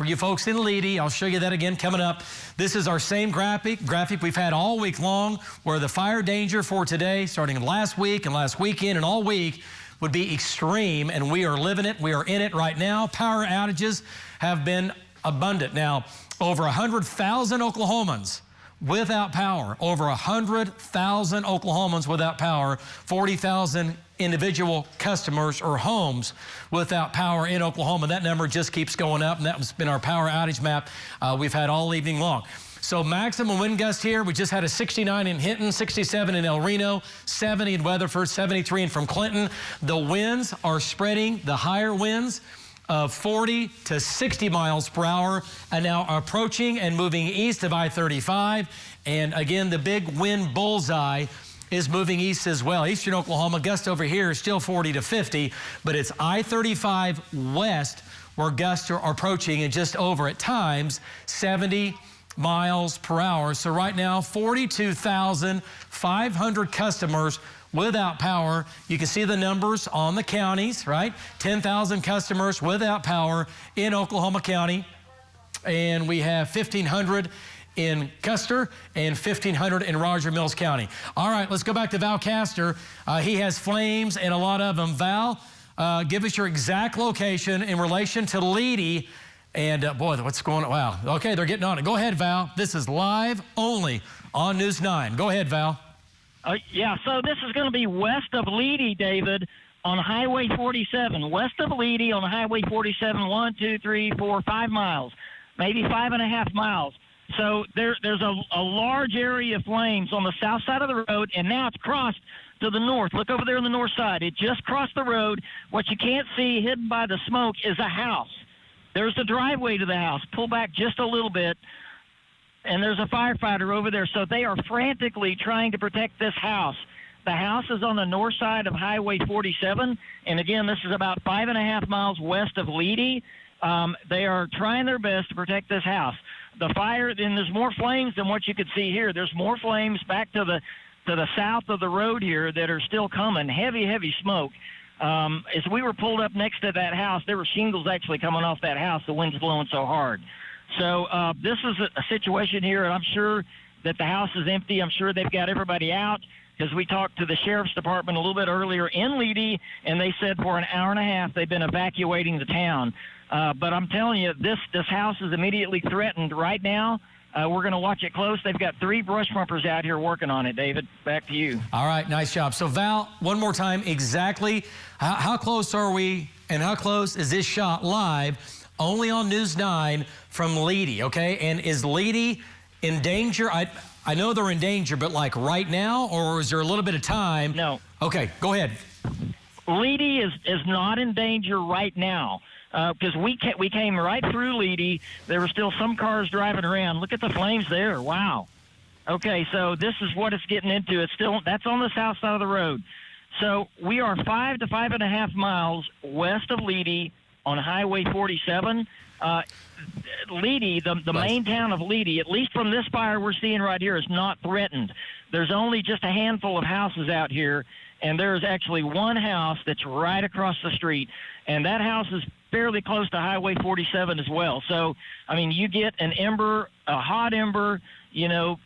For you folks in Leedey, I'll show you that again coming up. This is our same graphic we've had all week long, where the fire danger for today, starting last week and last weekend and all week, would be extreme, and we are living it. We are in it right now. Power outages have been abundant. Now, over 100,000 Oklahomans without power. Over 100,000 Oklahomans without power. 40,000 individual customers or homes without power in Oklahoma. That number just keeps going up, and that's been our power outage map we've had all evening long. So maximum wind gust here, we just had a 69 in Hinton, 67 in El Reno, 70 in Weatherford, 73 in from Clinton. The winds are spreading, the higher winds of 40 to 60 miles per hour, and now approaching and moving east of I-35. And again, the big wind bullseye is moving east as well. Eastern Oklahoma, gust over here is still 40 to 50, but it's I-35 west where gusts are approaching and just over at times 70 miles per hour. So right now, 42,500 customers without power. You can see the numbers on the counties, right? 10,000 customers without power in Oklahoma County. And we have 1,500 in Custer and 1,500 in Roger Mills County. All right, let's go back to Val Castor. He has flames and a lot of them. Val, give us your exact location in relation to Leedey. And boy, what's going on? Wow. Okay, they're getting on it. Go ahead, Val. This is live only on News 9. Go ahead, Val. Yeah, so this is going to be west of Leedey, David, on Highway 47. West of Leedey on Highway 47, 1, 2, 3, 4, 5 miles, maybe 5.5 miles. So there's a large area of flames on the south side of the road, and now it's crossed to the north. Look over there on the north side. It just crossed the road. What you can't see hidden by the smoke is a house. There's the driveway to the house. Pull back just a little bit, and there's a firefighter over there. So they are frantically trying to protect this house. The house is on the north side of Highway 47, and again, this is about 5.5 miles west of Leedey. They are trying their best to protect this house. The fire, then there's more flames than what you could see here. There's more flames back to the south of the road here that are still coming. Heavy smoke. As we were pulled up next to that house, there were shingles actually coming off that house. The wind's blowing so hard. So this is a situation here, and I'm sure that the house is empty. I'm sure they've got everybody out, because we talked to the sheriff's department a little bit earlier in Leedey, and they said for an hour and a half they've been evacuating the town. But I'm telling you, this house is immediately threatened right now. We're going to watch it close. They've got 3 brush pumpers out here working on it, David. Back to you. All right, nice job. So, Val, one more time, exactly how close are we and how close is this shot live only on News 9 from Leedey, okay? And is Leedey in danger? I know they're in danger, but like right now, or is there a little bit of time? No. Okay, go ahead. Leedey is not in danger right now. Because we came right through Leedey. There were still some cars driving around. Look at the flames there. Wow. Okay, so this is what it's getting into. That's on the south side of the road. So we are 5 to 5.5 miles west of Leedey on Highway 47. Leedey, the main town of Leedey, at least from this fire we're seeing right here, is not threatened. There's only just a handful of houses out here, and there's actually one house that's right across the street, and that house is fairly close to Highway 47 as well. So, I mean, you get an ember, a hot ember,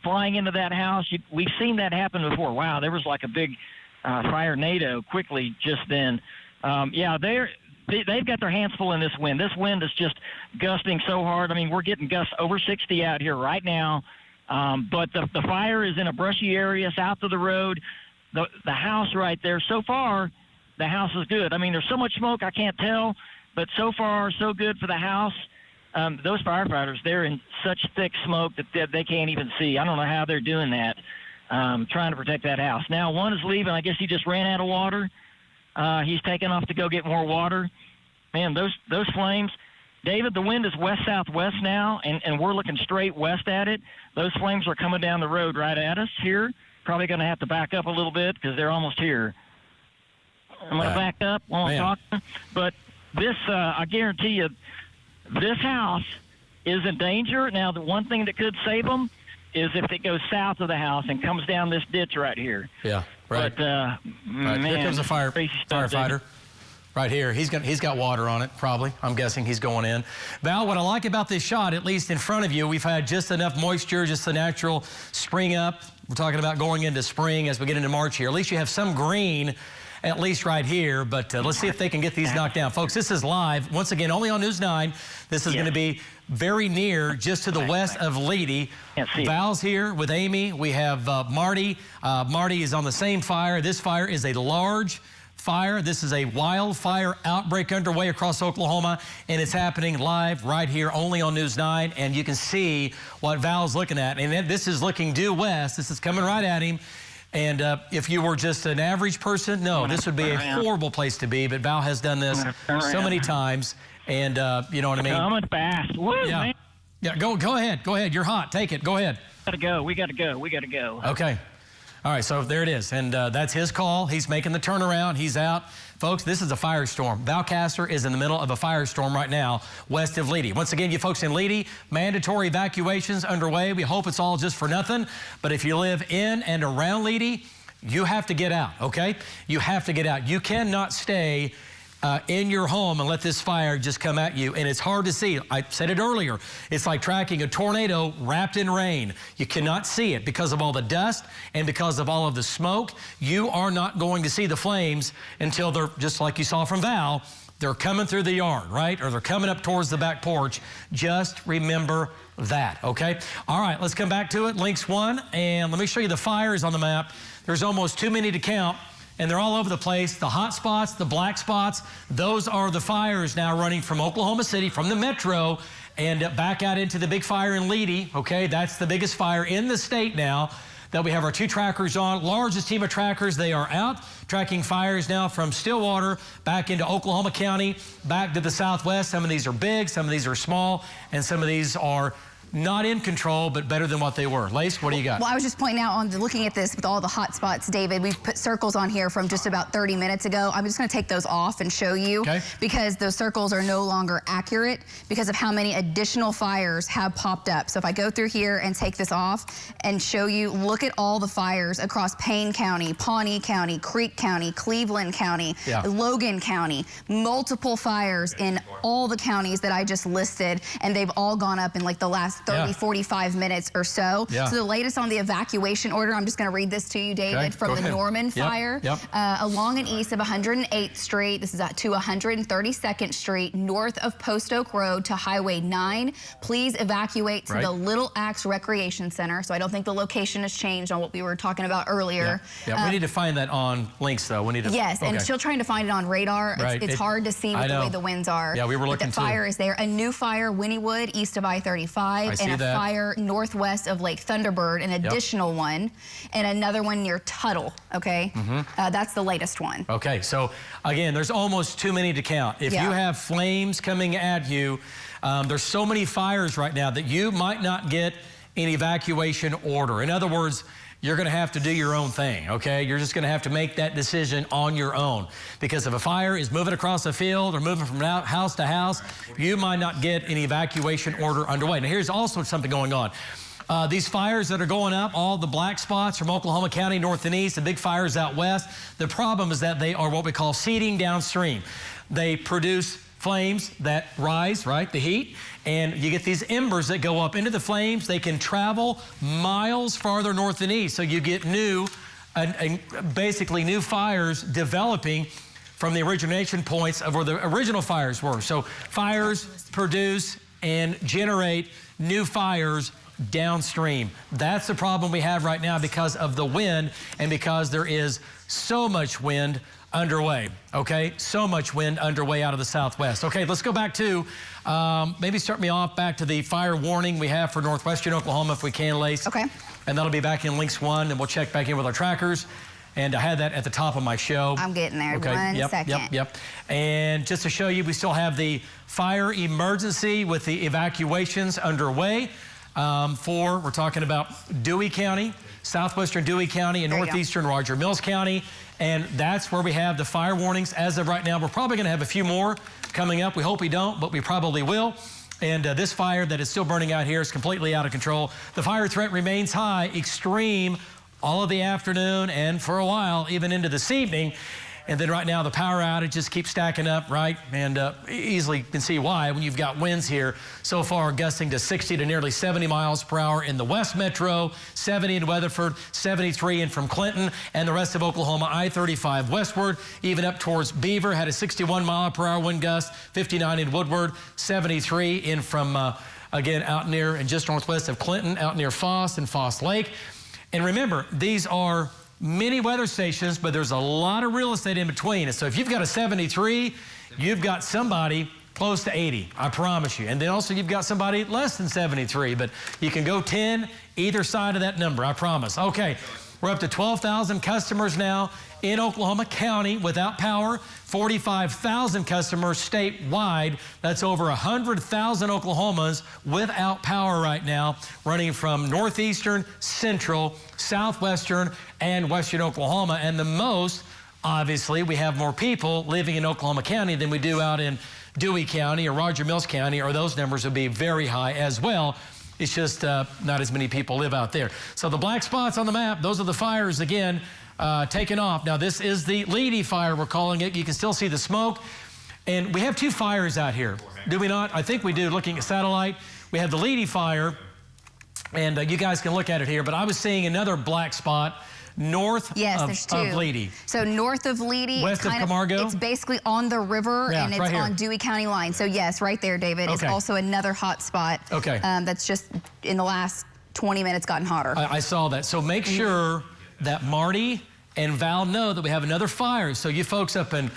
flying into that house. We've seen that happen before. Wow, there was like a big fire-nado quickly just then. They've got their hands full in this wind. This wind is just gusting so hard. I mean, we're getting gusts over 60 out here right now. But the fire is in a brushy area south of the road. The house right there, so far, the house is good. I mean, there's so much smoke I can't tell, but so far, so good for the house. Those firefighters, they're in such thick smoke that they can't even see. I don't know how they're doing that, trying to protect that house. Now, one is leaving. I guess he just ran out of water. He's taking off to go get more water. Man, those flames. David, the wind is west-southwest now, and we're looking straight west at it. Those flames are coming down the road right at us here. Probably going to have to back up a little bit because they're almost here. I'm going to back up while I'm talking. But this, I guarantee you, this house is in danger. Now, the one thing that could save them is if it goes south of the house and comes down this ditch right here. Yeah, right. But, right. man, here comes a firefighter. right here. He's got water on it, probably. I'm guessing he's going in. Val, what I like about this shot, at least in front of you, we've had just enough moisture, just the natural spring up. We're talking about going into spring as we get into March here. At least you have some green, at least right here, but let's see if they can get these knocked down. Folks, this is live. Once again, only on News 9. This is going to be very near, just to the west of Leedey. Val's here with Amy. We have Marty. Marty is on the same fire. This fire is a large fire. This is a wildfire outbreak underway across Oklahoma, and it's happening live right here only on News 9, and you can see what Val's looking at. And this is looking due west. This is coming right at him. And if you were just an average person, no, this would be a horrible place to be, but Val has done this so many times, and you know what I mean? Coming fast. Woo, man. Yeah, go ahead. Go ahead. You're hot. Take it. Go ahead. We got to go. Okay. All right, so there it is, and that's his call. He's making the turnaround. He's out. Folks, this is a firestorm. Valcaster is in the middle of a firestorm right now west of Leedey. Once again, you folks in Leedey, mandatory evacuations underway. We hope it's all just for nothing, but if you live in and around Leedey, you have to get out, okay? You have to get out. You cannot stay in your home and let this fire just come at you, and it's hard to see. I said it earlier. It's like tracking a tornado wrapped in rain. You cannot see it because of all the dust and because of all of the smoke. You are not going to see the flames until they're, just like you saw from Val, they're coming through the yard, right? Or they're coming up towards the back porch. Just remember that, okay? All right, let's come back to it. Links 1, and let me show you the fires on the map. There's almost too many to count, and they're all over the place. The hot spots, the black spots, those are the fires now running from Oklahoma City, from the metro, and back out into the big fire in Leedey, okay? That's the biggest fire in the state now that we have our 2 trackers on. Largest team of trackers. They are out tracking fires now from Stillwater back into Oklahoma County, back to the southwest. Some of these are big, some of these are small, and some of these are not in control, but better than what they were. Lace, what do you got? Well, I was just pointing out, on looking at this with all the hot spots, David, we've put circles on here from just about 30 minutes ago. I'm just going to take those off and show you, because those circles are no longer accurate because of how many additional fires have popped up. So if I go through here and take this off and show you, look at all the fires across Payne County, Pawnee County, Creek County, Cleveland County, Logan County, multiple fires in all the counties that I just listed, and they've all gone up in like the last 45 minutes or so. So the latest on the evacuation order, I'm just going to read this to you, David, from the Norman fire. Along and east of 108th Street, this is to 132nd Street, north of Post Oak Road to Highway 9. Please evacuate to the Little Axe Recreation Center. So I don't think the location has changed on what we were talking about earlier. We need to find that on links, though. We need to. Yes, and still trying to find it on radar. It's hard to see with the way the winds are. Yeah, we were looking too. The fire is there. A new fire, Wynniewood, east of I-35. And a fire northwest of Lake Thunderbird, an additional one, and another one near Tuttle, okay? That's the latest one. Okay, so again, there's almost too many to count. If you have flames coming at you, there's so many fires right now that you might not get an evacuation order. In other words, you're going to have to do your own thing, okay? You're just going to have to make that decision on your own, because if a fire is moving across a field or moving from house to house, you might not get an evacuation order underway. Now, here's also something going on. These fires that are going up, all the black spots from Oklahoma County, north and east, the big fires out west, the problem is that they are what we call seeding downstream. They produce flames that rise, right, the heat, and you get these embers that go up into the flames. They can travel miles farther north and east, so you get basically new fires developing from the origination points of where the original fires were. So fires produce and generate new fires downstream. That's the problem we have right now because of the wind and because there is so much wind underway, okay? So much wind underway out of the southwest. Okay, let's go back to, maybe start me off back to the fire warning we have for northwestern Oklahoma, if we can, Lace. Okay. And that'll be back in links 1, and we'll check back in with our trackers. And I had that at the top of my show. I'm getting there. One second. And just to show you, we still have the fire emergency with the evacuations underway we're talking about Dewey County, southwestern Dewey County, and northeastern Roger Mills County. And that's where we have the fire warnings as of right now. We're probably going to have a few more coming up. We hope we don't, but we probably will. And this fire that is still burning out here is completely out of control. The fire threat remains high, extreme, all of the afternoon and for a while, even into this evening. And then right now, the power outages keep stacking up, right? And easily can see why when you've got winds here so far gusting to 60 to nearly 70 miles per hour in the West Metro, 70 in Weatherford, 73 in from Clinton, and the rest of Oklahoma, I-35 westward, even up towards Beaver, had a 61 mile per hour wind gust, 59 in Woodward, 73 in from, again, out near and just northwest of Clinton, out near Foss and Foss Lake. And remember, these are many weather stations, but there's a lot of real estate in between. And so if you've got a 73, you've got somebody close to 80, I promise you. And then also you've got somebody less than 73, but you can go 10 either side of that number, I promise. Okay, we're up to 12,000 customers now in Oklahoma County without power, 45,000 customers statewide. That's over 100,000 Oklahomans without power right now, running from northeastern, central, southwestern, and western Oklahoma. And the most, obviously, we have more people living in Oklahoma County than we do out in Dewey County or Roger Mills County, or those numbers would be very high as well. It's just not as many people live out there. So the black spots on the map, those are the fires again taking off. Now this is the Leedey fire, we're calling it. You can still see the smoke. And we have two fires out here, do we not? I think we do, looking at satellite. We have the Leedey fire, and you guys can look at it here, but I was seeing another black spot north of Leedey. So north of Leedey. West of Camargo. It's basically on the river, and it's right on Dewey County line. So yes, right there, David. It's also another hot spot. Okay. That's just in the last 20 minutes gotten hotter. I saw that. So make sure that Marty and Val know that we have another fire. So you folks up in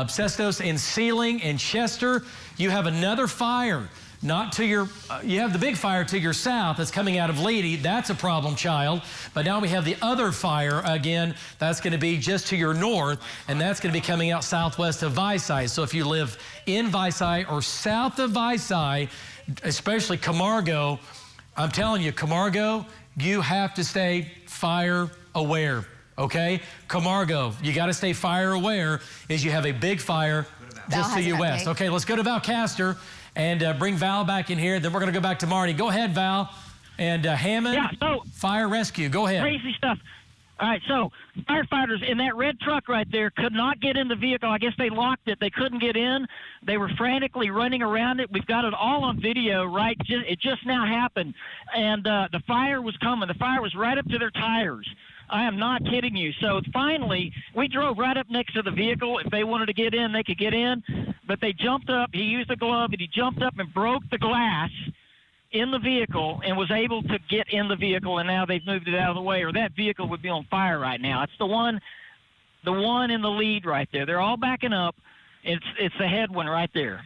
Sestos and Sealing and Chester, you have another fire. Not to your, you have the big fire to your south that's coming out of Leedey. That's a problem child. But now we have the other fire again. That's going to be just to your north, and that's going to be coming out southwest of Vici. So if you live in Vici or south of Vici, especially Camargo, I'm telling you, Camargo, you have to stay fire aware. Okay, Camargo, you got to stay fire aware as you have a big fire just to your west. Okay, let's go to Valcaster and bring Val back in here. Then we're going to go back to Marty. Go ahead, Val. And Hammond, fire rescue. Go ahead. Crazy stuff. All right, so firefighters in that red truck right there could not get in the vehicle. I guess they locked it. They couldn't get in. They were frantically running around it. We've got it all on video, right? It just now happened. And the fire was coming. The fire was right up to their tires. I am not kidding you. So finally, we drove right up next to the vehicle. If they wanted to get in, they could get in. But they jumped up. He used a glove, and he jumped up and broke the glass in the vehicle and was able to get in the vehicle, and now they've moved it out of the way, or that vehicle would be on fire right now. It's the one in the lead right there. They're all backing up. It's the head one right there.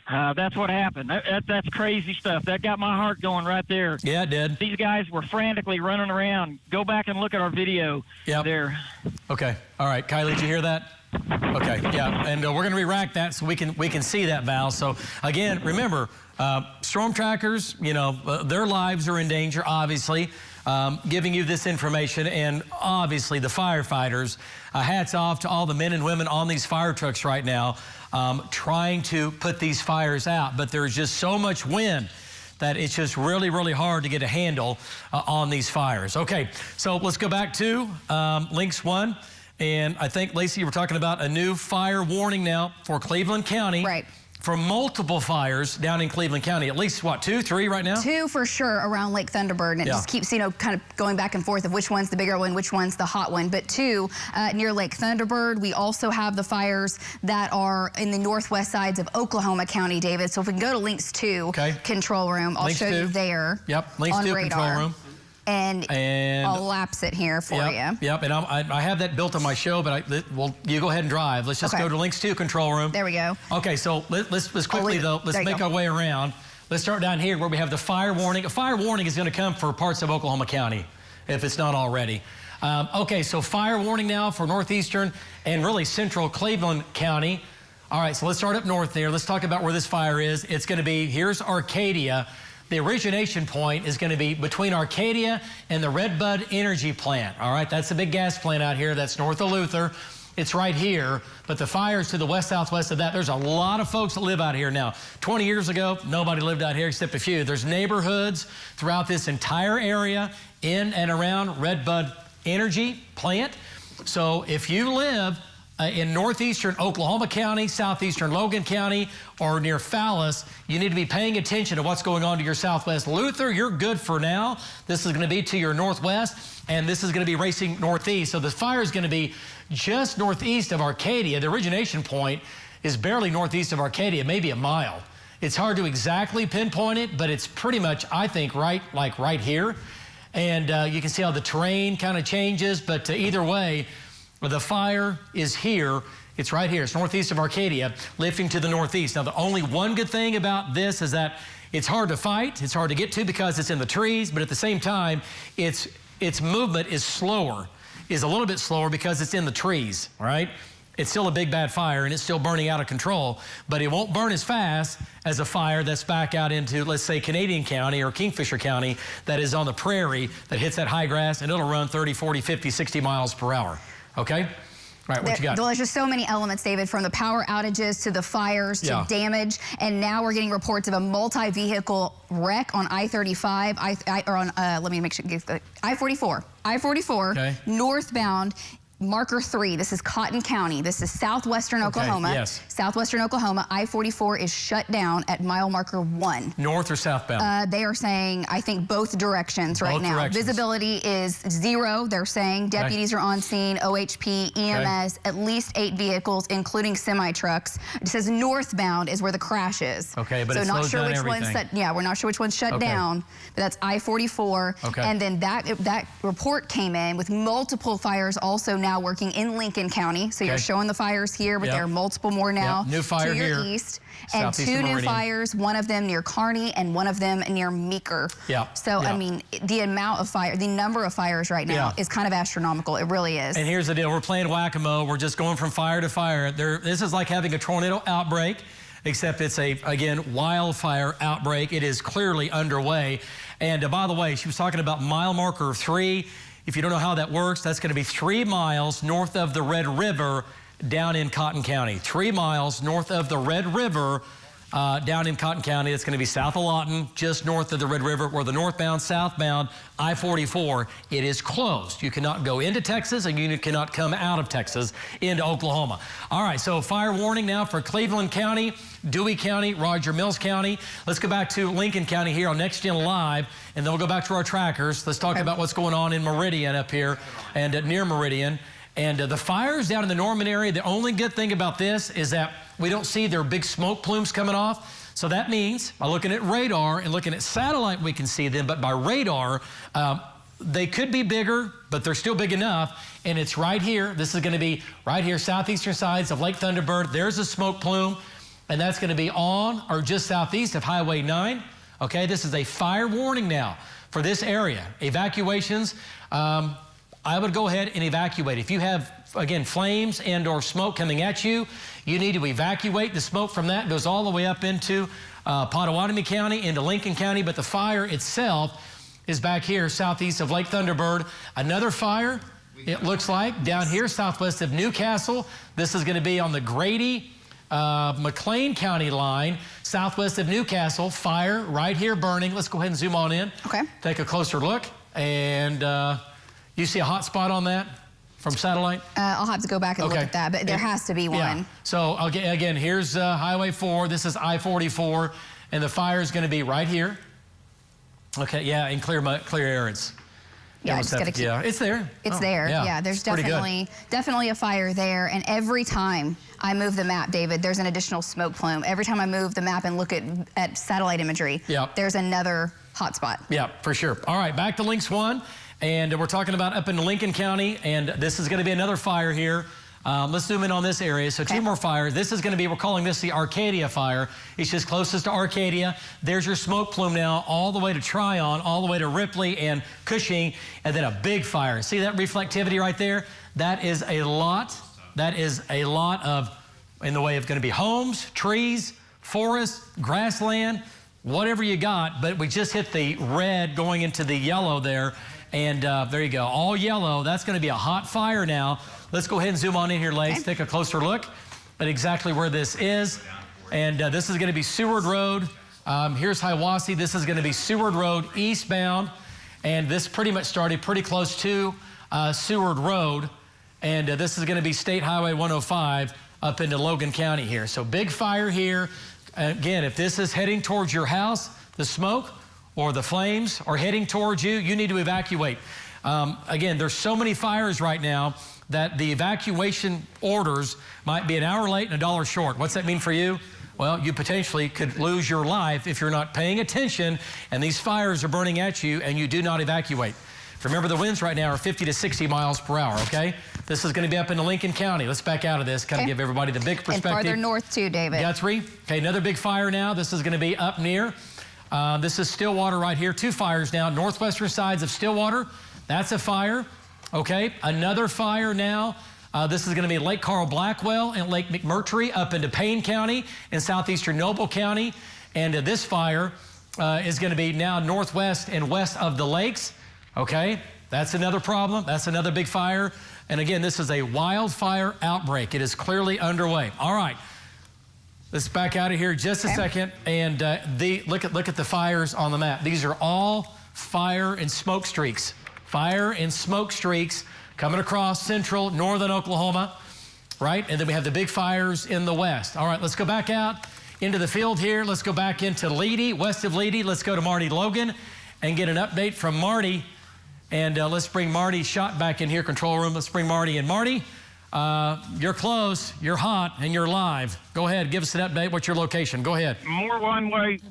That's what happened. That's crazy stuff. That got my heart going right there. Yeah, it did. These guys were frantically running around. Go back and look at our video there. Okay. All right. Kylie, did you hear that? Okay. Yeah. And we're going to re-rack that so we can see that, Val. So, again, remember, storm trackers, you know, their lives are in danger, obviously, giving you this information. And obviously, the firefighters, hats off to all the men and women on these fire trucks right now, trying to put these fires out. But there's just so much wind that it's just really, really hard to get a handle on these fires. Okay, so let's go back to Links 1. And I think, Lacey, you were talking about a new fire warning now for Cleveland County. Right. For multiple fires down in Cleveland County. At least, what, 2, 3 right now? 2 for sure around Lake Thunderbird. And it just keeps, you know, kind of going back and forth of which one's the bigger one, which one's the hot one. But 2 near Lake Thunderbird. We also have the fires that are in the northwest sides of Oklahoma County, David. So if we can go to Links 2 control room, I'll show you there. Yep, Links 2 control room. And I'll lapse it here for you. Yep, and I have that built on my show, but well, you go ahead and drive. Let's just go to Links 2 control room. There we go. Okay, so let's quickly, though, let's make our way around. Let's start down here where we have the fire warning. A fire warning is going to come for parts of Oklahoma County, if it's not already. Okay, so fire warning now for northeastern and really central Cleveland County. All right, so let's start up north there. Let's talk about where this fire is. It's going to be, here's Arcadia. The origination point is going to be between Arcadia and the Redbud Energy Plant. All right, that's the big gas plant out here. That's north of Luther. It's right here, but the fire's to the west-southwest of that. There's a lot of folks that live out here now. 20 years ago, nobody lived out here except a few. There's neighborhoods throughout this entire area in and around Redbud Energy Plant. So if you live in northeastern Oklahoma County, southeastern Logan County, or near Fallis, you need to be paying attention to what's going on to your southwest. Luther, you're good for now. This is going to be to your northwest, and this is going to be racing northeast. So the fire is going to be just northeast of Arcadia. The origination point is barely northeast of Arcadia, maybe a mile. It's hard to exactly pinpoint it, but it's pretty much, I think, right here. And you can see how the terrain kind of changes, but either way, the fire is here. It's right here. It's northeast of Arcadia, lifting to the northeast. Now, the only one good thing about this is that it's hard to fight. It's hard to get to because it's in the trees, but at the same time, its movement is slower, is a little bit slower because it's in the trees, right? It's still a big bad fire and it's still burning out of control, but it won't burn as fast as a fire that's back out into, let's say, Canadian County or Kingfisher County that is on the prairie that hits that high grass, and it'll run 30, 40, 50, 60 miles per hour. Okay? All right, what you got? Well, there's just so many elements, David, from the power outages to the fires to damage, and now we're getting reports of a multi-vehicle wreck on I-35, let me make sure, I-44, northbound. Marker 3, this is Cotton County. This is southwestern Oklahoma. Yes. Southwestern Oklahoma, I-44 is shut down at mile marker 1. North or southbound? They are saying, I think, both directions right now. Visibility is 0. They're saying deputies are on scene, OHP, EMS, at least 8 vehicles, including semi-trucks. It says northbound is where the crash is. Okay, but so it not slows sure down which everything. one's we're not sure which one's shut down, but that's I-44. And then that report came in with multiple fires also now working in Lincoln County. So you're showing the fires here, but there are multiple more now New fire to your here, east. And 2 new fires, one of them near Kearney and one of them near Meeker. So, I mean, the amount of fire, the number of fires right now is kind of astronomical. It really is. And here's the deal. We're playing whack-a-mole. We're just going from fire to fire. This is like having a tornado outbreak, except it's again, wildfire outbreak. It is clearly underway. And by the way, she was talking about mile marker 3. If you don't know how that works, that's going to be 3 miles north of the Red River down in Cotton County. 3 miles north of the Red River down in Cotton County. It's going to be south of Lawton, just north of the Red River, where the northbound, southbound I-44, it is closed. You cannot go into Texas and you cannot come out of Texas into Oklahoma. All right, so fire warning now for Cleveland County, Dewey County, Roger Mills County. Let's go back to Lincoln County here on Next Gen Live, and then we'll go back to our trackers. Let's talk about what's going on in Meridian up here and near Meridian. And the fires down in the Norman area, the only good thing about this is that we don't see their big smoke plumes coming off. So that means by looking at radar and looking at satellite, we can see them. But by radar, they could be bigger, but they're still big enough. And it's right here. This is going to be right here, southeastern sides of Lake Thunderbird. There's a smoke plume, and that's going to be on or just southeast of Highway 9. Okay, this is a fire warning now for this area. Evacuations. I would go ahead and evacuate. If you have, again, flames and or smoke coming at you, you need to evacuate. The smoke from that goes all the way up into Pottawatomie County, into Lincoln County, but the fire itself is back here southeast of Lake Thunderbird. Another fire, it looks like, down here southwest of Newcastle. This is going to be on the Grady, McLean County line, southwest of Newcastle. Fire right here burning. Let's go ahead and zoom on in. Okay. Take a closer look. And you see a hot spot on that from satellite? I'll have to go back and look at that, but there has to be one. Yeah. So again, here's Highway 4. This is I-44, and the fire is going to be right here. Okay, yeah, in clear air. It's just gotta keep, it's there. It's there. Yeah, there's definitely a fire there. And every time I move the map, David, there's an additional smoke plume. Every time I move the map and look at satellite imagery, there's another hot spot. Yeah, for sure. All right, back to Lynx 1. And we're talking about up in Lincoln County, and this is going to be another fire here. Let's zoom in on this area. So 2 more fires. This is going to be, we're calling this the Arcadia fire. It's just closest to Arcadia. There's your smoke plume now, all the way to Tryon, all the way to Ripley and Cushing, and then a big fire. See that reflectivity right there? That is a lot. That is a lot of, in the way of going to be homes, trees, forests, grassland, whatever you got. But we just hit the red going into the yellow there. And there you go, all yellow. That's going to be a hot fire now. Let's go ahead and zoom on in here, Lace. Take a closer look at exactly where this is. And this is going to be Seward Road. Here's Hiwassee. This is going to be Seward Road eastbound. And this pretty much started pretty close to Seward Road. And this is going to be State Highway 105 up into Logan County here. So big fire here. Again, if this is heading towards your house, the smoke or the flames are heading towards you, you need to evacuate. Again, there's so many fires right now that the evacuation orders might be an hour late and $1 short. What's that mean for you? Well, you potentially could lose your life if you're not paying attention and these fires are burning at you and you do not evacuate. Remember, the winds right now are 50 to 60 miles per hour, okay? This is going to be up into Lincoln County. Let's back out of this, kind of give everybody the big perspective. And farther north too, David. Guthrie. Okay, another big fire now. This is going to be up near. This is Stillwater right here. 2 fires now. Northwestern sides of Stillwater. That's a fire. Okay, another fire now. This is going to be Lake Carl Blackwell and Lake McMurtry up into Payne County and southeastern Noble County. And this fire is going to be now northwest and west of the lakes. Okay, that's another problem. That's another big fire. And again, this is a wildfire outbreak. It is clearly underway. All right, let's back out of here just a second. And look at the fires on the map. These are all fire and smoke streaks. Fire and smoke streaks coming across central, northern Oklahoma, right? And then we have the big fires in the west. All right, let's go back out into the field here. Let's go back into Leedey, west of Leedey. Let's go to Marty Logan and get an update from Marty. And let's bring Marty Schott back in here, control room. Let's bring Marty in. Marty, you're close, you're hot, and you're live. Go ahead, give us an update. What's your location? Go ahead. More ways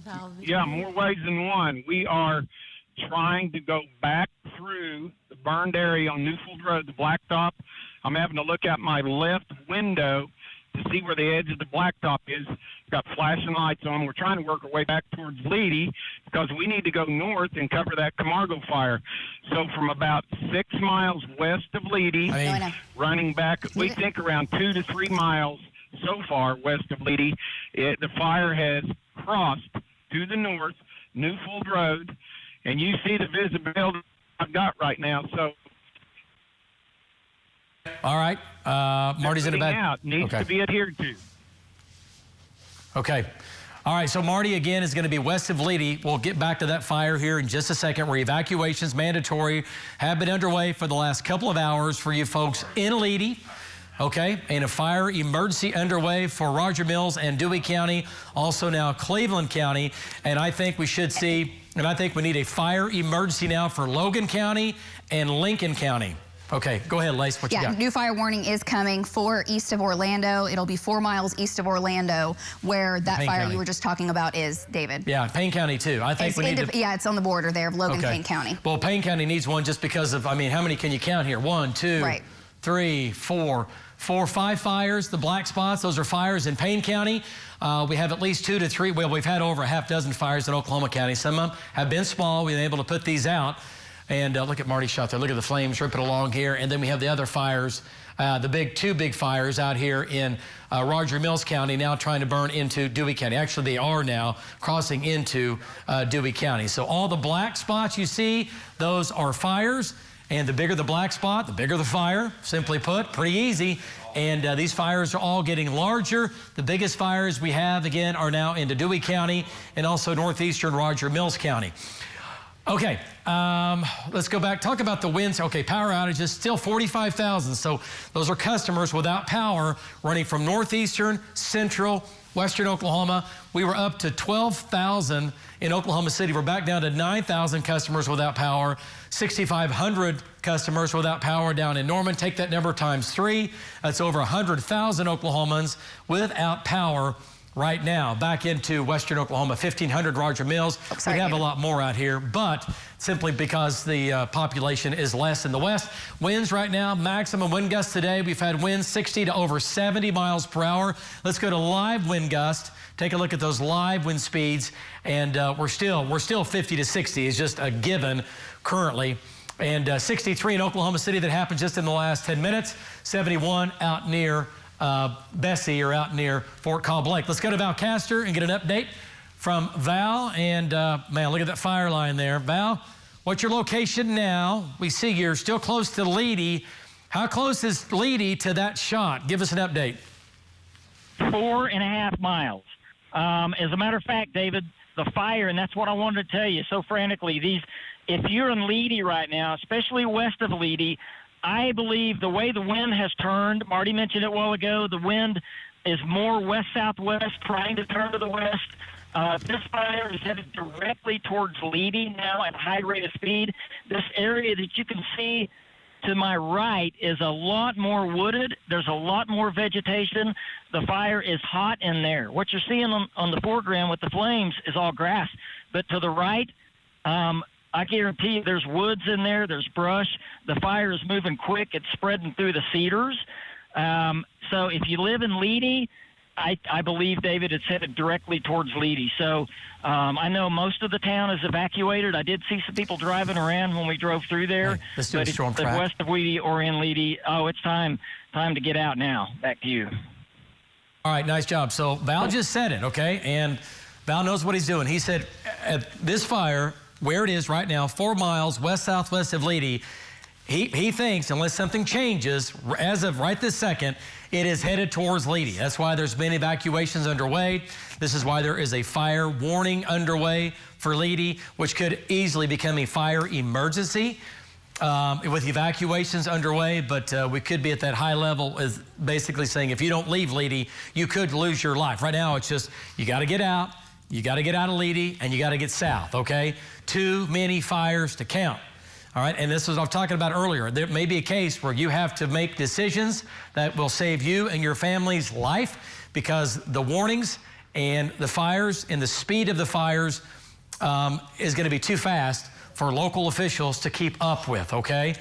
than one. We are trying to go back through the burned area on Newfield Road, the blacktop. I'm having to look out my left window to see where the edge of the blacktop is. Got flashing lights on. We're trying to work our way back towards Leedey because we need to go north and cover that Camargo fire. So from about 6 miles west of Leedey, running back, we think around 2 to 3 miles so far west of Leedey, the fire has crossed to the north, Newfield Road, and you see the visibility I've got right now. So, all right, Marty's in a bad. Needs to be adhered to. Okay. All right, so Marty, again, is going to be west of Leedey. We'll get back to that fire here in just a second, where evacuations, mandatory, have been underway for the last couple of hours for you folks in Leedey. Okay, and a fire emergency underway for Roger Mills and Dewey County, also now Cleveland County. And I think we should see, and I think we need a fire emergency now for Logan County and Lincoln County. Okay, go ahead, Lace, what you got? New fire warning is coming for east of Orlando. It'll be 4 miles east of Orlando, where that fire you were just talking about is, David. Yeah, Payne County too. I think we need to... Yeah, it's on the border there of Logan, Payne County. Well, Payne County needs one just because of, I mean, how many can you count here? 1, 2, 3, 4, 5 fires. The black spots, those are fires in Payne County. We have at least 2 to 3, well, we've had over a half dozen fires in Oklahoma County. Some of them have been small. We've been able to put these out. And look at Marty Schott there. Look at the flames ripping along here. And then we have the other fires, the 2 big fires out here in Roger Mills County, now trying to burn into Dewey County. Actually, they are now crossing into Dewey County. So all the black spots you see, those are fires. And the bigger the black spot, the bigger the fire, simply put, pretty easy. And these fires are all getting larger. The biggest fires we have, again, are now into Dewey County and also northeastern Roger Mills County. Okay, let's go back, talk about the winds. Okay, power outages, still 45,000. So those are customers without power running from northeastern, central, western Oklahoma. We were up to 12,000 in Oklahoma City. We're back down to 9,000 customers without power, 6,500 customers without power down in Norman. Take that number times 3. That's over 100,000 Oklahomans without power right now. Back into western Oklahoma, 1,500 Roger Mills. We have a lot more out here, but simply because the population is less in the west. Winds right now, maximum wind gusts today. We've had winds 60 to over 70 miles per hour. Let's go to live wind gust. Take a look at those live wind speeds, and we're still 50 to 60 is just a given currently. And 63 in Oklahoma City, that happened just in the last 10 minutes. 71 out near Bessie, or out near Fort Cobb Lake. Let's go to Valcaster and get an update from Val. And man, look at that fire line there. Val, what's your location now? We see you're still close to Leedey. How close is Leedey to that shot? Give us an update. 4.5 miles. As a matter of fact, David, the fire, and that's what I wanted to tell you so frantically, if you're in Leedey right now, especially west of Leedey, I believe the way the wind has turned, Marty mentioned it a while ago, the wind is more west-southwest, trying to turn to the west. This fire is headed directly towards Leedey now at a high rate of speed. This area that you can see to my right is a lot more wooded. There's a lot more vegetation. The fire is hot in there. What you're seeing on the foreground with the flames is all grass. But to the right, I guarantee you there's woods in there. There's brush. The fire is moving quick. It's spreading through the cedars. So if you live in Leedey, I believe, David, it's headed directly towards Leedey. So I know most of the town is evacuated. I did see some people driving around when we drove through there. Right, let's do a storm track. West of Leedey or in Leedey. Oh, it's time to get out now. Back to you. All right, nice job. So Val just said it, okay? And Val knows what he's doing. He said at this fire, where it is right now, 4 miles west-southwest of Leedey, he thinks, unless something changes, as of right this second, it is headed towards Leedey. That's why there's been evacuations underway. This is why there is a fire warning underway for Leedey, which could easily become a fire emergency with evacuations underway. But we could be at that high level, is basically saying if you don't leave Leedey, you could lose your life. Right now, it's just you got to get out. You got to get out of Leedey, and you got to get south, okay? Too many fires to count. All right, and this is what I was talking about earlier. There may be a case where you have to make decisions that will save you and your family's life because the warnings and the fires and the speed of the fires is going to be too fast for local officials to keep up with, okay?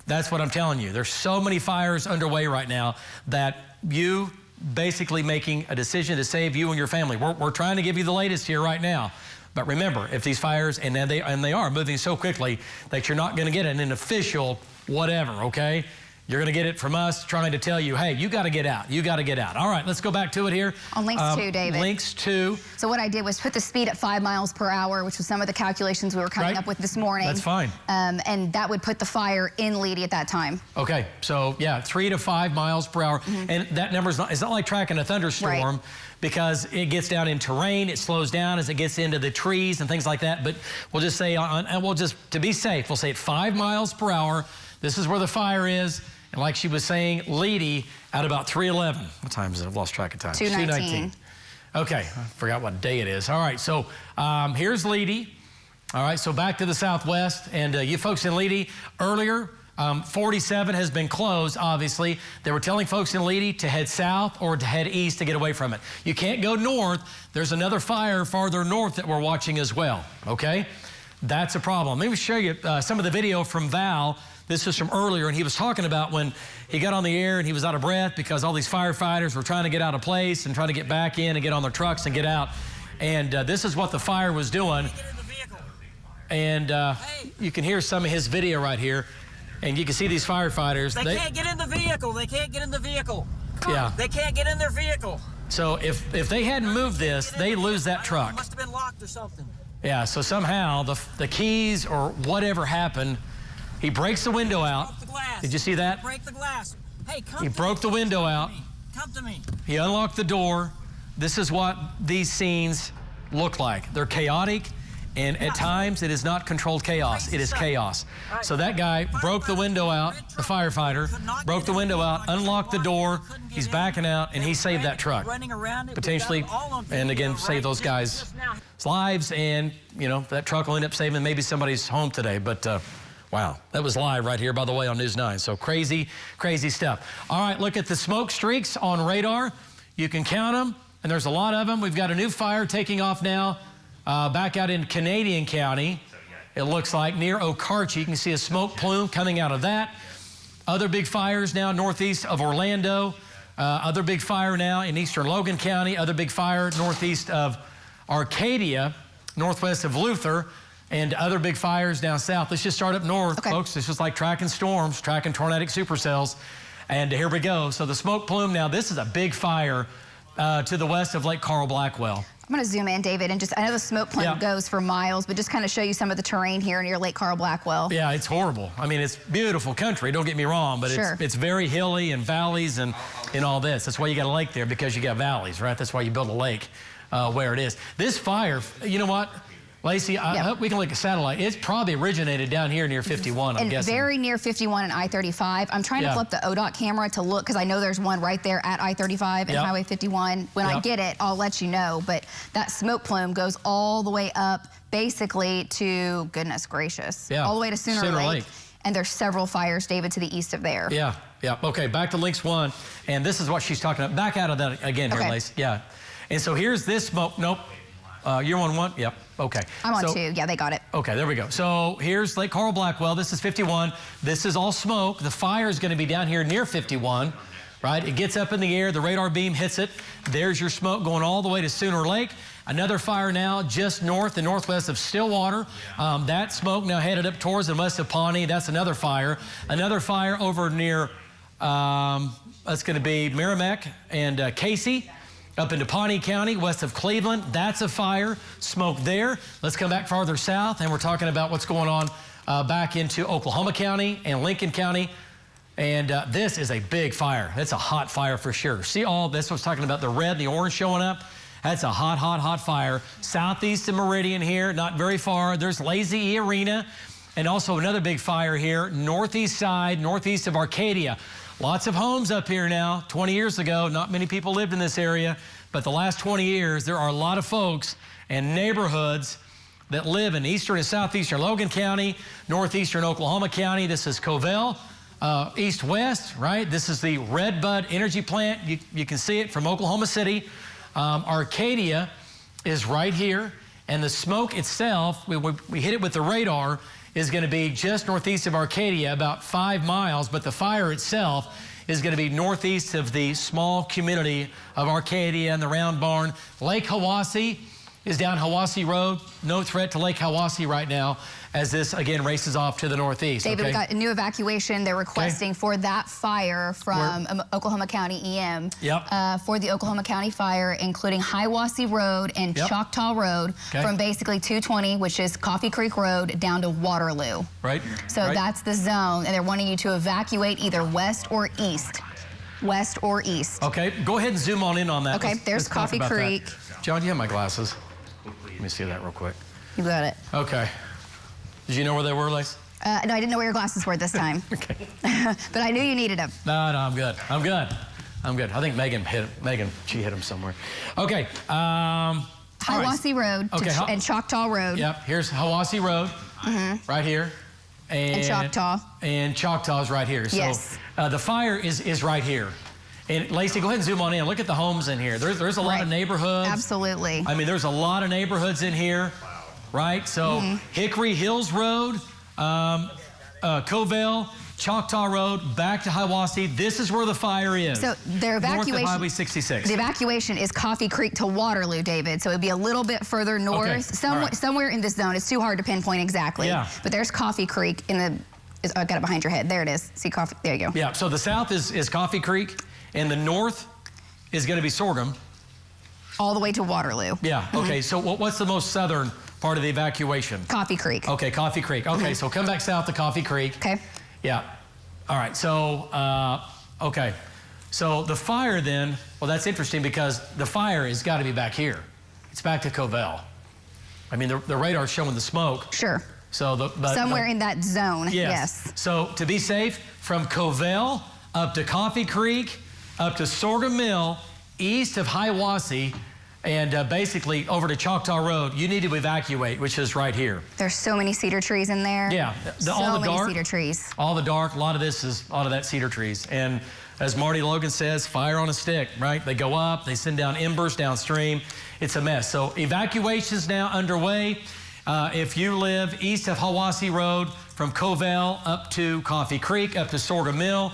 That's what I'm telling you. There's so many fires underway right now that you basically making a decision to save you and your family. We're trying to give you the latest here right now. But remember, if these fires, and they are moving so quickly that you're not going to get an official whatever, okay? You're going to get it from us trying to tell you, hey, you got to get out. You got to get out. All right, let's go back to it here. On links 2, David. Links 2. So what I did was put the speed at 5 miles per hour, which was some of the calculations we were coming up with this morning. That's fine. And that would put the fire in Leedey at that time. Okay, so yeah, 3 to 5 miles per hour. And that number's it's not like tracking a thunderstorm. Right. Because it gets down in terrain, it slows down as it gets into the trees and things like that. But we'll just say, and we'll just, to be safe, we'll say at 5 miles per hour, this is where the fire is. And like she was saying, Leedey at about 3:11. What time is it? I've lost track of time. 2:19. Okay, I forgot what day it is. All right, so here's Leedey. All right, so back to the southwest. And you folks in Leedey, earlier, 47 has been closed, obviously. They were telling folks in Leedey to head south or to head east to get away from it. You can't go north. There's another fire farther north that we're watching as well, okay? That's a problem. Let me show you some of the video from Val. This is from earlier, and he was talking about when he got on the air and he was out of breath because all these firefighters were trying to get out of place and trying to get back in and get on their trucks and get out. And this is what the fire was doing. And you can hear some of his video right here. And you can see these firefighters. They can't get in the vehicle. They can't get in the vehicle. Yeah. They can't get in their vehicle. So if they hadn't moved this, they lose that truck. It must have been locked or something. Yeah, so somehow the keys or whatever happened, he breaks the window out. Broke the glass. Did you see that? Break the glass. Hey, come He broke the window out. Come to me. He unlocked the door. This is what these scenes look like. They're chaotic. And at times, it is not controlled chaos. It is chaos. So that guy broke the window out, the firefighter, broke the window out, unlocked the door. He's backing out, and he saved that truck. Potentially, and again, save those guys' lives. And, you know, that truck will end up saving maybe somebody's home today. But, wow, that was live right here, by the way, on News 9. So crazy, crazy stuff. All right, look at the smoke streaks on radar. You can count them, and there's a lot of them. We've got a new fire taking off now. Back out in Canadian County, it looks like, near Okarche. You can see a smoke plume coming out of that. Other big fires now northeast of Orlando. Other big fire now in eastern Logan County. Other big fire northeast of Arcadia, northwest of Luther. And other big fires down south. Let's just start up north, folks. It's just like tracking storms, tracking tornadic supercells. And here we go. So the smoke plume now, this is a big fire to the west of Lake Carl Blackwell. I'm going to zoom in, David, and just, I know the smoke plume goes for miles, but just kind of show you some of the terrain here near Lake Carl Blackwell. Yeah, it's horrible. I mean, it's beautiful country, don't get me wrong, but it's very hilly and valleys and all this. That's why you got a lake there, because you got valleys, right? That's why you build a lake where it is. This fire, you know what? Lacey, I hope we can look at satellite. It's probably originated down here near 51, I'm guessing. Very near 51 and I-35. I'm trying to flip the ODOT camera to look, because I know there's one right there at I-35 and Highway 51. When I get it, I'll let you know. But that smoke plume goes all the way up, basically to, goodness gracious, all the way to Sooner Lake. And there's several fires, David, to the east of there. Yeah. Okay, back to Links 1. And this is what she's talking about. Back out of that again here, Lacey. Yeah. And so here's this smoke. Nope. You're on 1? Yep. Okay. I'm on 2. Yeah, they got it. Okay, there we go. So here's Lake Carl Blackwell. This is 51. This is all smoke. The fire is going to be down here near 51, right? It gets up in the air. The radar beam hits it. There's your smoke going all the way to Sooner Lake. Another fire now just north and northwest of Stillwater. That smoke now headed up towards and west of Pawnee. That's another fire. Another fire over near, that's going to be Merrimack and Casey. Up into Pawnee County, west of Cleveland, that's a fire, smoke there. Let's come back farther south, and we're talking about what's going on back into Oklahoma County and Lincoln County. And this is a big fire. It's a hot fire for sure. See all this was talking about, the red and the orange showing up? That's a hot, hot, hot fire. Southeast of Meridian here, not very far. There's Ladyy Arena, and also another big fire here, northeast side, northeast of Arcadia. Lots of homes up here now. 20 years ago, not many people lived in this area, but the last 20 years, there are a lot of folks and neighborhoods that live in eastern and southeastern Logan County, northeastern Oklahoma County. This is Covell, east-west, right? This is the Redbud Energy Plant. You can see it from Oklahoma City. Arcadia is right here, and the smoke itself, we hit it with the radar, is going to be just northeast of Arcadia, about 5 miles, but the fire itself is going to be northeast of the small community of Arcadia and the Round Barn. Lake Hiwassee is down Hiwassee Road. No threat to Lake Hiwassee right now as this, again, races off to the northeast. David, we got a new evacuation they're requesting for that fire from Oklahoma County EM. For the Oklahoma County fire, including Hiwassee Road and Choctaw Road from basically 220, which is Coffee Creek Road, down to Waterloo. So that's the zone, and they're wanting you to evacuate either west or east. West or east. Okay, go ahead and zoom on in on that. Okay, there's Coffee Creek. John, do you have my glasses? Let me see that real quick. You got it. Okay. Did you know where they were, Lace? No, I didn't know where your glasses were this time. But I knew you needed them. No, I'm good. I'm good. I think Megan, she hit them somewhere. Okay. Hiwassee Road and Choctaw Road. Yep, here's Hiwassee Road, right here. And Choctaw. And Choctaw's right here. So the fire is right here. And Lacey, go ahead and zoom on in. Look at the homes in here. There's a lot of neighborhoods. Absolutely. I mean, there's a lot of neighborhoods in here, right? So Hickory Hills Road, Covell, Choctaw Road, back to Hiwassee. This is where the fire is. So their evacuation, north of Highway 66. The evacuation is Coffee Creek to Waterloo, David. So it'd be a little bit further north, somewhere in this zone. It's too hard to pinpoint exactly. But there's Coffee Creek in the. I got it behind your head. There it is. See Coffee. There you go. Yeah. So the south is Coffee Creek. And the north is going to be Sorghum. All the way to Waterloo. Yeah, okay, so what's the most southern part of the evacuation? Coffee Creek. Okay, Coffee Creek. Okay, so come back south to Coffee Creek. Okay. Yeah. All right, so, okay. So the fire then, well, that's interesting because the fire has got to be back here. It's back to Covell. I mean, the radar's showing the smoke. Sure. So somewhere in that zone, yes. So to be safe, from Covell up to Coffee Creek, up to Sorghum Mill, east of Hiwassee, and basically over to Choctaw Road, you need to evacuate, which is right here. There's so many cedar trees in there. Yeah, all the dark cedar trees. All the dark, a lot of that cedar trees. And as Marty Logan says, fire on a stick, right? They go up, they send down embers downstream. It's a mess. So evacuations now underway. If you live east of Hiwassee Road, from Covell up to Coffee Creek, up to Sorghum Mill,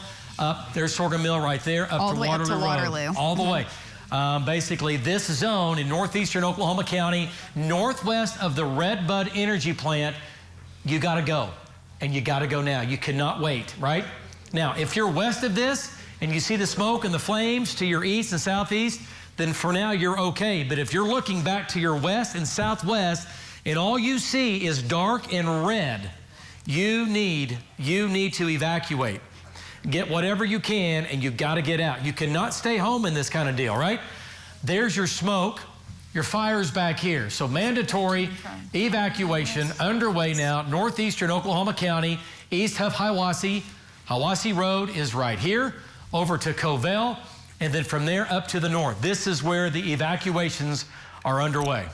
there's Sorghum Mill right there, up to Waterloo. All the way. Basically, this zone in northeastern Oklahoma County, northwest of the Redbud Energy Plant, you got to go. And you got to go now. You cannot wait, right? Now, if you're west of this and you see the smoke and the flames to your east and southeast, then for now you're okay. But if you're looking back to your west and southwest and all you see is dark and red, you need to evacuate. Get whatever you can, and you got to get out. You cannot stay home in this kind of deal, right? There's your smoke. your fire's back here. So mandatory evacuation underway now, northeastern Oklahoma County, east of Hiwassee. Hiwassee Road is right here, over to Covell, and then from there up to the north. This is where the evacuations are underway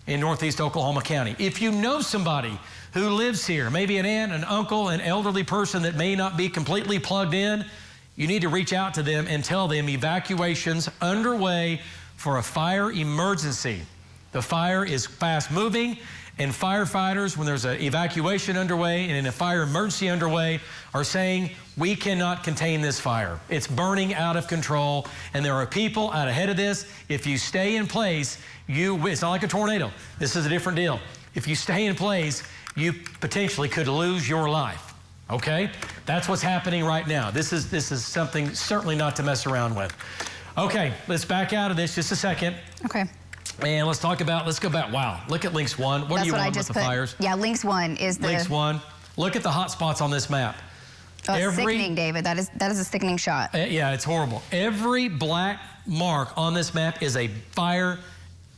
in northeast Oklahoma County. If you know somebody who lives here, maybe an aunt, an uncle, an elderly person that may not be completely plugged in, you need to reach out to them and tell them evacuations underway for a fire emergency. The fire is fast moving, and firefighters, when there's an evacuation underway and a fire emergency underway, are saying, we cannot contain this fire. It's burning out of control, and there are people out ahead of this. If you stay in place, it's not like a tornado. This is a different deal. If you stay in place, you potentially could lose your life, okay? That's what's happening right now. This is something certainly not to mess around with. Okay, let's back out of this just a second. Okay. And let's go back. Wow, look at Links 1. What do you want with the fires? Yeah, Links 1 is the... Links 1. Look at the hot spots on this map. Oh, it's sickening, David. That is a sickening shot. Yeah, it's horrible. Every black mark on this map is a fire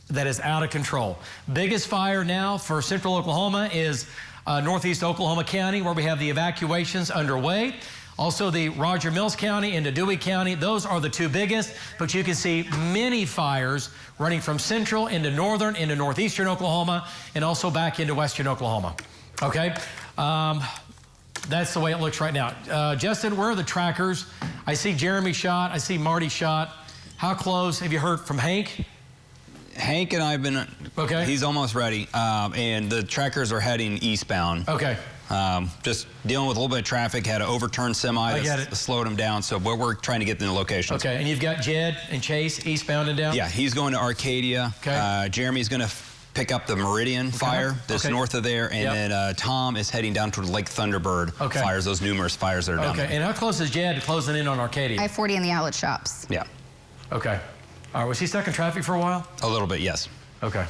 that is out of control. Biggest fire now for central Oklahoma is northeast Oklahoma County, where we have the evacuations underway. Also the Roger Mills County into Dewey County. Those are the two biggest, but you can see many fires running from central into northern, into northeastern Oklahoma, and also back into western Oklahoma. Okay? That's the way it looks right now. Justin, where are the trackers? I see Jeremy shot. I see Marty shot. How close? Have you heard from Hank? Hank and I have been, okay. He's almost ready, and the trackers are heading eastbound. Okay. Just dealing with a little bit of traffic, had an overturned semi that slowed him down, so we're trying to get in the locations. Okay, and you've got Jed and Chase eastbound and down? Yeah, he's going to Arcadia. Okay. Jeremy's going to pick up the Meridian fire that's north of there, and then Tom is heading down toward Lake Thunderbird fires, those numerous fires that are down there. And how close is Jed closing in on Arcadia? I-40 in the outlet shops. Yeah. Okay. All right, was he stuck in traffic for a while? A little bit, yes. Okay.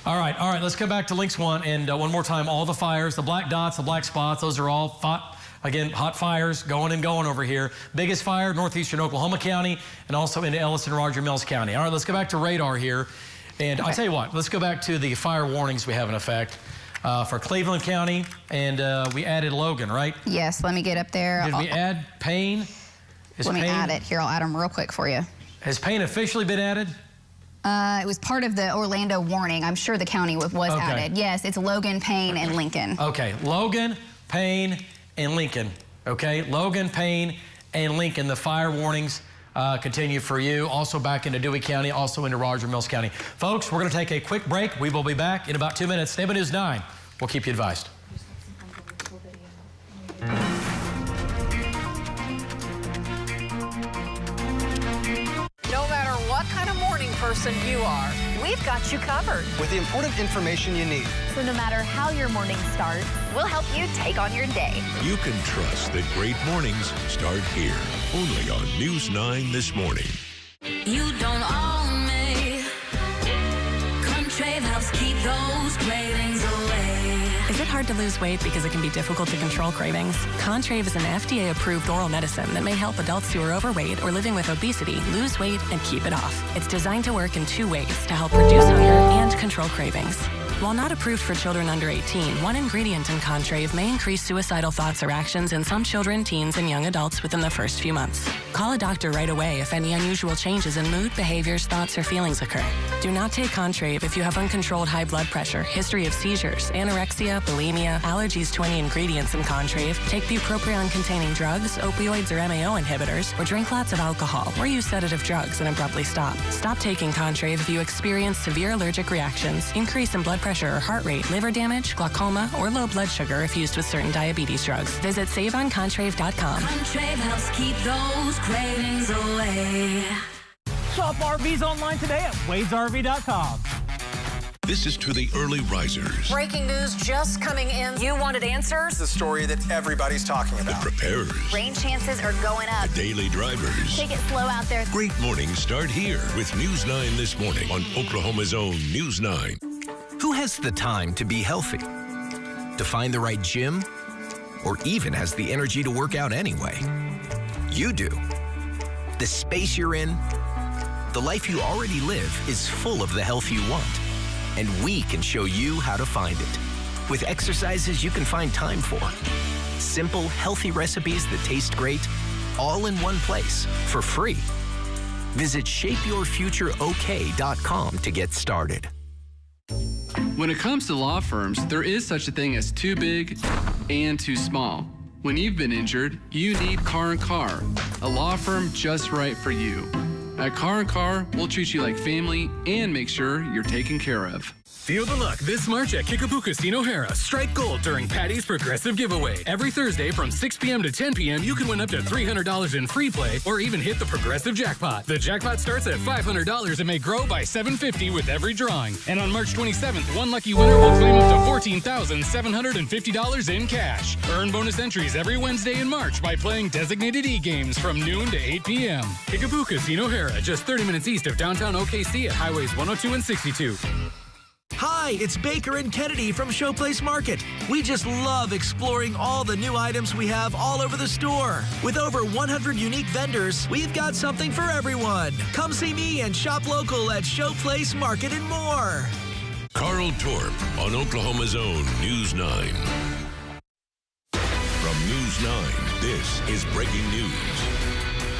All right, let's go back to Links 1, and one more time, all the fires, the black dots, the black spots, those are all, hot fires going and going over here. Biggest fire, northeastern Oklahoma County, and also into Ellis and Roger Mills County. All right, let's go back to radar here, and I'll tell you what, let's go back to the fire warnings we have in effect for Cleveland County, and we added Logan, right? Yes, let me get up there. Did we add Payne? Let me add it. Here, I'll add them real quick for you. Has Payne officially been added? It was part of the Orlando warning. I'm sure the county was added. Yes, it's Logan, Payne, and Lincoln. Okay, Logan, Payne, and Lincoln. Okay, Logan, Payne, and Lincoln. The fire warnings continue for you. Also back into Dewey County, also into Roger Mills County. Folks, we're going to take a quick break. We will be back in about 2 minutes. Stay by News 9. We'll keep you advised. Person you are, we've got you covered with the important information you need. So no matter how your morning starts, we'll help you take on your day. You can trust that great mornings start here, only on News 9 this morning. You don't own me. Contrave helps keep those cravings away. Is it hard to lose weight because it can be difficult to control cravings? Contrave is an FDA-approved oral medicine that may help adults who are overweight or living with obesity lose weight and keep it off. It's designed to work in 2 ways to help reduce hunger and control cravings. While not approved for children under 18, one ingredient in Contrave may increase suicidal thoughts or actions in some children, teens, and young adults within the first few months. Call a doctor right away if any unusual changes in mood, behaviors, thoughts, or feelings occur. Do not take Contrave if you have uncontrolled high blood pressure, history of seizures, anorexia, bulimia, allergies to any ingredients in Contrave, take bupropion-containing drugs, opioids or MAO inhibitors, or drink lots of alcohol, or use sedative drugs and abruptly stop. Stop taking Contrave if you experience severe allergic reactions, increase in blood pressure or heart rate, liver damage, glaucoma, or low blood sugar if used with certain diabetes drugs. Visit SaveOnContrave.com. Contrave helps keep those cravings away. Shop RVs online today at WadesRV.com. This is to the early risers. Breaking news just coming in. You wanted answers? The story that everybody's talking about. The preparers. Rain chances are going up. The daily drivers. Take it slow out there. Great mornings start here with News 9 this morning on Oklahoma's own News 9. Who has the time to be healthy? To find the right gym? Or even has the energy to work out anyway? You do. The space you're in, the life you already live is full of the health you want. And we can show you how to find it. With exercises you can find time for. Simple, healthy recipes that taste great, all in one place for free. Visit shapeyourfutureok.com to get started. When it comes to law firms, there is such a thing as too big and too small. When you've been injured, you need Car & Car, a law firm just right for you. At Car & Car, we'll treat you like family and make sure you're taken care of. Feel the luck this March at Kickapoo Casino Hara. Strike gold during Patty's Progressive Giveaway. Every Thursday from 6 p.m. to 10 p.m., you can win up to $300 in free play or even hit the Progressive Jackpot. The jackpot starts at $500 and may grow by $750 with every drawing. And on March 27th, one lucky winner will claim up to $14,750 in cash. Earn bonus entries every Wednesday in March by playing designated e-games from noon to 8 p.m. Kickapoo Casino Hara, just 30 minutes east of downtown OKC at highways 102 and 62. Hi, it's Baker and Kennedy from Showplace Market. We just love exploring all the new items we have all over the store. With over 100 unique vendors, we've got something for everyone. Come see me and shop local at Showplace Market and more. Carl Torp on Oklahoma's own News 9. From News 9, this is breaking news.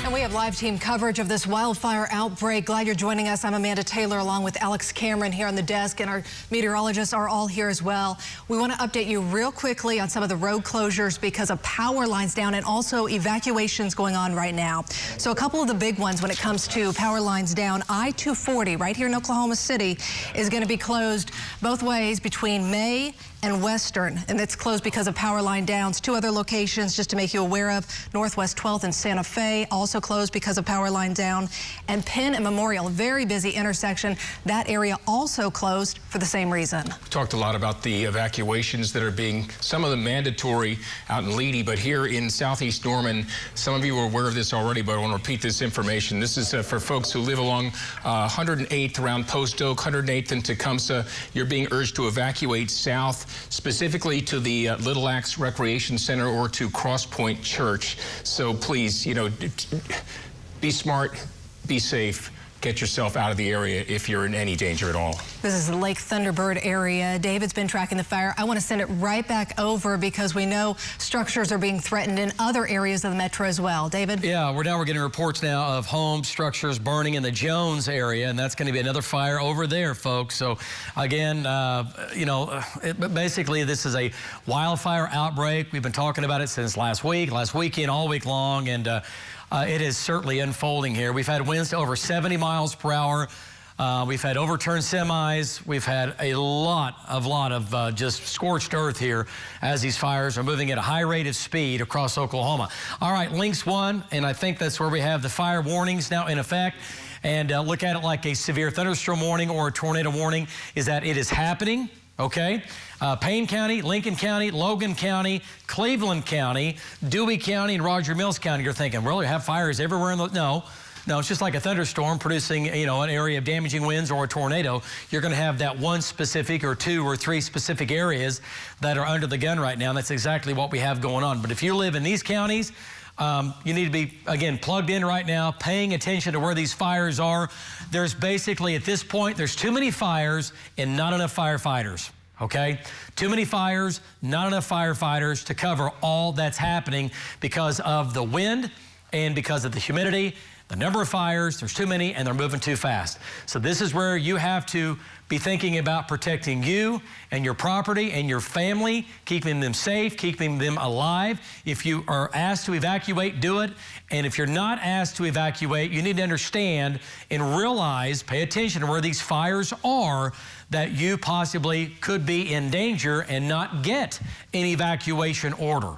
And we have live team coverage of this wildfire outbreak. Glad you're joining us. I'm Amanda Taylor along with Alex Cameron here on the desk, and our meteorologists are all here as well. We want to update you real quickly on some of the road closures because of power lines down and also evacuations going on right now. So a couple of the big ones when it comes to power lines down. I-240 right here in Oklahoma City is going to be closed both ways between May and Western, and it's closed because of power line downs. Two other locations just to make you aware of, Northwest 12th and Santa Fe, also closed because of power line down. And Penn and Memorial, very busy intersection. That area also closed for the same reason. We talked a lot about the evacuations that are being, some of them mandatory out in Leedey, but here in Southeast Norman, some of you are aware of this already, but I want to repeat this information. This is for folks who live along 108th around Post Oak, 108th in Tecumseh. You're being urged to evacuate south, specifically to the Little Axe Recreation Center or to Cross Point Church. So please, be smart, be safe. Get yourself out of the area if you're in any danger at all. This is the Lake Thunderbird area. David's been tracking the fire. I want to send it right back over because we know structures are being threatened in other areas of the metro as well. David? Yeah, we're getting reports now of home structures burning in the Jones area, and that's going to be another fire over there, folks. So again, basically this is a wildfire outbreak. We've been talking about it since last weekend, all week long, and it is certainly unfolding here. We've had winds to over 70 miles per hour. We've had overturned semis. We've had a lot of just scorched earth here as these fires are moving at a high rate of speed across Oklahoma. All right, Lynx 1, and I think that's where we have the fire warnings now in effect. And look at it like a severe thunderstorm warning or a tornado warning, is that it is happening. Okay, Payne County, Lincoln County, Logan County, Cleveland County, Dewey County, and Roger Mills County. You're thinking, well, you have fires everywhere in the... No, it's just like a thunderstorm producing, an area of damaging winds or a tornado. You're going to have that one specific or two or three specific areas that are under the gun right now, and that's exactly what we have going on. But if you live in these counties, you need to be, again, plugged in right now, paying attention to where these fires are. There's basically, at this point, there's too many fires and not enough firefighters, okay? Too many fires, not enough firefighters to cover all that's happening because of the wind and because of the humidity, the number of fires, there's too many, and they're moving too fast. So this is where you have to be thinking about protecting you and your property and your family, keeping them safe, keeping them alive. If you are asked to evacuate, do it. And if you're not asked to evacuate, you need to understand and realize, pay attention to where these fires are, that you possibly could be in danger and not get an evacuation order.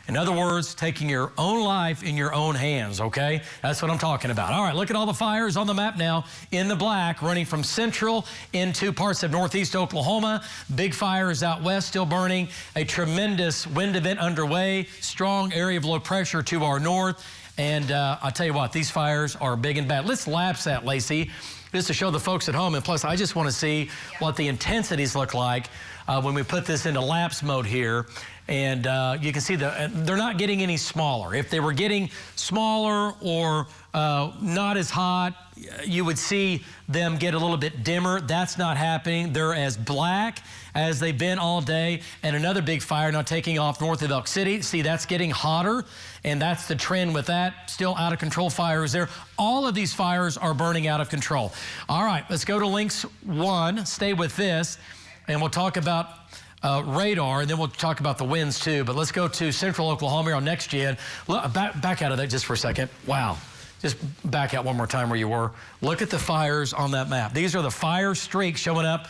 In other words, taking your own life in your own hands, okay? That's what I'm talking about. All right, look at all the fires on the map now in the black, running from central into parts of northeast Oklahoma. Big fires out west still burning. A tremendous wind event underway. Strong area of low pressure to our north. And I'll tell you what, these fires are big and bad. Let's lapse that, Lacey, just to show the folks at home. And plus, I just want to see what the intensities look like when we put this into lapse mode here. And you can see they're not getting any smaller. If they were getting smaller or not as hot, you would see them get a little bit dimmer. That's not happening. They're as black as they've been all day. And another big fire now taking off north of Elk City. See, that's getting hotter, and that's the trend with that. Still out of control fires there. All of these fires are burning out of control. All right, let's go to Links 1. Stay with this, and we'll talk about radar, and then we'll talk about the winds too. But let's go to Central Oklahoma here on Next Gen. Look, back out of that just for a second. Wow. Just back out one more time where you were. Look at the fires on that map. These are the fire streaks showing up.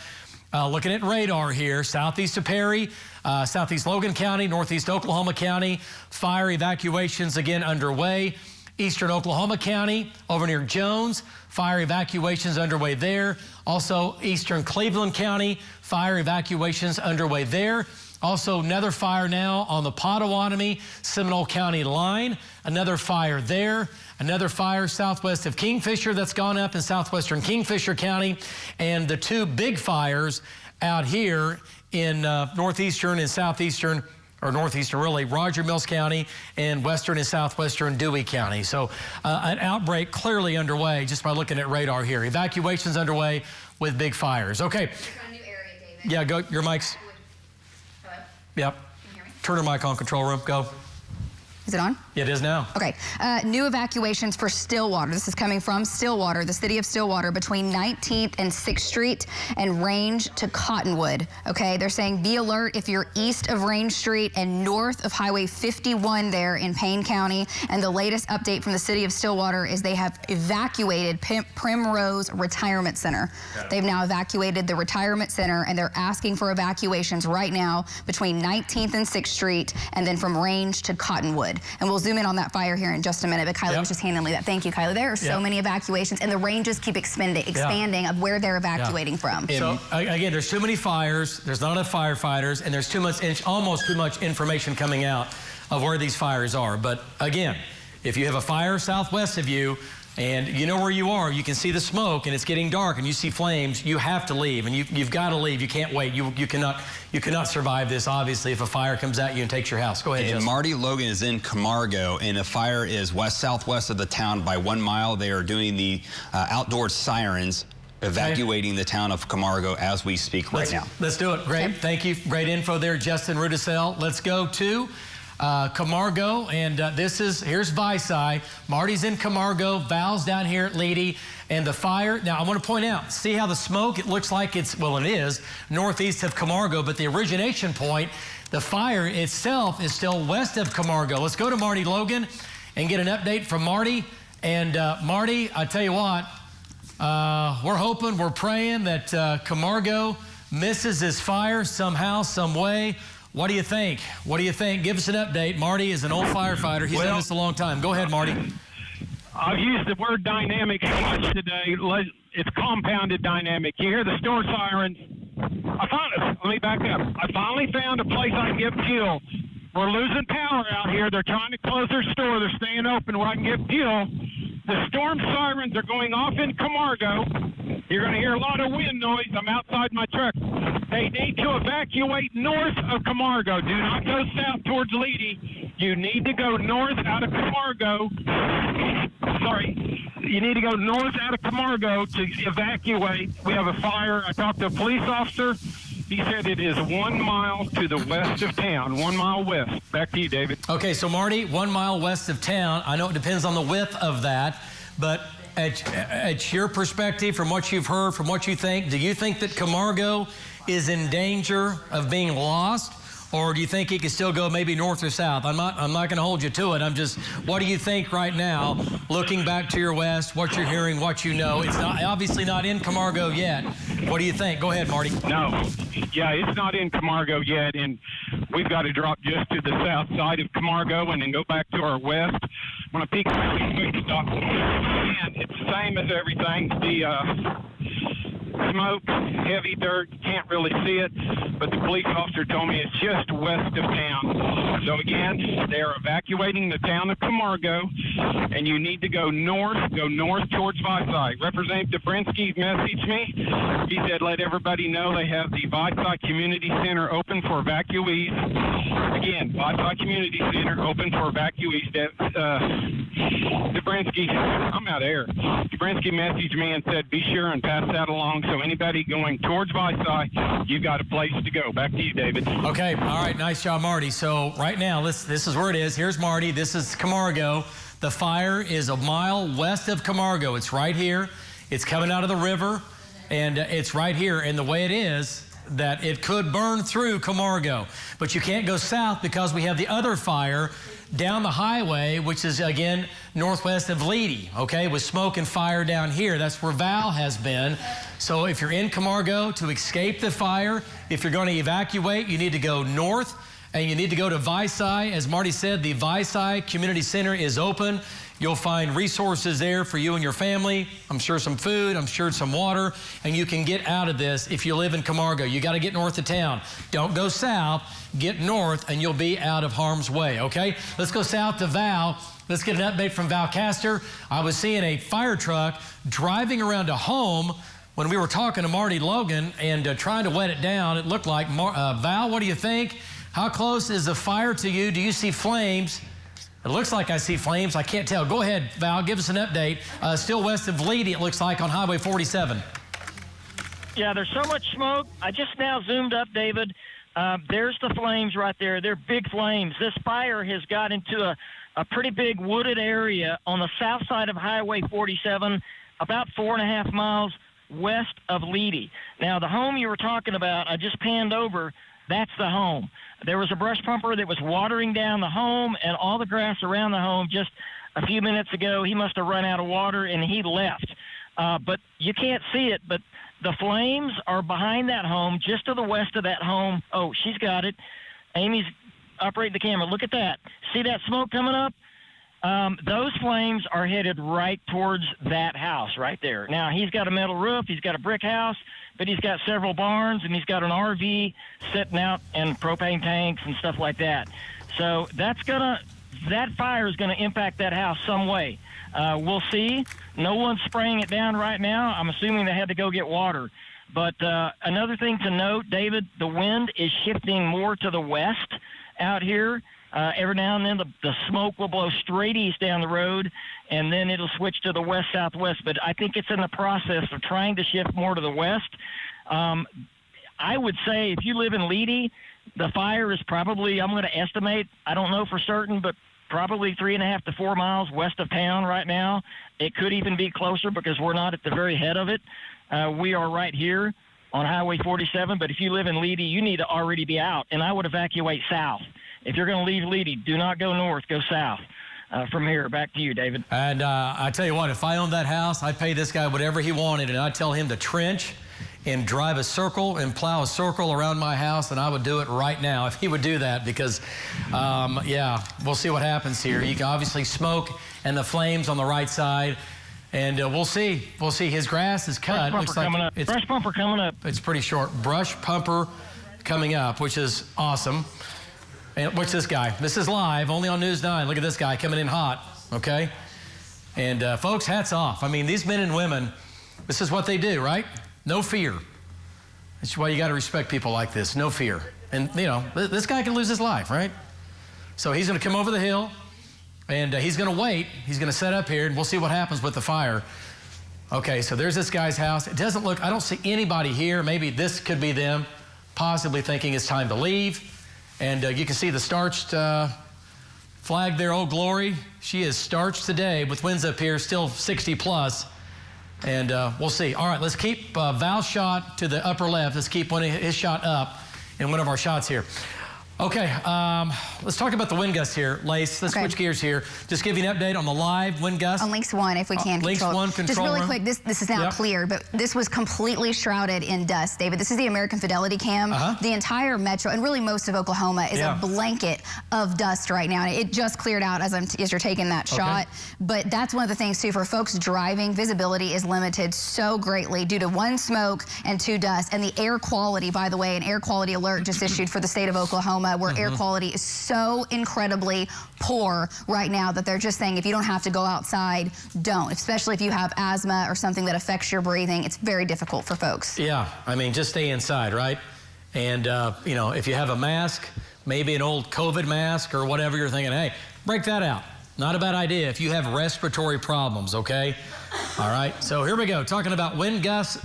Looking at radar here, southeast of Perry, southeast Logan County, northeast Oklahoma County. Fire evacuations again underway. Eastern Oklahoma County over near Jones. Fire evacuations underway there. Also eastern Cleveland County. Fire evacuations underway there. Also another fire now on the Potawatomi, Seminole County line. Another fire there. Another fire southwest of Kingfisher that's gone up in southwestern Kingfisher County. And the two big fires out here in northeastern and southeastern, or northeastern really, Roger Mills County and western and southwestern Dewey County. So an outbreak clearly underway just by looking at radar here. Evacuations underway with big fires. Okay. Yeah, go, your mic's. Hello? Yep. Can you hear me? Turn your mic on, control room, go. Is it on? It is now. Okay. New evacuations for Stillwater. This is coming from Stillwater, the city of Stillwater, between 19th and 6th Street and Range to Cottonwood. Okay. They're saying be alert if you're east of Range Street and north of Highway 51 there in Payne County. And the latest update from the city of Stillwater is they have evacuated Primrose Retirement Center. They've now evacuated the retirement center, and they're asking for evacuations right now between 19th and 6th Street and then from Range to Cottonwood. And we'll zoom in on that fire here in just a minute, but Kylie was just handling that. Thank you, Kylie. There are so many evacuations, and the ranges keep expanding of where they're evacuating from. So, again, there's too many fires, there's not enough firefighters, and there's almost too much information coming out of where these fires are. But, again, if you have a fire southwest of you, and you know where you are, you can see the smoke, and it's getting dark, and you see flames, you have to leave, and you've got to leave. You can't wait. You cannot survive this, obviously, if a fire comes at you and takes your house. Go ahead, Justin. Marty Logan is in Camargo, and the fire is west-southwest of the town by 1 mile. They are doing the outdoor sirens, evacuating the town of Camargo as we speak right now. Let's do it. Great. Thank you. Great info there, Justin Rudisell. Let's go to Camargo, and here's Visay. Marty's in Camargo, Val's down here at Leedey, and the fire. Now, I want to point out, see how the smoke, it looks like it is northeast of Camargo, but the origination point, the fire itself is still west of Camargo. Let's go to Marty Logan and get an update from Marty. And Marty, I tell you what, we're hoping, we're praying that Camargo misses this fire somehow, some way. What do you think? What do you think? Give us an update. Marty is an old firefighter. He's done this a long time. Go ahead, Marty. I've used the word dynamic so much today. It's compounded dynamic. You hear the store sirens. Let me back up. I finally found a place I can get fuel. We're losing power out here. They're trying to close their store. They're staying open where I can get fuel. The storm sirens are going off in Camargo. You're going to hear a lot of wind noise. I'm outside my truck. They need to evacuate north of Camargo. Do not go south towards Leedey. You need to go north out of Camargo. You need to go north out of Camargo to evacuate. We have a fire. I talked to a police officer. He said it is 1 mile to the west of town, 1 mile west. Back to you, David. Okay, so Marty, 1 mile west of town. I know it depends on the width of that, but at your perspective, from what you've heard, from what you think, do you think that Camargo is in danger of being lost? Or do you think it could still go maybe north or south? I'm not going to hold you to it. What do you think right now, looking back to your west, what you're hearing, what you know? It's obviously not in Camargo yet. What do you think? Go ahead, Marty. No. Yeah, it's not in Camargo yet, and we've got to drop just to the south side of Camargo and then go back to our west. I'm going to peek and it's the same as everything. smoke, heavy dirt, can't really see it, but the police officer told me it's just west of town. So again, they are evacuating the town of Camargo, and you need to go north towards Visay. Representative Debrinsky messaged me. He said let everybody know they have the Visay Community Center open for evacuees. Again, Visay Community Center open for evacuees. Debrinsky, I'm out of air. Debrinsky messaged me and said be sure and pass that along, so anybody going towards Visay, you got a place to go. Back to you, David. Okay, all right, nice job, Marty. So right now, this is where it is. Here's Marty. This is Camargo. The fire is a mile west of Camargo. It's right here. It's coming out of the river, and it's right here. And the way it is, that it could burn through Camargo, but you can't go south because we have the other fire down the highway, which is again northwest of Leedey, okay, with smoke and fire down here. That's where Val has been. So if you're in Camargo to escape the fire, if you're going to evacuate, you need to go north, and you need to go to Visay. As Marty said, the Visay Community Center is open. You'll find resources there for you and your family. I'm sure some food, I'm sure some water, and you can get out of this if you live in Camargo. You got to get north of town. Don't go south, get north, and you'll be out of harm's way, okay? Let's go south to Val. Let's get an update from Val Castor. I was seeing a fire truck driving around a home when we were talking to Marty Logan and trying to wet it down. It looked like, Val, what do you think? How close is the fire to you? Do you see flames? It looks like I see flames. I can't tell. Go ahead, Val. Give us an update. Still west of Leedey, it looks like, on Highway 47. Yeah, there's so much smoke. I just now zoomed up, David. There's the flames right there. They're big flames. This fire has got into a pretty big wooded area on the south side of Highway 47, about 4.5 miles west of Leedey. Now, the home you were talking about, I just panned over. That's the home. There was a brush pumper that was watering down the home and all the grass around the home just a few minutes ago. He must have run out of water and he left. But you can't see it, but the flames are behind that home, just to the west of that home. Oh, she's got it. Amy's operating the camera. Look at that. See that smoke coming up? Those flames are headed right towards that house right there. Now, he's got a metal roof, he's got a brick house, but he's got several barns, and he's got an RV sitting out and propane tanks and stuff like that. So that fire is going to impact that house some way. We'll see. No one's spraying it down right now. I'm assuming they had to go get water. But another thing to note, David, the wind is shifting more to the west out here. Every now and then the smoke will blow straight east down the road, and then it'll switch to the west-southwest. But I think it's in the process of trying to shift more to the west. I would say if you live in Leedey, the fire is probably, I'm going to estimate, I don't know for certain, but probably 3.5 to 4 miles west of town right now. It could even be closer because we're not at the very head of it. We are right here on Highway 47, but if you live in Leedey, you need to already be out, and I would evacuate south. If you're going to leave Leedey, do not go north, go south. From here, back to you, David. And I tell you what, if I owned that house, I'd pay this guy whatever he wanted, and I'd tell him to trench and drive a circle and plow a circle around my house, and I would do it right now if he would do that because, yeah, we'll see what happens here. You can obviously smoke and the flames on the right side, and we'll see. We'll see. His grass is cut. Brush pumper coming up. Brush pumper coming up. It's pretty short. Brush pumper coming up, which is awesome. And what's this guy? This is live, only on News 9. Look at this guy coming in hot, okay? And folks, hats off. I mean, these men and women, this is what they do, right? No fear. That's why you got to respect people like this. No fear. And, you know, this guy can lose his life, right? So he's going to come over the hill, and he's going to wait. He's going to set up here, and we'll see what happens with the fire. Okay, so there's this guy's house. It doesn't look, I don't see anybody here. Maybe this could be them possibly thinking it's time to leave. And you can see the starched flag there, Old Glory. She is starched today with winds up here, still 60 plus. And we'll see. All right, let's keep Val's shot to the upper left. Let's keep his shot up in one of our shots here. Okay, let's talk about the wind gusts here. Lace, let's switch gears here. Just give you an update on the live wind gusts. On Links 1, if we can. Links 1 control Just really room. quick, this is now clear, but this was completely shrouded in dust, David. This is the American Fidelity Cam. The entire metro, and really most of Oklahoma, is a blanket of dust right now. It just cleared out as you're taking that shot. But that's one of the things, too, for folks driving, visibility is limited so greatly due to 1, smoke, and 2, dust. And the air quality, by the way, an air quality alert just issued for the state of Oklahoma, where air quality is so incredibly poor right now that they're just saying if you don't have to go outside, don't. Especially if you have asthma or something that affects your breathing, it's very difficult for folks. Yeah, I mean, just stay inside, right? And, you know, if you have a mask, maybe an old COVID mask or whatever, you're thinking, hey, break that out. Not a bad idea if you have respiratory problems, okay? All right, so here we go. Talking about wind gusts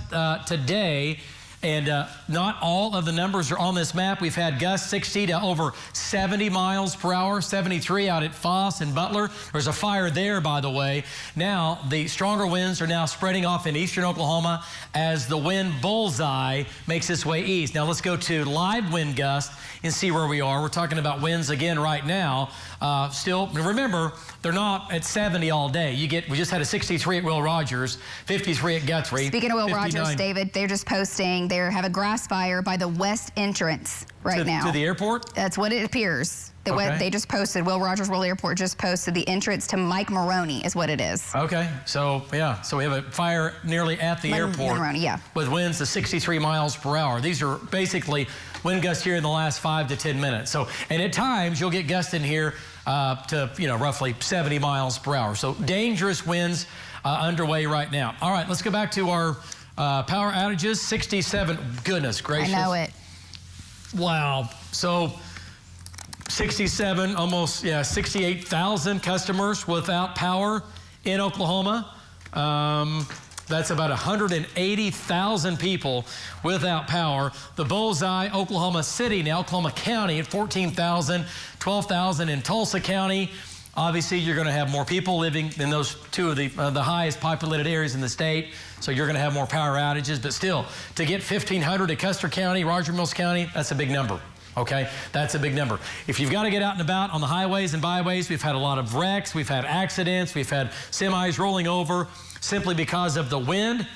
today. And not all of the numbers are on this map. We've had gusts 60 to over 70 miles per hour, 73 out at Foss and Butler. There's a fire there, by the way. Now, the stronger winds are now spreading off in eastern Oklahoma as the wind bullseye makes its way east. Now, let's go to live wind gusts and see where we are. We're talking about winds again right now. Still, remember, they're not at 70 all day. We just had a 63 at Will Rogers, 53 at Guthrie. Speaking of Will 59. Rogers, David, they're just posting they have a grass fire by the west entrance now. To the airport? That's what it appears. They just posted, Will Rogers World Airport just posted the entrance to Mike Maroney is what it is. Okay, so yeah, so we have a fire nearly at the airport with winds to 63 miles per hour. These are basically wind gusts here in the last 5 to 10 minutes. So, and at times you'll get gusts in here to, you know, roughly 70 miles per hour. So dangerous winds underway right now. All right, let's go back to our power outages. 67, goodness gracious. I know it. Wow, so 67, almost 68,000 customers without power in Oklahoma. That's about 180,000 people without power. The bullseye, Oklahoma City now, Oklahoma County at 14,000, 12,000 in Tulsa County. Obviously, you're going to have more people living in those two of the highest populated areas in the state, so you're going to have more power outages. But still, to get 1,500 at Custer County, Roger Mills County, that's a big number. Okay, that's a big number. If you've got to get out and about on the highways and byways, we've had a lot of wrecks, we've had accidents, we've had semis rolling over simply because of the wind,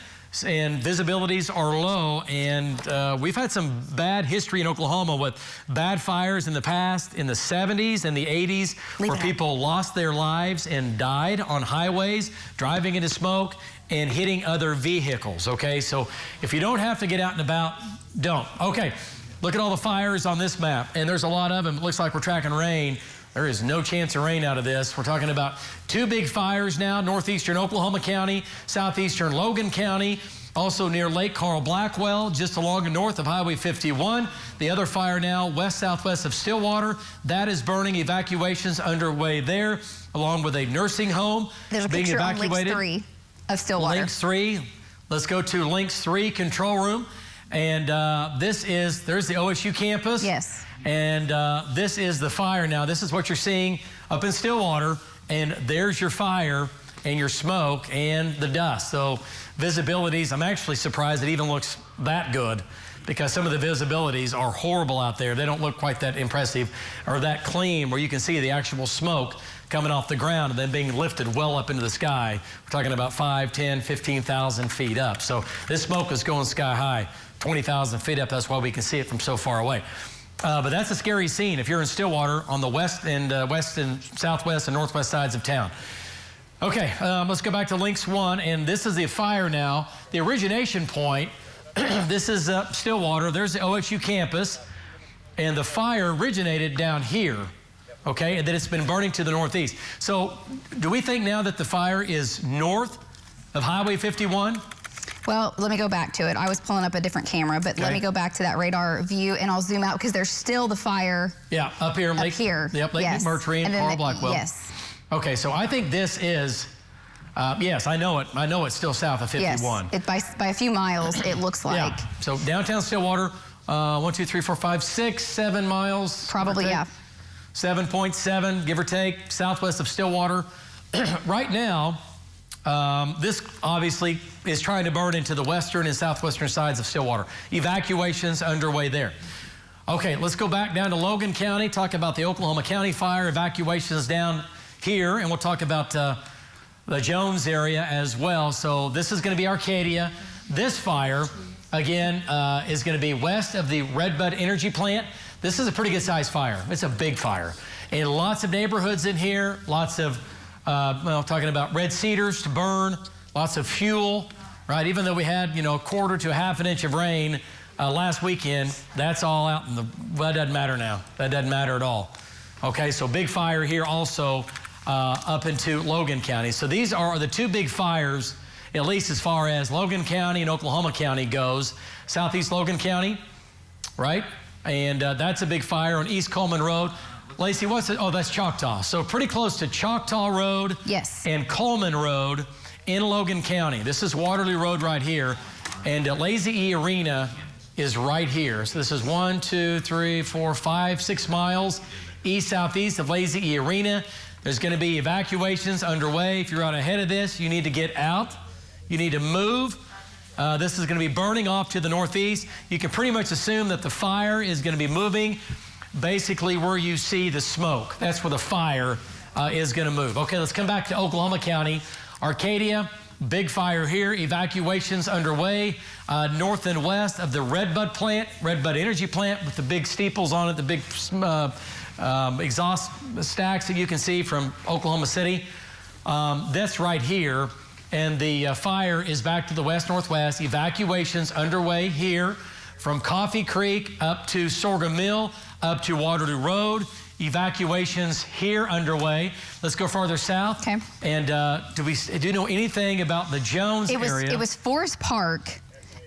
and visibilities are low. And we've had some bad history in Oklahoma with bad fires in the past, in the 70s and the 80s, where people lost their lives and died on highways, driving into smoke and hitting other vehicles, okay? So if you don't have to get out and about, don't. Okay. Look at all the fires on this map, and there's a lot of them. It looks like we're tracking rain. There is no chance of rain out of this. We're talking about 2 big fires now, northeastern Oklahoma County, southeastern Logan County, also near Lake Carl Blackwell, just along and north of Highway 51. The other fire now west-southwest of Stillwater. That is burning. Evacuations underway there, along with a nursing home There's a being picture evacuated. on Links 3 of Stillwater. Links 3. Let's go to Links 3 control room. And there's the OSU campus. Yes. And this is the fire now. This is what you're seeing up in Stillwater. And there's your fire and your smoke and the dust. So visibilities, I'm actually surprised it even looks that good, because some of the visibilities are horrible out there. They don't look quite that impressive or that clean, where you can see the actual smoke coming off the ground and then being lifted well up into the sky. We're talking about 5, 10, 15,000 feet up. So this smoke is going sky high, 20,000 feet up. That's why we can see it from so far away. But that's a scary scene if you're in Stillwater on the west and southwest and northwest sides of town. Okay, let's go back to Links 1, and this is the fire now. The origination point, this is Stillwater. There's the OSU campus, and the fire originated down here. Okay, and then it's been burning to the northeast. So do we think now that the fire is north of Highway 51? Well, let me go back to it. I was pulling up a different camera, but let me go back to that radar view, and I'll zoom out, because there's still the fire. Yeah, up here. Lake McMurtry and Carl Blackwell. Yes. Okay, so I think this is, yes, I know it. I know it's still south of 51. Yes, by a few miles, it looks like. Yeah, so downtown Stillwater, 1, 2, 3, 4, 5, 6, 7 miles. Probably, yeah. 7.7, give or take, southwest of Stillwater. Right now, this obviously is trying to burn into the western and southwestern sides of Stillwater. Evacuations underway there. Okay, let's go back down to Logan County, talk about the Oklahoma County fire evacuations down here, and we'll talk about the Jones area as well. So this is going to be Arcadia. This fire, again, is going to be west of the Redbud Energy Plant. This is a pretty good sized fire. It's a big fire. And lots of neighborhoods in here, lots of, talking about red cedars to burn, lots of fuel, right? Even though we had, a quarter to a half an inch of rain last weekend, that's all out in that doesn't matter now. That doesn't matter at all. Okay, so big fire here also up into Logan County. So these are the two big fires, at least as far as Logan County and Oklahoma County goes. Southeast Logan County, right? And that's a big fire on East Coleman Road. Lacey, what's it? Oh, that's Choctaw. So pretty close to Choctaw Road and Coleman Road in Logan County. This is Waterloo Road right here. And Ladyy Arena is right here. So this is 1, 2, 3, 4, 5, 6 miles east-southeast of Ladyy Arena. There's going to be evacuations underway. If you're out ahead of this, you need to get out. You need to move. This is going to be burning off to the northeast. You can pretty much assume that the fire is going to be moving basically where you see the smoke. That's where the fire is going to move. Okay, let's come back to Oklahoma County. Arcadia, big fire here. Evacuations underway north and west of the Redbud plant, Redbud Energy Plant with the big steeples on it, the big exhaust stacks that you can see from Oklahoma City. That's right here. And the fire is back to the west-northwest. Evacuations underway here from Coffee Creek up to Sorghum Mill, up to Waterloo Road. Evacuations here underway. Let's go farther south. Okay. And do you know anything about the Jones area? It was Forest Park,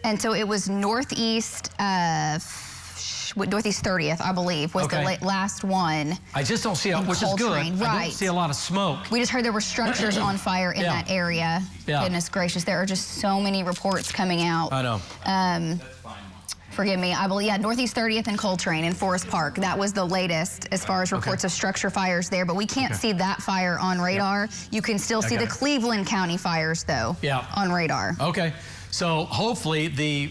and so it was northeast 30th, I believe, was the last one. I just don't see it, which is good. Right. I don't see a lot of smoke. We just heard there were structures on fire in that area. Goodness gracious, there are just so many reports coming out. I know. Forgive me, I believe, Northeast 30th and Coltrane in Forest Park. That was the latest as far as reports of structure fires there, but we can't see that fire on radar. You can still see the Cleveland County fires, though, on radar. Okay. So hopefully the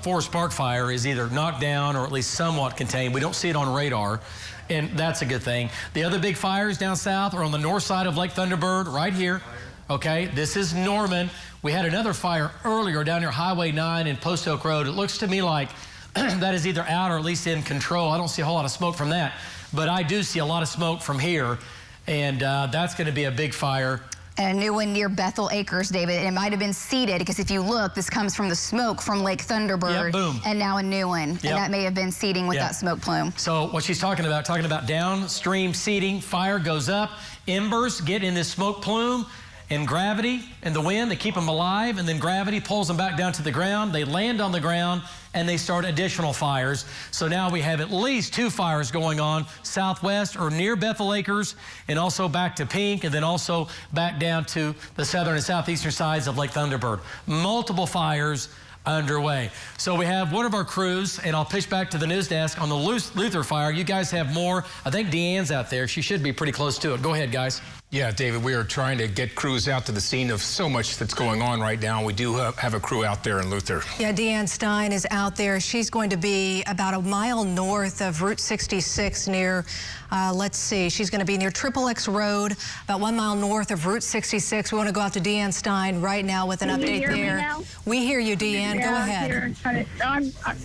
Forest Park fire is either knocked down or at least somewhat contained. We don't see it on radar, and that's a good thing. The other big fires down south are on the north side of Lake Thunderbird, right here. Okay, this is Norman. We had another fire earlier down near Highway 9 and Post Oak Road. It looks to me like that is either out or at least in control. I don't see a whole lot of smoke from that, but I do see a lot of smoke from here, and that's going to be a big fire. And a new one near Bethel Acres, David. It might have been seeded because if you look, this comes from the smoke from Lake Thunderbird, and now a new one, and that may have been seeding with that smoke plume. So what she's talking about downstream seeding, fire goes up, embers get in this smoke plume, and gravity and the wind, they keep them alive, and then gravity pulls them back down to the ground. They land on the ground, and they start additional fires. So now we have at least 2 fires going on southwest or near Bethel Acres, and also back to Pink, and then also back down to the southern and southeastern sides of Lake Thunderbird. Multiple fires underway. So we have one of our crews, and I'll pitch back to the news desk on the Luther fire. You guys have more. I think Deanne's out there. She should be pretty close to it. Go ahead, guys. Yeah, David, we are trying to get crews out to the scene of so much that's going on right now. We do have a crew out there in Luther. Yeah, Deanne Stein is out there. She's going to be about a mile north of Route 66 near, let's see, she's going to be near XXX Road, about 1 mile north of Route 66. We want to go out to Deanne Stein right now with an update there. We hear you, Deanne. Go ahead.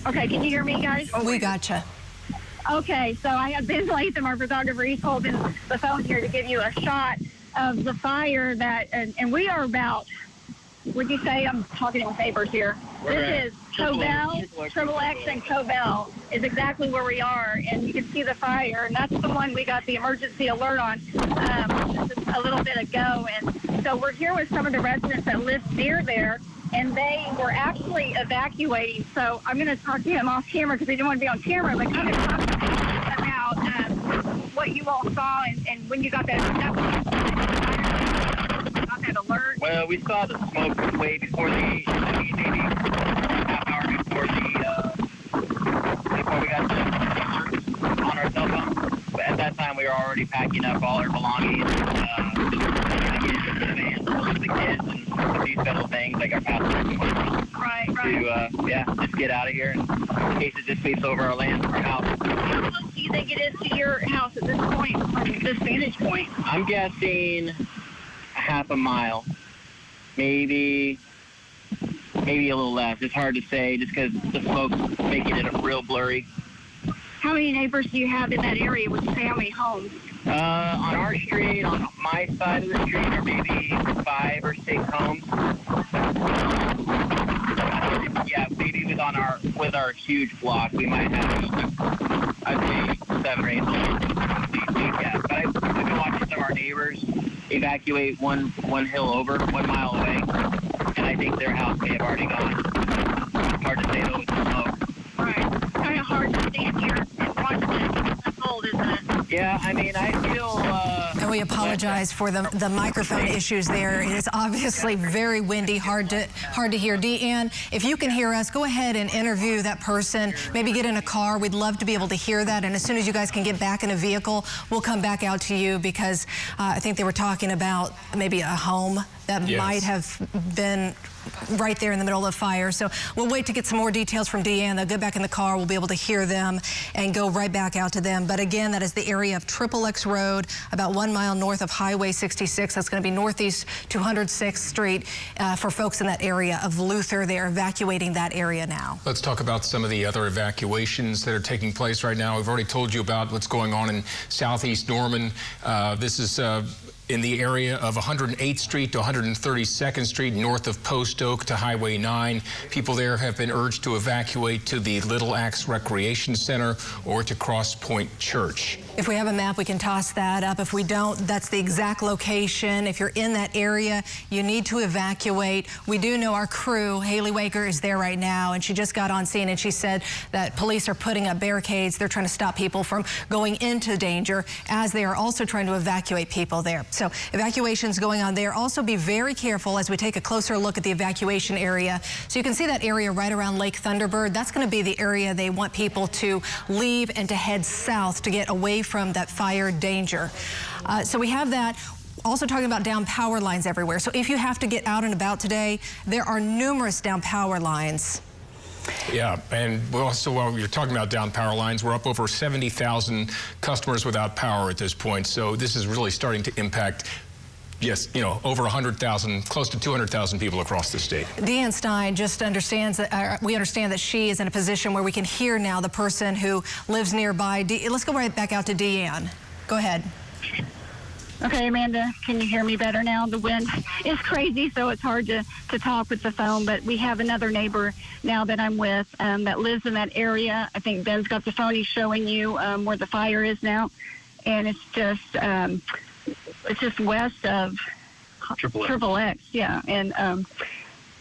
Okay, can you hear me, guys? We gotcha. Okay, so I have Ben Latham, our photographer. He's holding the phone here to give you a shot of the fire that, and we are about, would you say, I'm talking in favors here. This is Cobell, XXX and Cobell is exactly where we are, and you can see the fire, and that's the one we got the emergency alert on just a little bit ago. And so we're here with some of the residents that live near there, and they were actually evacuating. So I'm going to talk to him off camera because they didn't want to be on camera, but kind of talk about what you all saw and when you got that alert. Well, we saw the smoke way before maybe half hour before we got the pictures on our cell phone. But at that time, we were already packing up all our belongings, the kids and these little things like our passports. Right. To just get out of here in case it just sweeps over our land, our house. How close do you think it is to your house at this point, from this vantage point? I'm guessing half a mile, maybe a little less. It's hard to say just because the smoke's making it real blurry. How many neighbors do you have in that area? Would you say how many homes? On our street, on my side of the street, are maybe 5 or 6 homes. Yeah, maybe with our huge block, we might have, I'd say 7 or 8 homes. Yeah, but I've been watching some of our neighbors evacuate one hill over, 1 mile away, and I think their house may have already gone. It's hard to say though with the smoke. Right. Kind of hard to stand here and watch it unfold, isn't it? Yeah, I mean, I feel... and we apologize for the microphone issues there. It is obviously very windy, hard to hear. Deanne, if you can hear us, go ahead and interview that person. Maybe get in a car. We'd love to be able to hear that. And as soon as you guys can get back in a vehicle, we'll come back out to you because I think they were talking about maybe a home that might have been right there in the middle of the fire. So we'll wait to get some more details from Deanne. They'll get back in the car. We'll be able to hear them and go right back out to them. But again, that is the area of XXX Road, about 1 mile north of Highway 66. That's going to be northeast 206th Street for folks in that area of Luther. They are evacuating that area now. Let's talk about some of the other evacuations that are taking place right now. We've already told you about what's going on in southeast Norman. This is in the area of 108th Street to 132nd Street, north of Post Oak to Highway 9. People there have been urged to evacuate to the Little Axe Recreation Center or to Cross Point Church. If we have a map, we can toss that up. If we don't, that's the exact location. If you're in that area, you need to evacuate. We do know our crew, Haley Waker, is there right now, and she just got on scene, and she said that police are putting up barricades. They're trying to stop people from going into danger as they are also trying to evacuate people there. So evacuations going on there. Also be very careful as we take a closer look at the evacuation area. So you can see that area right around Lake Thunderbird. That's going to be the area they want people to leave and to head south to get away from that fire danger. So we have that. Also talking about down power lines everywhere. So if you have to get out and about today, there are numerous down power lines. Yeah, and also while you're talking about down power lines, we're up over 70,000 customers without power at this point. So this is really starting to impact, yes, you know, over 100,000, close to 200,000 people across the state. Deanne Stein just understands that we understand that she is in a position where we can hear now the person who lives nearby. Let's go right back out to Deanne. Go ahead. Okay, Amanda, can you hear me better now? The wind is crazy, so it's hard to talk with the phone, but we have another neighbor now that I'm with that lives in that area. I think Ben's got the phone. He's showing you where the fire is now, and it's just west of XXX, yeah,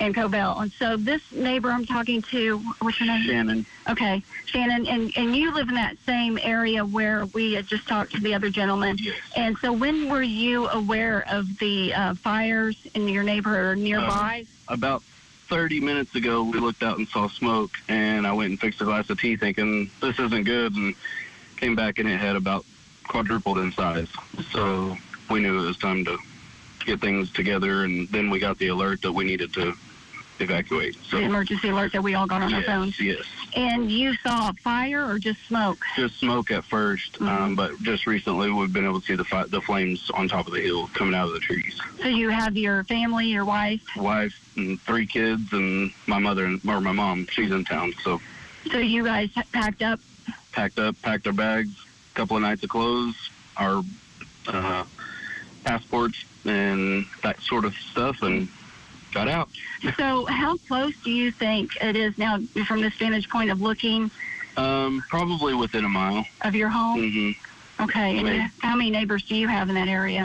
and Cobell. And so this neighbor I'm talking to, what's your name? Shannon. Okay, Shannon, and you live in that same area where we had just talked to the other gentleman. Yes. And so when were you aware of the fires in your neighborhood or nearby? About 30 minutes ago, we looked out and saw smoke, and I went and fixed a glass of tea thinking, this isn't good, and came back and it had about quadrupled in size. So we knew it was time to get things together, and then we got the alert that we needed to evacuate. So the emergency alert that we all got on our phones? Yes. And you saw a fire or just smoke? Just smoke at first, but just recently we've been able to see the flames on top of the hill coming out of the trees. So you have your family, your wife? Wife and 3 kids, and my mom, she's in town. So you guys packed up? Packed our bags, a couple of nights of clothes, our passports, and that sort of stuff, and got out. So how close do you think it is now from this vantage point of looking? Probably within a mile. Of your home? Mm-hmm. Okay. And how many neighbors do you have in that area?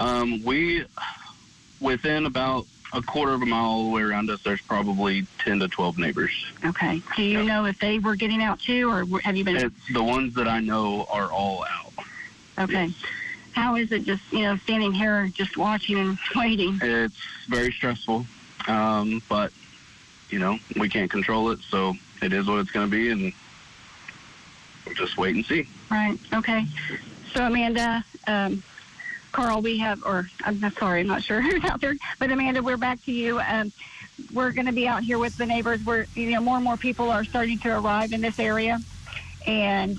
Within about a quarter of a mile all the way around us, there's probably 10 to 12 neighbors. Okay. Do you know if they were getting out too, or have you been? The ones that I know are all out. Okay. Yes. How is it just, standing here just watching and waiting? It's very stressful, but, we can't control it, so it is what it's going to be, and we'll just wait and see. Right, okay. So Amanda, Carl, we have, or I'm sorry, I'm not sure who's out there, but Amanda, we're back to you. We're going to be out here with the neighbors. More and more people are starting to arrive in this area, and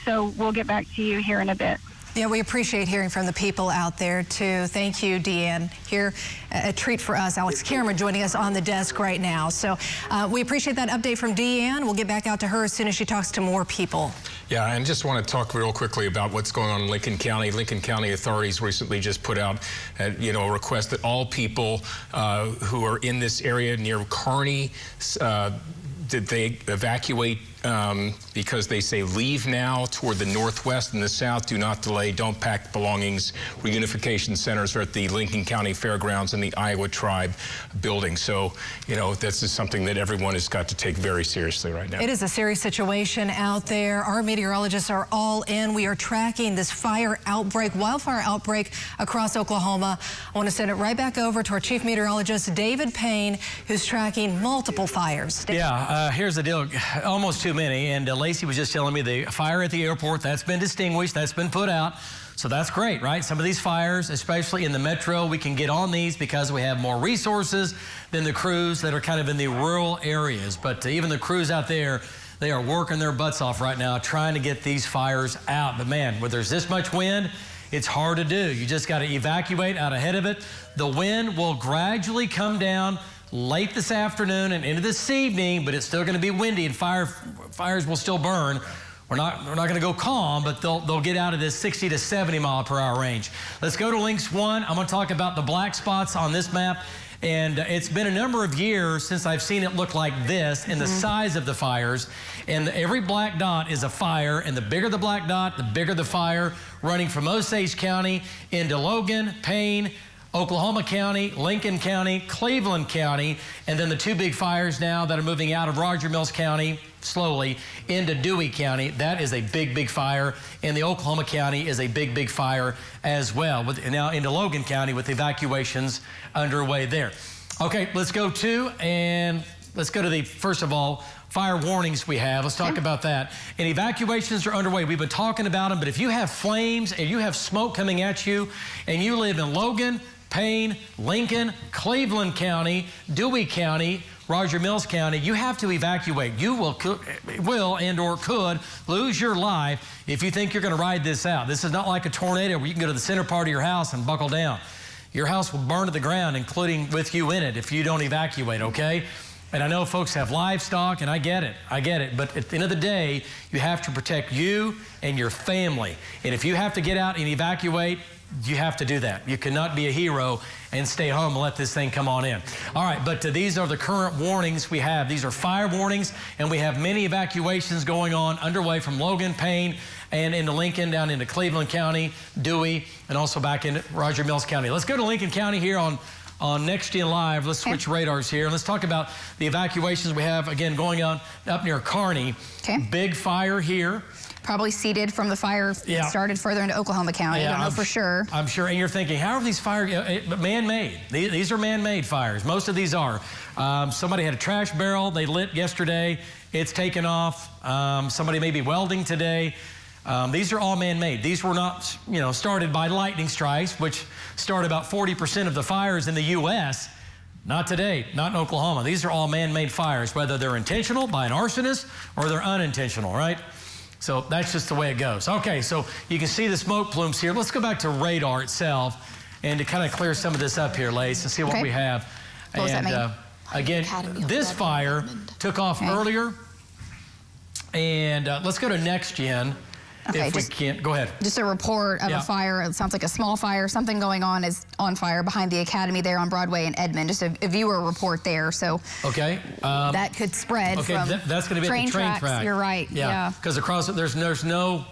so we'll get back to you here in a bit. Yeah, we appreciate hearing from the people out there, too. Thank you, Deanne. Here, a treat for us. Alex Cameron joining us on the desk right now. So we appreciate that update from Deanne. We'll get back out to her as soon as she talks to more people. Yeah, and just want to talk real quickly about what's going on in Lincoln County. Lincoln County authorities recently just put out, a request that all people who are in this area near Kearney, that they evacuate because they say leave now toward the northwest and the south. Do not delay. Don't pack belongings. Reunification centers are at the Lincoln County Fairgrounds and the Iowa Tribe building. So, this is something that everyone has got to take very seriously right now. It is a serious situation out there. Our meteorologists are all in. We are tracking this wildfire outbreak across Oklahoma. I want to send it right back over to our chief meteorologist, David Payne, who's tracking multiple fires. Yeah, here's the deal. Almost too many. And Lacey was just telling me the fire at the airport, that's been distinguished, that's been put out. So that's great, right? Some of these fires, especially in the metro, we can get on these because we have more resources than the crews that are kind of in the rural areas. But even the crews out there, they are working their butts off right now trying to get these fires out. But man, when there's this much wind, it's hard to do. You just got to evacuate out ahead of it. The wind will gradually come down late this afternoon and into this evening, but it's still going to be windy and fires will still burn. We're not going to go calm, but they'll get out of this 60 to 70 mile per hour range. Let's go to Links 1. I'm going to talk about the black spots on this map. And it's been a number of years since I've seen it look like this in the size of the fires. And every black dot is a fire. And the bigger the black dot, the bigger the fire, running from Osage County into Logan, Payne, Oklahoma County, Lincoln County, Cleveland County, and then the two big fires now that are moving out of Roger Mills County slowly into Dewey County. That is a big, big fire. And the Oklahoma County is a big, big fire as well. Now into Logan County with evacuations underway there. Okay, let's go to the, first of all, fire warnings we have. Let's talk about that. And evacuations are underway. We've been talking about them, but if you have flames and you have smoke coming at you and you live in Logan, Payne, Lincoln, Cleveland County, Dewey County, Roger Mills County, you have to evacuate. You will and or could lose your life if you think you're going to ride this out. This is not like a tornado where you can go to the center part of your house and buckle down. Your house will burn to the ground, including with you in it, if you don't evacuate, okay? And I know folks have livestock, and I get it. But at the end of the day, you have to protect you and your family. And if you have to get out and evacuate, you have to do that. You cannot be a hero and stay home and let this thing come on in. All right, but these are the current warnings we have. These are fire warnings, and we have many evacuations going on underway from Logan, Payne, and into Lincoln, down into Cleveland County, Dewey, and also back into Roger Mills County. Let's go to Lincoln County here on Next Gen Live. Let's switch radars here. Let's talk about the evacuations we have, again, going on up near Kearney. Okay. Big fire here. Probably seeded from the fire that started further into Oklahoma County. I don't know for sure. I'm sure. And you're thinking, how are these fires man-made? These are man-made fires. Most of these are. Somebody had a trash barrel they lit yesterday. It's taken off. Somebody may be welding today. These are all man-made. These were not, started by lightning strikes, which start about 40% of the fires in the U.S. Not today, not in Oklahoma. These are all man-made fires, whether they're intentional by an arsonist or they're unintentional, right? So that's just the way it goes. Okay, so you can see the smoke plumes here. Let's go back to radar itself and to kind of clear some of this up here, Lace, and see what we have. What does that mean? Again, this fire took off earlier. And let's go to Next Gen. Okay, if we can't, go ahead. Just a report of a fire. It sounds like a small fire. Something going on is on fire behind the Academy there on Broadway in Edmond. Just a viewer report there. So that could spread from that's going to be at the train track. You're right. Yeah. Because across it, there's no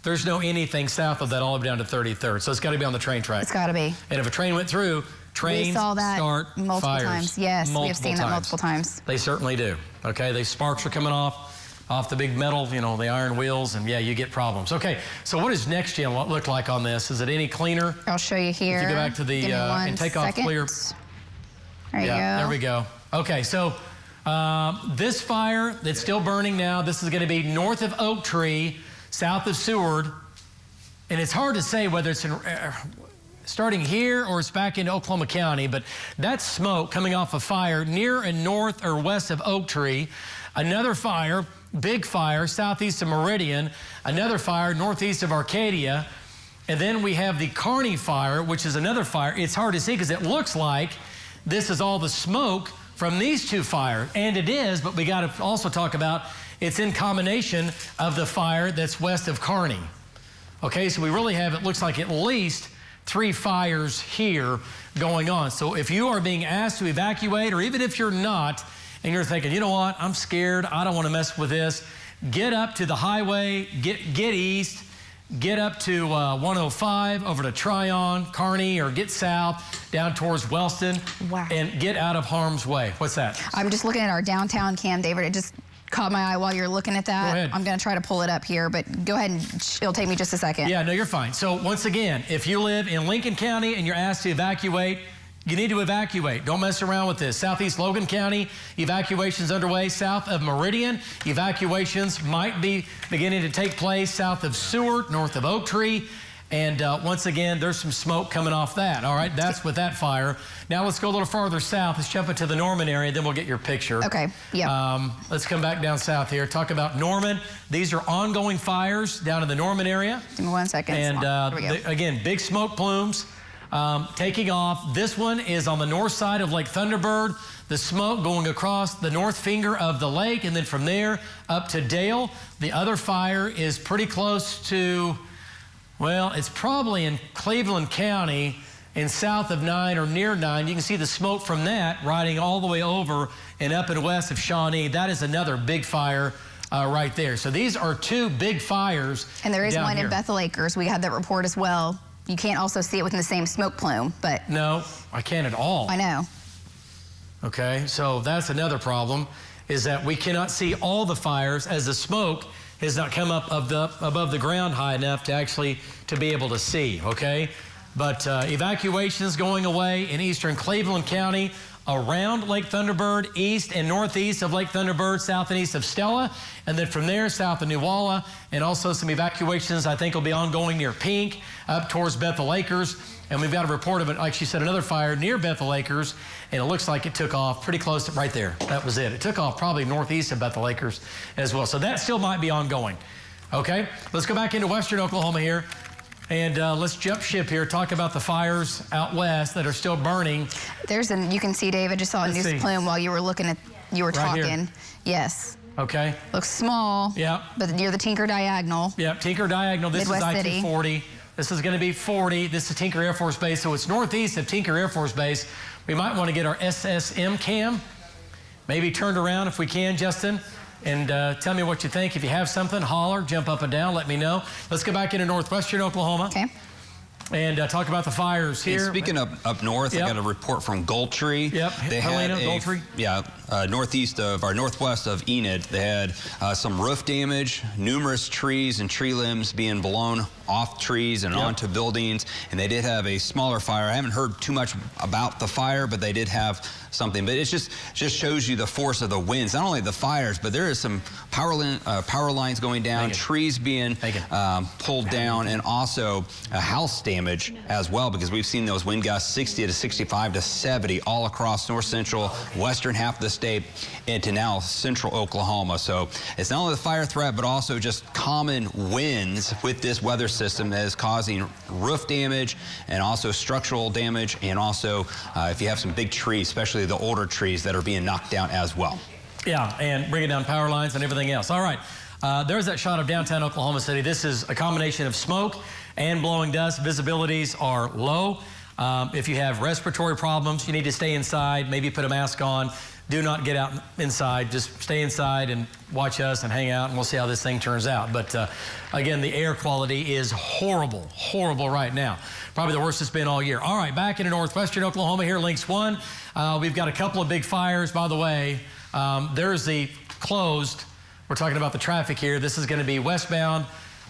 anything south of that all the way down to 33rd. So it's got to be on the train track. It's got to be. And if a train went through, trains start multiple fires. Times. Yes, we have seen that multiple times. They certainly do. Okay, the sparks are coming off the big metal, the iron wheels, and you get problems. Okay, so what does Next Gen look like on this? Is it any cleaner? I'll show you here. If you go back to the and take off clear. There you go. There we go. Okay, so this fire that's still burning now, this is going to be north of Oak Tree, south of Seward. and it's hard to say whether it's starting here or it's back into Oklahoma County, but that's smoke coming off a fire near and north or west of Oak Tree. Another fire, big fire, southeast of Meridian. Another fire northeast of Arcadia. And then we have the Kearney fire, which is another fire. It's hard to see because it looks like this is all the smoke from these two fires. And it is, but we got to also talk about it's in combination of the fire that's west of Kearney. Okay, so we really have, it looks like at least 3 fires here going on. So if you are being asked to evacuate, or even if you're not, and you're thinking, you know what, I'm scared, I don't want to mess with this, get up to the highway, get east, get up to 105 over to Tryon, Kearney, or get south down towards Wellston, and get out of harm's way. What's that? I'm just looking at our downtown cam, David. It just caught my eye while you're looking at that. Go ahead. I'm going to try to pull it up here, but go ahead and it'll take me just a second. Yeah, no, you're fine. So once again, if you live in Lincoln County and you're asked to evacuate, you need to evacuate. Don't mess around with this. Southeast Logan County, evacuations underway. South of Meridian, evacuations might be beginning to take place south of Seward, north of Oak Tree. And once again, there's some smoke coming off that. All right, that's with that fire. Now let's go a little farther south. Let's jump into the Norman area, then we'll get your picture. Okay, yeah. Let's come back down south here. Talk about Norman. These are ongoing fires down in the Norman area. Give me 1 second. And again, big smoke plumes taking off. This one is on the north side of Lake Thunderbird. The smoke going across the north finger of the lake, and then from there up to Dale. The other fire is pretty close to, well, it's probably in Cleveland County in south of 9 or near 9. You can see the smoke from that riding all the way over and up and west of Shawnee. That is another big fire right there. So these are 2 big fires. And there is one here in Bethel Acres. We had that report as well. You can't also see it within the same smoke plume, but. No, I can't at all. I know. Okay, so that's another problem, is that we cannot see all the fires as the smoke has not come up above the ground high enough to actually to be able to see, okay? But evacuations going away in eastern Cleveland County, around Lake Thunderbird, east and northeast of Lake Thunderbird, south and east of Stella, and then from there south of Newalla, and also some evacuations I think will be ongoing near Pink, up towards Bethel Acres. And we've got a report of it, like she said, another fire near Bethel Acres, and it looks like it took off pretty close to right there. That was it. It took off probably northeast of Bethel Acres as well. So that still might be ongoing. Okay, let's go back into western Oklahoma here. And let's jump ship here, talk about the fires out west that are still burning. You can see, David, just saw a news plume while you were talking. Here. Yes. Okay. Looks small. Yeah. But near the Tinker Diagonal. Yeah, Tinker Diagonal. This Midwest is I-240. This is going to be 40. This is Tinker Air Force Base, so it's northeast of Tinker Air Force Base. We might want to get our SSM cam maybe turned around if we can, Justin. And tell me what you think. If you have something, holler, jump up and down, let me know. Let's go back into northwestern Oklahoma. Okay. And talk about the fires here. And speaking of up north, I got a report from Goldtree. Yep, they Helena, had Goldtree. Northwest of Enid. They had some roof damage, numerous trees and tree limbs being blown off trees and onto buildings. And they did have a smaller fire. I haven't heard too much about the fire, but they did have something. But it just shows you the force of the winds. Not only the fires, but there is some power lines going down, trees being pulled down, and also house damage as well, because we've seen those wind gusts 60 to 65 to 70 all across north central, western half of the state into now central Oklahoma. So it's not only the fire threat, but also just common winds with this weather system that is causing roof damage and also structural damage, and also if you have some big trees, especially the older trees that are being knocked down as well. Yeah, and bringing down power lines and everything else. All right, there's that shot of downtown Oklahoma City. This is a combination of smoke and blowing dust. Visibilities are low. If you have respiratory problems, you need to stay inside, maybe put a mask on. Do not get out inside. Just stay inside and watch us and hang out, and we'll see how this thing turns out. But again, the air quality is horrible, horrible right now. Probably the worst it's been all year. All right, back into northwestern Oklahoma here, Links 1. We've got a couple of big fires, by the way. There's the closed. We're talking about the traffic here. This is going to be westbound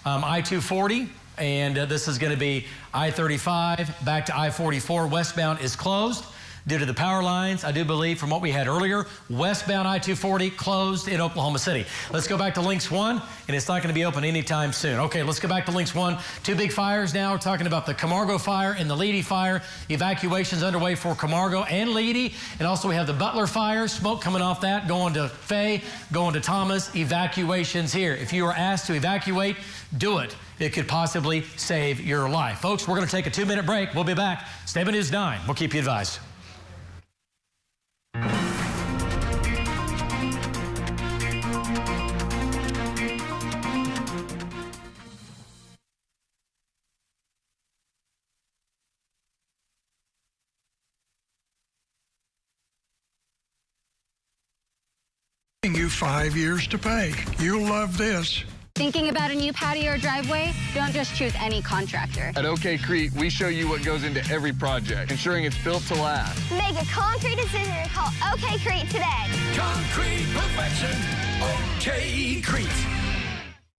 I-240, and this is going to be I-35 back to I-44. Westbound is closed. due to the power lines, I do believe, from what we had earlier. Westbound I-240 closed in Oklahoma City. Let's go back to Links 1, and it's not going to be open anytime soon. Okay, let's go back to Links 1. Two big fires now. We're talking about the Camargo fire and the Leedey fire. Evacuations underway for Camargo and Leedey. And also we have the Butler fire. Smoke coming off that, going to Fay, going to Thomas. Evacuations here. If you are asked to evacuate, do it. It could possibly save your life. Folks, we're going to take a 2-minute break. We'll be back. Stay by News 9. We'll keep you advised. You 5 years to pay. You'll love this. Thinking about a new patio or driveway? Don't just choose any contractor. At OK Crete, we show you what goes into every project, ensuring it's built to last. Make a concrete decision and call OK Crete today. Concrete perfection, OK Crete.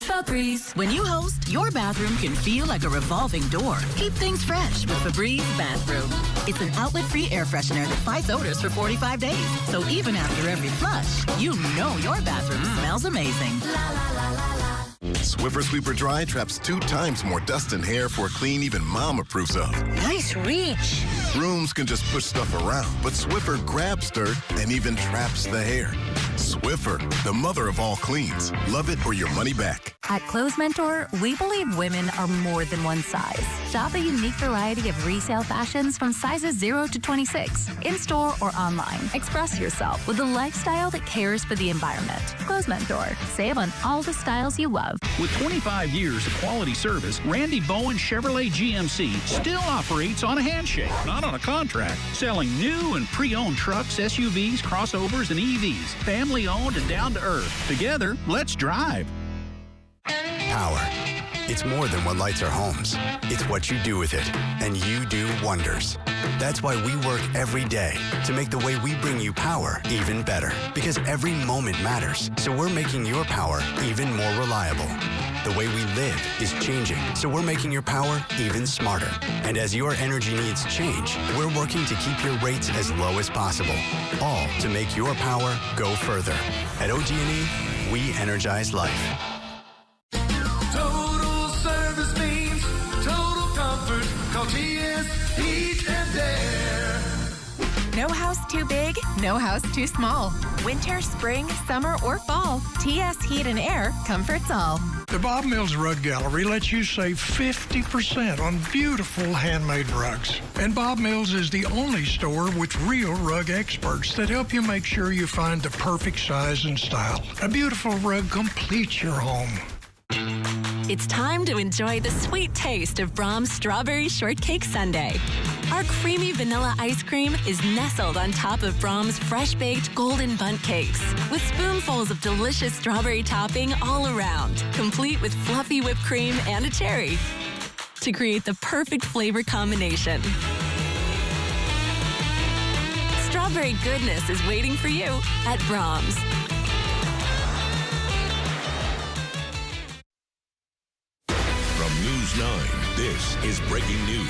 Febreze. When you host, your bathroom can feel like a revolving door. Keep things fresh with Febreze Bathroom. It's an outlet-free air freshener that fights odors for 45 days. So even after every flush, you know your bathroom smells amazing. La, la, la, la, la. Swiffer Sweeper Dry traps 2 times more dust and hair for a clean even Mom approves of. Nice reach. Brooms can just push stuff around, but Swiffer grabs dirt and even traps the hair. Swiffer, the mother of all cleans. Love it or your money back. At Clothes Mentor, we believe women are more than one size. Shop a unique variety of resale fashions from sizes 0 to 26, in-store or online. Express yourself with a lifestyle that cares for the environment. Clothes Mentor. Save on all the styles you love. With 25 years of quality service, Randy Bowen Chevrolet GMC still operates on a handshake, not on a contract, selling new and pre-owned trucks, SUVs, crossovers, and EVs. Family-owned and down-to-earth. Together, let's drive. Power. It's more than what lights our homes. It's what you do with it, and you do wonders. That's why we work every day to make the way we bring you power even better. Because every moment matters, so we're making your power even more reliable. The way we live is changing, so we're making your power even smarter. And as your energy needs change, we're working to keep your rates as low as possible. All to make your power go further. At OG&E, we energize life. Total service means total comfort. Call TS Heat and Air. No house too big, no house too small. Winter, spring, summer, or fall, TS Heat and Air comforts all. The Bob Mills Rug Gallery lets you save 50% on beautiful handmade rugs. And Bob Mills is the only store with real rug experts that help you make sure you find the perfect size and style. A beautiful rug completes your home. It's time to enjoy the sweet taste of Brahms Strawberry Shortcake Sundae. Our creamy vanilla ice cream is nestled on top of Brahms fresh-baked golden bundt cakes with spoonfuls of delicious strawberry topping all around, complete with fluffy whipped cream and a cherry to create the perfect flavor combination. Strawberry goodness is waiting for you at Brahms. From News 9, this is breaking news.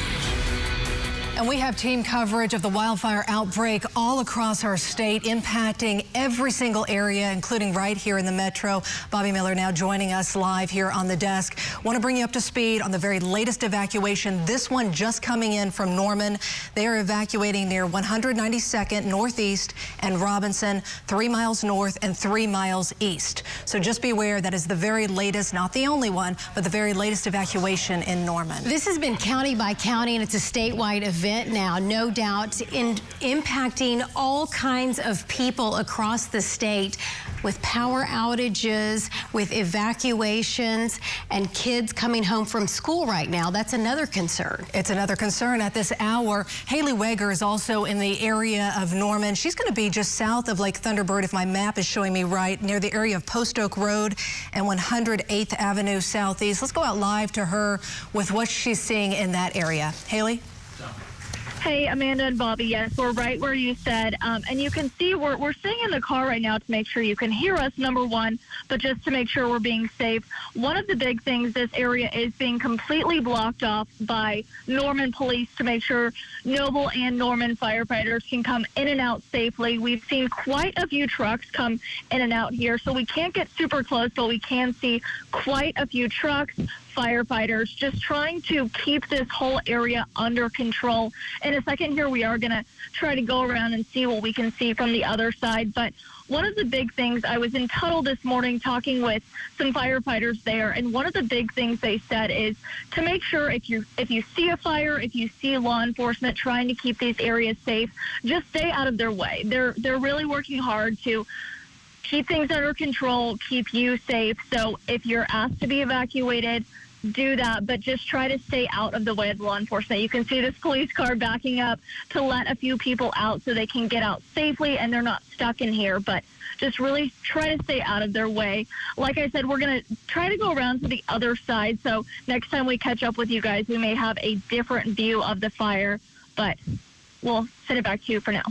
And we have team coverage of the wildfire outbreak all across our state, impacting every single area, including right here in the metro. Bobby Miller now joining us live here on the desk. Want to bring you up to speed on the very latest evacuation. This one just coming in from Norman. They are evacuating near 192nd Northeast and Robinson, 3 miles north and 3 miles east. So just be aware that is the very latest, not the only one, but the very latest evacuation in Norman. This has been county by county, and it's a statewide event now, no doubt, in impacting all kinds of people across the state with power outages, with evacuations, and kids coming home from school right now. That's another concern. It's another concern at this hour. Haley Weger is also in the area of Norman. She's going to be just south of Lake Thunderbird, if my map is showing me right, near the area of Post Oak Road and 108th Avenue Southeast. Let's go out live to her with what she's seeing in that area. Haley? Hey, Amanda and Bobby, yes, we're right where you said. And you can see we're sitting in the car right now to make sure you can hear us, number one, but just to make sure we're being safe. One of the big things, this area is being completely blocked off by Norman police to make sure Noble and Norman firefighters can come in and out safely. We've seen quite a few trucks come in and out here, so we can't get super close, but we can see quite a few trucks, firefighters, just trying to keep this whole area under control. In a second here, we are going to try to go around and see what we can see from the other side. But one of the big things, I was in Tuttle this morning talking with some firefighters there, and one of the big things they said is to make sure if you see a fire, if you see law enforcement trying to keep these areas safe, just stay out of their way. They're really working hard to keep things under control, keep you safe. So if you're asked to be evacuated, do that, but just try to stay out of the way of law enforcement. You can see this police car backing up to let a few people out so they can get out safely and they're not stuck in here, but just really try to stay out of their way. Like I said, we're going to try to go around to the other side, so next time we catch up with you guys, we may have a different view of the fire, but we'll send it back to you for now.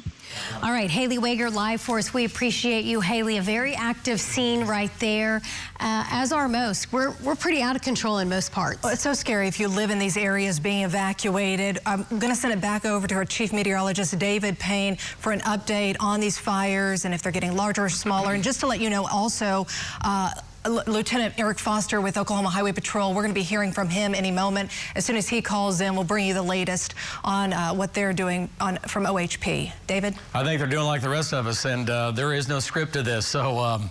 All right, Haley Wager, live for us. We appreciate you, Haley. A very active scene right there, as are most. We're pretty out of control in most parts. Well, it's so scary if you live in these areas being evacuated. I'm going to send it back over to our chief meteorologist, David Payne, for an update on these fires and if they're getting larger or smaller. And just to let you know also, Lieutenant Eric Foster with Oklahoma Highway Patrol, we're going to be hearing from him any moment. As soon as he calls in, we'll bring you the latest on what they're doing from OHP. David? I think they're doing like the rest of us, and there is no script to this. So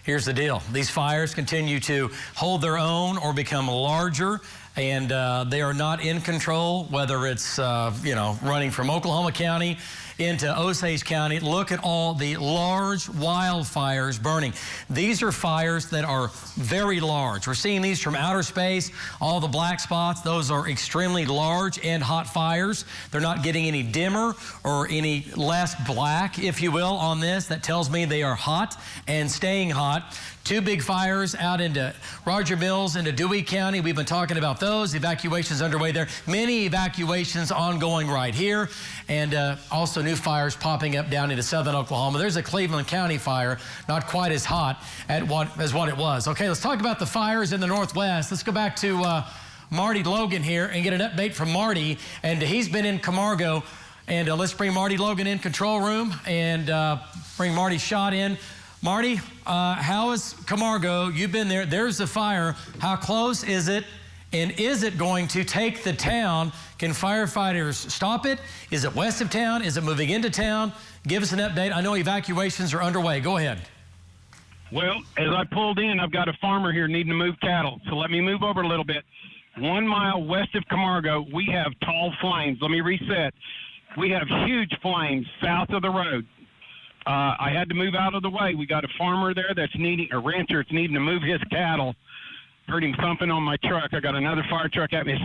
here's the deal. These fires continue to hold their own or become larger, and they are not in control, whether it's, running from Oklahoma County into Osage County. Look at all the large wildfires burning. These are fires that are very large. We're seeing these from outer space. All the black spots, those are extremely large and hot fires. They're not getting any dimmer or any less black, if you will, on this. That tells me they are hot and staying hot. Two big fires out into Roger Mills, into Dewey County. We've been talking about those. Evacuations underway there. Many evacuations ongoing right here. And also new fires popping up down into southern Oklahoma. There's a Cleveland County fire, not quite as hot as what it was. Okay, let's talk about the fires in the Northwest. Let's go back to Marty Logan here and get an update from Marty. And he's been in Camargo. And let's bring Marty Logan in control room and bring Marty Schott in. Marty, how is Camargo? You've been there. There's the fire. How close is it? And is it going to take the town? Can firefighters stop it? Is it west of town? Is it moving into town? Give us an update. I know evacuations are underway. Go ahead. Well, as I pulled in, I've got a farmer here needing to move cattle. So let me move over a little bit. 1 mile west of Camargo, we have tall flames. Let me reset. We have huge flames south of the road. I had to move out of the way. We got a farmer there a rancher that's needing to move his cattle. Heard him thumping on my truck. I got another fire truck at me.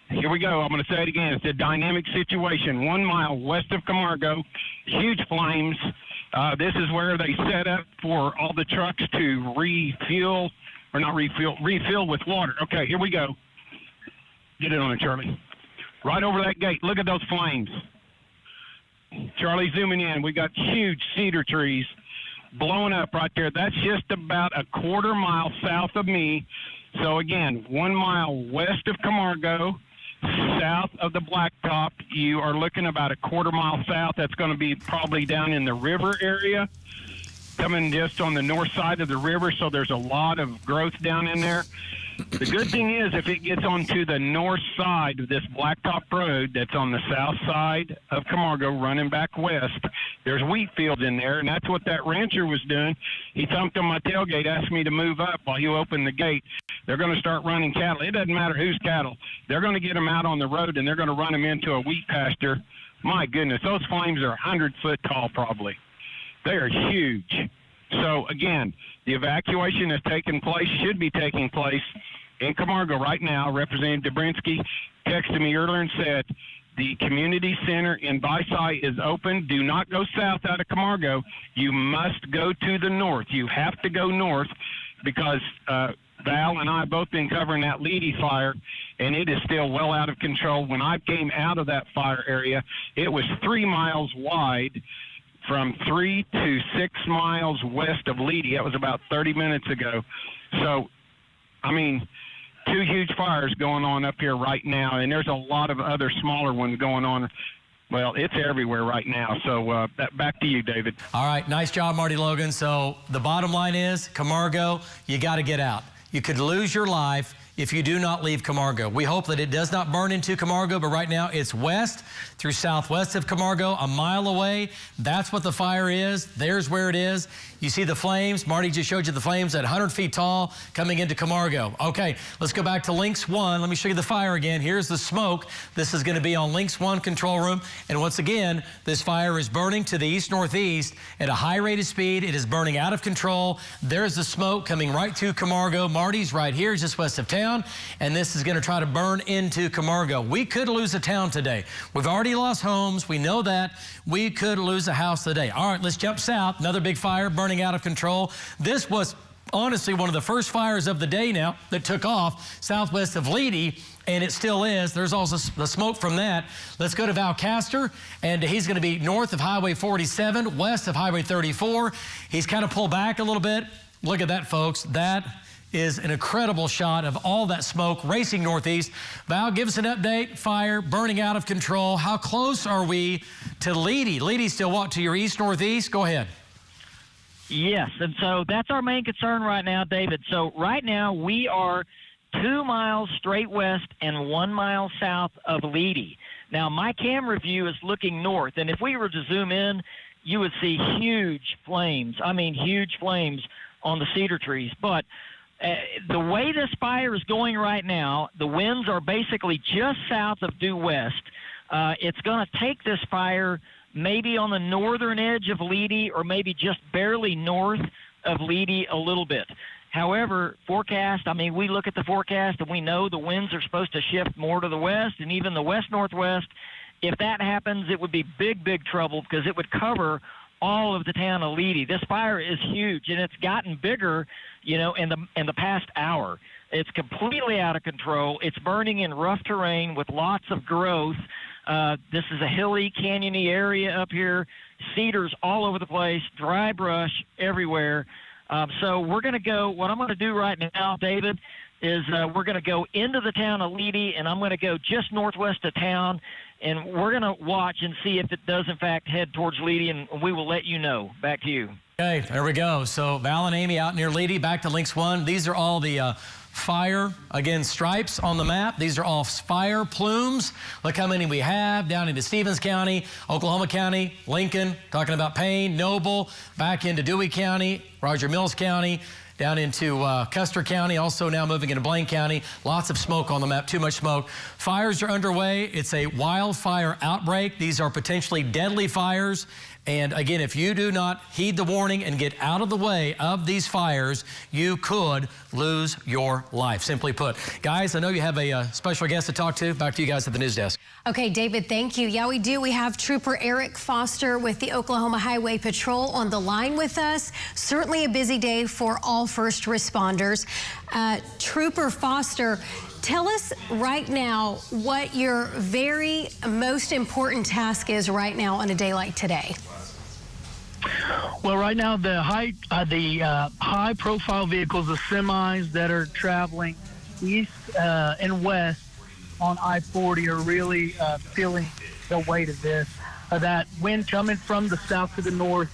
Here we go. I'm going to say it again. It's a dynamic situation. 1 mile west of Camargo, huge flames. This is where they set up for all the trucks to refill with water. Okay, here we go. Get it on it, Charlie. Right over that gate. Look at those flames. Charlie, zooming in. We got huge cedar trees blowing up right there. That's just about a quarter mile south of me. So again, 1 mile west of Camargo, south of the Blacktop, you are looking about a quarter mile south. That's going to be probably down in the river area, coming just on the north side of the river. So there's a lot of growth down in there. The good thing is, if it gets onto the north side of this Blacktop Road that's on the south side of Camargo running back west, there's wheat fields in there, and that's what that rancher was doing. He thumped on my tailgate, asked me to move up while he opened the gate. They're going to start running cattle. It doesn't matter whose cattle. They're going to get them out on the road, and they're going to run them into a wheat pasture. My goodness, those flames are 100 foot tall probably. They are huge. So, again, the evacuation has taken place, should be taking place in Camargo right now. Representative Dobrinsky texted me earlier and said the community center in Visay is open. Do not go south out of Camargo. You must go to the north. You have to go north because Val and I have both been covering that Leedey fire, and it is still well out of control. When I came out of that fire area, it was 3 miles wide from 3 to 6 miles west of Leedey. That was about 30 minutes ago. So, I mean, 2 huge fires going on up here right now, and there's a lot of other smaller ones going on. Well, it's everywhere right now. So back to you, David. All right, nice job, Marty Logan. So the bottom line is, Camargo, you got to get out. You could lose your life if you do not leave Camargo. We hope that it does not burn into Camargo, but right now it's west through southwest of Camargo, a mile away. That's what the fire is. There's where it is. You see the flames. Marty just showed you the flames at 100 feet tall coming into Camargo. Okay, let's go back to Links 1. Let me show you the fire again. Here's the smoke. This is going to be on Links 1 control room. And once again, this fire is burning to the east-northeast at a high rate of speed. It is burning out of control. There's the smoke coming right to Camargo. Marty's right here, just west of town. And this is going to try to burn into Camargo. We could lose a town today. We've already lost homes. We know that. We could lose a house today. All right, let's jump south. Another big fire burning out of control. This was honestly one of the first fires of the day now that took off southwest of Leedey, and it still is. There's also the smoke from that. Let's go to Valcaster, and he's going to be north of Highway 47, west of Highway 34. He's kind of pulled back a little bit. Look at that, folks. That is an incredible shot of all that smoke racing northeast. Val, give us an update. Fire burning out of control. How close are we to Leedey? Leedey's still what, to your east-northeast? Go ahead. Yes, and so that's our main concern right now, David. So right now we are 2 miles straight west and 1 mile south of Leedey. Now my camera view is looking north, and if we were to zoom in, you would see huge flames. I mean, huge flames on the cedar trees. But the way this fire is going right now, the winds are basically just south of due west. It's going to take this fire maybe on the northern edge of Leedey or maybe just barely north of Leedey a little bit. However, forecast, I mean, we look at the forecast and we know the winds are supposed to shift more to the west and even the west-northwest. If that happens, it would be big, big trouble because it would cover all of the town of Leedey. This fire is huge, and it's gotten bigger, you know, in the past hour. It's completely out of control. It's burning in rough terrain with lots of growth. This is a hilly, canyony area up here, cedars all over the place, dry brush everywhere. So we're going to go, what I'm going to do right now, David, is we're going to go into the town of Leedey, and I'm going to go just northwest of town, and we're going to watch and see if it does, in fact, head towards Leedey, and we will let you know. Back to you. Okay, there we go. So Val and Amy out near Leedey, back to Links 1. These are all the fire, again, stripes on the map. These are all fire plumes. Look how many we have down into Stevens County, Oklahoma County, Lincoln, talking about Payne, Noble, back into Dewey County, Roger Mills County, down into Custer County, also now moving into Blaine County. Lots of smoke on the map, too much smoke. Fires are underway. It's a wildfire outbreak. These are potentially deadly fires. And again, if you do not heed the warning and get out of the way of these fires, you could lose your life, simply put. Guys, I know you have a special guest to talk to. Back to you guys at the news desk. Okay, David, thank you. Yeah, we do. We have Trooper Eric Foster with the Oklahoma Highway Patrol on the line with us. Certainly a busy day for all first responders. Trooper Foster, tell us right now what your very most important task is right now on a day like today. Well, right now the high-profile vehicles, the semis that are traveling east and west on I-40 are really feeling the weight of this. That wind coming from the south to the north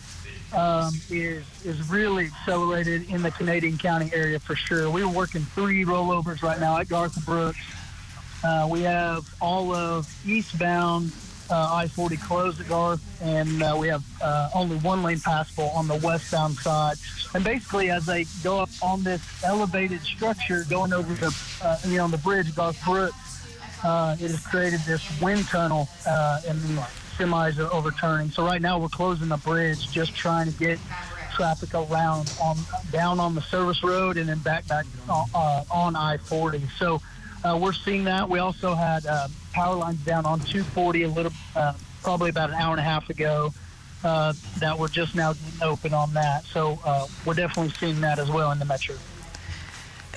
is really accelerated in the Canadian County area for sure. We're working 3 rollovers right now at Garth Brooks. We have all of eastbound I-40 closed at Garth, and we have only 1 lane passable on the westbound side. And basically, as they go up on this elevated structure going over the, the bridge, Garth Brooks, it has created this wind tunnel, and the semis are overturning. So right now, we're closing the bridge, just trying to get traffic around down on the service road and then back on I-40. So we're seeing that. We also had power lines down on 240 probably about an hour and a half ago that we're just now getting open on that. So we're definitely seeing that as well in the metro.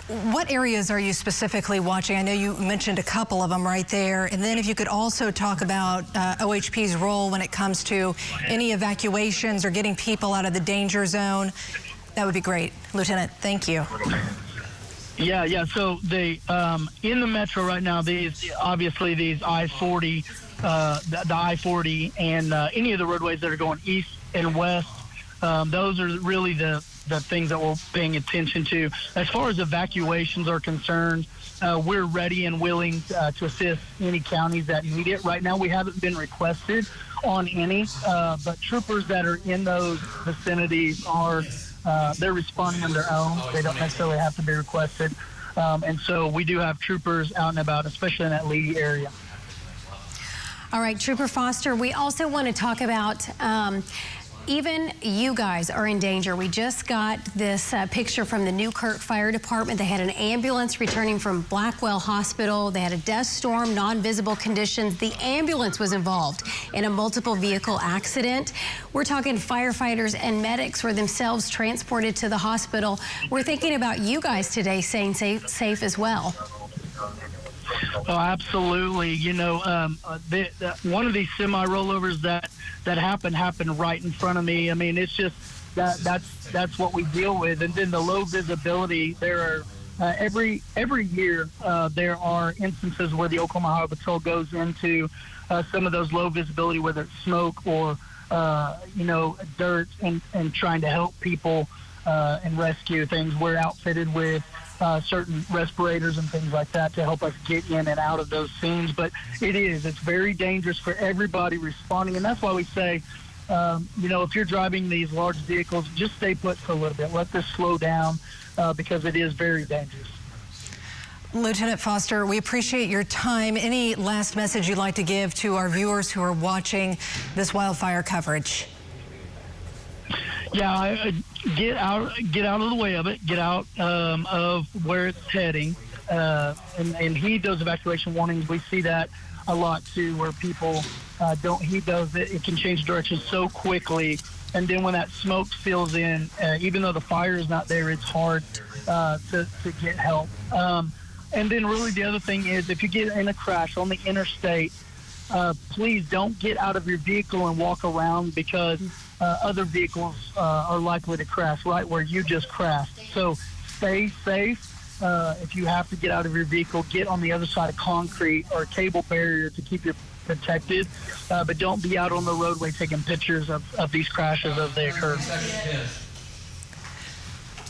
What areas are you specifically watching? I know you mentioned a couple of them right there. And then if you could also talk about OHP's role when it comes to any evacuations or getting people out of the danger zone, that would be great. Lieutenant, thank you. Yeah. So they in the metro right now, these I-40, the I-40, and any of the roadways that are going east and west, those are really the things that we're paying attention to. As far as evacuations are concerned, we're ready and willing to assist any counties that need it. Right now, we haven't been requested on any, but troopers that are in those vicinities are they're responding on their own. They don't necessarily have to be requested. And so we do have troopers out and about, especially in that Leedey area. All right, Trooper Foster, we also want to talk about even you guys are in danger. We just got this picture from the Newkirk Fire Department. They had an ambulance returning from Blackwell Hospital. They had a dust storm, non-visible conditions. The ambulance was involved in a multiple vehicle accident. We're talking firefighters and medics were themselves transported to the hospital. We're thinking about you guys today staying safe as well. Oh, absolutely. You know, one of these semi-rollovers that happened right in front of me. I mean, it's just that's what we deal with. And then the low visibility. There are every year there are instances where the Oklahoma Highway Patrol goes into some of those low visibility, whether it's smoke or dirt, and trying to help people and rescue things. We're outfitted with certain respirators and things like that to help us get in and out of those scenes. But it's very dangerous for everybody responding. And that's why we say, if you're driving these large vehicles, just stay put for a little bit. Let this slow down because it is very dangerous. Lieutenant Foster, we appreciate your time. Any last message you'd like to give to our viewers who are watching this wildfire coverage? Yeah, get out of the way of it. Get out of where it's heading, and heed those evacuation warnings. We see that a lot too, where people don't heed those. It can change direction so quickly, and then when that smoke fills in, even though the fire is not there, it's hard to get help. And then really the other thing is, if you get in a crash on the interstate, please don't get out of your vehicle and walk around, because other vehicles are likely to crash right where you just crashed. So stay safe. If you have to get out of your vehicle, get on the other side of concrete or a cable barrier to keep you protected. But don't be out on the roadway taking pictures of these crashes as they occur.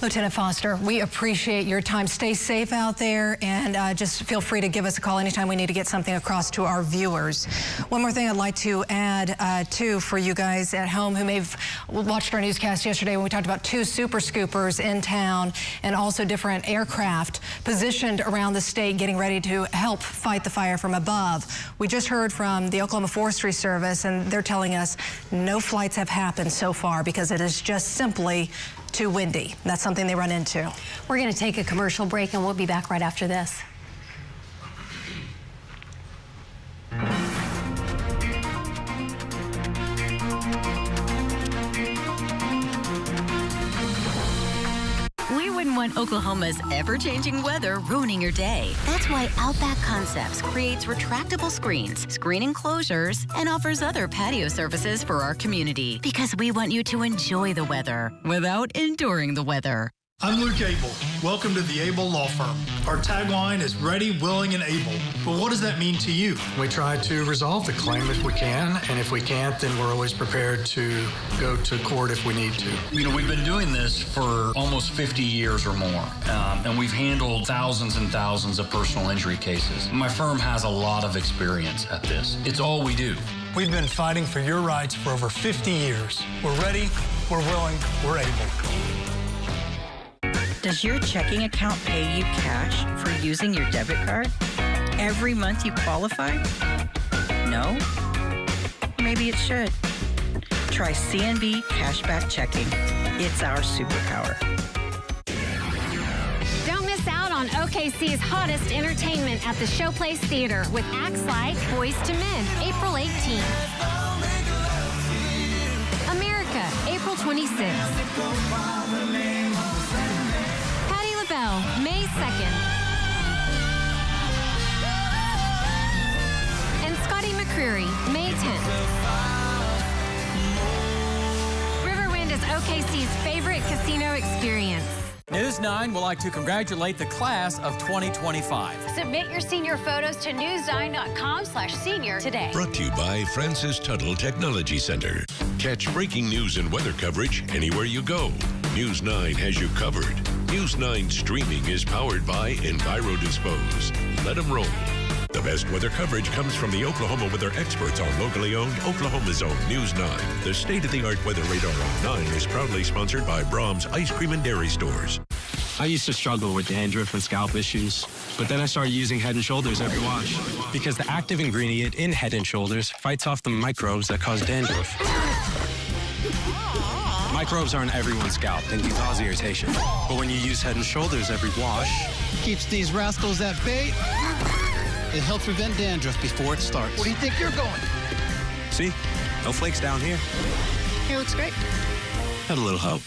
Lieutenant Foster, we appreciate your time. Stay safe out there, and just feel free to give us a call anytime we need to get something across to our viewers. One more thing I'd like to add, too, for you guys at home who may have watched our newscast yesterday when we talked about 2 super scoopers in town and also different aircraft positioned around the state getting ready to help fight the fire from above. We just heard from the Oklahoma Forestry Service, and they're telling us no flights have happened so far because it is just simply too windy. That's something they run into. We're going to take a commercial break, and we'll be back right after this. We wouldn't want Oklahoma's ever-changing weather ruining your day. That's why Outback Concepts creates retractable screens, screen enclosures, and offers other patio services for our community. Because we want you to enjoy the weather without enduring the weather. I'm Luke Abel. Welcome to the Abel Law Firm. Our tagline is ready, willing, and able. But what does that mean to you? We try to resolve the claim if we can, and if we can't, then we're always prepared to go to court if we need to. You know, we've been doing this for almost 50 years or more, and we've handled thousands and thousands of personal injury cases. My firm has a lot of experience at this. It's all we do. We've been fighting for your rights for over 50 years. We're ready, we're willing, we're able. Does your checking account pay you cash for using your debit card? Every month you qualify? No? Maybe it should. Try CNB Cashback Checking. It's our superpower. Don't miss out on OKC's hottest entertainment at the Showplace Theater with acts like Boys to Men, April 18th. America, April 26th. May OKC's favorite casino experience. News 9 would like to congratulate the class of 2025. Submit your senior photos to news9.com/senior today. Brought to you by Francis Tuttle Technology Center. Catch breaking news and weather coverage anywhere you go. News 9 has you covered. News 9 streaming is powered by EnviroDispose. Let them roll. The best weather coverage comes from the Oklahoma weather experts on locally owned Oklahoma's own News 9. The state-of-the-art weather radar on 9 is proudly sponsored by Brahms Ice Cream and Dairy Stores. I used to struggle with dandruff and scalp issues, but then I started using Head & Shoulders every wash because the active ingredient in Head & Shoulders fights off the microbes that cause dandruff. Microbes are in everyone's scalp and can cause irritation, but when you use Head & Shoulders every wash, keeps these rascals at bay. It helps prevent dandruff before it starts. Where do you think you're going? See? No flakes down here. Here looks great. Had a little help.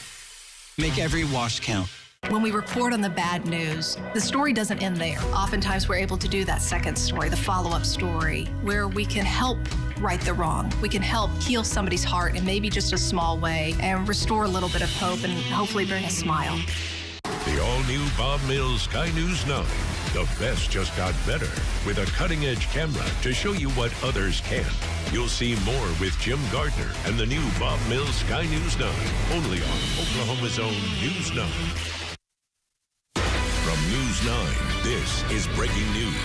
Make every wash count. When we report on the bad news, the story doesn't end there. Oftentimes we're able to do that second story, the follow-up story, where we can help right the wrong. We can help heal somebody's heart in maybe just a small way and restore a little bit of hope and hopefully bring a smile. The all-new Bob Mills Sky News 9. The best just got better with a cutting-edge camera to show you what others can't. You'll see more with Jim Gardner and the new Bob Mills Sky News 9, only on Oklahoma's own News 9. From News 9, this is breaking news.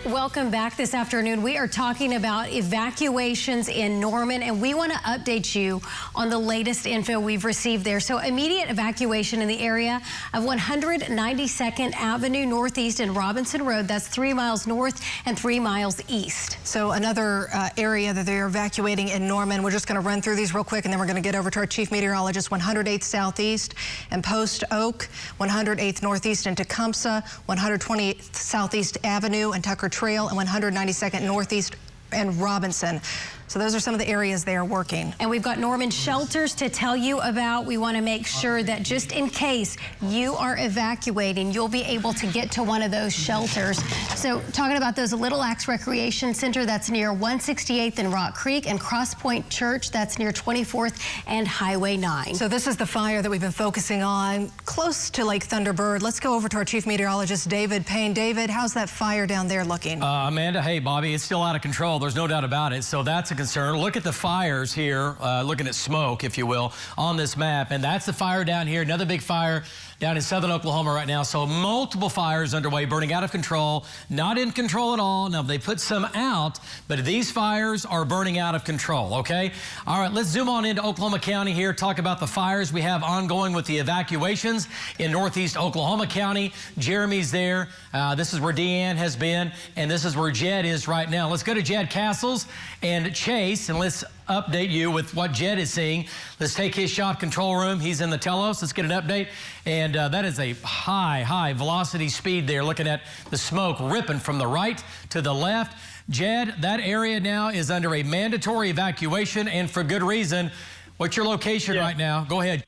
Welcome back this afternoon. We are talking about evacuations in Norman, and we want to update you on the latest info we've received there. So immediate evacuation in the area of 192nd Avenue Northeast and Robinson Road. That's 3 miles north and 3 miles east. So another area that they're evacuating in Norman. We're just going to run through these real quick, and then we're going to get over to our chief meteorologist. 108th Southeast and Post Oak, 108th Northeast and Tecumseh, 128th Southeast Avenue and Tucker Trail, and 192nd Northeast and Robinson. So those are some of the areas they are working. And we've got Norman shelters to tell you about. We want to make sure that just in case you are evacuating, you'll be able to get to one of those shelters. So talking about those, Little Axe Recreation Center, that's near 168th and Rock Creek, and Cross Point Church, that's near 24th and Highway 9. So this is the fire that we've been focusing on close to Lake Thunderbird. Let's go over to our chief meteorologist, David Payne. David, how's that fire down there looking? Amanda, hey, Bobby, it's still out of control. There's no doubt about it. So that's a concern. Look at the fires here, looking at smoke, if you will, on this map. And that's the fire down here, another big fire down in southern Oklahoma right now. So multiple fires underway, burning out of control, not in control at all. Now, they put some out, but these fires are burning out of control, okay? All right, let's zoom on into Oklahoma County here, talk about the fires we have ongoing with the evacuations in northeast Oklahoma County. Jeremy's there. This is where Deanne has been, and this is where Jed is right now. Let's go to Jed Castles and Chase, and let's update you with what Jed is seeing. Let's take his shot control room. He's in the telos. Let's get an update. And that is a high velocity speed there, looking at the smoke ripping from the right to the left. Jed, that area now is under a mandatory evacuation, and for good reason. What's your location right now? Go ahead.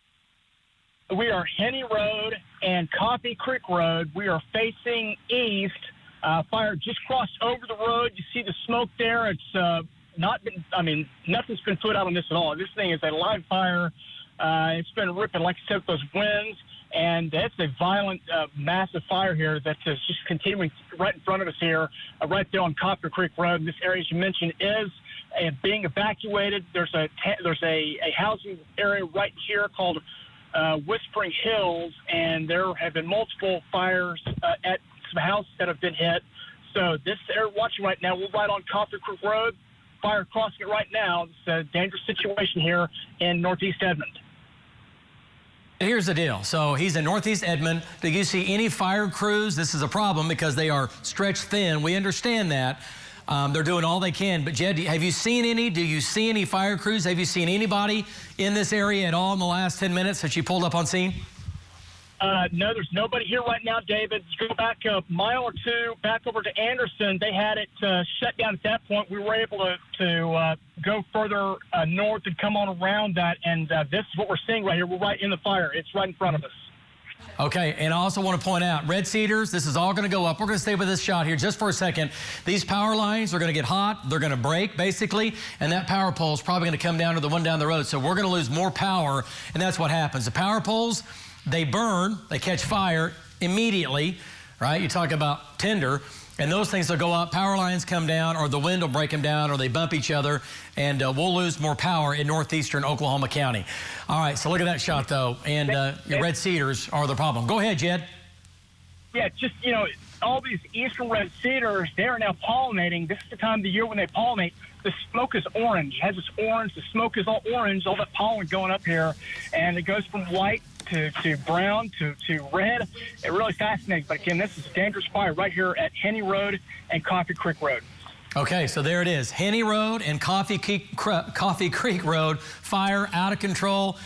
We are Henny Road and Coffee Creek Road. We are facing east. Fire just crossed over the road. You see the smoke there. It's nothing's been put out on this at all. This thing is a live fire. It's been ripping, like I said, with those winds, and that's a violent, massive fire here that's just continuing right in front of us here, right there on Copper Creek Road. This area, as you mentioned, is being evacuated. There's a housing area right here called Whispering Hills, and there have been multiple fires at some houses that have been hit. So this area we're watching right now, we're right on Copper Creek Road. Fire crossing it right now. It's a dangerous situation here in Northeast Edmond. Here's the deal. So he's in Northeast Edmond. Do you see any fire crews? This is a problem because they are stretched thin. We understand that. They're doing all they can. But Jed, have you seen any? Do you see any fire crews? Have you seen anybody in this area at all in the last 10 minutes that you pulled up on scene? No, there's nobody here right now, David. Go back a mile or two, back over to Anderson. They had it shut down at that point. We were able to go further north and come on around that, and this is what we're seeing right here. We're right in the fire. It's right in front of us. Okay, and I also want to point out, red cedars, this is all going to go up. We're going to stay with this shot here just for a second. These power lines are going to get hot. They're going to break, basically, and that power pole is probably going to come down to the one down the road. So we're going to lose more power, and that's what happens. The power poles, they burn, they catch fire immediately, right? You talk about tinder, and those things will go up, power lines come down, or the wind will break them down, or they bump each other, and we'll lose more power in northeastern Oklahoma County. All right, so look at that shot, though, and your red cedars are the problem. Go ahead, Jed. Yeah, just, you know, all these eastern red cedars, they're now pollinating. This is the time of the year when they pollinate. The smoke is orange. It has this orange. The smoke is all orange, all that pollen going up here, and it goes from white to brown to red. It really fascinates. But again, this is a dangerous fire right here at Henny Road and Coffee Creek Road. Okay, so there it is. Henny Road and Coffee Creek Road, fire out of control,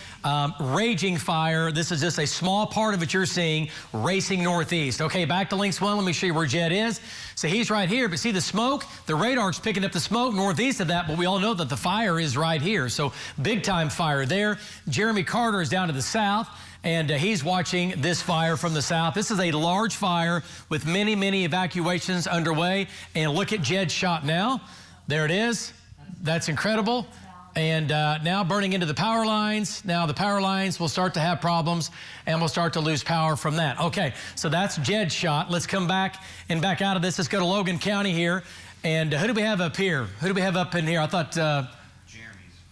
raging fire. This is just a small part of it you're seeing racing northeast. Okay, back to Links 1. Let me show you where Jed is. So he's right here, but see the smoke? The radar's picking up the smoke northeast of that, but we all know that the fire is right here. So big time fire there. Jeremy Carter is down to the south, and he's watching this fire from the south. This is a large fire with many, many evacuations underway. And look at Jed's shot now. There it is. That's incredible. And now burning into the power lines. Now the power lines will start to have problems, and we'll start to lose power from that. Okay, so that's Jed's shot. Let's come back and back out of this. Let's go to Logan County here. And who do we have up here? Who do we have up in here? I thought... Jeremy's.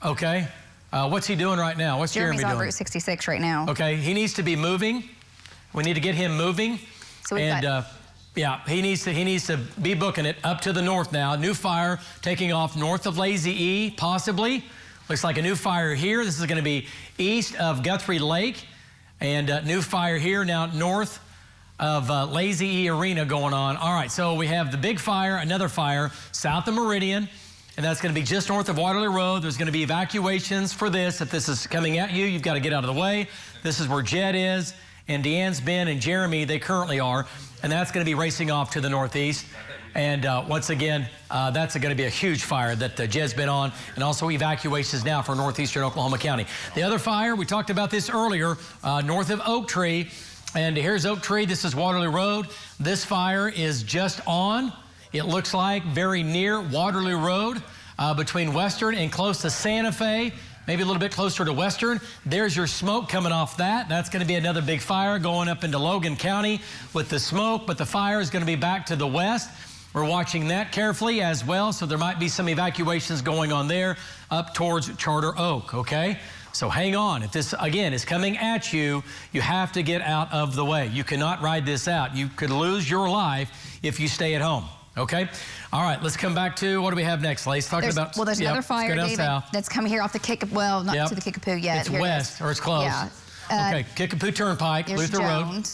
Okay. What's he doing right now? What's Jeremy doing? Jeremy's on Route 66 right now. Okay, he needs to be moving. We need to get him moving. So we've got... yeah, he needs to be booking it up to the north now. New fire taking off north of Ladyy, possibly. Looks like a new fire here. This is going to be east of Guthrie Lake, and new fire here now north of Ladyy Arena going on. All right, so we have the big fire, another fire south of Meridian. And that's going to be just north of Waterloo Road. There's going to be evacuations for this. If this is coming at you, you've got to get out of the way. This is where Jed is, and Deanne's been, and Jeremy, they currently are. And that's going to be racing off to the northeast. And once again, that's going to be a huge fire that Jed's been on, and also evacuations now for northeastern Oklahoma County. The other fire, we talked about this earlier, north of Oak Tree. And here's Oak Tree. This is Waterloo Road. This fire is just on. It looks like very near Waterloo Road, between Western and close to Santa Fe, maybe a little bit closer to Western. There's your smoke coming off that. That's going to be another big fire going up into Logan County with the smoke, but the fire is going to be back to the west. We're watching that carefully as well, so there might be some evacuations going on there up towards Charter Oak, okay? So hang on. If this, again, is coming at you, you have to get out of the way. You cannot ride this out. You could lose your life if you stay at home. Okay. All right. Let's come back to what do we have next, Lace? Talking about. Well, there's another fire, David, that's coming here off the Kickapoo. Well, not to the Kickapoo yet. It's west, or it's close. Yeah. Okay. Kickapoo Turnpike, Luther Road.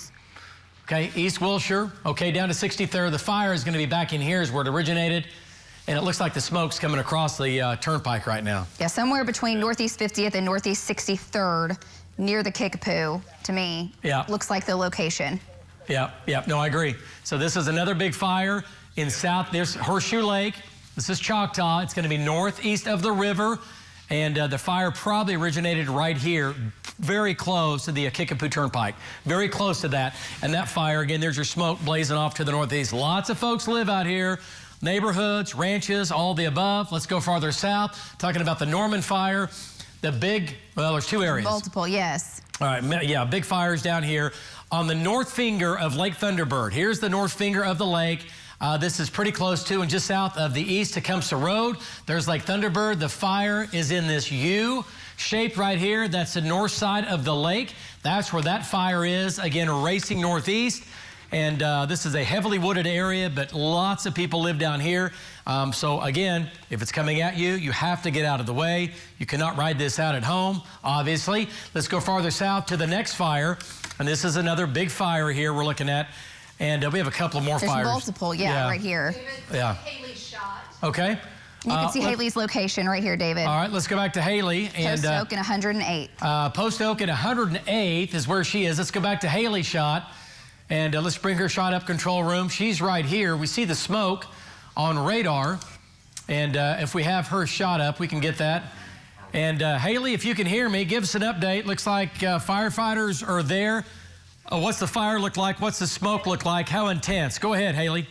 Okay. East Wilshire. Okay. Down to 63rd. The fire is going to be back in here is where it originated. And it looks like the smoke's coming across the turnpike right now. Yeah. Somewhere between Northeast 50th and Northeast 63rd near the Kickapoo, to me. Yeah. Looks like the location. Yeah. Yeah. No, I agree. So this is another big fire. In south, there's Horseshoe Lake. This is Choctaw. It's going to be northeast of the river. And the fire probably originated right here, very close to the Kickapoo Turnpike. Very close to that. And that fire, again, there's your smoke blazing off to the northeast. Lots of folks live out here. Neighborhoods, ranches, all the above. Let's go farther south. Talking about the Norman fire. The big, well, there's two areas. Multiple, yes. All right, yeah, big fires down here on the north finger of Lake Thunderbird. Here's the north finger of the lake. This is pretty close to and just south of the east Tecumseh Road. There's Lake Thunderbird. The fire is in this U shape right here. That's the north side of the lake. That's where that fire is, again, racing northeast. And this is a heavily wooded area, but lots of people live down here. So again, if it's coming at you, you have to get out of the way. You cannot ride this out at home, obviously. Let's go farther south to the next fire. And this is another big fire here we're looking at. And we have a couple of more fires. There's multiple, yeah, right here. Yeah. Haley's shot. Okay. You can see Haley's location right here, David. All right, let's go back to Haley. Post Oak and 108. Post Oak at 108th is where she is. Let's go back to Haley's shot. And let's bring her shot up control room. She's right here. We see the smoke on radar. And if we have her shot up, we can get that. And Haley, if you can hear me, give us an update. Looks like firefighters are there. What's the fire look like? What's the smoke look like? How intense? Go ahead, Haley.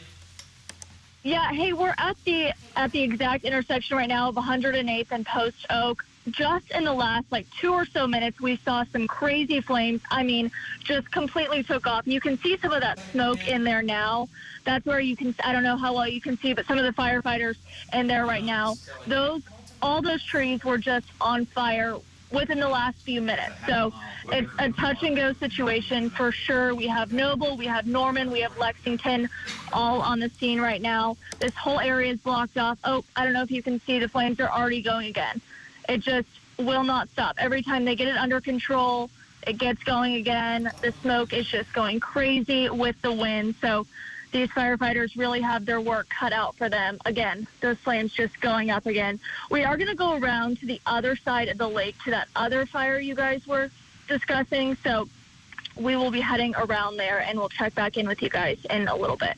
Yeah, hey, we're at the exact intersection right now of 108th and Post Oak. Just in the last 2 or so minutes, we saw some crazy flames. I mean, just completely took off. You can see some of that smoke in there now. That's where you can, I don't know how well you can see, but some of the firefighters in there right now. All those trees were just on fire within the last few minutes. So it's a touch and go situation for sure. We have Noble, we have Norman, we have Lexington all on the scene right now. This whole area is blocked off. Oh, I don't know if you can see the flames are already going again. It just will not stop. Every time they get it under control, it gets going again. The smoke is just going crazy with the wind. So these firefighters really have their work cut out for them. Again, those flames just going up again. We are going to go around to the other side of the lake to that other fire you guys were discussing. So we will be heading around there, and we'll check back in with you guys in a little bit.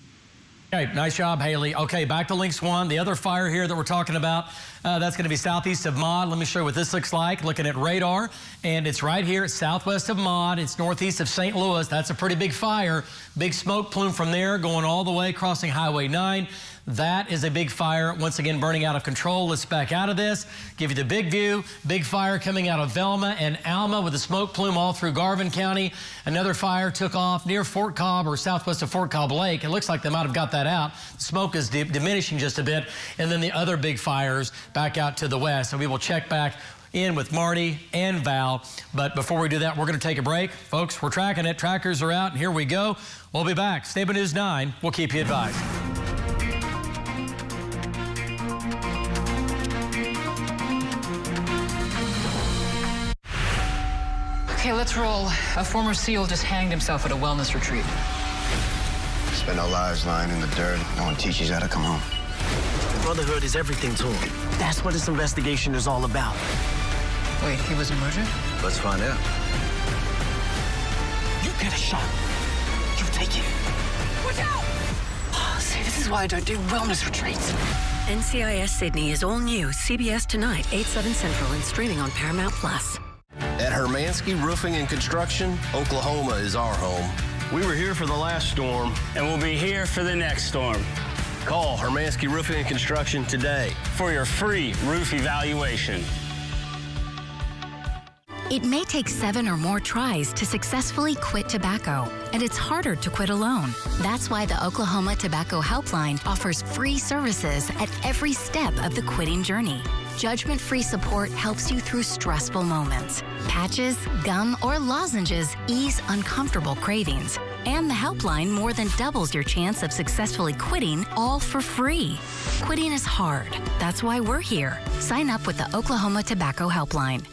Okay, nice job, Haley. Okay, back to Lynx 1. The other fire here that we're talking about, that's going to be southeast of Maud. Let me show you what this looks like. Looking at radar, and it's right here. It's southwest of Maud. It's northeast of St. Louis. That's a pretty big fire. Big smoke plume from there going all the way, crossing Highway 9. That is a big fire, once again, burning out of control. Let's back out of this, give you the big view. Big fire coming out of Velma and Alma with a smoke plume all through Garvin County. Another fire took off near Fort Cobb or southwest of Fort Cobb Lake. It looks like they might have got that out. The smoke is diminishing just a bit. And then the other big fires back out to the west. So we will check back in with Marty and Val. But before we do that, we're going to take a break. Folks, we're tracking it. Trackers are out, and here we go. We'll be back. Stay by News 9. We'll keep you advised. Okay, let's roll. A former SEAL just hanged himself at a wellness retreat. Spend our lives lying in the dirt. No one teaches you how to come home. Brotherhood is everything to him. That's what this investigation is all about. Wait, he was murdered? Let's find out. You get a shot. You take it. Watch out! See, this is why I don't do wellness retreats. NCIS Sydney is all new. CBS tonight, 8/7 Central, and streaming on Paramount Plus. At Hermansky Roofing and Construction, Oklahoma is our home. We were here for the last storm, and we'll be here for the next storm. Call Hermansky Roofing and Construction today for your free roof evaluation. It may take 7 or more tries to successfully quit tobacco, and it's harder to quit alone. That's why the Oklahoma Tobacco Helpline offers free services at every step of the quitting journey. Judgment-free support helps you through stressful moments. Patches, gum, or lozenges ease uncomfortable cravings. And the helpline more than doubles your chance of successfully quitting, all for free. Quitting is hard. That's why we're here. Sign up with the Oklahoma Tobacco Helpline.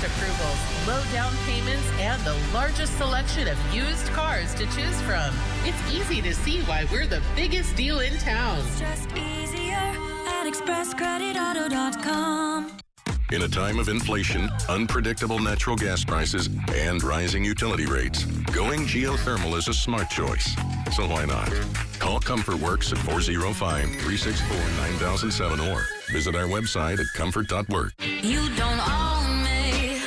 Approvals, low down payments, and the largest selection of used cars to choose from. It's easy to see why we're the biggest deal in town. It's just easier at expresscreditauto.com. In a time of inflation, unpredictable natural gas prices, and rising utility rates, going geothermal is a smart choice. So why not? Call ComfortWorks at 405-364-9007 or visit our website at comfort.work. You don't own me.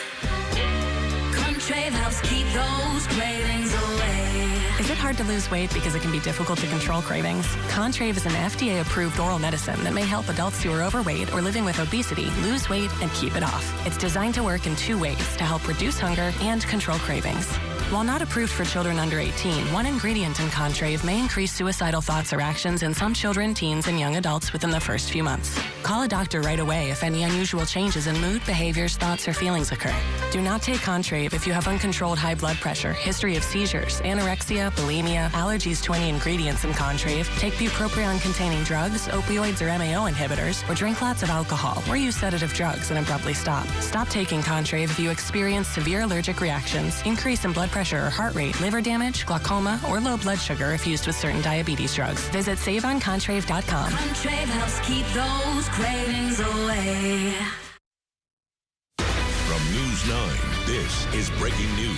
Contrave helps keep those cravings away. Is it hard to lose weight because it can be difficult to control cravings? Contrave is an FDA-approved oral medicine that may help adults who are overweight or living with obesity lose weight and keep it off. It's designed to work in 2 ways to help reduce hunger and control cravings. While not approved for children under 18, one ingredient in Contrave may increase suicidal thoughts or actions in some children, teens, and young adults within the first few months. Call a doctor right away if any unusual changes in mood, behaviors, thoughts, or feelings occur. Do not take Contrave if you have uncontrolled high blood pressure, history of seizures, anorexia, bulimia, allergies to any ingredients in Contrave, take bupropion-containing drugs, opioids, or MAO inhibitors, or drink lots of alcohol, or use sedative drugs and abruptly stop. Stop taking Contrave if you experience severe allergic reactions, increase in blood pressure or heart rate, liver damage, glaucoma, or low blood sugar if used with certain diabetes drugs. Visit SaveOnContrave.com. Contrave helps keep those cravings away. From News 9, this is breaking news.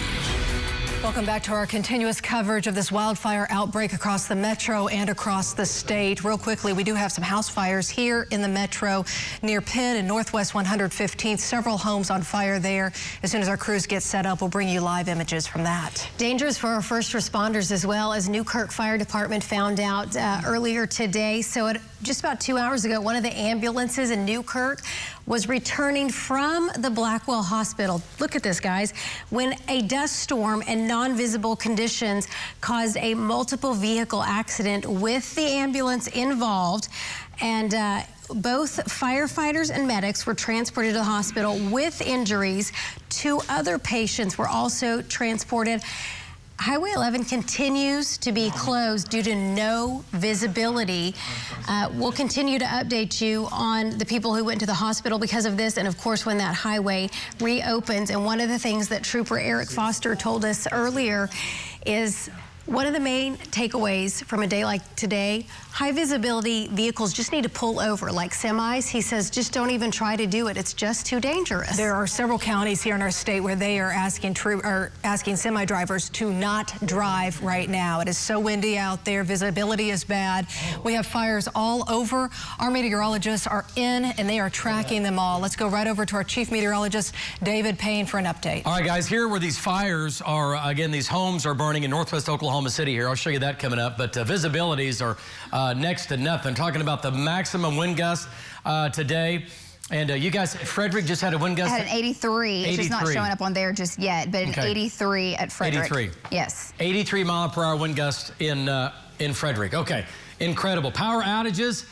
Welcome back to our continuous coverage of this wildfire outbreak across the metro and across the state. Real quickly, we do have some house fires here in the metro near Payne and Northwest 115th. Several homes on fire there. As soon as our crews get set up, we'll bring you live images from that. Dangerous for our first responders as well, as Newkirk Fire Department found out earlier today. So just about 2 hours ago, one of the ambulances in Newkirk was returning from the Blackwell Hospital. Look at this, guys. When a dust storm and non-visible conditions caused a multiple vehicle accident with the ambulance involved, and both firefighters and medics were transported to the hospital with injuries. 2 other patients were also transported. Highway 11 continues to be closed due to no visibility. We'll continue to update you on the people who went to the hospital because of this, and of course when that highway reopens. And one of the things that Trooper Eric Foster told us earlier is one of the main takeaways from a day like today, high visibility vehicles just need to pull over, like semis. He says just don't even try to do it. It's just too dangerous. There are several counties here in our state where they are asking semi drivers to not drive right now. It is so windy out there. Visibility is bad. We have fires all over. Our meteorologists are in and they are tracking them all. Let's go right over to our chief meteorologist, David Payne, for an update. All right, guys, here where these fires are, again, these homes are burning in northwest Oklahoma City here. I'll show you that coming up, but visibilities are next to nothing. Talking about the maximum wind gust today. And you guys, Frederick just had a wind gust? I had an 83. It's just not showing up on there just yet, but an 83 at Frederick. 83. Yes. 83 mile per hour wind gust in Frederick. Okay, incredible. Power outages,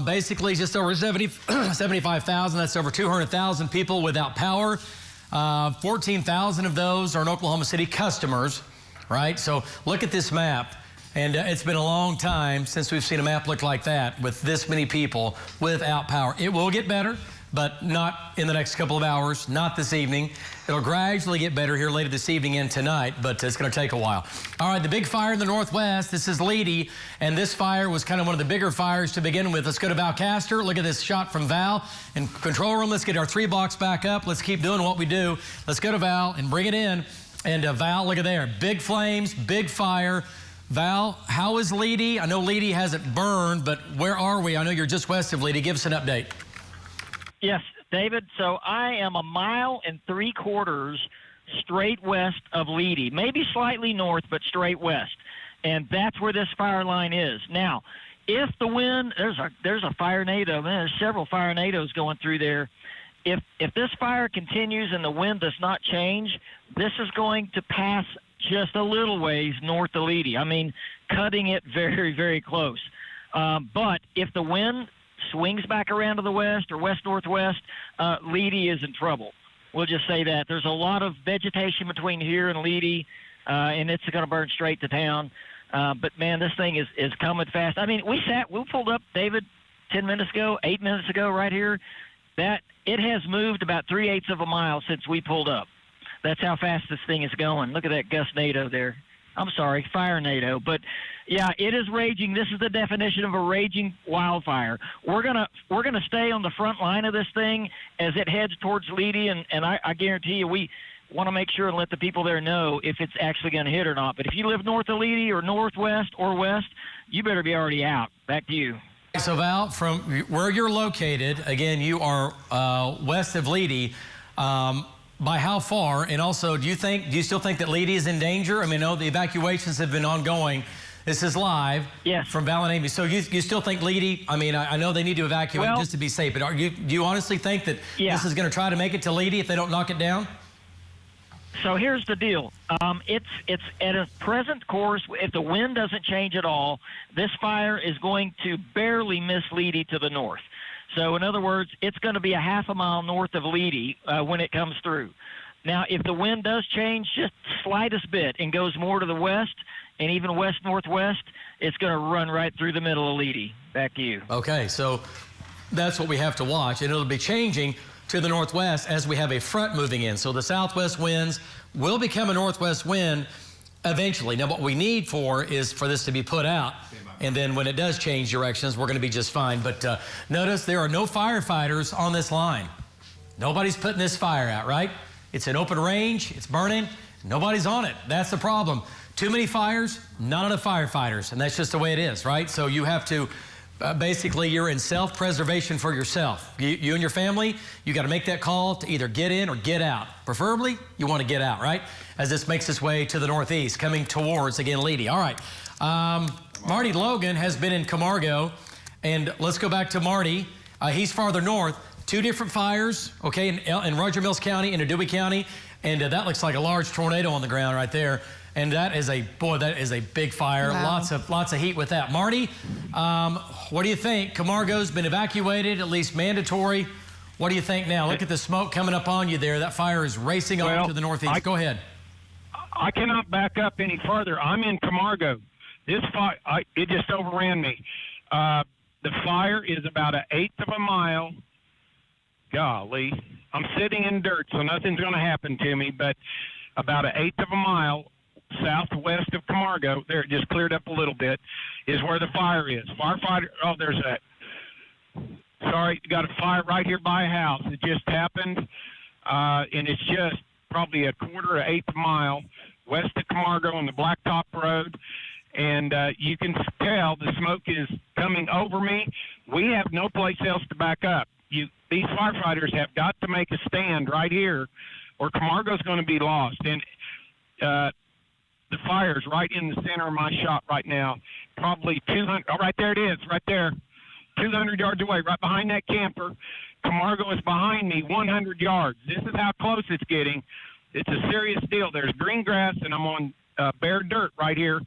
basically just over 75,000. That's over 200,000 people without power. 14,000 of those are in Oklahoma City customers, right? So look at this map. And it's been a long time since we've seen a map look like that with this many people without power. It will get better, but not in the next couple of hours, not this evening. It'll gradually get better here later this evening and tonight, but it's going to take a while. All right, the big fire in the northwest, this is Leedey, and this fire was kind of one of the bigger fires to begin with. Let's go to Val Castor. Look at this shot from Val. In control room, let's get our 3 blocks back up. Let's keep doing what we do. Let's go to Val and bring it in. And Val, look at there. Big flames, big fire. Val, how is Leedey? I know Leedey hasn't burned, but where are we? I know you're just west of Leedey. Give us an update. Yes, David. So I am 1 3/4 miles straight west of Leedey, maybe slightly north, but straight west. And that's where this fire line is. Now, if the wind, there's a firenado, there's several firenados going through there. If this fire continues and the wind does not change, this is going to pass just a little ways north of Leedey. I mean, cutting it very, very close. But if the wind swings back around to the west or west-northwest, Leedey is in trouble. We'll just say that. There's a lot of vegetation between here and Leedey, and it's going to burn straight to town. But, man, this thing is coming fast. I mean, we pulled up, David, 10 minutes ago, 8 minutes ago right here. That it has moved about 3/8 of a mile since we pulled up. That's how fast this thing is going. Look at that gustnado there. I'm sorry, firenado. But yeah, it is raging. This is the definition of a raging wildfire. We're gonna stay on the front line of this thing as it heads towards Leedey, and I guarantee you we want to make sure and let the people there know if it's actually going to hit or not. But if you live north of Leedey or northwest or west, you better be already out. Back to you. So Val, from where you're located, again, you are west of Leedey. By how far? And also, do you still think that Leedey is in danger? I mean, no, the evacuations have been ongoing. This is live from Val and Amy. So you still think Leedey, I mean, I know they need to evacuate just to be safe, but do you honestly think that this is going to try to make it to Leedey if they don't knock it down? So here's the deal. It's at a present course. If the wind doesn't change at all, this fire is going to barely miss Leedey to the north. So in other words, it's going to be a half a mile north of Leedey when it comes through. Now, if the wind does change just the slightest bit and goes more to the west and even west-northwest, it's going to run right through the middle of Leedey. Back to you. Okay, so that's what we have to watch, and it'll be changing to the northwest as we have a front moving in. So the southwest winds will become a northwest wind eventually. Now, what we need is for this to be put out. And then when it does change directions, we're going to be just fine. But notice there are no firefighters on this line. Nobody's putting this fire out, right? It's an open range, it's burning, nobody's on it. That's the problem. Too many fires, not enough firefighters, and that's just the way it is, right? So you have to, basically, you're in self-preservation for yourself. You and your family, you got to make that call to either get in or get out. Preferably, you want to get out, right? As this makes its way to the northeast, coming towards, again, Leedey. All right, Marty Logan has been in Camargo, and let's go back to Marty. He's farther north. 2 different fires, okay, in Roger Mills County and Dewey County, and that looks like a large tornado on the ground right there. And that is a big fire. Wow. Lots of heat with that. Marty, what do you think? Camargo's been evacuated, at least mandatory. What do you think now? Look at the smoke coming up on you there. That fire is racing on to the northeast. Go ahead. I cannot back up any further. I'm in Camargo. This fire, it just overran me. The fire is about 1/8 of a mile. Golly, I'm sitting in dirt, so nothing's going to happen to me, but about 1/8 of a mile southwest of Camargo, there it just cleared up a little bit, is where the fire is. Firefighter, oh, there's that. Sorry, got a fire right here by a house. It just happened, and it's just probably 1/4 mile west of Camargo on the Blacktop Road, and you can tell the smoke is coming over me. We have no place else to back up. These firefighters have got to make a stand right here, or Camargo's going to be lost. And the fire's right in the center of my shop right now, probably 200. Oh, right there it is, right there, 200 yards away, right behind that camper. Camargo is behind me, 100 yards. This is how close it's getting. It's a serious deal. There's green grass, and I'm on bare dirt right here,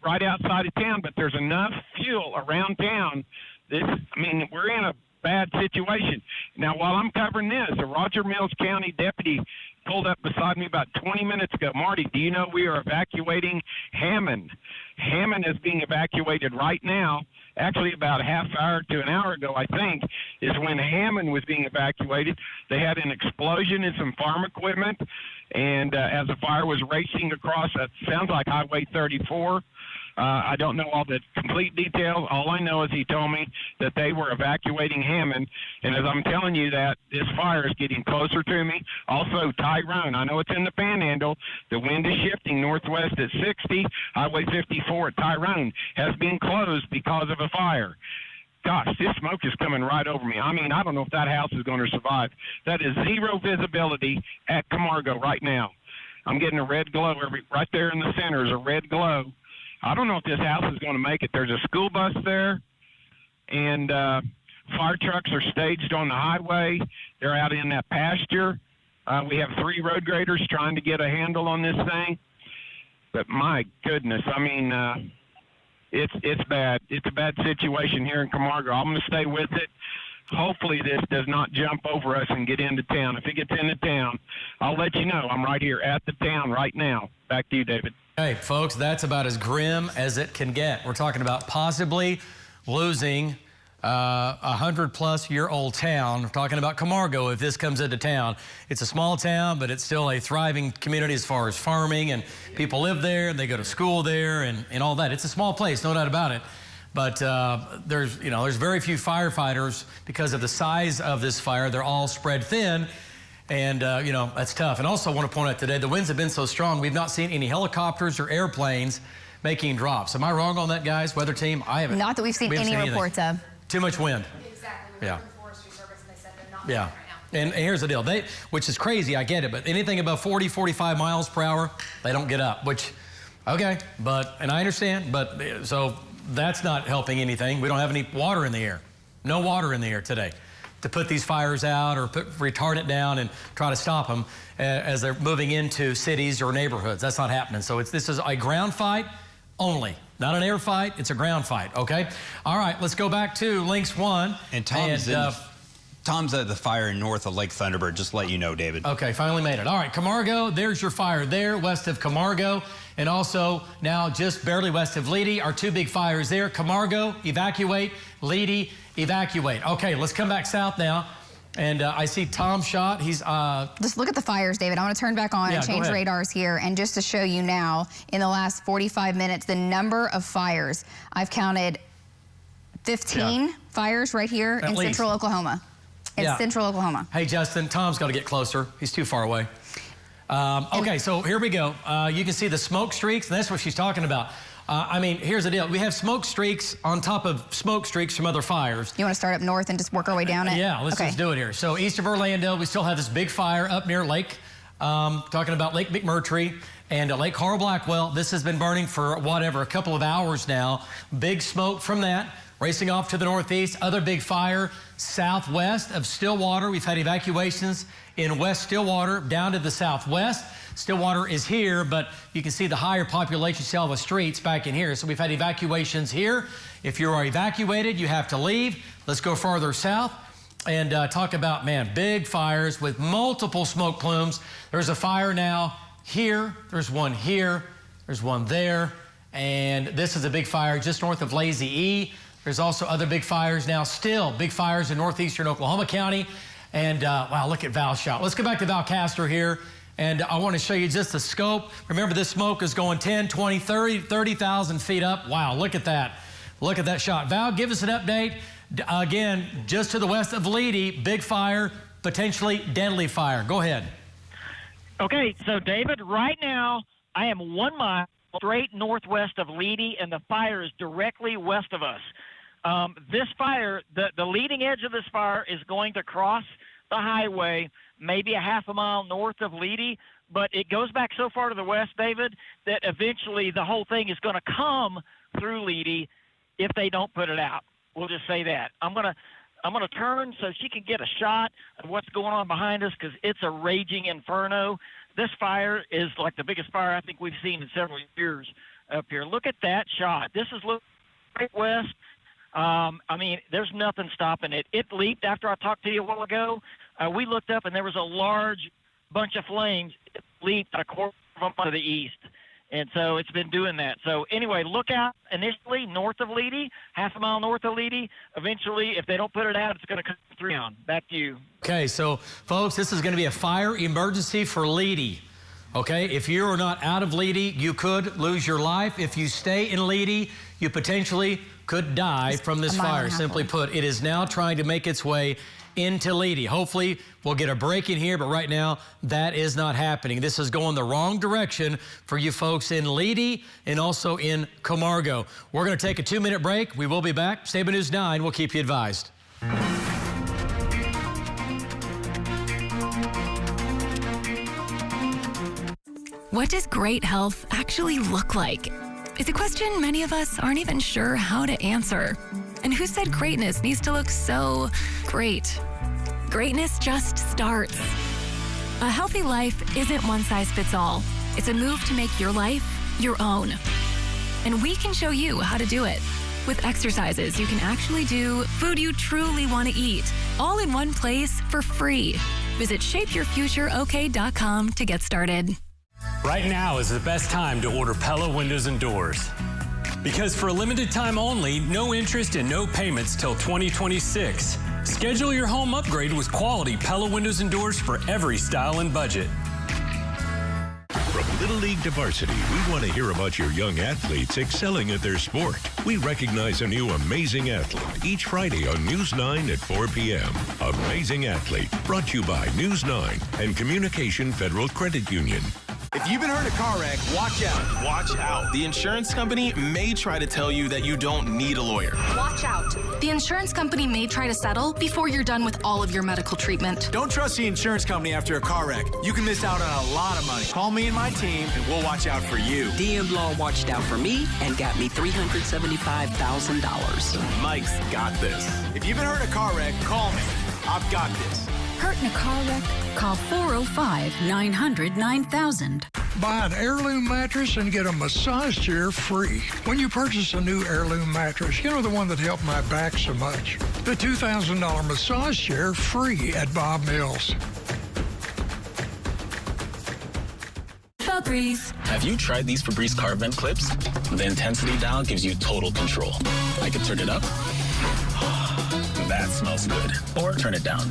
right outside of town. But there's enough fuel around town. We're in a bad situation. Now, while I'm covering this, a Roger Mills County deputy pulled up beside me about 20 minutes ago. Marty, do you know we are evacuating Hammond? Hammond is being evacuated right now. Actually, about a half hour to an hour ago, I think, is when Hammond was being evacuated. They had an explosion in some farm equipment, and as the fire was racing across, sounds like Highway 34, I don't know all the complete details. All I know is he told me that they were evacuating Hammond. And as I'm telling you that, this fire is getting closer to me. Also, Tyrone. I know it's in the Panhandle. The wind is shifting northwest at 60. Highway 54 at Tyrone has been closed because of a fire. Gosh, this smoke is coming right over me. I don't know if that house is going to survive. That is zero visibility at Camargo right now. I'm getting a red glow. Right there in the center is a red glow. I don't know if this house is going to make it. There's a school bus there, and fire trucks are staged on the highway. They're out in that pasture. We have 3 road graders trying to get a handle on this thing. But my goodness, it's bad. It's a bad situation here in Camargo. I'm going to stay with it. Hopefully this does not jump over us and get into town. If it gets into town, I'll let you know. I'm right here at the town right now. Back to you, David. Hey, folks, that's about as grim as it can get. We're talking about possibly losing a 100-plus-year-old town. We're talking about Camargo if this comes into town. It's a small town, but it's still a thriving community as far as farming, and people live there, and they go to school there, and all that. It's a small place, no doubt about it. But there's very few firefighters because of the size of this fire. They're all spread thin. And, that's tough. And also I want to point out today, the winds have been so strong, we've not seen any helicopters or airplanes making drops. Am I wrong on that, guys? Weather team? I haven't. Not that we've seen any reports of. Too much wind. Exactly. Yeah. Forestry Service, and they said they're not yeah. right now. And here's the deal. Which is crazy, I get it, but anything above 40, 45 miles per hour, they don't get up, which, okay. And I understand, so that's not helping anything. We don't have any water in the air. No water in the air today to put these fires out or retardant down and try to stop them as they're moving into cities or neighborhoods. That's not happening. So this is a ground fight only, not an air fight. It's a ground fight, okay? All right, let's go back to Links 1. And Tom's at the fire north of Lake Thunderbird, just to let you know, David. Okay, finally made it. All right, Camargo, there's your fire there, west of Camargo. And also now just barely west of Leedey, our 2 big fires there. Camargo, evacuate. Leedey, evacuate. Okay, let's come back south now. And I see Tom shot. He's just look at the fires, David. I want to turn back on and change radars here. And just to show you now, in the last 45 minutes, the number of fires. I've counted 15 fires right here in central Oklahoma. It's central Oklahoma. Hey, Justin, Tom's got to get closer. He's too far away. Okay, so here we go. You can see the smoke streaks, and that's what she's talking about. I mean, here's the deal. We have smoke streaks on top of smoke streaks from other fires. You want to start up north and just work our way down it? Yeah, let's just do it here. So east of Orlando, we still have this big fire up near Lake, talking about Lake McMurtry and Lake Carl Blackwell. This has been burning for whatever, a couple of hours now. Big smoke from that. Racing off to the northeast, other big fire southwest of Stillwater. We've had evacuations in West Stillwater down to the southwest. Stillwater is here, but you can see the higher population Selva streets back in here. So we've had evacuations here. If you are evacuated, you have to leave. Let's go farther south and talk about, man, big fires with multiple smoke plumes. There's a fire now here. There's one here. There's one there. And this is a big fire just north of Ladyy. There's also other big fires now, still big fires in northeastern Oklahoma County. And wow, look at Val shot. Let's go back to Val Castor here. And I want to show you just the scope. Remember, this smoke is going 10, 20, 30,000 feet up. Wow, look at that. Look at that shot. Val, give us an update. Again, just to the west of Leedey, big fire, potentially deadly fire. Go ahead. Okay, so David, right now I am 1 mile straight northwest of Leedey, and the fire is directly west of us. This fire, the leading edge of this fire is going to cross the highway, maybe a half a mile north of Leedey, but it goes back so far to the west, David, that eventually the whole thing is going to come through Leedey if they don't put it out. We'll just say that. I'm gonna turn so she can get a shot of what's going on behind us, because it's a raging inferno. This fire is like the biggest fire I think we've seen in several years up here. Look at that shot. This is right west. I mean, there's nothing stopping it. It leaped after I talked to you a while ago. We looked up, and there was a large bunch of flames. It leaped a quarter of a mile to the east. And so it's been doing that. So anyway, look out initially north of Leedey, half a mile north of Leedey. Eventually, if they don't put it out, it's going to come through. Back to you. Okay, so folks, this is going to be a fire emergency for Leedey. Okay, if you are not out of Leedey, you could lose your life. If you stay in Leedey, you potentially could die from this fire. Simply put, it is now trying to make its way into Leedey. Hopefully, we'll get a break in here, but right now, that is not happening. This is going the wrong direction for you folks in Leedey and also in Camargo. We're going to take a 2-minute break. We will be back. Stay by News 9. We'll keep you advised. What does great health actually look like? It's a question many of us aren't even sure how to answer. And who said greatness needs to look so great? Greatness just starts. A healthy life isn't one size fits all. It's a move to make your life your own. And we can show you how to do it with exercises you can actually do, food you truly want to eat, all in one place for free. Visit shapeyourfutureok.com to get started. Right now is the best time to order Pella Windows and Doors. Because for a limited time only, no interest and no payments till 2026. Schedule your home upgrade with quality Pella Windows and Doors for every style and budget. From Little League to varsity, we want to hear about your young athletes excelling at their sport. We recognize a new amazing athlete each Friday on News 9 at 4 p.m. Amazing Athlete, brought to you by News 9 and Communication Federal Credit Union. If you've been hurt in a car wreck, watch out. Watch out. The insurance company may try to tell you that you don't need a lawyer. Watch out. The insurance company may try to settle before you're done with all of your medical treatment. Don't trust the insurance company after a car wreck. You can miss out on a lot of money. Call me and my team, and we'll watch out for you. DM Law watched out for me and got me $375,000. Mike's got this. If you've been hurt in a car wreck, call me. I've got this. Hurt in a car wreck? Call 405-900-9000. Buy an heirloom mattress and get a massage chair free. When you purchase a new heirloom mattress, you know, the one that helped my back so much. The $2,000 massage chair free at Bob Mills. Febreze. Have you tried these Febreze car vent clips? The intensity dial gives you total control. I can turn it up. That smells good. Or turn it down.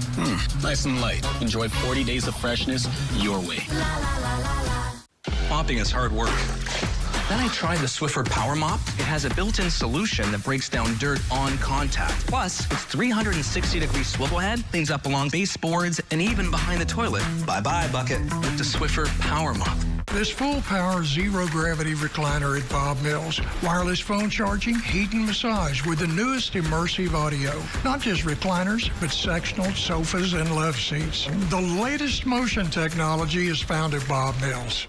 Nice and light. Enjoy 40 days of freshness your way. Mopping is hard work. Then I tried the Swiffer Power Mop. It has a built-in solution that breaks down dirt on contact. Plus, its 360-degree swivel head cleans up along baseboards and even behind the toilet. Bye-bye, bucket, with the Swiffer Power Mop. This full-power, zero-gravity recliner at Bob Mills. Wireless phone charging, heat and massage with the newest immersive audio. Not just recliners, but sectional, sofas, and love seats. The latest motion technology is found at Bob Mills.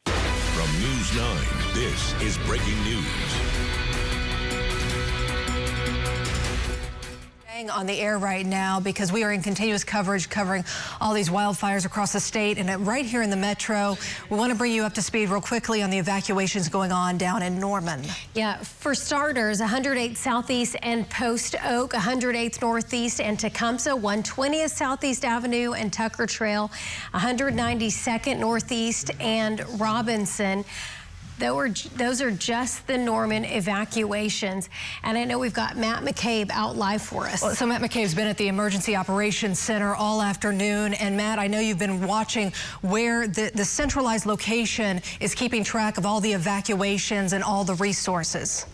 From News 9, this is breaking news. On the air right now because we are in continuous coverage covering all these wildfires across the state and right here in the metro. We want to bring you up to speed real quickly on the evacuations going on down in Norman. Yeah, for starters, 108th Southeast and Post Oak, 108th Northeast and Tecumseh, 120th Southeast Avenue and Tucker Trail, 192nd Northeast and Robinson. Those are just the Norman evacuations. And I know we've got Matt McCabe out live for us. So Matt McCabe's been at the Emergency Operations Center all afternoon. And Matt, I know you've been watching where the centralized location is keeping track of all the evacuations and all the resources.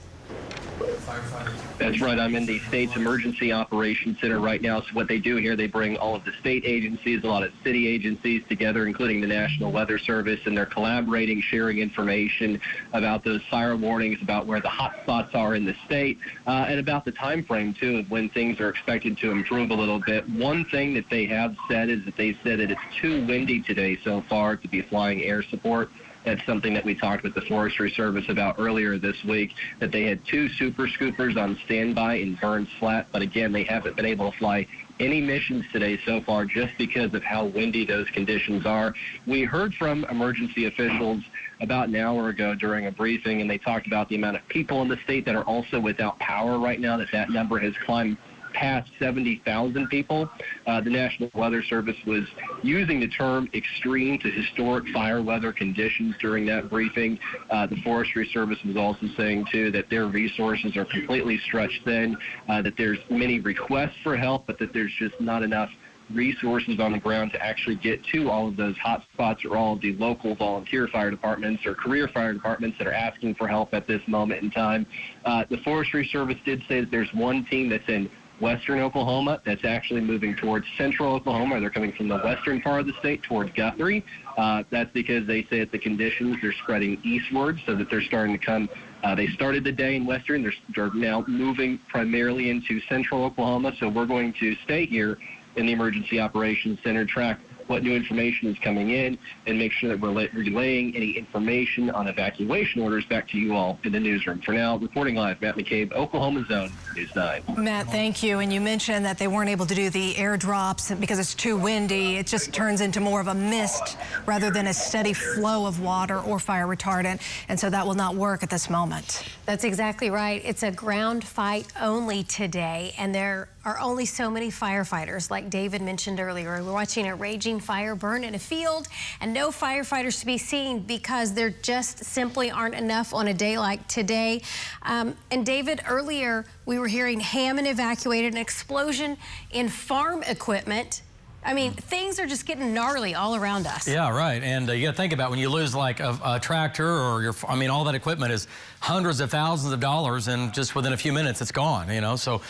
That's right. I'm in the state's Emergency Operations Center right now. So what they do here, they bring all of the state agencies, a lot of city agencies together, including the National Weather Service, and they're collaborating, sharing information about those fire warnings, about where the hot spots are in the state, and about the time frame, too, of when things are expected to improve a little bit. One thing that they have said is that they said that it's too windy today so far to be flying air support. That's something that we talked with the Forestry Service about earlier this week, that they had 2 super scoopers on standby in Burns Flat, but again, they haven't been able to fly any missions today so far just because of how windy those conditions are. We heard from emergency officials about an hour ago during a briefing, and they talked about the amount of people in the state that are also without power right now, that number has climbed past 70,000 people. The National Weather Service was using the term extreme to historic fire weather conditions during that briefing. The Forestry Service was also saying, too, that their resources are completely stretched thin, that there's many requests for help, but that there's just not enough resources on the ground to actually get to all of those hot spots or all of the local volunteer fire departments or career fire departments that are asking for help at this moment in time. The Forestry Service did say that there's one team that's in western Oklahoma that's actually moving towards central Oklahoma. They're coming from the western part of the state towards Guthrie. That's because they say that the conditions are spreading eastward, so that they're starting to come. They started the day in western. They're now moving primarily into central Oklahoma. So we're going to stay here in the Emergency Operations Center, track what new information is coming in, and make sure that we're relaying any information on evacuation orders back to you all in the newsroom. For now, reporting live, Matt McCabe, Oklahoma Zone, News 9. Matt, thank you. And you mentioned that they weren't able to do the airdrops because it's too windy. It just turns into more of a mist rather than a steady flow of water or fire retardant. And so that will not work at this moment. That's exactly right. It's a ground fight only today, and there are only so many firefighters, like David mentioned earlier. We're watching a raging fire burn in a field and no firefighters to be seen because there just simply aren't enough on a day like today. And David, earlier we were hearing Hammond evacuated, an explosion in farm equipment. I mean, things are just getting gnarly all around us. Yeah, right. And you got to think about when you lose like a tractor or all that equipment is hundreds of thousands of dollars, and just within a few minutes it's gone, So,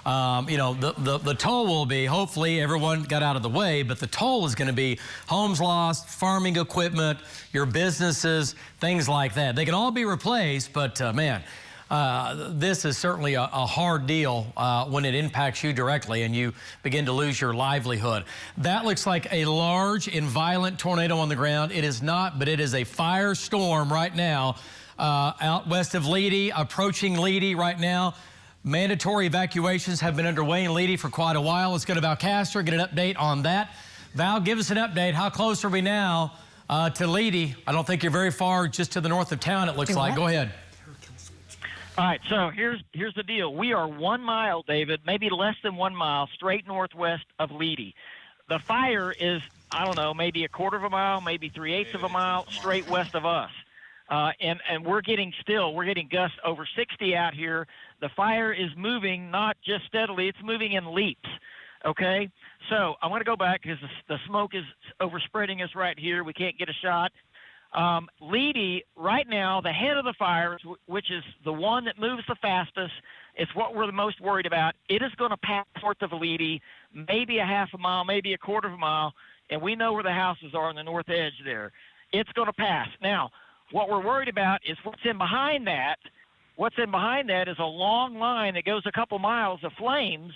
the toll will be, hopefully everyone got out of the way, but the toll is going to be homes lost, farming equipment, your businesses, things like that. They can all be replaced, but this is certainly a hard deal when it impacts you directly and you begin to lose your livelihood. That looks like a large and violent tornado on the ground. It is not, but it is a firestorm right now out west of Leedey, approaching Leedey right now. Mandatory evacuations have been underway in Leedey for quite a while. Let's go to Val Castor, get an update on that. Val, give us an update. How close are we now to Leedey? I don't think you're very far, just to the north of town, it looks like. Go ahead. All right, so here's the deal. We are 1 mile, David, maybe less than 1 mile, straight northwest of Leedey. The fire is, I don't know, maybe a quarter of a mile, maybe 3/8 of a mile, straight west of us. And we're getting gusts over 60 out here. The fire is moving not just steadily, it's moving in leaps, okay? So I want to go back because the smoke is overspreading us right here. We can't get a shot. Leedey, right now, the head of the fires, which is the one that moves the fastest, it's what we're the most worried about. It is going to pass north of Leedey, maybe a half a mile, maybe a quarter of a mile, and we know where the houses are on the north edge there. It's going to pass. Now, what we're worried about is what's in behind that. What's in behind that is a long line that goes a couple miles of flames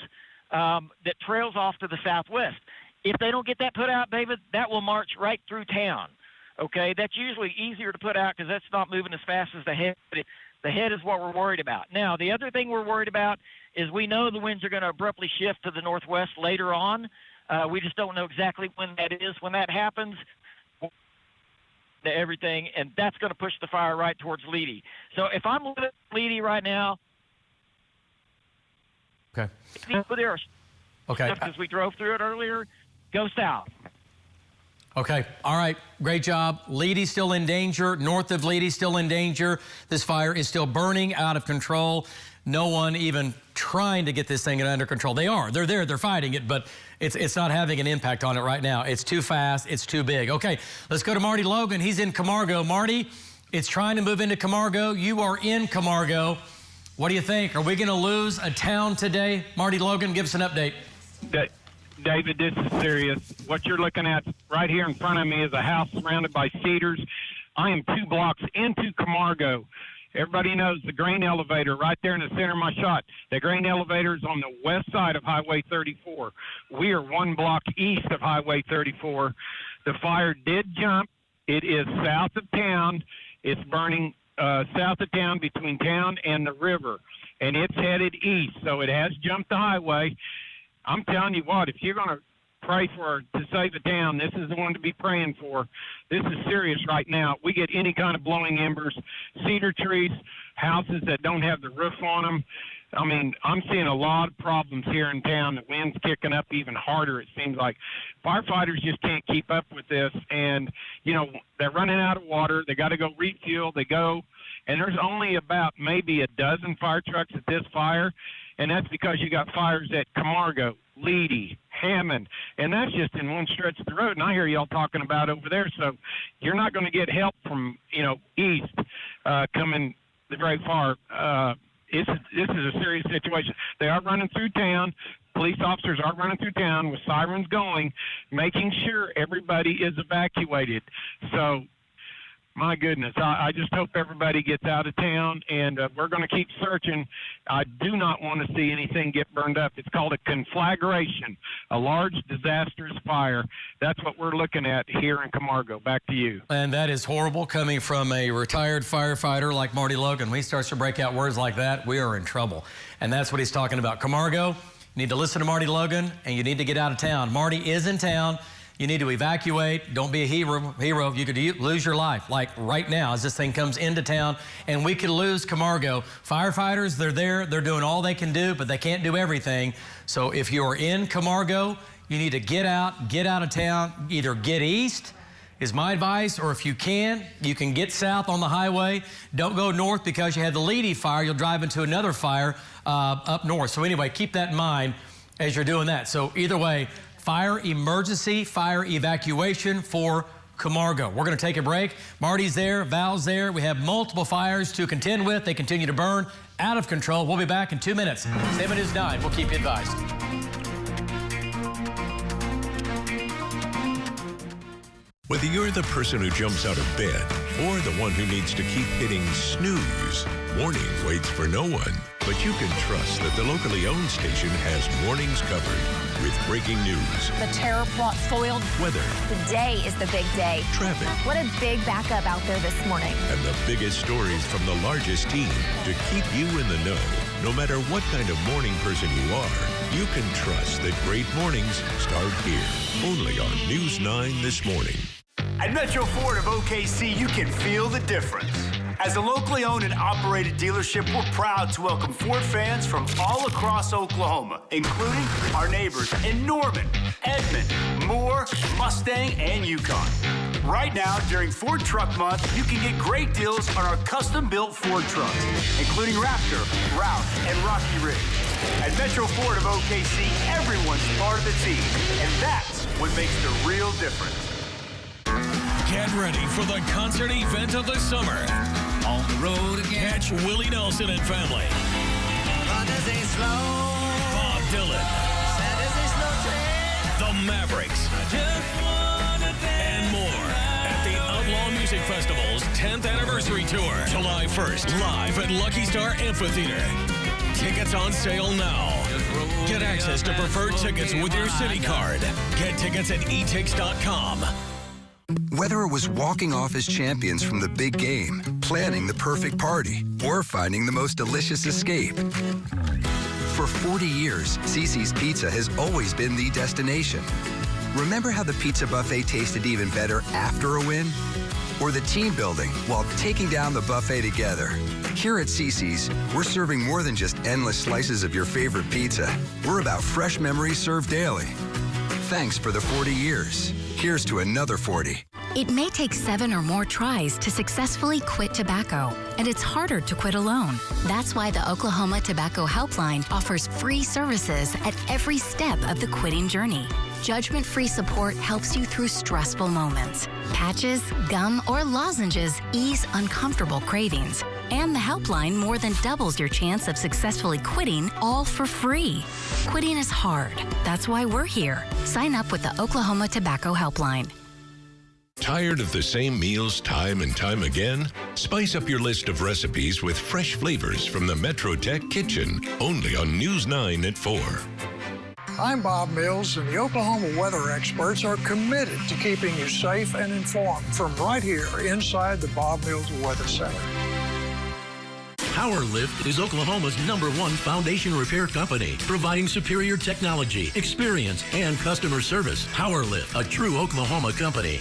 that trails off to the southwest. If they don't get that put out, David, that will march right through town. Okay, that's usually easier to put out because that's not moving as fast as the head. The head is what we're worried about. Now, the other thing we're worried about is we know the winds are going to abruptly shift to the northwest later on. We just don't know exactly when that is. When that happens, to everything, and that's going to push the fire right towards Leedey. So if I'm looking at Leedey right now, okay, there are okay, because we drove through it earlier, go south. Okay, all right, great job. Leedey still in danger. North of Leedey still in danger. This fire is still burning out of control. No one even trying to get this thing under control. They are. They're there. They're fighting it, but it's not having an impact on it right now. It's too fast. It's too big. Okay, let's go to Marty Logan. He's in Camargo. Marty, it's trying to move into Camargo. You are in Camargo. What do you think? Are we going to lose a town today? Marty Logan, give us an update. David, this is serious. What you're looking at right here in front of me is a house surrounded by cedars. I am 2 blocks into Camargo. Everybody knows the grain elevator right there in the center of my shot. The grain elevator is on the west side of Highway 34. We are 1 block east of Highway 34. The fire did jump. It is south of town. It's burning south of town between town and the river, and it's headed east. So it has jumped the highway. I'm telling you what, if you're going to pray to save a town, this is the one to be praying for. This is serious right now. We get any kind of blowing embers, cedar trees, houses that don't have the roof on them. I mean, I'm seeing a lot of problems here in town. The wind's kicking up even harder, it seems like. Firefighters just can't keep up with this. And, you know, they're running out of water. They got to go refuel. They go. And there's only about maybe a dozen fire trucks at this fire. And that's because you got fires at Camargo, Leedey, Hammond, and that's just in one stretch of the road. And I hear y'all talking about over there. So you're not going to get help from, you know, east coming very far. This is a serious situation. They are running through town. Police officers are running through town with sirens going, making sure everybody is evacuated. So, my goodness, I just hope everybody gets out of town, and we're going to keep searching. I do not want to see anything get burned up. It's called a conflagration, a large disastrous fire. That's what we're looking at here in Camargo. Back to you. And that is horrible coming from a retired firefighter like Marty Logan. When he starts to break out words like that, we are in trouble. And that's what he's talking about. Camargo, you need to listen to Marty Logan, and you need to get out of town. Marty is in town. You need to evacuate. Don't be a hero. You could lose your life, like right now, as this thing comes into town, and we could lose Camargo. Firefighters, they're there. They're doing all they can do, but they can't do everything. So if you're in Camargo, you need to get out of town. Either get east is my advice, or if you can get south on the highway. Don't go north because you had the Leedey fire. You'll drive into another fire up north. So anyway, keep that in mind as you're doing that. So either way, fire emergency, fire evacuation for Camargo. We're going to take a break. Marty's there, Val's there. We have multiple fires to contend with. They continue to burn out of control. We'll be back in 2 minutes. 7 is 9. We'll keep you advised. Whether you're the person who jumps out of bed or the one who needs to keep hitting snooze, morning waits for no one. But you can trust that the locally owned station has mornings covered with breaking news. The terror plot foiled. Weather. Today is the big day. Traffic. What a big backup out there this morning. And the biggest stories from the largest team to keep you in the know. No matter what kind of morning person you are, you can trust that great mornings start here. Only on News 9 This Morning. At Metro Ford of OKC, you can feel the difference. As a locally owned and operated dealership, we're proud to welcome Ford fans from all across Oklahoma, including our neighbors in Norman, Edmond, Moore, Mustang, and Yukon. Right now, during Ford Truck Month, you can get great deals on our custom-built Ford trucks, including Raptor, Route, and Rocky Ridge. At Metro Ford of OKC, everyone's part of the team, and that's what makes the real difference. Get ready for the concert event of the summer. On the road again. Catch Willie Nelson and family. Bob Dylan. The Mavericks. And more at the Outlaw Music Festival's 10th anniversary tour. July 1st, live at Lucky Star Amphitheater. Tickets on sale now. Get access to preferred tickets with your City card. Get tickets at etix.com. Whether it was walking off as champions from the big game, planning the perfect party, or finding the most delicious escape. For 40 years, Cici's Pizza has always been the destination. Remember how the pizza buffet tasted even better after a win? Or the team building while taking down the buffet together? Here at Cici's, we're serving more than just endless slices of your favorite pizza. We're about fresh memories served daily. Thanks for the 40 years. Here's to another 40. It may take 7 or more tries to successfully quit tobacco, and it's harder to quit alone. That's why the Oklahoma Tobacco Helpline offers free services at every step of the quitting journey. Judgment-free support helps you through stressful moments. Patches, gum, or lozenges ease uncomfortable cravings. And the helpline more than doubles your chance of successfully quitting, all for free. Quitting is hard. That's why we're here. Sign up with the Oklahoma Tobacco Helpline. Tired of the same meals time and time again? Spice up your list of recipes with fresh flavors from the MetroTech kitchen, only on News 9 at 4. I'm Bob Mills, and the Oklahoma weather experts are committed to keeping you safe and informed from right here inside the Bob Mills Weather Center. PowerLift is Oklahoma's #1 foundation repair company, providing superior technology, experience, and customer service. PowerLift, a true Oklahoma company.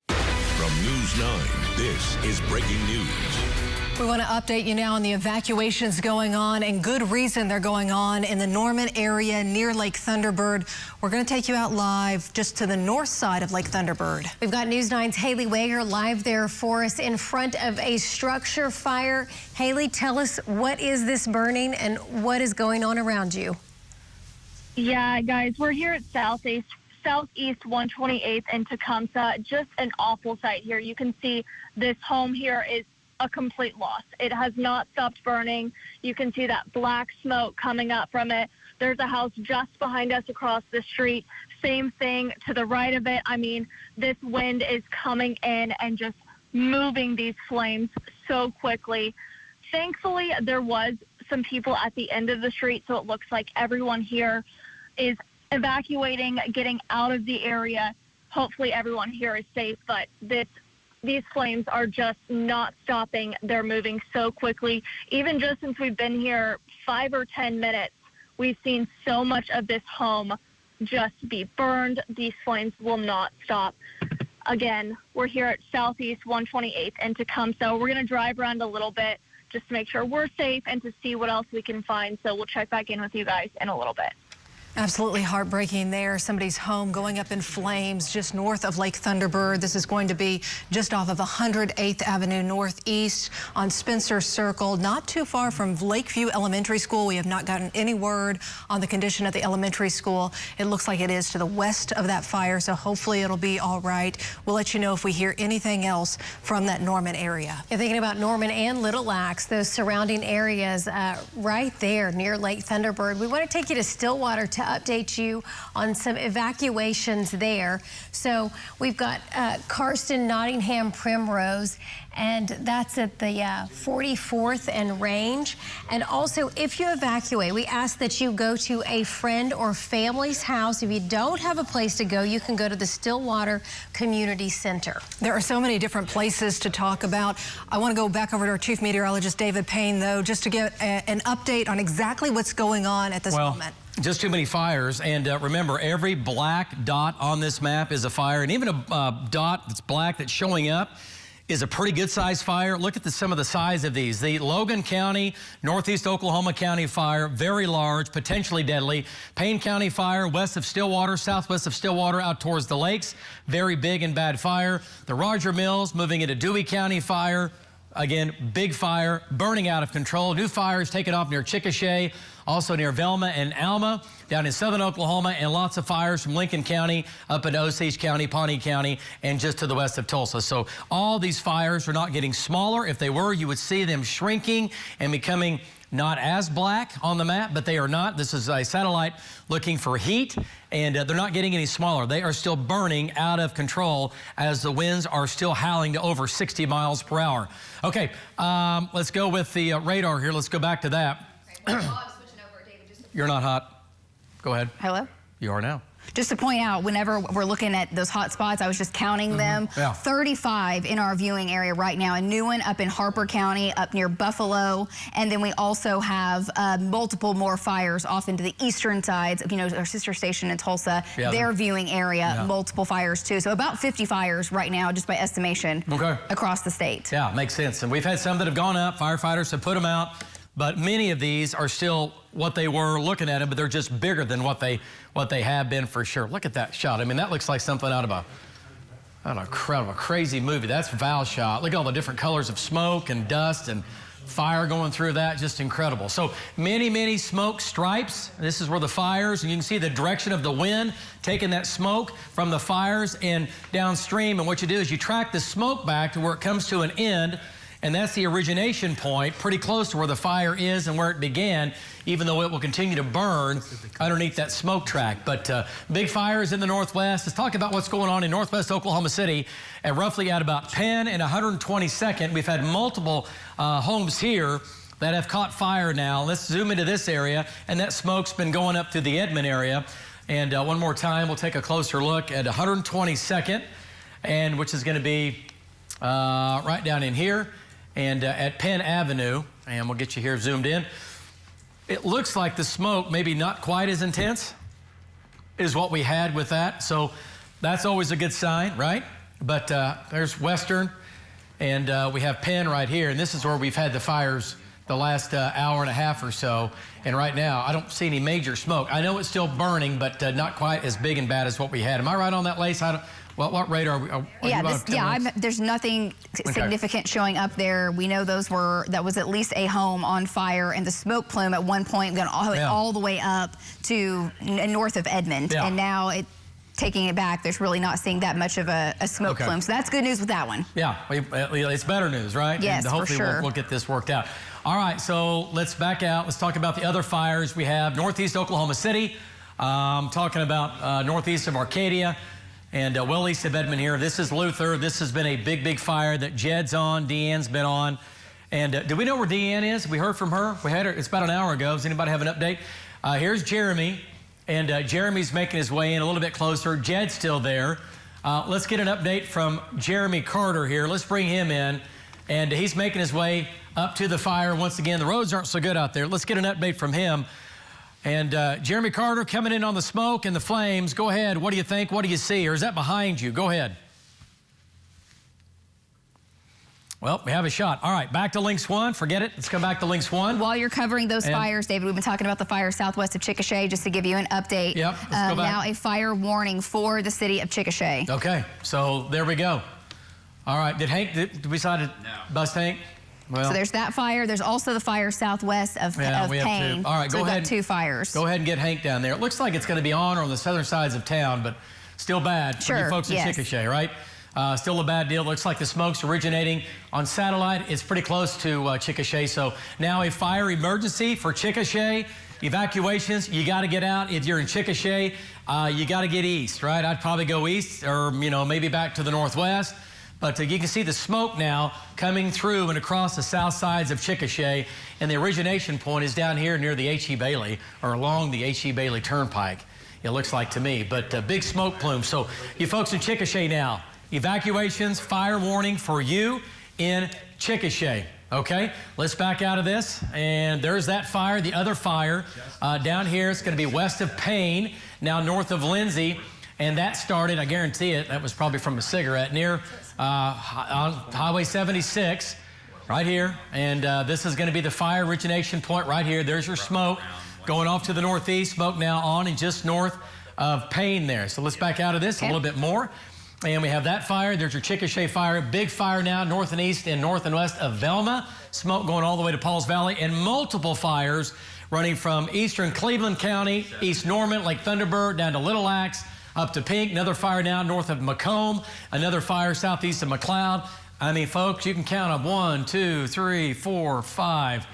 From News 9, this is breaking news. We want to update you now on the evacuations going on, and good reason they're going on in the Norman area near Lake Thunderbird. We're going to take you out live just to the north side of Lake Thunderbird. We've got News 9's Haley Wager live there for us in front of a structure fire. Haley, tell us, what is this burning and what is going on around you? Yeah, guys, we're here at Southeast 128th and Tecumseh. Just an awful sight here. You can see this home here is a complete loss. It has not stopped burning. You can see that black smoke coming up from it. There's a house just behind us across the street. Same thing to the right of it. I mean, this wind is coming in and just moving these flames so quickly. Thankfully, there was some people at the end of the street, so it looks like everyone here is evacuating, getting out of the area. Hopefully everyone here is safe, but these flames are just not stopping. They're moving so quickly. Even just since we've been here 5 or 10 minutes, we've seen so much of this home just be burned. These flames will not stop. Again, we're here at Southeast 128th and Tecumseh. We're going to drive around a little bit just to make sure we're safe and to see what else we can find. So we'll check back in with you guys in a little bit. Absolutely heartbreaking there. Somebody's home going up in flames just north of Lake Thunderbird. This is going to be just off of 108th Avenue Northeast on Spencer Circle, not too far from Lakeview Elementary School. We have not gotten any word on the condition at the elementary school. It looks like it is to the west of that fire, so hopefully it'll be all right. We'll let you know if we hear anything else from that Norman area. You're thinking about Norman and Little Lacs, those surrounding areas right there near Lake Thunderbird. We want to take you to Stillwater to update you on some evacuations there. So we've got Karsten, Nottingham, Primrose, and that's at the 44th and Range. And also, if you evacuate, we ask that you go to a friend or family's house. If you don't have a place to go, you can go to the Stillwater Community Center. There are so many different places to talk about. I want to go back over to our Chief Meteorologist, David Payne, though, just to get an update on exactly what's going on at this moment. Just too many fires, and remember, every black dot on this map is a fire, and even a dot that's black that's showing up is a pretty good sized fire. Look at some of the size of these. The Logan County, Northeast Oklahoma County fire, very large, potentially deadly. Payne County fire, west of Stillwater, southwest of Stillwater, out towards the lakes, very big and bad fire. The Roger Mills moving into Dewey County fire. again, big fire burning out of control. New fires taking off near Chickasha, also near Velma and Alma, down in southern Oklahoma, and lots of fires from Lincoln County up into Osage County, Pawnee County, and just to the west of Tulsa. So all these fires are not getting smaller. If they were, you would see them shrinking and becoming not as black on the map, but they are not. This is a satellite looking for heat, and they're not getting any smaller. They are still burning out of control as the winds are still howling to over 60 miles per hour. Okay, let's go with the radar here. Let's go back to that. Okay, well, I'm switching over, David, You're not hot. Go ahead. Hello? You are now. Just to point out, whenever we're looking at those hot spots, I was just counting them. Yeah. 35 in our viewing area right now. A new one up in Harper County, up near Buffalo. And then we also have multiple more fires off into the eastern sides of, our sister station in Tulsa, their viewing area, multiple fires too. So about 50 fires right now, just by estimation, across the state. Yeah, makes sense. And we've had some that have gone up. Firefighters have put them out. But many of these are still what they were looking at them, but they're just bigger than what they have been for sure. Look at that shot. I mean, that looks like something out of a crazy movie. That's Val's shot. Look at all the different colors of smoke and dust and fire going through that. Just incredible. So many, many smoke stripes. This is where the fires, and you can see the direction of the wind taking that smoke from the fires and downstream. And what you do is you track the smoke back to where it comes to an end. And that's the origination point, pretty close to where the fire is and where it began, even though it will continue to burn underneath that smoke track. But big fires in the northwest. Let's talk about what's going on in northwest Oklahoma City, and roughly at about Payne and 122nd. We've had multiple homes here that have caught fire now. Let's zoom into this area, and that smoke's been going up through the Edmond area. And one more time, we'll take a closer look at 122nd, and which is going to be right down in here. And at Penn Avenue, and we'll get you here zoomed in. It looks like the smoke, maybe not quite as intense, is what we had with that. So that's always a good sign, right? But there's Western, and we have Penn right here. And this is where we've had the fires the last hour and a half or so. And right now, I don't see any major smoke. I know it's still burning, but not quite as big and bad as what we had. Am I right on that, Lace? What rate are we? There's nothing significant showing up there. We know that was at least a home on fire, and the smoke plume at one point went all the way up to north of Edmond, and now taking it back, there's really not seeing that much of a smoke plume. So that's good news with that one. Yeah, it's better news, right? Yes, and hopefully for sure. We'll get this worked out. All right, so let's back out. Let's talk about the other fires. We have northeast Oklahoma City. Talking about northeast of Arcadia. And well east of Edmond here. This is Luther. This has been a big, big fire that Jed's on, Deanne's been on. And do we know where Deanne is? We heard from her. We had her, it's about an hour ago. Does anybody have an update? Here's Jeremy. And Jeremy's making his way in a little bit closer. Jed's still there. Let's get an update from Jeremy Carter here. Let's bring him in. And he's making his way up to the fire once again. The roads aren't so good out there. Let's get an update from him. And Jeremy Carter coming in on the smoke and the flames. Go ahead. What do you think? What do you see? Or is that behind you? Go ahead. Well, we have a shot. All right, back to Lynx 1. Forget it. Let's come back to Lynx 1. While you're covering those fires, David, we've been talking about the fire southwest of Chickasha, just to give you an update. Yep, let's go back. Now a fire warning for the city of Chickasha. Okay, so there we go. All right, did we decide to bust Hank? Well, so there's that fire. There's also the fire southwest of Payne. All right, so go ahead. We've got 2 fires. Go ahead and get Hank down there. It looks like it's going to be on or on the southern sides of town, but still bad for you folks in Chickasha, right? Still a bad deal. Looks like the smoke's originating on satellite. It's pretty close to Chickasha. So now a fire emergency for Chickasha. Evacuations, you got to get out. If you're in Chickasha, you got to get east, right? I'd probably go east or, maybe back to the northwest. But you can see the smoke now coming through and across the south sides of Chickasha, and the origination point is down here near the H.E. Bailey, or along the H.E. Bailey Turnpike, it looks like to me. But big smoke plume. So you folks in Chickasha now, evacuations, fire warning for you in Chickasha. Okay, let's back out of this. And there's that fire, the other fire down here. It's going to be west of Payne, now north of Lindsay. And that started, I guarantee it, that was probably from a cigarette, near on Highway 76, right here. And this is going to be the fire origination point right here. There's your smoke going off to the northeast. Smoke now on and just north of Payne there. So let's back out of this a little bit more. And we have that fire. There's your Chickasha fire. Big fire now, north and east and north and west of Velma. Smoke going all the way to Pauls Valley, and multiple fires running from eastern Cleveland County, East Norman, Lake Thunderbird, down to Little Axe, up to Pink. Another fire now north of Macomb. Another fire southeast of McLeod. I mean, folks, you can count up 1, 2, 3, 4, 5,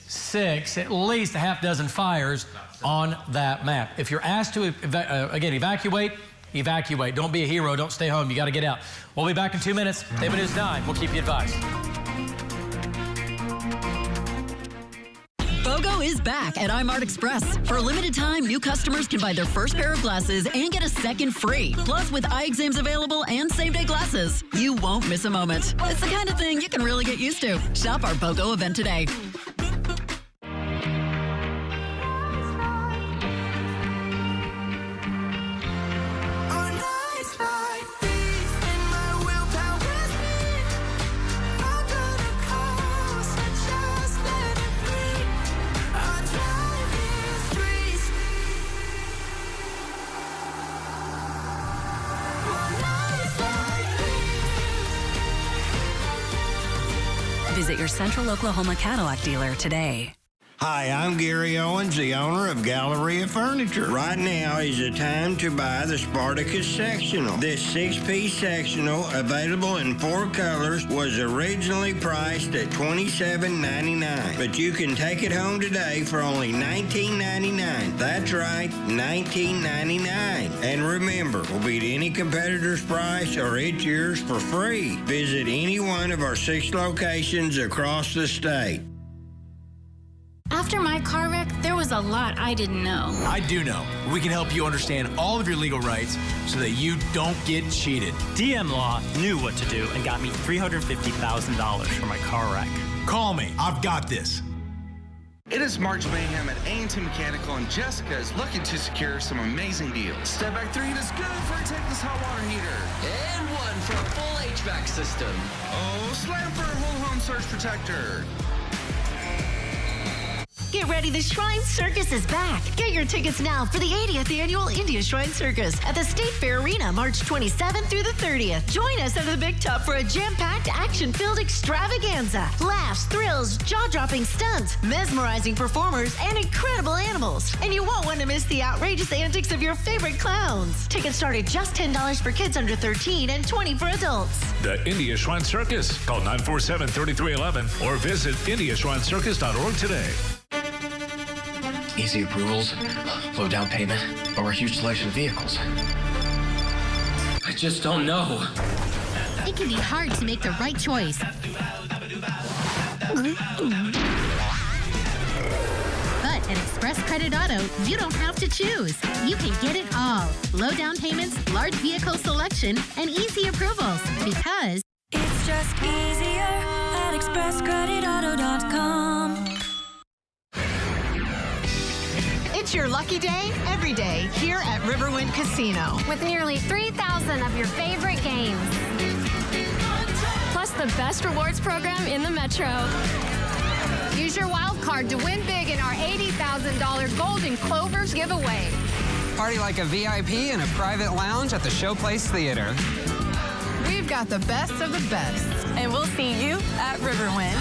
6, at least a half dozen fires on that map. If you're asked to, again, evacuate. Don't be a hero. Don't stay home. You got to get out. We'll be back in 2 minutes. David News 9. We'll keep you advised. BOGO is back at iMart Express. For a limited time, new customers can buy their first pair of glasses and get a second free. Plus, with eye exams available and same-day glasses, you won't miss a moment. It's the kind of thing you can really get used to. Shop our BOGO event today. Visit your Central Oklahoma Cadillac dealer today. Hi, I'm Gary Owens, the owner of Galleria Furniture. Right now is the time to buy the Spartacus Sectional. This 6-piece sectional, available in 4 colors, was originally priced at $27.99. But you can take it home today for only $19.99. That's right, $19.99. And remember, we'll beat any competitor's price or it's yours for free. Visit any one of our 6 locations across the state. After my car wreck, there was a lot I didn't know. I do know. We can help you understand all of your legal rights so that you don't get cheated. DM Law knew what to do and got me $350,000 for my car wreck. Call me. I've got this. It is March Mayhem at A&T Mechanical, and Jessica is looking to secure some amazing deals. Step back 3 is good for a tankless hot water heater. And 1 for a full HVAC system. Oh, slam for a whole home surge protector. Get ready, the Shrine Circus is back. Get your tickets now for the 80th Annual India Shrine Circus at the State Fair Arena, March 27th through the 30th. Join us under the big tub for a jam-packed, action-filled extravaganza. Laughs, thrills, jaw-dropping stunts, mesmerizing performers, and incredible animals. And you won't want to miss the outrageous antics of your favorite clowns. Tickets start at just $10 for kids under 13 and $20 for adults. The India Shrine Circus. Call 947-3311 or visit indiashrinecircus.org today. Easy approvals, low down payment, or a huge selection of vehicles. I just don't know. It can be hard to make the right choice. But at Express Credit Auto, you don't have to choose. You can get it all. Low down payments, large vehicle selection, and easy approvals. Because it's just easier at expresscreditauto.com. It's your lucky day every day here at Riverwind Casino. With nearly 3,000 of your favorite games. Plus the best rewards program in the Metro. Use your wild card to win big in our $80,000 Golden Clovers giveaway. Party like a VIP in a private lounge at the Showplace Theater. We've got the best of the best. And we'll see you at Riverwind.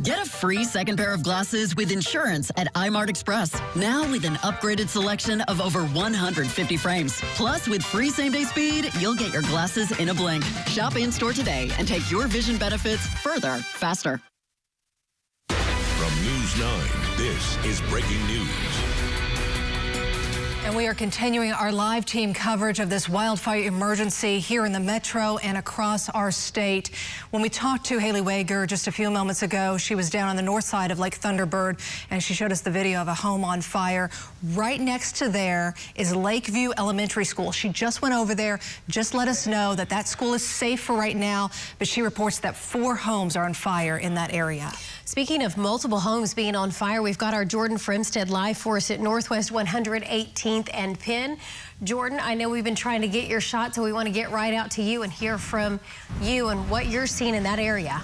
Get a free second pair of glasses with insurance at iMart Express. Now with an upgraded selection of over 150 frames. Plus, with free same-day speed, you'll get your glasses in a blink. Shop in-store today and take your vision benefits further, faster. From News 9, this is breaking news. And we are continuing our live team coverage of this wildfire emergency here in the Metro and across our state. When we talked to Haley Wager just a few moments ago, she was down on the north side of Lake Thunderbird, and she showed us the video of a home on fire. Right next to there is Lakeview Elementary School. She just went over there, just let us know that that school is safe for right now, but she reports that 4 homes are on fire in that area. Speaking of multiple homes being on fire, we've got our Jordan Fremstead live for us at Northwest 118th and Penn. Jordan, I know we've been trying to get your shot, so we want to get right out to you and hear from you and what you're seeing in that area.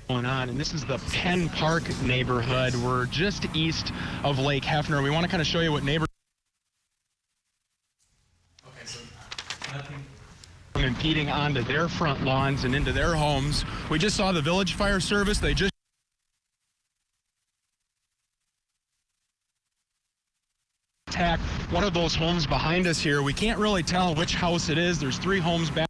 going on, and this is the Penn Park neighborhood. We're just east of Lake Hefner. We want to kind of show you what neighbors impeding onto their front lawns and into their homes. We just saw the Village Fire Service. They just attacked one of those homes behind us here. We can't really tell which house it is. There's 3 homes back.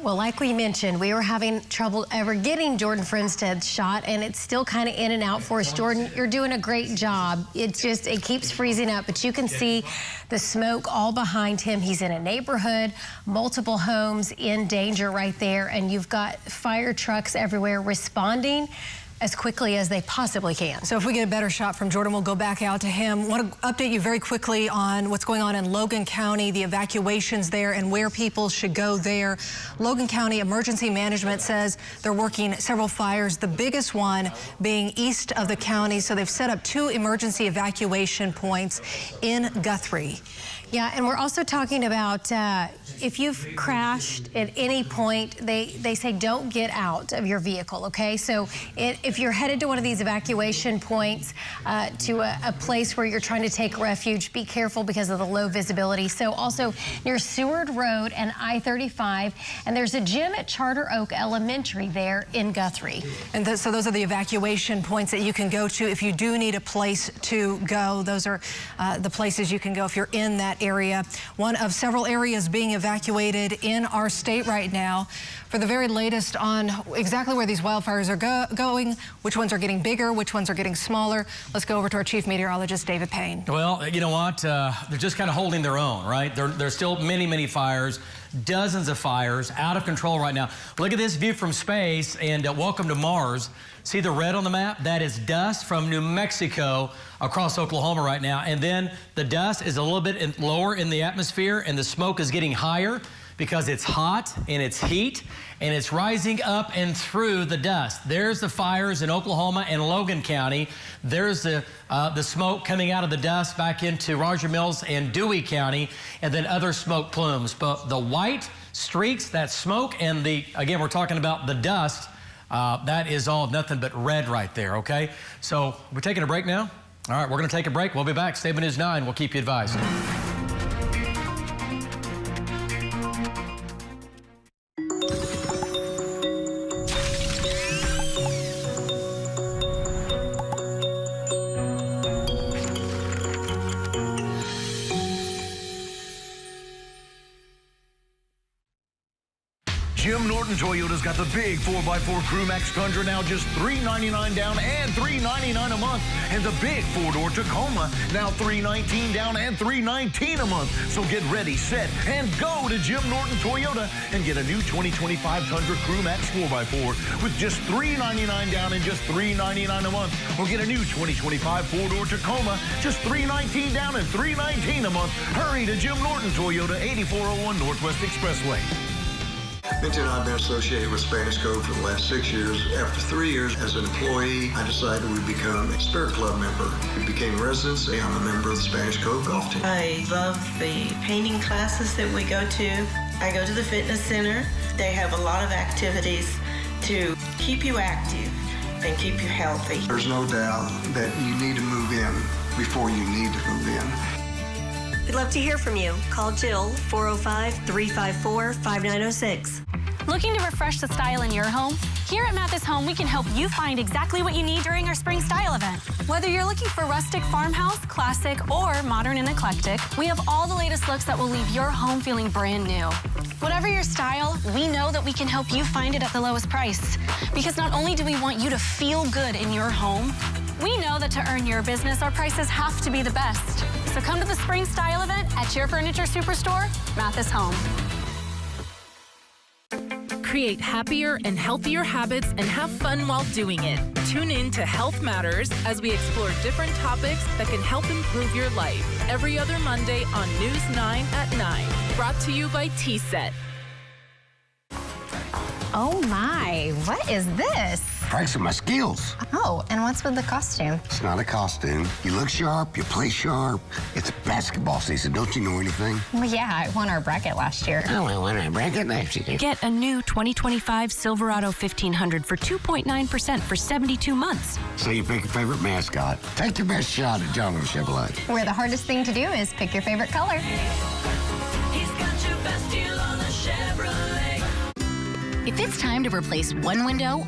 Well, like we mentioned, we were having trouble ever getting Jordan Friendstead's shot, and it's still kind of in and out for us. Jordan, you're doing a great job. It keeps freezing up, but you can see the smoke all behind him. He's in a neighborhood, multiple homes in danger right there, and you've got fire trucks everywhere responding as quickly as they possibly can. So if we get a better shot from Jordan, we'll go back out to him. Want to update you very quickly on what's going on in Logan County, the evacuations there and where people should go there. Logan County Emergency Management says they're working several fires, the biggest one being east of the county. So they've set up 2 emergency evacuation points in Guthrie. Yeah, and we're also talking about if you've crashed at any point, they say don't get out of your vehicle, okay? So if you're headed to one of these evacuation points to a place where you're trying to take refuge, be careful because of the low visibility. So also near Seward Road and I-35, and there's a gym at Charter Oak Elementary there in Guthrie. And so those are the evacuation points that you can go to if you do need a place to go. Those are the places you can go if you're in that area. One of several areas being evacuated in our state right now. For the very latest on exactly where these wildfires are going, which ones are getting bigger, which ones are getting smaller, let's go over to our chief meteorologist, David Payne. Well, you know what? They're just kind of holding their own, right? There's still many fires, dozens of fires out of control right now. Look at this view from space, and welcome to Mars. See the red on the map? That is dust from New Mexico across Oklahoma right now. And then the dust is a little bit lower in the atmosphere, and the smoke is getting higher because it's hot and it's heat, and it's rising up and through the dust. There's the fires in Oklahoma and Logan County. There's the smoke coming out of the dust back into Roger Mills and Dewey County, and then other smoke plumes. But the white streaks, that smoke, and again, we're talking about the dust, that is all nothing but red right there, okay? So we're taking a break now? All right, we're going to take a break. We'll be back. Stay with News 9. We'll keep you advised. Jim Norton Toyota's got the big 4x4 Crew Max Tundra now just $399 down and $399 a month. And the big 4-door Tacoma now $319 down and $319 a month. So get ready, set, and go to Jim Norton Toyota and get a new 2025 Tundra Crew Max 4x4 with just $399 down and just $399 a month. Or get a new 2025 4-door Tacoma, just $319 down and $319 a month. Hurry to Jim Norton Toyota, 8401 Northwest Expressway. Minty and I have been associated with Spanish Cove for the last 6 years. After 3 years as an employee, I decided we'd become a Spirit Club member. We became residents. I'm a member of the Spanish Cove golf team. I love the painting classes that we go to. I go to the fitness center. They have a lot of activities to keep you active and keep you healthy. There's no doubt that you need to move in before you need to move in. We'd love to hear from you. Call Jill, 405-354-5906. Looking to refresh the style in your home? Here at Mathis Home, we can help you find exactly what you need during our spring style event. Whether you're looking for rustic farmhouse, classic, or modern and eclectic, we have all the latest looks that will leave your home feeling brand new. Whatever your style, we know that we can help you find it at the lowest price. Because not only do we want you to feel good in your home, we know that to earn your business, our prices have to be the best. So come to the spring style event at your furniture superstore, Mathis Home. Create happier and healthier habits and have fun while doing it. Tune in to Health Matters as we explore different topics that can help improve your life. Every other Monday on News 9 at 9. Brought to you by T-Set. Oh my, what is this? practicing my skills. Oh, and what's with the costume? It's not a costume. You look sharp, you play sharp. It's basketball season. Don't you know anything? Well, yeah, I won our bracket last year. Oh, I won our bracket last year. Get a new 2025 Silverado 1500 for 2.9% for 72 months. So you pick your favorite mascot. Take your best shot at John Chevrolet. Where the hardest thing to do is pick your favorite color. He's got your best deal on the Chevrolet. If it's time to replace one window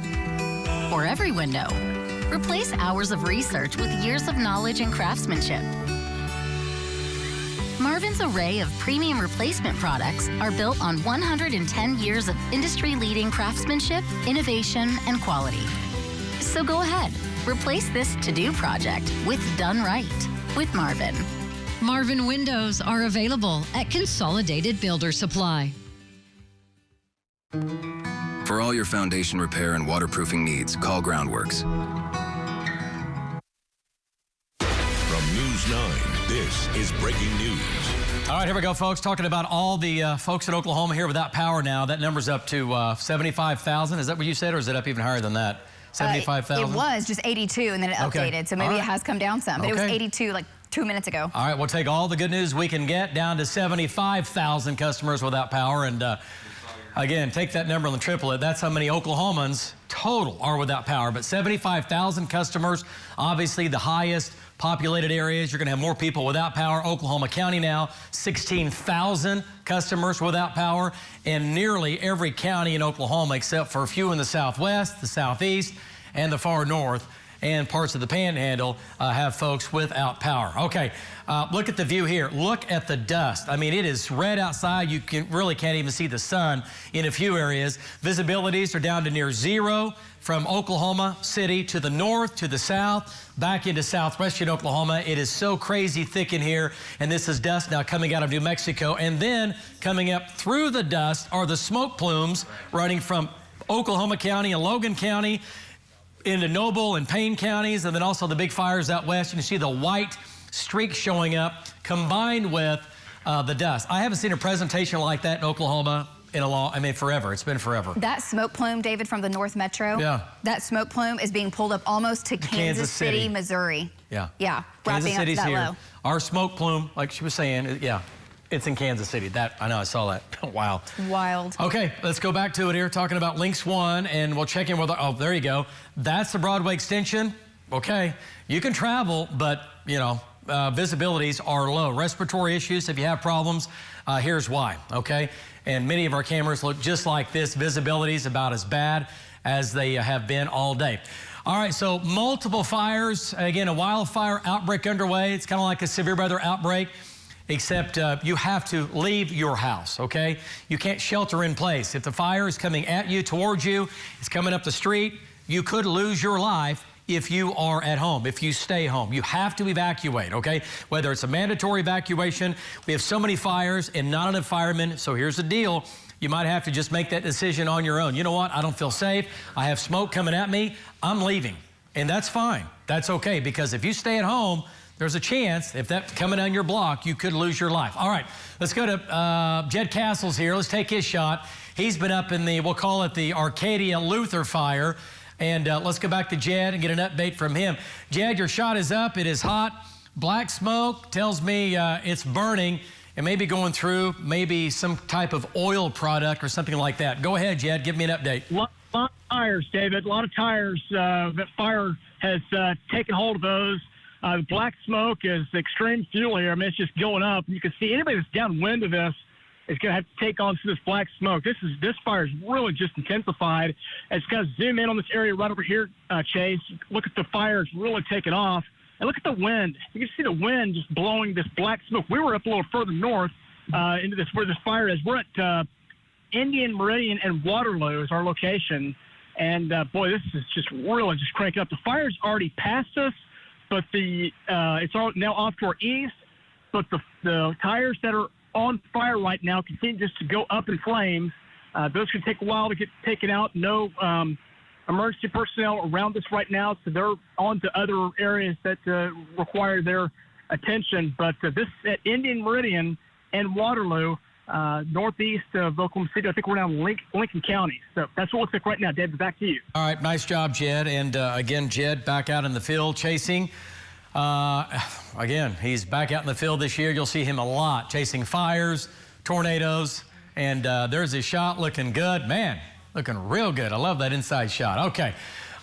or every window, replace hours of research with years of knowledge and craftsmanship. Marvin's array of premium replacement products are built on 110 years of industry-leading craftsmanship, innovation, and quality. So go ahead, replace this to-do project with Done Right with Marvin. Marvin windows are available at Consolidated Builder Supply. For all your foundation repair and waterproofing needs, call Groundworks. From News 9, this is breaking news. All right, here we go, folks. Talking about all the folks in Oklahoma here without power now. That number's up to 75,000. Is that what you said, or is it up even higher than that? 75,000? It was just 82, and then it updated, so maybe it has come down some. But it was 82 like 2 minutes ago. All right, we'll take all the good news we can get down to 75,000 customers without power. And again, take that number and triple it. That's how many Oklahomans total are without power. But 75,000 customers, obviously the highest populated areas. You're going to have more people without power. Oklahoma County now, 16,000 customers without power. And nearly every county in Oklahoma, except for a few in the southwest, the southeast, and the far north, and parts of the Panhandle, have folks without power. Okay, look at the view here. Look at the dust. I mean, it is red outside. You really can't even see the sun in a few areas. Visibilities are down to near zero from Oklahoma City to the north, to the south, back into southwestern Oklahoma. It is so crazy thick in here, and this is dust now coming out of New Mexico. And then coming up through the dust are the smoke plumes running from Oklahoma County and Logan County into Noble and Payne counties, and then also the big fires out west. You can see the white streak showing up combined with the dust. I haven't seen a presentation like that in Oklahoma in forever. It's been forever. That smoke plume, David, from the North Metro, that smoke plume is being pulled up almost to Kansas City, Missouri. Yeah. Yeah, Kansas wrapping City's up that here. low. Our smoke plume, like she was saying, it's in Kansas City. I know, I saw that. Wow. Wild. Okay, let's go back to it here, talking about Links 1, and we'll check in with, there you go. That's the Broadway extension. Okay, you can travel, but, visibilities are low. Respiratory issues, if you have problems, here's why, okay? And many of our cameras look just like this. Visibility is about as bad as they have been all day. All right, so multiple fires. Again, a wildfire outbreak underway. It's kind of like a severe weather outbreak, except you have to leave your house, okay? You can't shelter in place. If the fire is coming at you, towards you, it's coming up the street, you could lose your life if you are at home, if you stay home. You have to evacuate, okay? Whether it's a mandatory evacuation, we have so many fires and not enough firemen, so here's the deal. You might have to just make that decision on your own. You know what? I don't feel safe. I have smoke coming at me. I'm leaving. And that's fine. That's okay, because if you stay at home, there's a chance, if that's coming down your block, you could lose your life. All right, let's go to Jed Castles here. Let's take his shot. He's been up in we'll call it the Arcadia Luther fire. And let's go back to Jed and get an update from him. Jed, your shot is up. It is hot. Black smoke tells me it's burning. It may be going through maybe some type of oil product or something like that. Go ahead, Jed. Give me an update. A lot of tires, David. A lot of tires. That fire has taken hold of those. Black smoke is extreme fuel here. I mean, it's just going up. You can see anybody that's downwind of this is going to have to take on some of this black smoke. This fire is really just intensified. It's going to zoom in on this area right over here, Chase. Look at the fire. It's really taken off. And look at the wind. You can see the wind just blowing this black smoke. We were up a little further north into this where this fire is. We're at Indian Meridian and Waterloo is our location. And, boy, this is just really just cranking up. The fire's already past us, but it's all now off to our east. But the tires that are on fire right now continue just to go up in flames. Those could take a while to get taken out. No emergency personnel around us right now, so they're on to other areas that require their attention. But this at Indian Meridian and Waterloo, northeast of Oklahoma City. I think we're down in Lincoln County. So that's what it looks like right now. David, back to you. All right, nice job, Jed. And again, Jed back out in the field chasing. Again, he's back out in the field this year. You'll see him a lot chasing fires, tornadoes, and there's his shot looking good. Man, looking real good. I love that inside shot. Okay.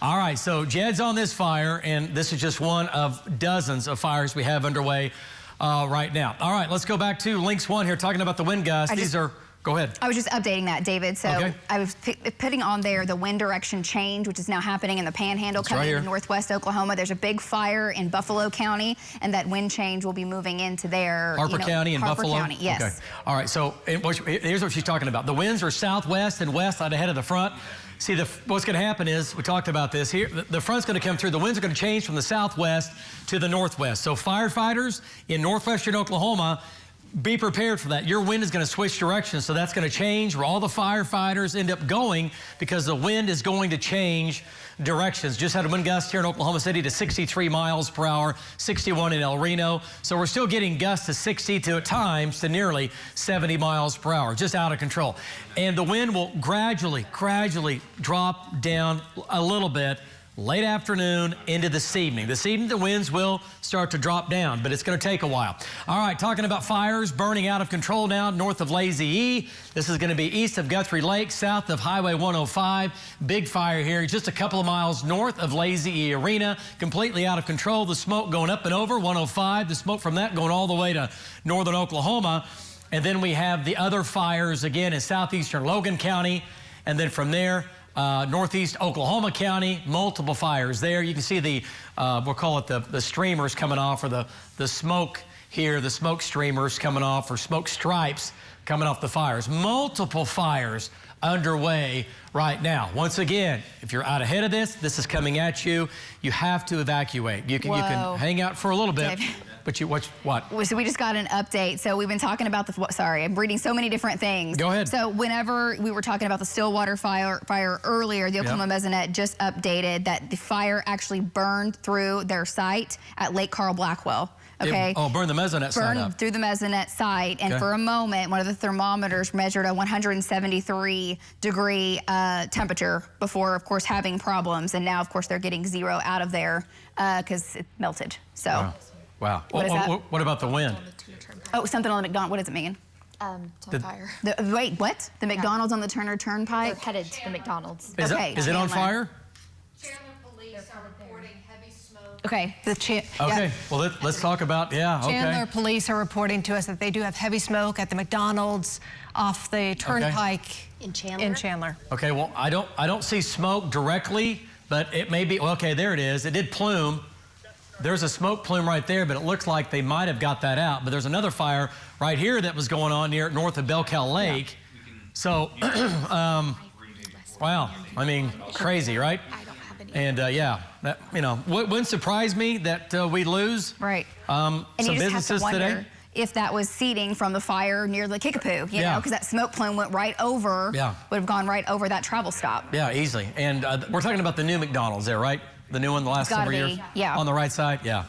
All right, so Jed's on this fire, and this is just one of dozens of fires we have underway right now. All right, let's go back to Lynx 1 here, talking about the wind gusts. These are, go ahead. I was just updating that, David. So okay. I was putting on there the wind direction change, which is now happening in the Panhandle, coming into northwest Oklahoma. There's a big fire in Buffalo County, and that wind change will be moving into there. Harper County and Harper Buffalo? County, yes. Okay. All right, so here's what she's talking about. The winds are southwest and west out ahead of the front. See, what's going to happen is, we talked about this here, the front's going to come through. The winds are going to change from the southwest to the northwest. So firefighters in northwestern Oklahoma, be prepared for that. Your wind is going to switch directions, so that's going to change where all the firefighters end up going because the wind is going to change directions. Just had a wind gust here in Oklahoma City to 63 miles per hour, 61 in El Reno. So we're still getting gusts to 60 to at times to nearly 70 miles per hour, just out of control. And the wind will gradually drop down a little bit late afternoon into this evening. This evening, the winds will start to drop down, but it's going to take a while. All right, talking about fires burning out of control now north of Ladyy. This is going to be east of Guthrie Lake, south of Highway 105. Big fire here, just a couple of miles north of Ladyy Arena, completely out of control. The smoke going up and over 105. The smoke from that going all the way to northern Oklahoma. And then we have the other fires again in southeastern Logan County. And then from there, northeast Oklahoma County, multiple fires there. You can see the, we'll call it the streamers coming off, or the smoke here, the smoke streamers coming off, or smoke stripes coming off the fires. Multiple fires underway right now. Once again, if you're out ahead of this, this is coming at you. You have to evacuate. You can hang out for a little bit. But you what? So we just got an update. So we've been talking about sorry, I'm reading so many different things. Go ahead. So whenever we were talking about the Stillwater fire earlier, the Oklahoma Mesonet just updated that the fire actually burned through their site at Lake Carl Blackwell. Okay. Burned the Mesonet site up. Burned through the Mesonet site, and for a moment, one of the thermometers measured a 173 degree temperature before, of course, having problems. And now, of course, they're getting 0 out of there because it melted. So. Wow. What about the wind? Oh, something on the McDonald's. What does it mean? It's on fire. Wait, what? The McDonald's on the Turner Turnpike? They're headed to the McDonald's. Is it on fire? Chandler police are reporting heavy smoke. Okay. Okay. Well, let's talk about, Chandler police are reporting to us that they do have heavy smoke at the McDonald's off the Turnpike in Chandler. Okay. Well, I don't see smoke directly, but it may be. Okay, there it is. It did plume. There's a smoke plume right there, but it looks like they might have got that out. But there's another fire right here that was going on north of Belcal Lake. So, wow. I mean, crazy, right? And that, wouldn't surprise me that we lose some businesses today. If that was seeding from the fire near the Kickapoo, you know, because that smoke plume went right over, would have gone right over that travel stop. Yeah, easily. And we're talking about the new McDonald's there, right? The new one the last several years? Yeah. On the right side? Yeah.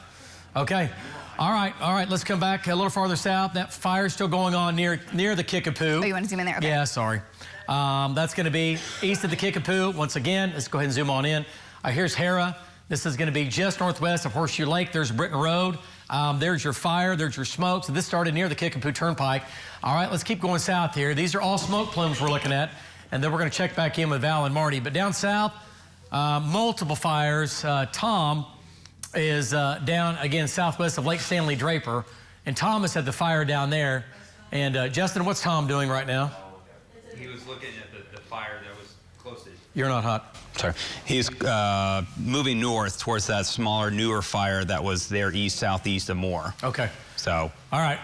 Okay. All right. Let's come back a little farther south. That fire's still going on near the Kickapoo. Oh, you want to zoom in there? Okay. Yeah, sorry. That's going to be east of the Kickapoo. Once again, let's go ahead and zoom on in. Here's Hera. This is going to be just northwest of Horseshoe Lake. There's Britton Road. There's your fire. There's your smoke. So this started near the Kickapoo Turnpike. All right, let's keep going south here. These are all smoke plumes we're looking at. And then we're going to check back in with Val and Marty. But down south, multiple fires. Tom is down, again, southwest of Lake Stanley Draper. And Thomas had the fire down there. And Justin, what's Tom doing right now? He was looking at the fire that was closest. You're not hot. Sorry. He's moving north towards that smaller, newer fire that was there east, southeast of Moore. Okay. So. All right.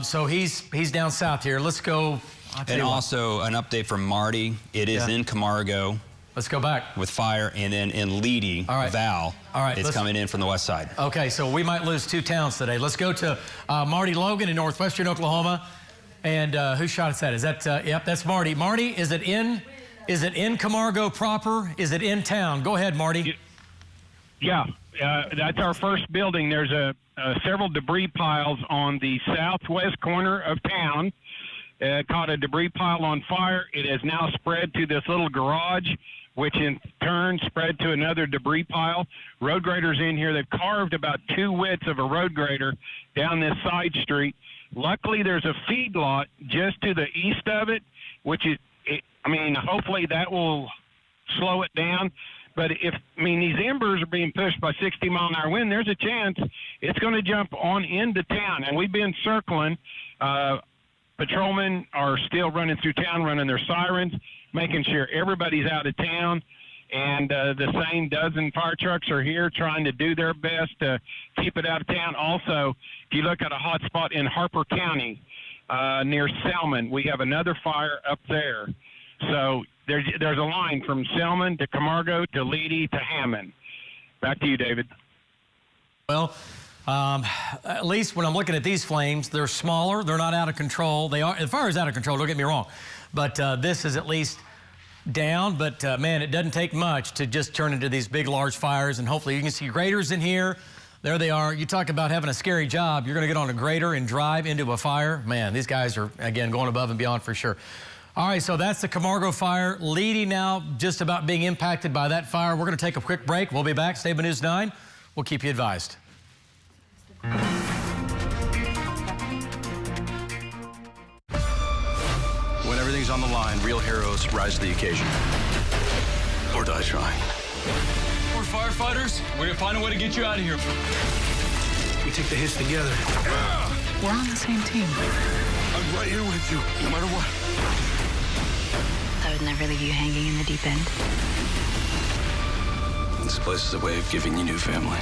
So he's down south here. Let's go. And also an update from Marty. It is in Camargo. Let's go back. With fire, and then in Leedey, Val, it's coming in from the west side. Okay, so we might lose 2 towns today. Let's go to Marty Logan in northwestern Oklahoma. And whose shot is that? Is that, yep, that's Marty. Marty, is it in Camargo proper? Is it in town? Go ahead, Marty. Yeah, that's our first building. There's several debris piles on the southwest corner of town. caught a debris pile on fire. It has now spread to this little garage, which in turn spread to another debris pile. Road graders in here, they've carved about 2 widths of a road grader down this side street. Luckily, there's a feedlot just to the east of it, which is, hopefully that will slow it down. But these embers are being pushed by 60-mile-an-hour wind, there's a chance it's going to jump on into town. And we've been circling. Patrolmen are still running through town, running their sirens, making sure everybody's out of town. And the same dozen fire trucks are here trying to do their best to keep it out of town. Also, if you look at a hot spot in Harper County near Selman, we have another fire up there. So there's a line from Selman to Camargo to Leedey to Hammond. Back to you, David. Well, at least when I'm looking at these flames, they're smaller. They're not out of control. The fire is out of control, don't get me wrong. But this is at least down. But, man, it doesn't take much to just turn into these big, large fires. And hopefully you can see graders in here. There they are. You talk about having a scary job. You're going to get on a grader and drive into a fire. Man, these guys are, again, going above and beyond for sure. All right, so that's the Camargo fire. Leedey now just about being impacted by that fire. We're going to take a quick break. We'll be back. Stay with News 9. We'll keep you advised. When everything's on the line, real heroes rise to the occasion. Or die trying. We're firefighters. We're going to find a way to get you out of here. We take the hits together. We're on the same team. I'm right here with you, no matter what. I would never leave you hanging in the deep end. This place is a way of giving you new family.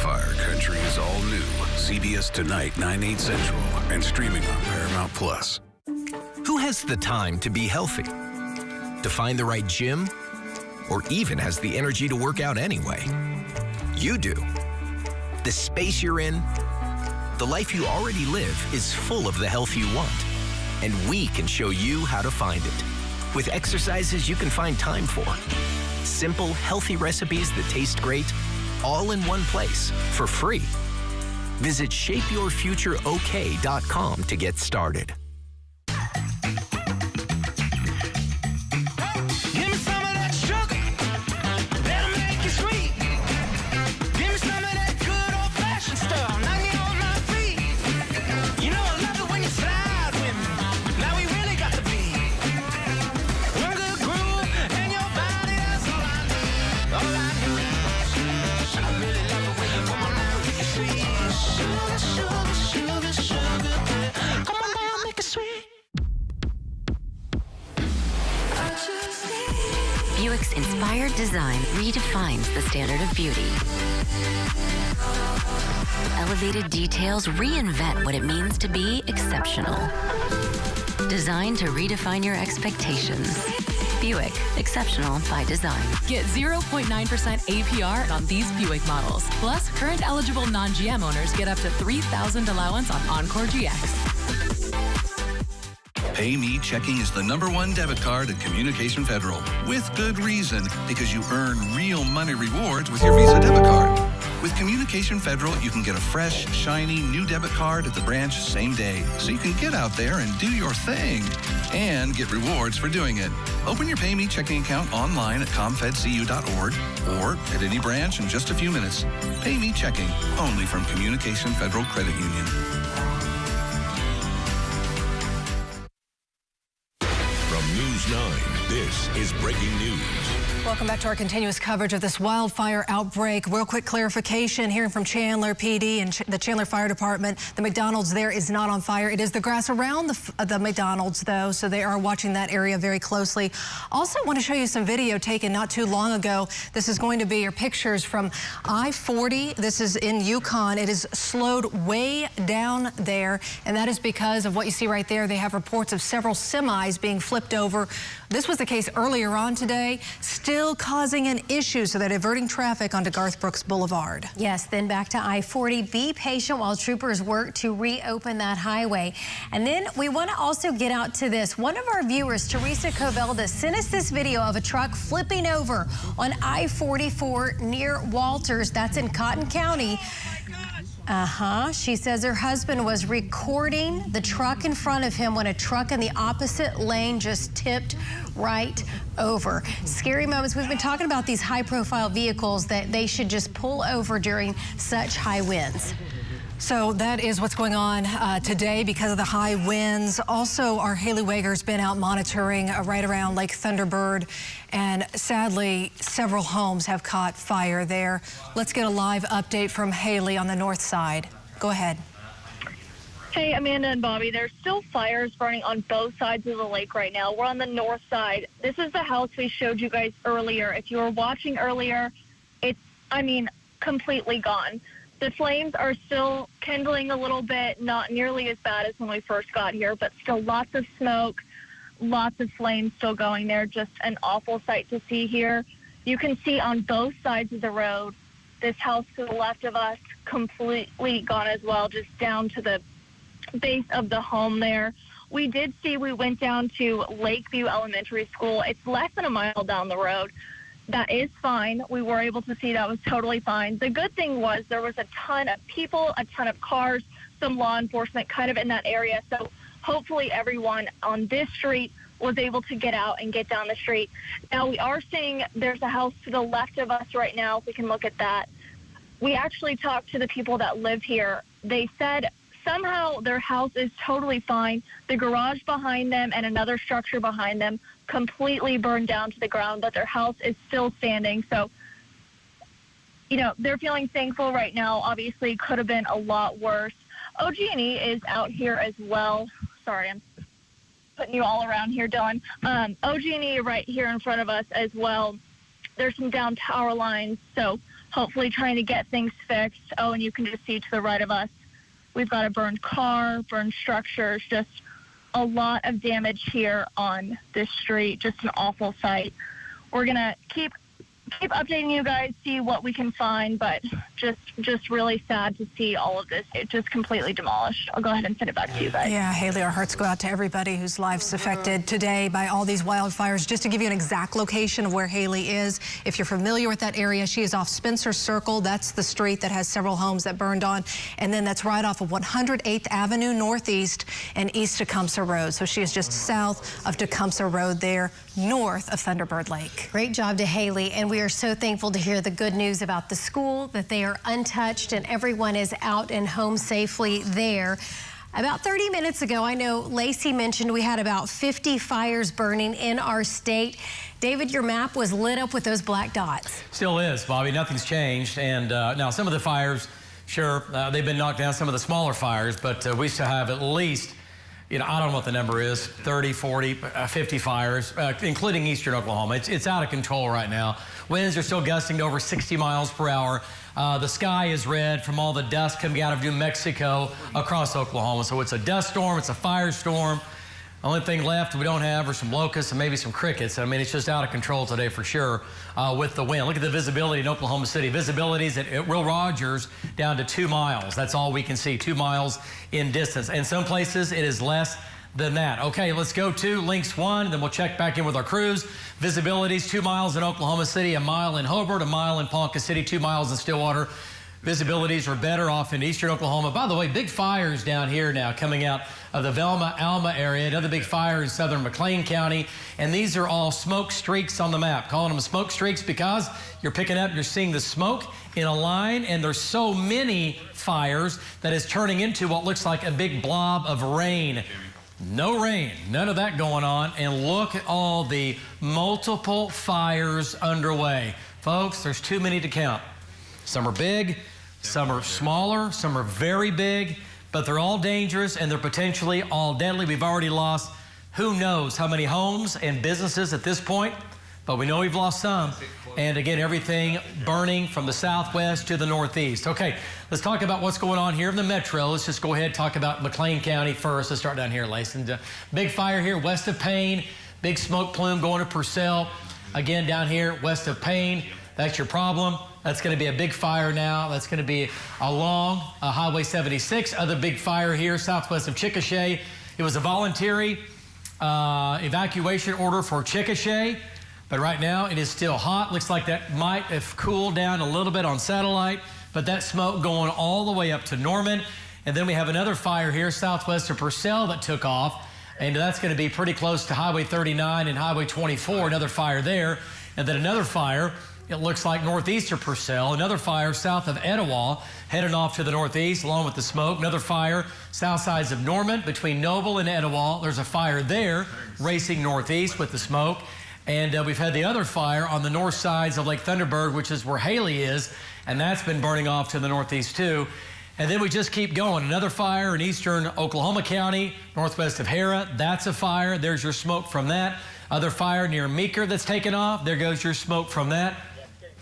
Fire Country is all new. CBS tonight, 9/8 Central, and streaming on Paramount Plus. Who has the time to be healthy? To find the right gym? Or even has the energy to work out anyway? You do. The space you're in, the life you already live, is full of the health you want. And we can show you how to find it. With exercises you can find time for. Simple, healthy recipes that taste great, all in one place, for free. Visit shapeyourfutureok.com to get started. Buick's inspired design redefines the standard of beauty. Elevated details reinvent what it means to be exceptional. Designed to redefine your expectations. Buick, exceptional by design. Get 0.9% APR on these Buick models. Plus, current eligible non-GM owners get up to $3,000 allowance on Encore GX. PayMe checking is the #1 debit card at Communication Federal. With good reason, because you earn real money rewards with your Visa debit card. With Communication Federal, you can get a fresh, shiny, new debit card at the branch same day, so you can get out there and do your thing and get rewards for doing it. Open your PayMe checking account online at comfedcu.org or at any branch in just a few minutes. PayMe checking, only from Communication Federal Credit Union. From News 9, this is breaking news. Welcome back to our continuous coverage of this wildfire outbreak. Real quick clarification, hearing from Chandler PD and the Chandler Fire Department. The McDonald's there is not on fire. It is the grass around the McDonald's, though, so they are watching that area very closely. Also want to show you some video taken not too long ago. This is going to be your pictures from I-40. This is in Yukon. It is slowed way down there, and that is because of what you see right there. They have reports of several semis being flipped over. This was the case earlier on today, still causing an issue, so they're diverting traffic onto Garth Brooks Boulevard. Yes, then back to I-40. Be patient while troopers work to reopen that highway. And then we want to also get out to this. One of our viewers, Teresa Covelda, sent us this video of a truck flipping over on I-44 near Walters. That's in Cotton County. She says her husband was recording the truck in front of him when a truck in the opposite lane just tipped right over. Scary moments. We've been talking about these high-profile vehicles that they should just pull over during such high winds. So that is what's going on today because of the high winds. Also, our Haley Wager's been out monitoring right around Lake Thunderbird, and sadly, several homes have caught fire there. Let's get a live update from Haley on the north side. Go ahead. Hey, Amanda and Bobby, there's still fires burning on both sides of the lake right now. We're on the north side. This is the house we showed you guys earlier. If you were watching earlier, it's, completely gone. The flames are still kindling a little bit, not nearly as bad as when we first got here, but still lots of smoke, lots of flames still going there. Just an awful sight to see here. You can see on both sides of the road, this house to the left of us completely gone as well, just down to the base of the home there. We went down to Lakeview Elementary School. It's less than a mile down the road. That is fine. We were able to see that was totally fine. The good thing was there was a ton of people, a ton of cars, some law enforcement kind of in that area. So hopefully everyone on this street was able to get out and get down the street. Now we are seeing there's a house to the left of us right now, if we can look at that. We actually talked to the people that live here. They said somehow their house is totally fine. The garage behind them and another structure behind them completely burned down to the ground, but their house is still standing. So, they're feeling thankful right now. Obviously, could have been a lot worse. OG&E is out here as well. Sorry, I'm putting you all around here, Dylan. OG&E right here in front of us as well. There's some down power lines, so hopefully trying to get things fixed. Oh, and you can just see to the right of us, we've got a burned car, burned structures, just a lot of damage here on this street. Just an awful sight. We're going to keep updating you guys, see what we can find, but just really sad to see all of this. It just completely demolished. I'll go ahead and send it back to you guys. Yeah, Haley, our hearts go out to everybody whose life's affected today by all these wildfires. Just to give you an exact location of where Haley is, if you're familiar with that area, she is off Spencer Circle. That's the street that has several homes that burned on. And then that's right off of 108th Avenue Northeast and east Tecumseh Road. So she is just south of Tecumseh Road there, north of Thunderbird Lake. Great job to Haley, and we are so thankful to hear the good news about the school, that they are untouched and everyone is out and home safely there. About 30 minutes ago, I know Lacey mentioned we had about 50 fires burning in our state. David, your map was lit up with those black dots. Still is, Bobby. Nothing's changed. And now some of the fires, sure, they've been knocked down, some of the smaller fires, but we still have at least, I don't know what the number is, 30, 40, 50 fires, including eastern Oklahoma. It's out of control right now. Winds are still gusting to over 60 miles per hour. The sky is red from all the dust coming out of New Mexico across Oklahoma. So it's a dust storm, it's a firestorm. Only thing left we don't have are some locusts and maybe some crickets. It's just out of control today for sure with the wind. Look at the visibility in Oklahoma City. Visibility's at Will Rogers down to 2 miles. That's all we can see, 2 miles in distance. And some places it is less than that. Okay, let's go to Links 1, and then we'll check back in with our crews. Visibility's 2 miles in Oklahoma City, 1 mile in Hobart, 1 mile in Ponca City, 2 miles in Stillwater. Visibilities are better off in eastern Oklahoma. By the way, big fires down here now coming out of the Velma-Alma area. Another big fire in southern McLean County. And these are all smoke streaks on the map. Calling them smoke streaks because you're seeing the smoke in a line, and there's so many fires that it's turning into what looks like a big blob of rain. No rain, none of that going on. And look at all the multiple fires underway. Folks, there's too many to count. Some are big, some are smaller, some are very big, but they're all dangerous and they're potentially all deadly. We've already lost who knows how many homes and businesses at this point, but we know we've lost some. And again, everything burning from the southwest to the northeast. Okay, let's talk about what's going on here in the metro. Let's just go ahead and talk about McLean County first. Let's start down here, Lacey. Big fire here west of Payne, big smoke plume going to Purcell. Again, down here west of Payne, that's your problem. That's going to be a big fire now. That's going to be along Highway 76. Other big fire here southwest of Chickasha. It was a voluntary evacuation order for Chickasha, but right now it is still hot. Looks like that might have cooled down a little bit on satellite. but that smoke going all the way up to Norman. And then we have another fire here southwest of Purcell that took off, and that's going to be pretty close to Highway 39 and Highway 24, another fire there. And then another fire, it looks like northeast of Purcell, another fire south of Etowah, heading off to the northeast along with the smoke. Another fire south sides of Norman between Noble and Etowah. There's a fire there racing northeast with the smoke. And we've had the other fire on the north sides of Lake Thunderbird, which is where Haley is, and that's been burning off to the northeast too. And then we just keep going. Another fire in eastern Oklahoma County, northwest of Hera. That's a fire. There's your smoke from that. Other fire near Meeker that's taken off. There goes your smoke from that.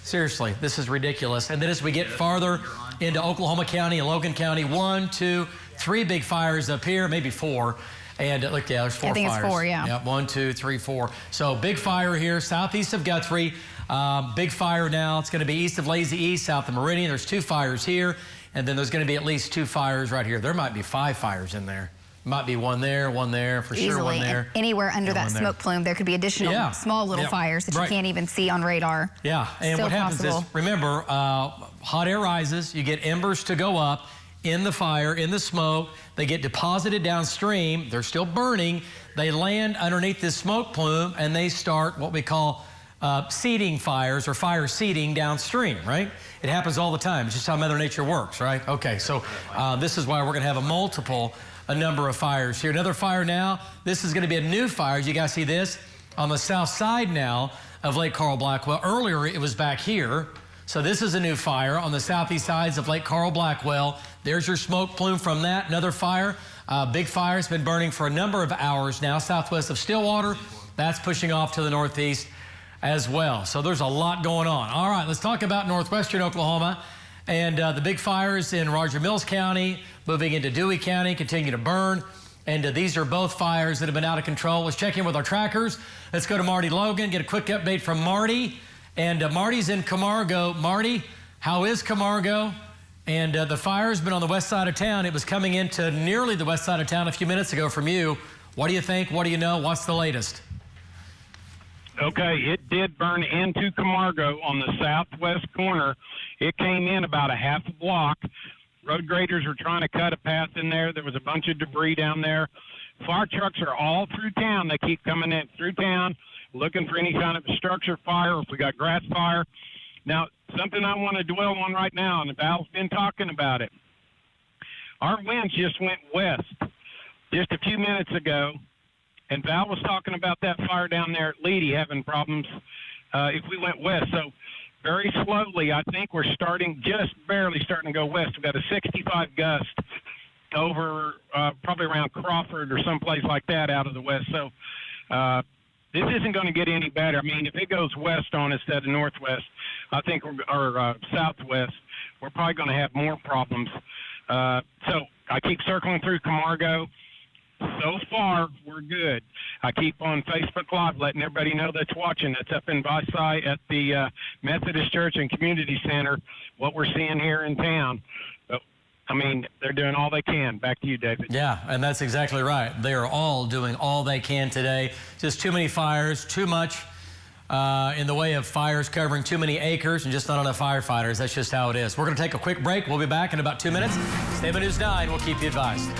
Seriously, this is ridiculous. And then as we get farther into Oklahoma County and Logan County, 1, 2, 3 big fires up here, maybe 4. And look, yeah, there's 4 fires. I think it's 4, yeah. Yep, 1, 2, 3, 4. So big fire here, southeast of Guthrie. Big fire now. It's going to be east of Lazy East, south of Meridian. There's 2 fires here. And then there's going to be at least 2 fires right here. There might be 5 fires in there. Might be one there, for Easily. sure one there. And anywhere under that smoke plume, there could be additional small little fires that you can't even see on radar. Yeah, and what happens is, remember, hot air rises, you get embers to go up in the fire, in the smoke, they get deposited downstream, they're still burning, they land underneath this smoke plume, and they start what we call seeding fires or fire seeding downstream, right? It happens all the time. It's just how Mother Nature works, right? Okay, so this is why we're going to have a number of fires here. Another fire now. This is going to be a new fire. You guys see this? On the south side now of Lake Carl Blackwell. Earlier, it was back here. So this is a new fire on the southeast sides of Lake Carl Blackwell. There's your smoke plume from that. Another fire. Big fire. It's been burning for a number of hours now southwest of Stillwater. That's pushing off to the northeast as well. So there's a lot going on. All right, let's talk about northwestern Oklahoma. And the big fires in Roger Mills County, moving into Dewey County, continue to burn. And these are both fires that have been out of control. Let's check in with our trackers. Let's go to Marty Logan, get a quick update from Marty. And Marty's in Camargo. Marty, how is Camargo? And the fire's been on the west side of town. It was coming into nearly the west side of town a few minutes ago from you. What do you think? What do you know? What's the latest? Okay, it did burn into Camargo on the southwest corner. It came in about a half a block. Road graders were trying to cut a path in there. There was a bunch of debris down there. Fire trucks are all through town. They keep coming in through town, looking for any kind of structure fire, or if we got grass fire. Now, something I want to dwell on right now, and Val's been talking about it. Our winds just went west just a few minutes ago. And Val was talking about that fire down there at Leedey having problems if we went west. So very slowly, I think we're just barely starting to go west. We've got a 65 gust over probably around Crawford or someplace like that out of the west. So this isn't going to get any better. I mean, if it goes west on us instead of northwest, I think or southwest, we're probably going to have more problems. So I keep circling through Camargo. So far, we're good. I keep on Facebook Live letting everybody know that's watching. That's up in Visay at the Methodist Church and Community Center, what we're seeing here in town. So, I mean, they're doing all they can. Back to you, David. Yeah, and that's exactly right. They are all doing all they can today. Just too many fires, too much in the way of fires covering too many acres and just not enough firefighters. That's just how it is. We're going to take a quick break. We'll be back in about 2 minutes. Stay by News 9. We'll keep you advised.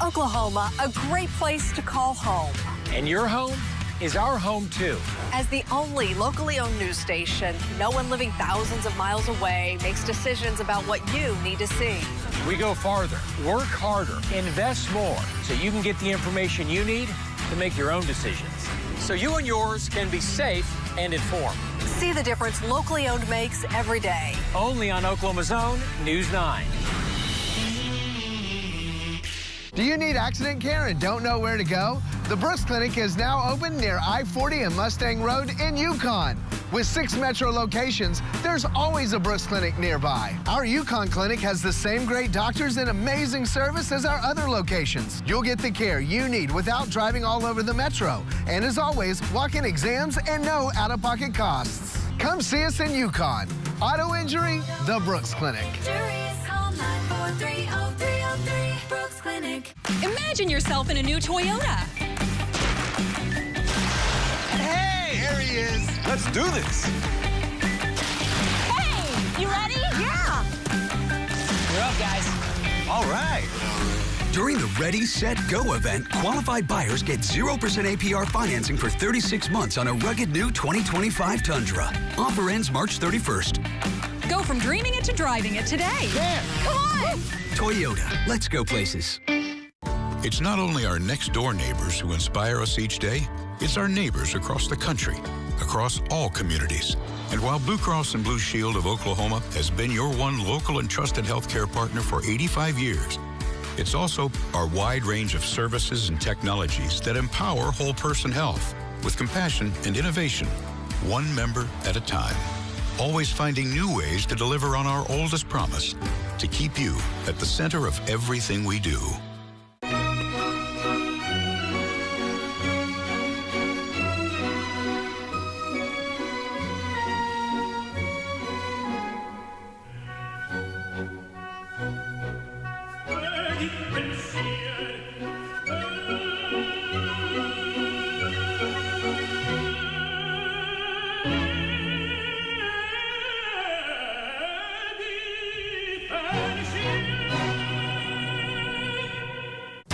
Oklahoma, a great place to call home. And your home is our home, too. As the only locally owned news station, no one living thousands of miles away makes decisions about what you need to see. We go farther, work harder, invest more, so you can get the information you need to make your own decisions. So you and yours can be safe and informed. See the difference locally owned makes every day. Only on Oklahoma's own News 9. Do you need accident care and don't know where to go? The Brooks Clinic is now open near I-40 and Mustang Road in Yukon. With 6 metro locations, there's always a Brooks Clinic nearby. Our Yukon Clinic has the same great doctors and amazing service as our other locations. You'll get the care you need without driving all over the metro. And as always, walk-in exams and no out-of-pocket costs. Come see us in Yukon. Auto injury, the Brooks Clinic. Imagine yourself in a new Toyota. Hey, here he is. Let's do this. job, guys. All right. During the Ready, Set, Go event, qualified buyers get 0% APR financing for 36 months on a rugged new 2025 Tundra. Offer ends March 31st. Go from dreaming it to driving it today. Yeah. Come on. Toyota, let's go places. It's not only our next-door neighbors who inspire us each day, it's our neighbors across the country, across all communities. And while Blue Cross and Blue Shield of Oklahoma has been your one local and trusted healthcare partner for 85 years, it's also our wide range of services and technologies that empower whole-person health with compassion and innovation, one member at a time. Always finding new ways to deliver on our oldest promise, to keep you at the center of everything we do.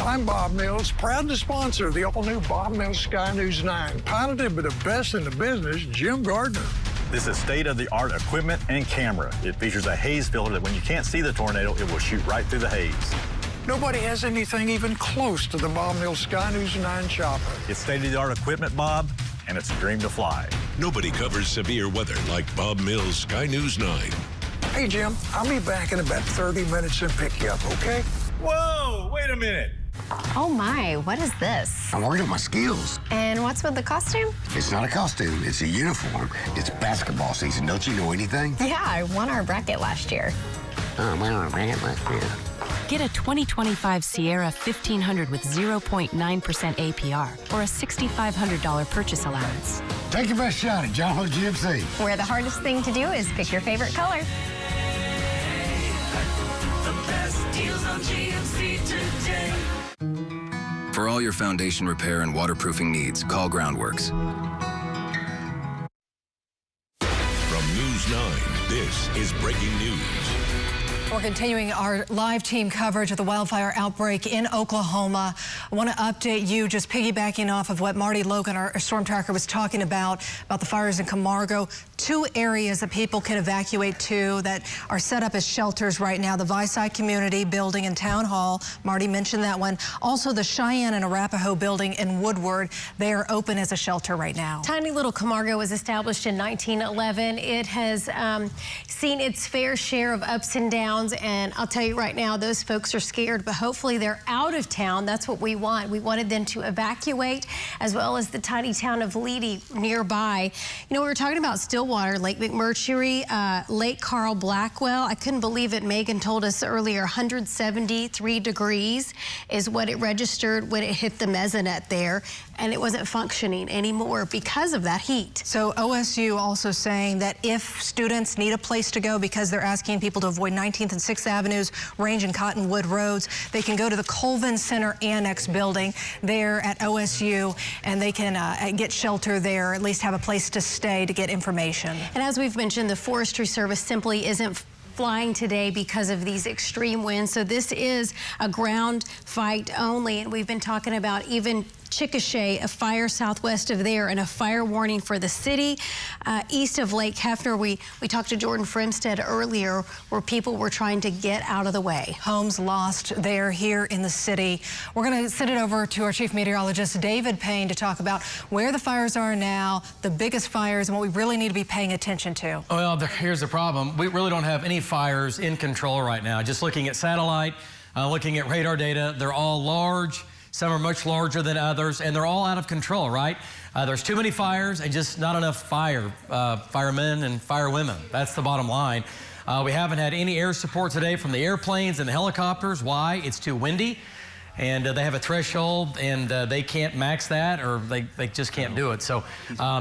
I'm Bob Mills, proud to sponsor the all-new Bob Mills Sky News 9, piloted by the best in the business, Jim Gardner. This is state-of-the-art equipment and camera. It features a haze filter that when you can't see the tornado, it will shoot right through the haze. Nobody has anything even close to the Bob Mills Sky News 9 chopper. It's state-of-the-art equipment, Bob, and it's a dream to fly. Nobody covers severe weather like Bob Mills Sky News 9. Hey, Jim, I'll be back in about 30 minutes and pick you up, okay? Whoa, wait a minute. Oh my, what is this? I'm working on my skills. And what's with the costume? It's not a costume, it's a uniform. It's basketball season. Don't you know anything? Yeah, I won our bracket last year. Oh, I won our bracket last year. Get a 2025 Sierra 1500 with 0.9% APR or a $6,500 purchase allowance. Take your best shot at John Ho GMC. Where the hardest thing to do is pick your favorite color. The best deals on GMC today. For all your foundation repair and waterproofing needs, call Groundworks. From News 9, this is breaking news. We're continuing our live team coverage of the wildfire outbreak in Oklahoma. I want to update you, just piggybacking off of what Marty Logan, our storm tracker, was talking about the fires in Camargo. 2 areas that people can evacuate to that are set up as shelters right now. The Visai Community Building and Town Hall. Marty mentioned that one. Also the Cheyenne and Arapahoe Building in Woodward. They are open as a shelter right now. Tiny little Camargo was established in 1911. It has seen its fair share of ups and downs. And I'll tell you right now, those folks are scared, but hopefully they're out of town. That's what we want. We wanted them to evacuate, as well as the tiny town of Leedey nearby. You know, we were talking about Stillwater, Lake McMurtry, Lake Carl Blackwell. I couldn't believe it. Megan told us earlier, 173 degrees is what it registered when it hit the mesonet there, and it wasn't functioning anymore because of that heat. So OSU also saying that if students need a place to go because they're asking people to avoid 19th and 6th Avenues, Range and Cottonwood Roads, they can go to the Colvin Center Annex building there at OSU, and they can get shelter there, at least have a place to stay to get information. And as we've mentioned, the Forestry Service simply isn't flying today because of these extreme winds. So this is a ground fight only, and we've been talking about even Chickasha, a fire southwest of there, and a fire warning for the city. East of Lake Hefner, we talked to Jordan Fremstead earlier, where people were trying to get out of the way. Homes lost there here in the city. We're going to send it over to our chief meteorologist, David Payne, to talk about where the fires are now, the biggest fires, and what we really need to be paying attention to. Well, here's the problem. We really don't have any fires in control right now. Just looking at satellite, looking at radar data, they're all large. Some are much larger than others, and they're all out of control, right? There's too many fires and just not enough firemen and firewomen. That's the bottom line. We haven't had any air support today from the airplanes and the helicopters. Why? It's too windy, and they have a threshold, and they can't max that, or they just can't do it. So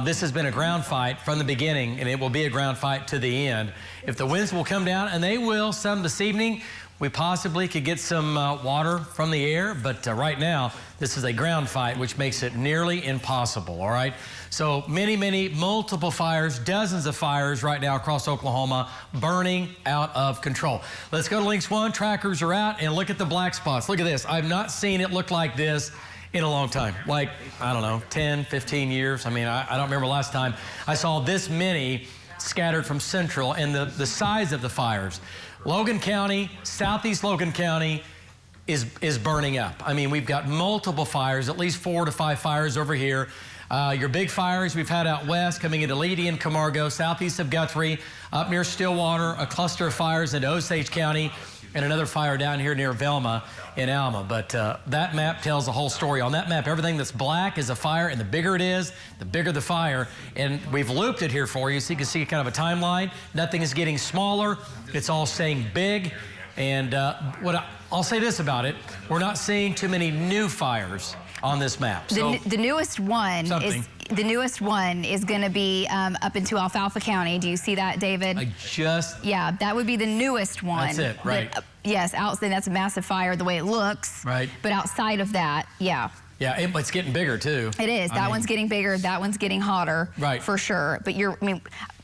this has been a ground fight from the beginning, and it will be a ground fight to the end. If the winds will come down, and they will some this evening, we possibly could get some water from the air, but right now, this is a ground fight, which makes it nearly impossible, all right? So multiple fires, dozens of fires right now across Oklahoma, burning out of control. Let's go to Links 1. Trackers are out, and look at the black spots. Look at this. I've not seen it look like this in a long time. Like, I don't know, 10, 15 years. I mean, I don't remember last time I saw this many scattered from Central, and the size of the fires. Logan County, southeast Logan County is burning up. I mean, we've got multiple fires, at least 4 to 5 fires over here. Your big fires we've had out west coming into Leedey and Camargo, southeast of Guthrie, up near Stillwater, a cluster of fires into Osage County, and another fire down here near Velma in Alma. But that map tells the whole story. On that map, everything that's black is a fire, and the bigger it is, the bigger the fire. And we've looped it here for you so you can see kind of a timeline. Nothing is getting smaller. It's all staying big. And I'll say this about it. We're not seeing too many new fires on this map. So the newest one is going to be up into Alfalfa County. Do you see that, David? Yeah, that would be the newest one. That's it, right? Yes, that's a massive fire the way it looks. Right. But outside of that, yeah. Yeah, it's getting bigger too. It is. That one's getting bigger. That one's getting hotter. Right. For sure. But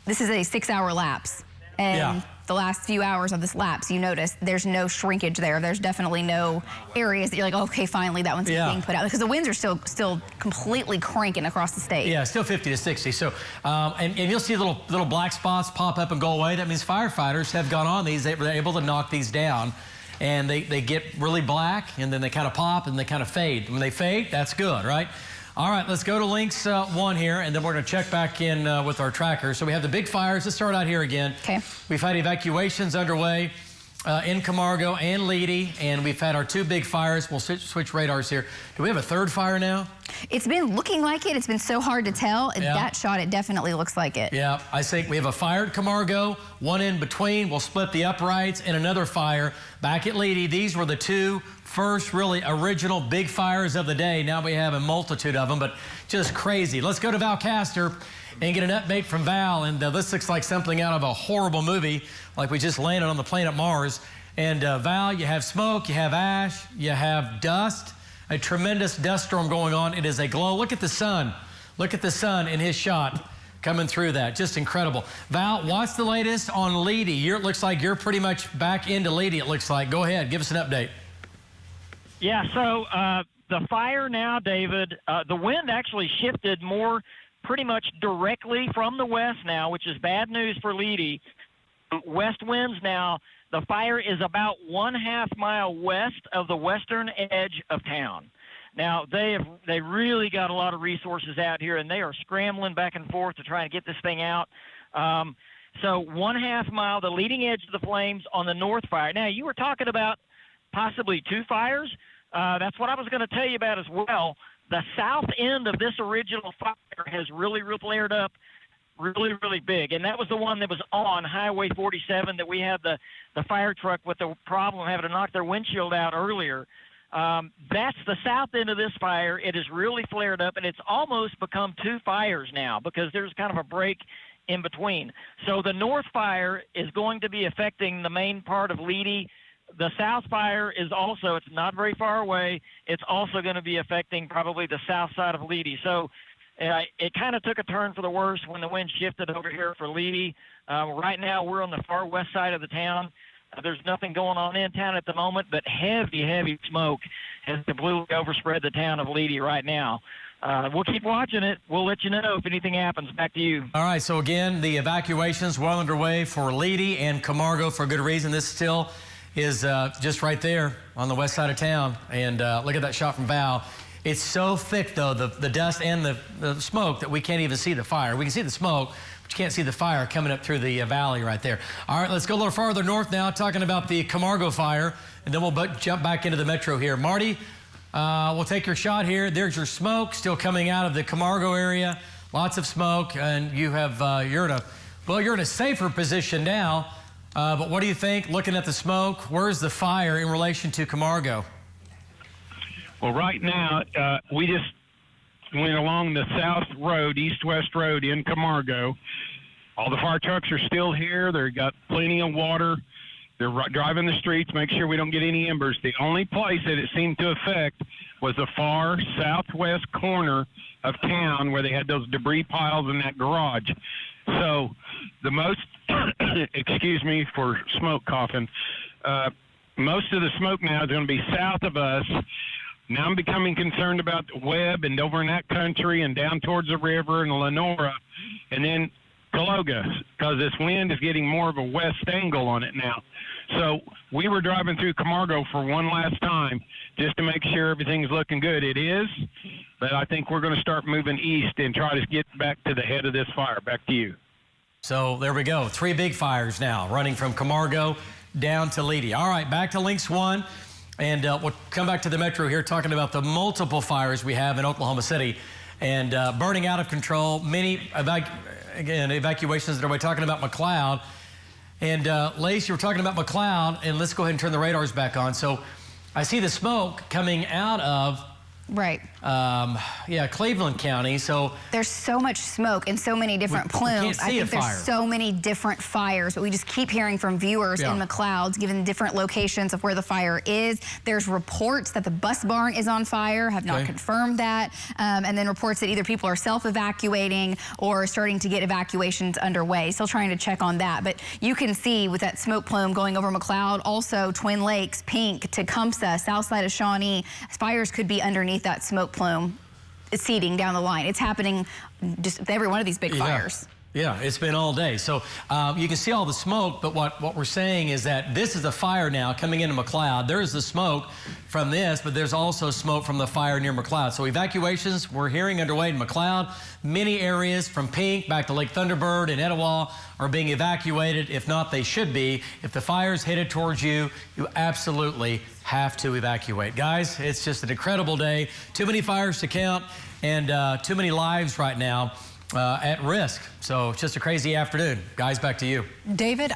this is a 6-hour lapse. And the last few hours of this lapse, you notice there's no shrinkage there. There's definitely no areas that you're like, okay, finally that one's being put out. Because the winds are still completely cranking across the state. Yeah, still 50 to 60. So, and you'll see little black spots pop up and go away. That means firefighters have gone on these. They're able to knock these down. And they get really black, and then they kind of pop, and they kind of fade. When they fade, that's good, right? All right, let's go to Links 1 here, and then we're going to check back in with our tracker. So we have the big fires. Let's start out here again. Okay. We've had evacuations underway in Camargo and Leedey, and we've had our 2 big fires. We'll switch radars here. Do we have a 3rd fire now? It's been looking like it. It's been so hard to tell. Yeah. That shot, it definitely looks like it. Yeah, I think we have a fire at Camargo, one in between. We'll split the uprights, and another fire back at Leedey. These were the 2 first really original big fires of the day. Now we have a multitude of them, but just crazy. Let's go to Val Castor and get an update from Val. And this looks like something out of a horrible movie, like we just landed on the planet Mars. And Val, you have smoke, you have ash, you have dust, a tremendous dust storm going on. It is a glow. Look at the sun. Look at the sun in his shot coming through that. Just incredible. Val, what's the latest on Leedey? It looks like you're pretty much back into Leedey, it looks like. Go ahead, give us an update. Yeah, so the fire now, David, the wind actually shifted more pretty much directly from the west now, which is bad news for Leedey. West winds now, the fire is about 1/2 mile west of the western edge of town. Now, they really got a lot of resources out here, and they are scrambling back and forth to try and get this thing out. So 1/2 mile, the leading edge of the flames on the north fire. Now, you were talking about possibly 2 fires. That's what I was going to tell you about as well. The south end of this original fire has really flared up really big. And that was the one that was on Highway 47 that we had the fire truck with the problem of having to knock their windshield out earlier. That's the south end of this fire. It has really flared up, and it's almost become 2 fires now because there's kind of a break in between. So the north fire is going to be affecting the main part of Leedey. The south fire is also, it's not very far away. It's also going to be affecting probably the south side of Leedey. So it kind of took a turn for the worse when the wind shifted over here for Leedey. Right now we're on the far west side of the town. There's nothing going on in town at the moment, but heavy smoke has completely overspread the town of Leedey right now. We'll keep watching it. We'll let you know if anything happens. Back to you. All right, so again, the evacuations well underway for Leedey and Camargo for good reason. This still is just right there on the west side of town. And look at that shot from Val. It's so thick, though, the dust and the smoke, that we can't even see the fire. We can see the smoke, but you can't see the fire coming up through the valley right there. All right, let's go a little farther north now, talking about the Camargo fire, and then we'll jump back into the metro here. Marty, we'll take your shot here. There's your smoke still coming out of the Camargo area. Lots of smoke, and you have you're in a safer position now. But what do you think, looking at the smoke? Where's the fire in relation to Camargo? Well, right now, we just went along the south road, east-west road in Camargo. All the fire trucks are still here. They've got plenty of water. They're driving the streets, make sure we don't get any embers. The only place that it seemed to affect was the far southwest corner of town where they had those debris piles in that garage. So the most, excuse me for smoke coughing, most of the smoke now is going to be south of us. Now I'm becoming concerned about Webb and over in that country and down towards the river and Lenora and then Caloga, because this wind is getting more of a west angle on it now. So we were driving through Camargo for one last time just to make sure everything's looking good. It is, but I think we're going to start moving east and try to get back to the head of this fire. Back to you. So there we go. 3 big fires now running from Camargo down to Leedey. All right, back to Links 1. And we'll come back to the metro here talking about the multiple fires we have in Oklahoma City and burning out of control. Many evacuations that we're talking about McLeod. And Lacey, we're talking about McLeod, and let's go ahead and turn the radars back on. So I see the smoke coming out of Cleveland County. So there's so much smoke and so many different plumes. I think there's so many different fires, but we just keep hearing from viewers in McLeod, given different locations of where the fire is. There's reports that the bus barn is on fire, have not confirmed that, and then reports that either people are self-evacuating or starting to get evacuations underway. Still trying to check on that, but you can see with that smoke plume going over McLeod, also Twin Lakes, Pink, Tecumseh, south side of Shawnee, fires could be underneath that smoke plume seeding down the line. It's happening just with every one of these big fires. Yeah, it's been all day. So you can see all the smoke, but what we're saying is that this is a fire now coming into McLeod. There is the smoke from this, but there's also smoke from the fire near McLeod. So evacuations we're hearing underway in McLeod. Many areas from Pink back to Lake Thunderbird and Etowah are being evacuated. If not, they should be. If the fire's headed towards you, you absolutely have to evacuate. Guys, it's just an incredible day. Too many fires to count and too many lives right now at risk. So it's just a crazy afternoon. Guys, back to you. David,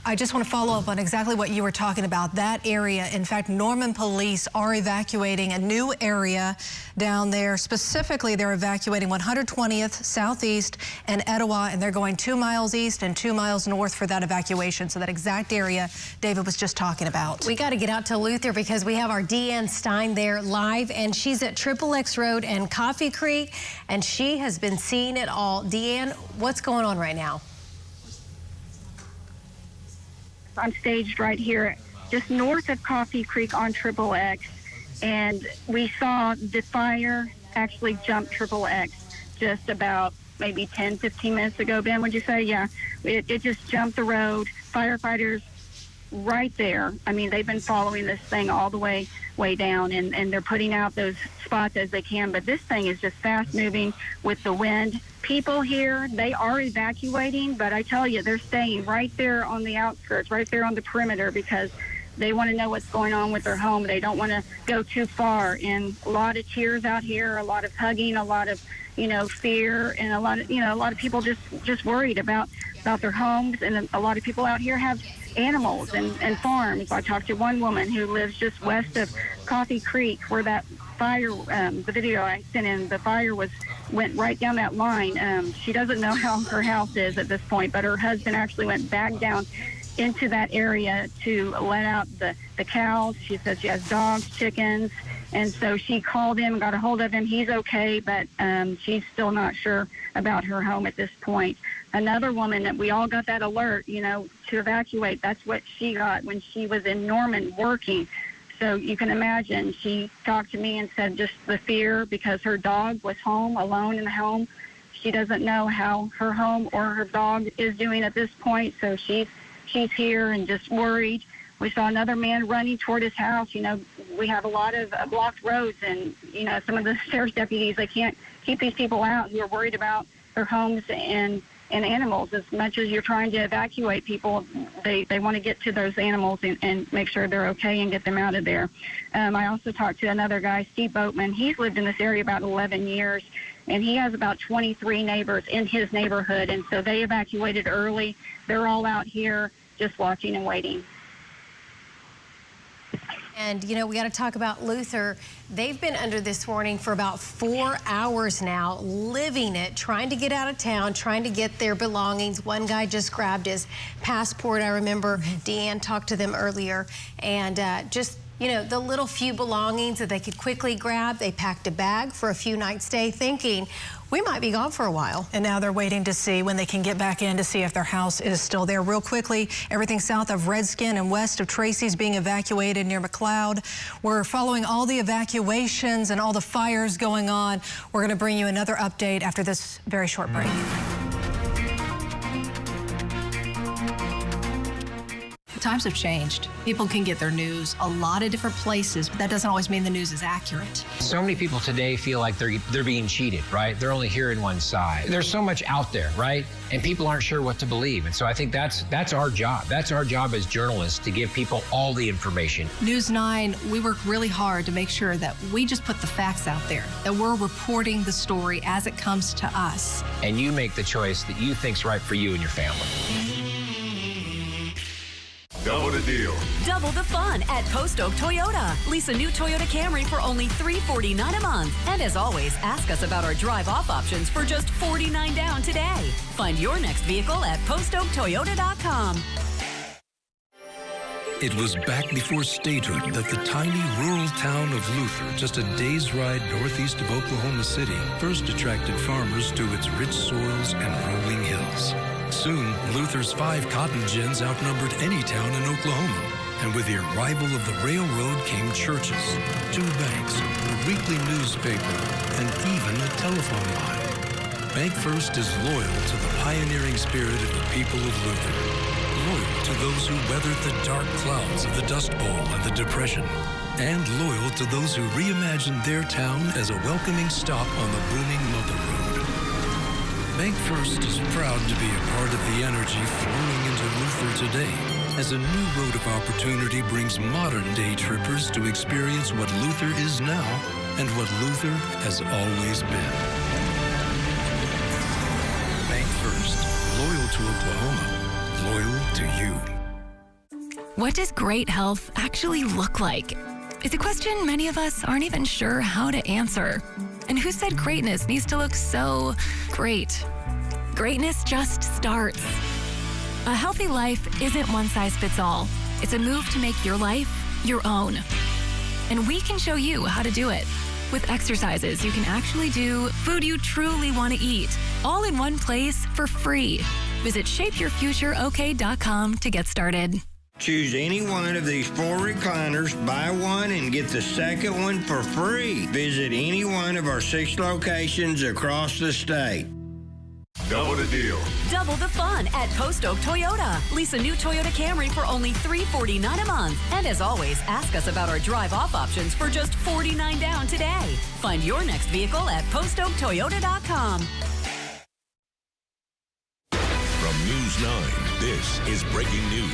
I just want to follow up on exactly what you were talking about, that area. In fact, Norman police are evacuating a new area down there. Specifically, they're evacuating 120th Southeast and Etowah, and they're going 2 miles east and 2 miles north for that evacuation. So that exact area David was just talking about. We got to get out to Luther because we have our Deanne Stein there live, and she's at XXX Road and Coffee Creek, and she has been seeing it all. Deanne, what's going on right now? I'm staged right here just north of Coffee Creek on XXX, and we saw the fire actually jump XXX just about maybe 10-15 minutes ago. Ben, would you say? Yeah, it just jumped the road. Firefighters right there. I mean, they've been following this thing all the way down, and they're putting out those spots as they can, but this thing is just fast moving with the wind. People here, they are evacuating, but I tell you, they're staying right there on the outskirts, right there on the perimeter, because they want to know what's going on with their home. They don't want to go too far. And a lot of tears out here, a lot of hugging, a lot of, fear, and a lot of people just worried about their homes. And a lot of people out here have animals and farms. I talked to one woman who lives just west of Coffee Creek, where that fire, the video I sent in, the fire went right down that line. She doesn't know how her house is at this point, but her husband actually went back down into that area to let out the cows. She says she has dogs, chickens, and so she called him, got a hold of him. He's okay, but she's still not sure about her home at this point. Another woman that we all got that alert, to evacuate. That's what she got when she was in Norman working. So you can imagine, she talked to me and said just the fear because her dog was home, alone in the home. She doesn't know how her home or her dog is doing at this point, so she's here and just worried. We saw another man running toward his house. We have a lot of blocked roads, and, some of the sheriff's deputies, they can't keep these people out who are worried about their homes and animals. As much as you're trying to evacuate people, they want to get to those animals and make sure they're okay and get them out of there. I also talked to another guy, Steve Boatman. He's lived in this area about 11 years, and he has about 23 neighbors in his neighborhood, and so they evacuated early. They're all out here just watching and waiting. And, you know, we got to talk about Luther. They've been under this warning for about 4 hours now, living it, trying to get out of town, trying to get their belongings. One guy just grabbed his passport. I remember Deanne talked to them earlier. And just, you know, the little few belongings that they could quickly grab. They packed a bag for a few nights stay, thinking we might be gone for a while. And now they're waiting to see when they can get back in to see if their house is still there. Real quickly, everything south of Redskin and west of Tracy's being evacuated near McLeod. We're following all the evacuations and all the fires going on. We're going to bring you another update after this very short break. Times have changed. People can get their news a lot of different places, but that doesn't always mean the news is accurate. So many people today feel like they're being cheated, right? They're only hearing one side. There's so much out there, right? And people aren't sure what to believe. And so I think that's our job. That's our job as journalists, to give people all the information. News 9, we work really hard to make sure that we just put the facts out there, that we're reporting the story as it comes to us. And you make the choice that you think's right for you and your family. Double the deal. Double the fun at Post Oak Toyota. Lease a new Toyota Camry for only $349 a month. And as always, ask us about our drive-off options for just $49 down today. Find your next vehicle at postoaktoyota.com. It was back before statehood that the tiny rural town of Luther, just a day's ride northeast of Oklahoma City, first attracted farmers to its rich soils and rolling hills. Soon, Luther's 5 cotton gins outnumbered any town in Oklahoma. And with the arrival of the railroad came churches, 2 banks, a weekly newspaper, and even a telephone line. Bank First is loyal to the pioneering spirit of the people of Luther. Loyal to those who weathered the dark clouds of the Dust Bowl and the Depression. And loyal to those who reimagined their town as a welcoming stop on the booming Mother Road. Bank First is proud to be a part of the energy flowing into Luther today, as a new road of opportunity brings modern-day trippers to experience what Luther is now and what Luther has always been. Bank First, loyal to Oklahoma, loyal to you. What does great health actually look like? It's a question many of us aren't even sure how to answer. And who said greatness needs to look so great? Greatness just starts. A healthy life isn't one size fits all. It's a move to make your life your own. And we can show you how to do it. With exercises you can actually do, food you truly want to eat, all in one place for free. Visit shapeyourfutureok.com to get started. Choose any one of these 4 recliners, buy one and get the second one for free. Visit any one of our 6 locations across the state. Double the deal. Double the fun at Post Oak Toyota. Lease a new Toyota Camry for only $349 a month. And as always, ask us about our drive-off options for just $49 down today. Find your next vehicle at postoaktoyota.com. From News 9, this is breaking news.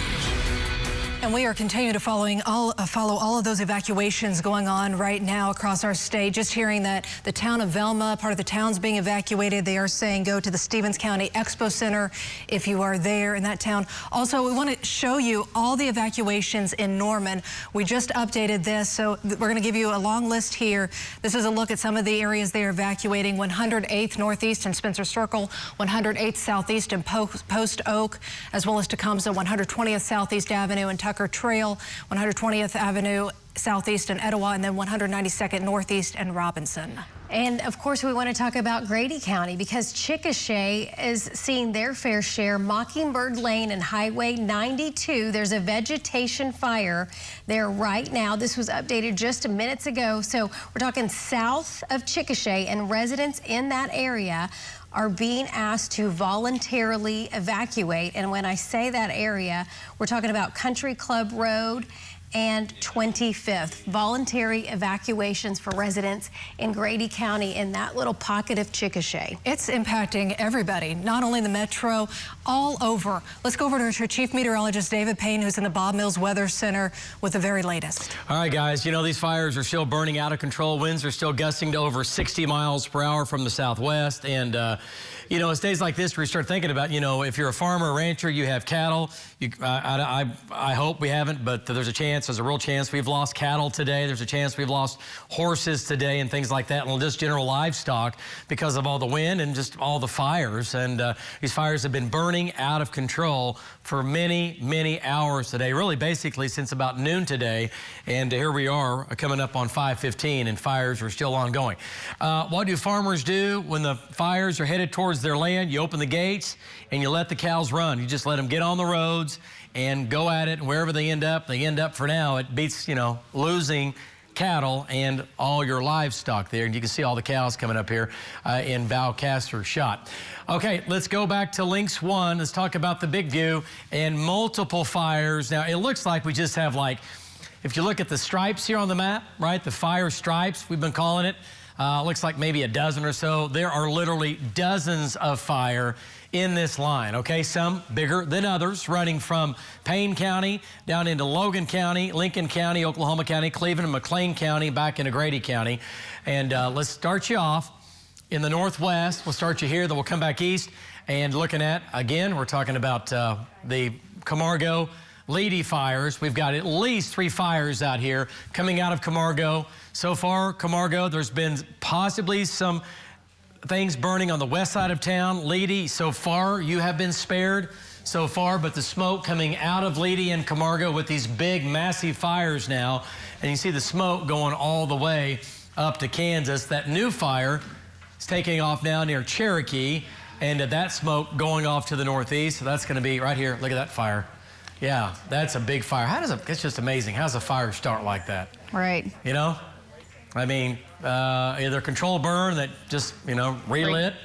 And we are continuing to follow all of those evacuations going on right now across our state. Just hearing that the town of Velma, part of the town's being evacuated. They are saying go to the Stevens County Expo Center if you are there in that town. Also, we want to show you all the evacuations in Norman. We just updated this, so we're going to give you a long list here. This is a look at some of the areas they are evacuating. 108th Northeast and Spencer Circle, 108th Southeast and Post Oak, as well as Tecumseh, 120th Southeast Avenue and Tucker Trail, 120th Avenue Southeast and Etowah, and then 192nd Northeast and Robinson. And of course, we want to talk about Grady County because Chickasha is seeing their fair share. Mockingbird Lane and Highway 92, there's a vegetation fire there right now. This was updated just minutes ago. So we're talking south of Chickasha, and residents in that area are being asked to voluntarily evacuate. And when I say that area, we're talking about Country Club Road and 25th. Voluntary evacuations for residents in Grady County in that little pocket of Chickasha. It's impacting everybody, not only the metro, all over. Let's go over to our Chief Meteorologist, David Payne, who's in the Bob Mills Weather Center with the very latest. All right, guys, you know, these fires are still burning out of control. Winds are still gusting to over 60 miles per hour from the southwest. And, you know, it's days like this where you start thinking about, you know, if you're a farmer or rancher, you have cattle. I hope we haven't, but there's a chance chance. There's a real chance we've lost cattle today. There's a chance we've lost horses today and things like that, and just general livestock because of all the wind and just all the fires. And these fires have been burning out of control for many, many hours today, really basically since about noon today. And here we are coming up on 5:15, and fires are still ongoing. What do farmers do when the fires are headed towards their land? You open the gates and you let the cows run. You just let them get on the roads and go at it. And wherever they end up for now. It beats, losing cattle and all your livestock there. And you can see all the cows coming up here in Valcaster shot. Okay, let's go back to Links 1. Let's talk about the big view and multiple fires. Now, it looks like we just have if you look at the stripes here on the map, right, the fire stripes, we've been calling it, looks like maybe a dozen or so. There are literally dozens of fire in this line, okay? Some bigger than others, running from Payne County down into Logan County, Lincoln County, Oklahoma County, Cleveland and McLean County, back into Grady County. And let's start you off in the northwest. We'll start you here, then we'll come back east. And looking at, again, we're talking about the Camargo, Leedey fires. We've got at least 3 fires out here coming out of Camargo. So far, Camargo, there's been possibly some things burning on the west side of town. Leedey, so far, you have been spared so far, but the smoke coming out of Leedey and Camargo with these big, massive fires now, and you see the smoke going all the way up to Kansas. That new fire is taking off now near Cherokee, and that smoke going off to the northeast. So that's going to be right here. Look at that fire. Yeah, that's a big fire. It's just amazing. How does a fire start like that? Right. I mean, either control burn that just, relit,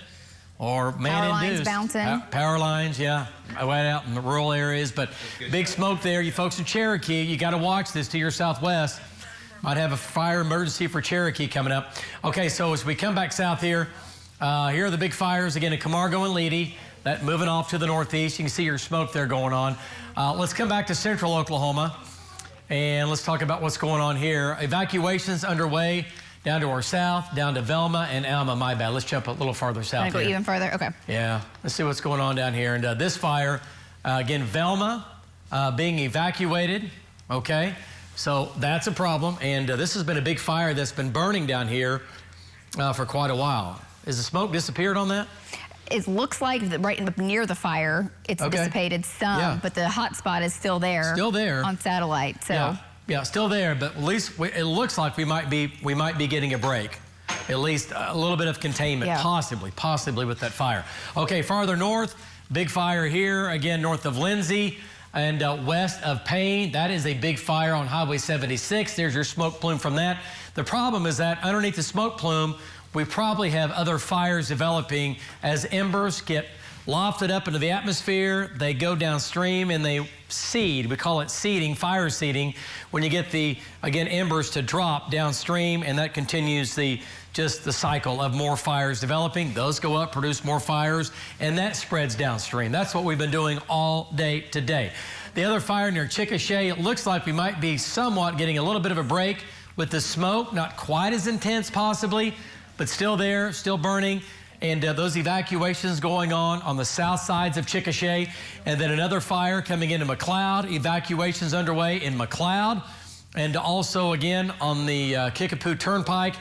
or man-induced. Power lines bouncing. Power lines, yeah, right out in the rural areas. But big smoke there. You folks in Cherokee, you got to watch this to your southwest. Might have a fire emergency for Cherokee coming up. Okay, so as we come back south here, here are the big fires again in Camargo and Leedey. That moving off to the northeast. You can see your smoke there going on. Let's come back to central Oklahoma, and let's talk about what's going on here. Evacuations underway down to our south, down to Velma and Alma. My bad. Let's jump a little farther south. Go even further? Okay. Yeah. Let's see what's going on down here. And this fire, again, Velma being evacuated. Okay. So that's a problem. And this has been a big fire that's been burning down here for quite a while. Has the smoke disappeared on that? It looks like right near the fire, it's dissipated some, but the hot spot is still there. Still there on satellite. So yeah, still there. But at least it looks like we might be getting a break, at least a little bit of containment, possibly with that fire. Okay, farther north, big fire here again north of Lindsay and west of Payne. That is a big fire on Highway 76. There's your smoke plume from that. The problem is that underneath the smoke plume, we probably have other fires developing as embers get lofted up into the atmosphere. They go downstream and they seed. We call it seeding, fire seeding, when you get embers to drop downstream, and that continues the cycle of more fires developing. Those go up, produce more fires, and that spreads downstream. That's what we've been doing all day today. The other fire near Chickasha, it looks like we might be somewhat getting a little bit of a break with the smoke, not quite as intense possibly, but still there, still burning. And those evacuations going on the south sides of Chickasha. And then another fire coming into McLeod. Evacuations underway in McLeod. And also again on the Kickapoo Turnpike,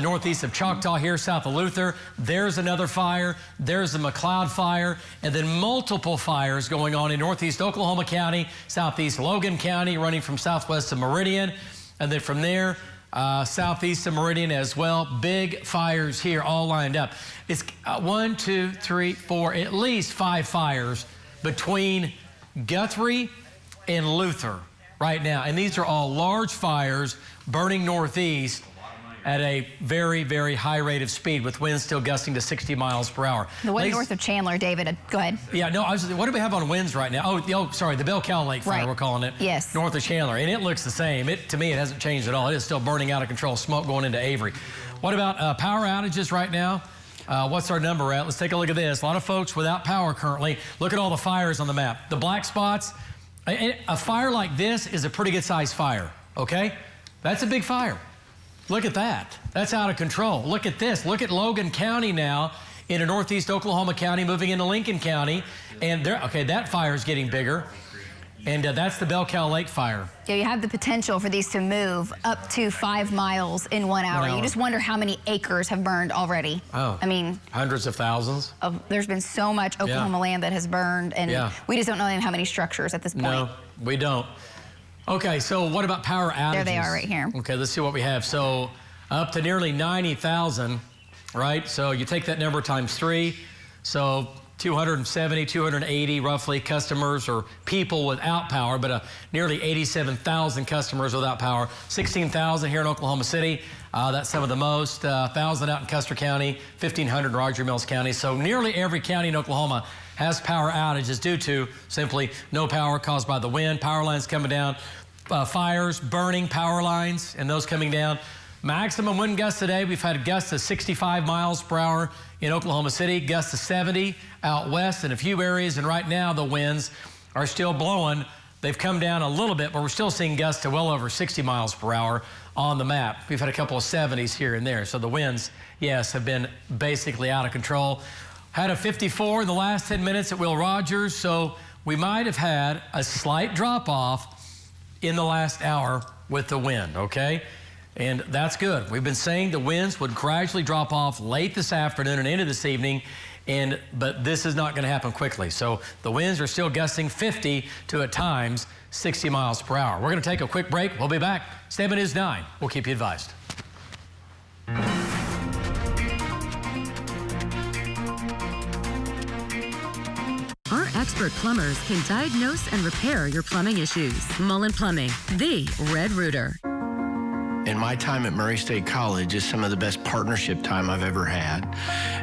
northeast of Choctaw here, south of Luther. There's another fire. There's the McLeod fire. And then multiple fires going on in northeast Oklahoma County, southeast Logan County, running from southwest to Meridian. And then from there, southeast of Meridian as well. Big fires here all lined up. It's 1, 2, 3, 4, at least 5 fires between Guthrie and Luther right now. And these are all large fires burning northeast at a very, very high rate of speed, with winds still gusting to 60 miles per hour. The one north of Chandler, David, go ahead. Yeah, no, what do we have on winds right now? Oh, sorry, the Bell Cow Lake fire, we're calling it. Yes. North of Chandler, and it looks the same. To me, it hasn't changed at all. It is still burning out of control, smoke going into Avery. What about power outages right now? What's our number at? Let's take a look at this. A lot of folks without power currently. Look at all the fires on the map. The black spots, a fire like this is a pretty good sized fire, okay? That's a big fire. Look at that. That's out of control. Look at this. Look at Logan County now into northeast Oklahoma County, moving into Lincoln County. And that fire is getting bigger. And that's the Bell Cow Lake fire. Yeah, you have the potential for these to move up to 5 miles in 1 hour. You just wonder how many acres have burned already. Oh, I mean, hundreds of thousands. There's been so much Oklahoma land that has burned, and we just don't know how many structures at this point. No, we don't. Okay, so what about power outages? There they are right here. Okay, let's see what we have. So up to nearly 90,000, right? So you take that number times 3. So 270, 280 roughly customers or people without power, but nearly 87,000 customers without power. 16,000 here in Oklahoma City. That's some of the most. 1,000 out in Custer County, 1,500 in Roger Mills County. So nearly every county in Oklahoma has power outages due to simply no power caused by the wind, power lines coming down, fires, burning power lines, and those coming down. Maximum wind gusts today, we've had gusts of 65 miles per hour in Oklahoma City, gusts of 70 out west in a few areas, and right now the winds are still blowing. They've come down a little bit, but we're still seeing gusts to well over 60 miles per hour on the map. We've had a couple of 70s here and there, so the winds, yes, have been basically out of control. Had a 54 in the last 10 minutes at Will Rogers, so we might have had a slight drop-off in the last hour with the wind, okay? And that's good. We've been saying the winds would gradually drop off late this afternoon and into this evening, but this is not going to happen quickly. So the winds are still gusting 50 to at times 60 miles per hour. We're going to take a quick break. We'll be back. Stay by News 9. We'll keep you advised. Our expert plumbers can diagnose and repair your plumbing issues. Mullen Plumbing, the Red Rooter. And my time at Murray State College is some of the best partnership time I've ever had.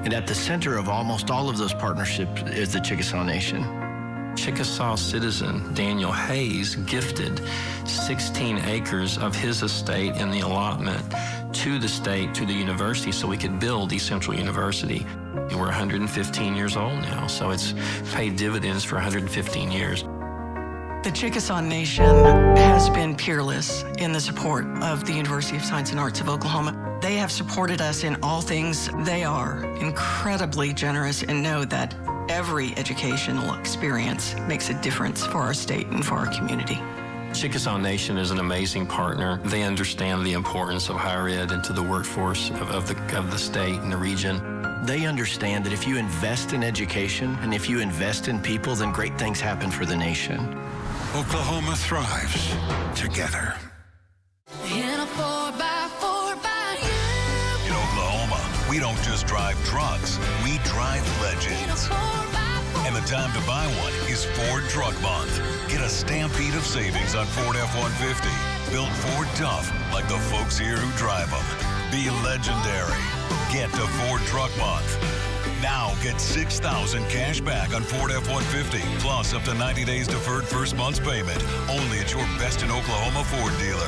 And at the center of almost all of those partnerships is the Chickasaw Nation. Chickasaw citizen Daniel Hayes gifted 16 acres of his estate in the allotment to the state, to the university, so we could build East Central University. We're 115 years old now, so it's paid dividends for 115 years. The Chickasaw Nation has been peerless in the support of the University of Science and Arts of Oklahoma. They have supported us in all things. They are incredibly generous and know that every educational experience makes a difference for our state and for our community. Chickasaw Nation is an amazing partner. They understand the importance of higher ed into the workforce of the state and the region. They understand that if you invest in education and if you invest in people, then great things happen for the nation. Oklahoma thrives together. In a 4x4 by you. In Oklahoma, we don't just drive trucks, we drive legends. And the time to buy one is Ford Truck Month. Get a stampede of savings on Ford F-150. Build Ford tough like the folks here who drive them. Be legendary. Get to Ford Truck Month. Now get $6,000 cash back on Ford F-150, plus up to 90 days deferred first month's payment. Only at your best in Oklahoma Ford dealer.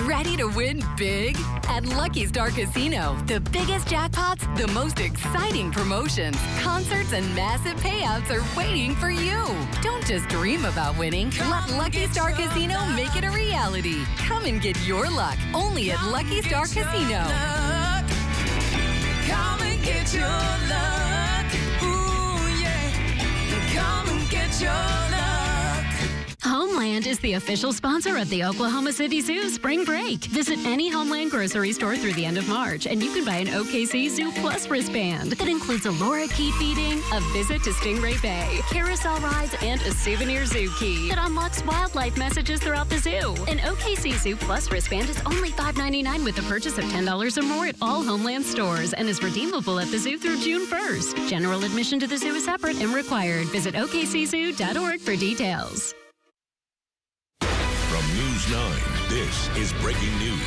Ready to win big? At Lucky Star Casino, the biggest jackpots, the most exciting promotions, concerts, and massive payouts are waiting for you. Don't just dream about winning. Let Lucky Star Casino make it a reality. Come and get your luck only at Lucky Star Casino. Come and get your luck. Ooh, yeah. Come and get your luck. Homeland is the official sponsor of the Oklahoma City Zoo Spring Break. Visit any Homeland grocery store through the end of March, and you can buy an OKC Zoo Plus wristband that includes a Laura key feeding, a visit to Stingray Bay, carousel rides, and a souvenir zoo key that unlocks wildlife messages throughout the zoo. An OKC Zoo Plus wristband is only $5.99 with a purchase of $10 or more at all Homeland stores and is redeemable at the zoo through June 1st. General admission to the zoo is separate and required. Visit okczoo.org for details. From News 9, this is breaking news.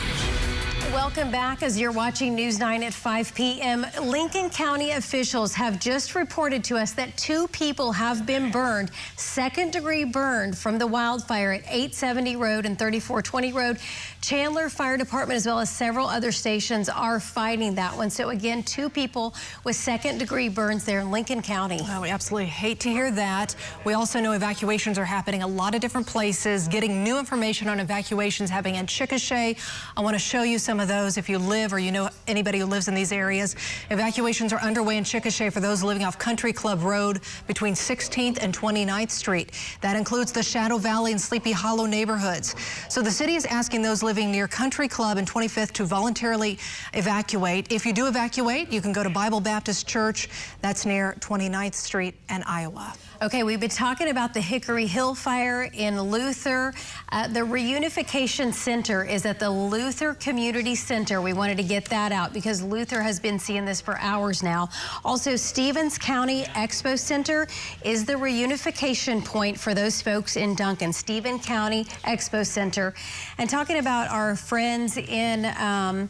Welcome back as you're watching News 9 at 5 p.m. Lincoln County officials have just reported to us that 2 people have been burned, second-degree burned from the wildfire at 870 Road and 3420 Road. Chandler Fire Department as well as several other stations are fighting that one. So again, 2 people with second-degree burns there in Lincoln County. Oh, we absolutely hate to hear that. We also know evacuations are happening a lot of different places. Getting new information on evacuations happening in Chickasha. I want to show you some of those if you live or you know anybody who lives in these areas. Evacuations are underway in Chickasha for those living off Country Club Road between 16th and 29th Street. That includes the Shadow Valley and Sleepy Hollow neighborhoods. So the city is asking those living near Country Club and 25th to voluntarily evacuate. If you do evacuate, you can go to Bible Baptist Church. That's near 29th Street and Iowa. Okay, we've been talking about the Hickory Hill fire in Luther. The Reunification Center is at the Luther Community Center. We wanted to get that out because Luther has been seeing this for hours now. Also, Stevens County Expo Center is the reunification point for those folks in Duncan. Stevens County Expo Center. And talking about our friends in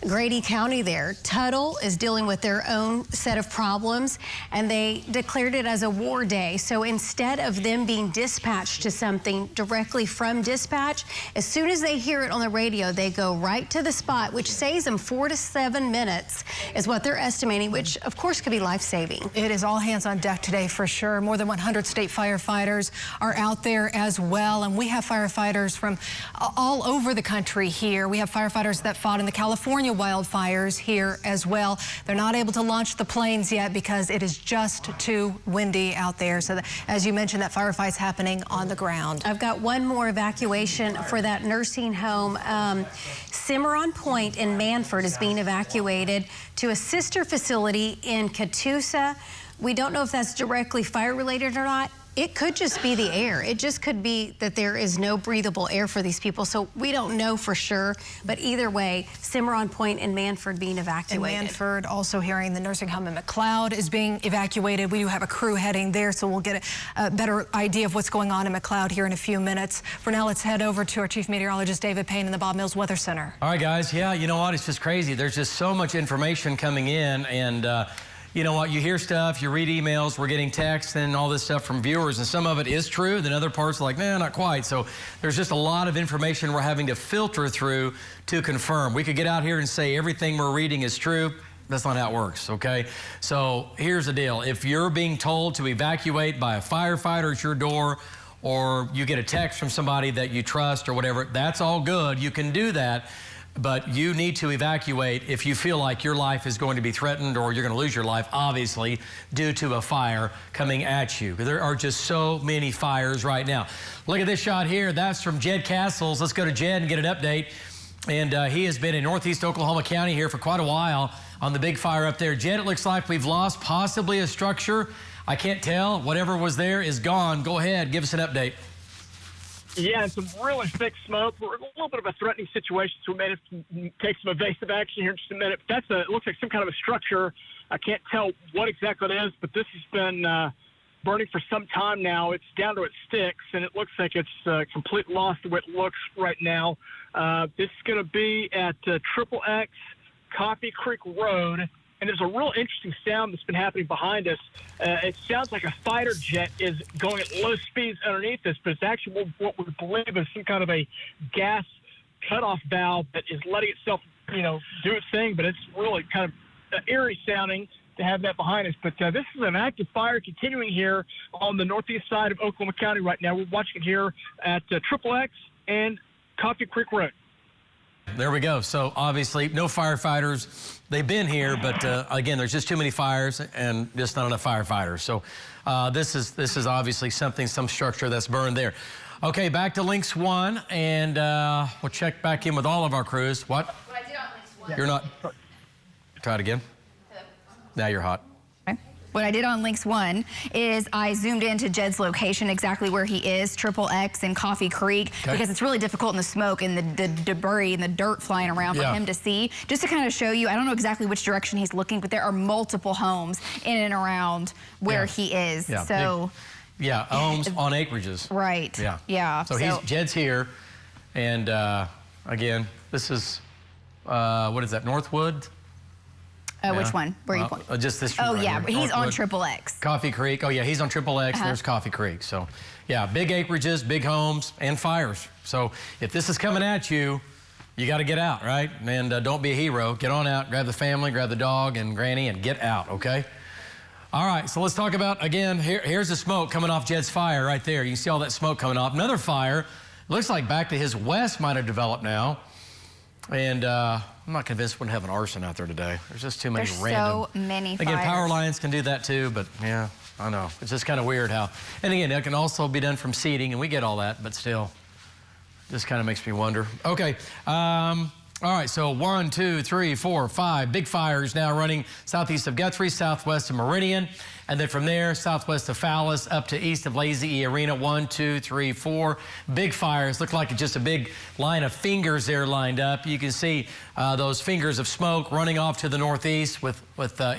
Grady County there, Tuttle is dealing with their own set of problems, and they declared it as a war day. So instead of them being dispatched to something directly from dispatch, as soon as they hear it on the radio, they go right to the spot, which saves them 4 to 7 minutes is what they're estimating, which of course could be life-saving. It is all hands on deck today for sure. More than 100 state firefighters are out there as well, and we have firefighters from all over the country here. We have firefighters that fought in the California wildfires here as well. They're not able to launch the planes yet because it is just too windy out there. So as you mentioned, that firefight's happening on the ground. I've got one more evacuation for that nursing home. Cimarron Point in Manford is being evacuated to a sister facility in Catoosa. We don't know if that's directly fire related or not. It could just be the air. It just could be that there is no breathable air for these people. So we don't know for sure. But either way, Cimarron Point and Manford being evacuated. And Manford, also hearing the nursing home in McLeod is being evacuated. We do have a crew heading there, so we'll get a better idea of what's going on in McLeod here in a few minutes. For now, let's head over to our chief meteorologist, David Payne, in the Bob Mills Weather Center. All right, guys. Yeah, you know what? It's just crazy. There's just so much information coming in, and you know what, you hear stuff, you read emails, we're getting texts and all this stuff from viewers, and some of it is true, then other parts are like, nah, not quite. So there's just a lot of information we're having to filter through to confirm. We could get out here and say everything we're reading is true. That's not how it works, okay? So here's the deal. If you're being told to evacuate by a firefighter at your door, or you get a text from somebody that you trust or whatever, that's all good. You can do that. But you need to evacuate if you feel like your life is going to be threatened or you're going to lose your life, obviously, due to a fire coming at you. There are just so many fires right now. Look at this shot here. That's from Jed Castles. Let's go to Jed and get an update. And he has been in northeast Oklahoma County here for quite a while on the big fire up there. Jed, it looks like we've lost possibly a structure. I can't tell. Whatever was there is gone. Go ahead. Give us an update. Yeah, and some really thick smoke. We're in a little bit of a threatening situation, so we may have to take some evasive action here in just a minute. But it looks like some kind of a structure. I can't tell what exactly it is, but this has been burning for some time now. It's down to its sticks, and it looks like it's complete loss the way it looks right now. This is going to be at Triple X Coffee Creek Road. And there's a real interesting sound that's been happening behind us. It sounds like a fighter jet is going at low speeds underneath us, but it's actually what we believe is some kind of a gas cutoff valve that is letting itself, do its thing. But it's really kind of eerie sounding to have that behind us. But this is an active fire continuing here on the northeast side of Oklahoma County right now. We're watching it here at Triple X and Coffee Creek Road. There we go. So obviously no firefighters. They've been here, but again, there's just too many fires and just not enough firefighters. So this is obviously some structure that's burned there. Okay, back to Links 1, and we'll check back in with all of our crews. What? What I did on Links 1. You're not. Try it again. Now you're hot. What I did on Links 1 is I zoomed into Jed's location, exactly where he is, Triple X and Coffee Creek, because it's really difficult in the smoke and the debris and the dirt flying around for him to see. Just to kind of show you, I don't know exactly which direction he's looking, but there are multiple homes in and around where he is. Yeah. So, homes on acreages. Right. Yeah. So Jed's here, and again, this is what is that? Northwood. Which one? Where are you pointing? Just this. Oh, right yeah, here. he's Northwood. on Triple X. Coffee Creek. Oh, yeah, he's on Triple X. There's Coffee Creek. So, yeah, big acreages, big homes, and fires. So if this is coming at you, you got to get out, right? And don't be a hero. Get on out, grab the family, grab the dog and Granny, and get out, okay? All right, so let's talk about, again, here's the smoke coming off Jed's fire right there. You can see all that smoke coming off. Another fire, looks like back to his west might have developed now. And I'm not convinced we're going to have an arson out there today. There's just too many random. So many fires. Again, power lines can do that too, but yeah, I know. It's just kind of weird how. And again, it can also be done from seeding, and we get all that, but still, just kind of makes me wonder. Okay. All right, so 1, 2, 3, 4, 5 big fires now running southeast of Guthrie, southwest of Meridian, and then from there, southwest of Fallis up to east of Lazy Arena. 1, 2, 3, 4 big fires. Look like just a big line of fingers there lined up. You can see those fingers of smoke running off to the northeast with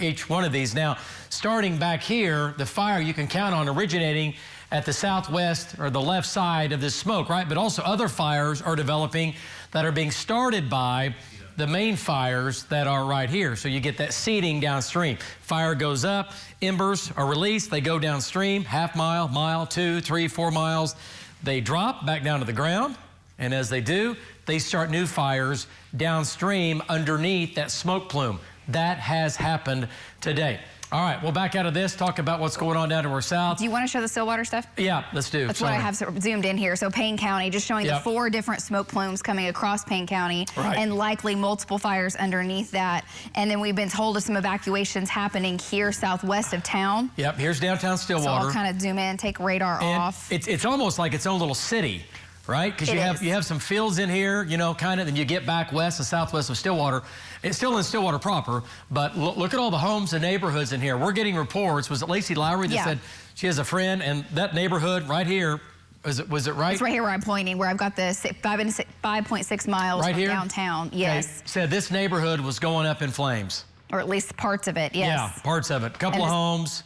each one of these. Now, starting back here, the fire you can count on originating at the southwest or the left side of this smoke, right? But also other fires are developing that are being started by the main fires that are right here. So you get that seeding downstream. Fire goes up, embers are released, they go downstream, half mile, mile, 2, 3, 4 miles. They drop back down to the ground, and as they do, they start new fires downstream underneath that smoke plume. That has happened today. All right, we'll back out of this, talk about what's going on down to our south. Do you want to show the Stillwater stuff? Yeah, let's do. That's what I have zoomed in here. So Payne County, just showing the 4 different smoke plumes coming across Payne County, and likely multiple fires underneath that. And then we've been told of some evacuations happening here southwest of town. Yep, here's downtown Stillwater. So I'll kind of zoom in, take radar off. It's almost like its own little city, right? Because you have some fields in here, you know, kind of, and you get back west and southwest of Stillwater. It's still in Stillwater proper, but look at all the homes and neighborhoods in here. We're getting reports. Was it Lacey Lowry that said she has a friend, and that neighborhood right here, was it right? It's right here where I'm pointing, where I've got the 5.6 miles right from here? Downtown. Yes. Okay. Said this neighborhood was going up in flames. Or at least parts of it, yes. Yeah, parts of it. A couple of homes.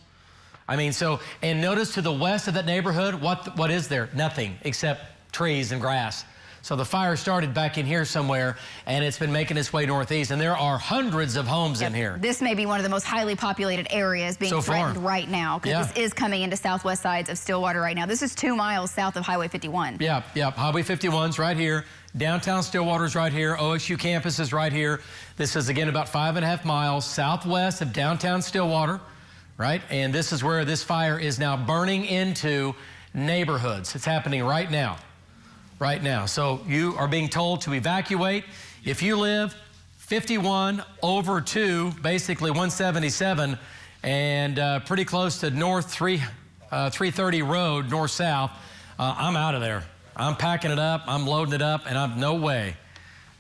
I mean, so, and notice to the west of that neighborhood, what is there? Nothing except trees and grass. So the fire started back in here somewhere, and it's been making its way northeast, and there are hundreds of homes in here. This may be one of the most highly populated areas being threatened right now, because this is coming into southwest sides of Stillwater right now. This is 2 miles south of Highway 51. Yeah, Highway 51's right here. Downtown Stillwater's right here. OSU campus is right here. This is, again, about 5.5 miles southwest of downtown Stillwater, right? And this is where this fire is now burning into neighborhoods. It's happening right now. Right now. So you are being told to evacuate. If you live 51 over 2, basically 177, and pretty close to North 330 Road, north-south, I'm out of there. I'm packing it up, I'm loading it up, and I'm no way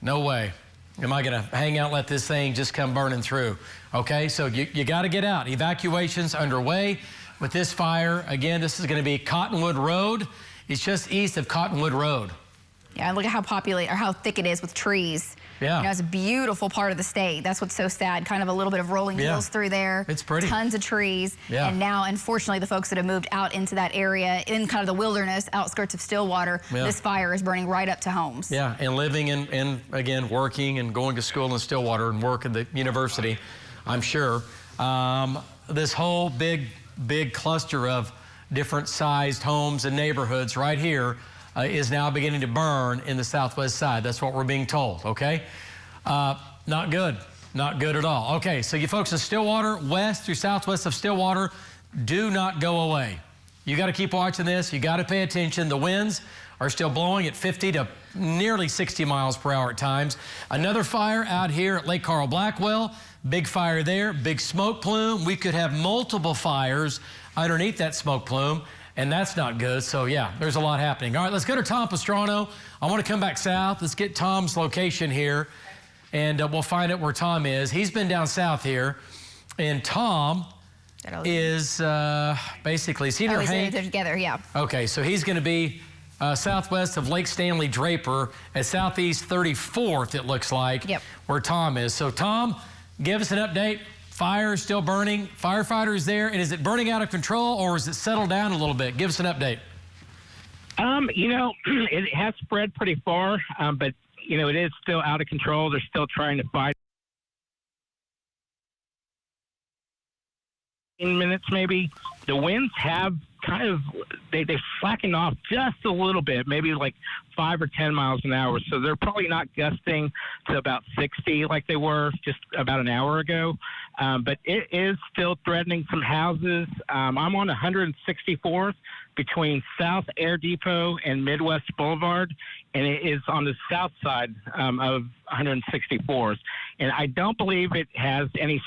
am I gonna hang out and let this thing just come burning through. Okay, so you gotta get out. Evacuations underway with this fire. Again, this is gonna be Cottonwood Road. It's just east of Cottonwood Road. Yeah, and look at how thick it is with trees. Yeah. You know, it's a beautiful part of the state. That's what's so sad. Kind of a little bit of rolling hills through there. It's pretty. Tons of trees. Yeah. And now, unfortunately, the folks that have moved out into that area, in kind of the wilderness, outskirts of Stillwater, this fire is burning right up to homes. Yeah, and living and again, working and going to school in Stillwater and work at the university, I'm sure. This whole big cluster of different sized homes and neighborhoods right here is now beginning to burn in the southwest side. That's what we're being told, okay? Not good at all. Okay, so you folks in Stillwater, west through southwest of Stillwater, do not go away. You got to keep watching this. You got to pay attention. The winds are still blowing at 50 to nearly 60 miles per hour at times. Another fire out here at Lake Carl Blackwell. Big fire there, big smoke plume. We could have multiple fires underneath that smoke plume, and that's not good. So yeah, there's a lot happening. All right, let's go to Tom Pastrano. I want to come back south. Let's get Tom's location here, and we'll find out where Tom is. He's been down south here, and Tom is basically, is he near Hank? They're together, yeah. Okay, so he's going to be southwest of Lake Stanley Draper at southeast 34th, it looks like, where Tom is. So Tom, give us an update. Fire is still burning. Firefighter is there. And is it burning out of control, or is it settled down a little bit? Give us an update. You know, it has spread pretty far, but, you know, it is still out of control. They're still trying to fight. 15 minutes maybe. The winds have kind of, they slackened off just a little bit, maybe like 5 or 10 miles an hour. So they're probably not gusting to about 60 like they were just about an hour ago. But it is still threatening some houses. I'm on 164th between South Air Depot and Midwest Boulevard, and it is on the south side of 164th. And I don't believe it has any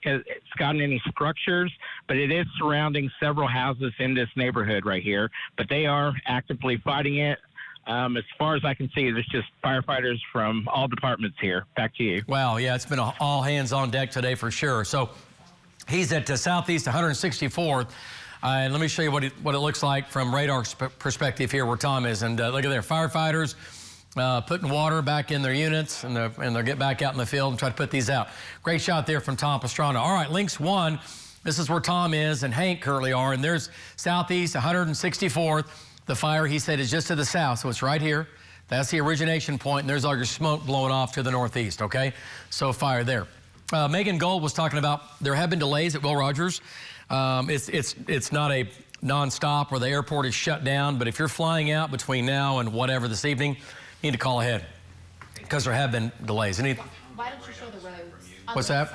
it's gotten any structures, but it is surrounding several houses in this neighborhood right here. But they are actively fighting it. As far as I can see, there's just firefighters from all departments here. Back to you. Wow, yeah, it's been all hands on deck today for sure. So he's at Southeast 164th. And let me show you what it looks like from radar perspective here where Tom is. And look at there, firefighters putting water back in their units, and they'll get back out in the field and try to put these out. Great shot there from Tom Pastrana. All right, Links 1, this is where Tom is and Hank currently are, and there's Southeast 164th. The fire, he said, is just to the south, so it's right here. That's the origination point, and there's all your smoke blowing off to the northeast, okay? So fire there. Megan Gold was talking about there have been delays at Will Rogers. It's not a nonstop where the airport is shut down, but if you're flying out between now and whatever this evening, you need to call ahead because there have been delays. Why don't you show the roads? What's that?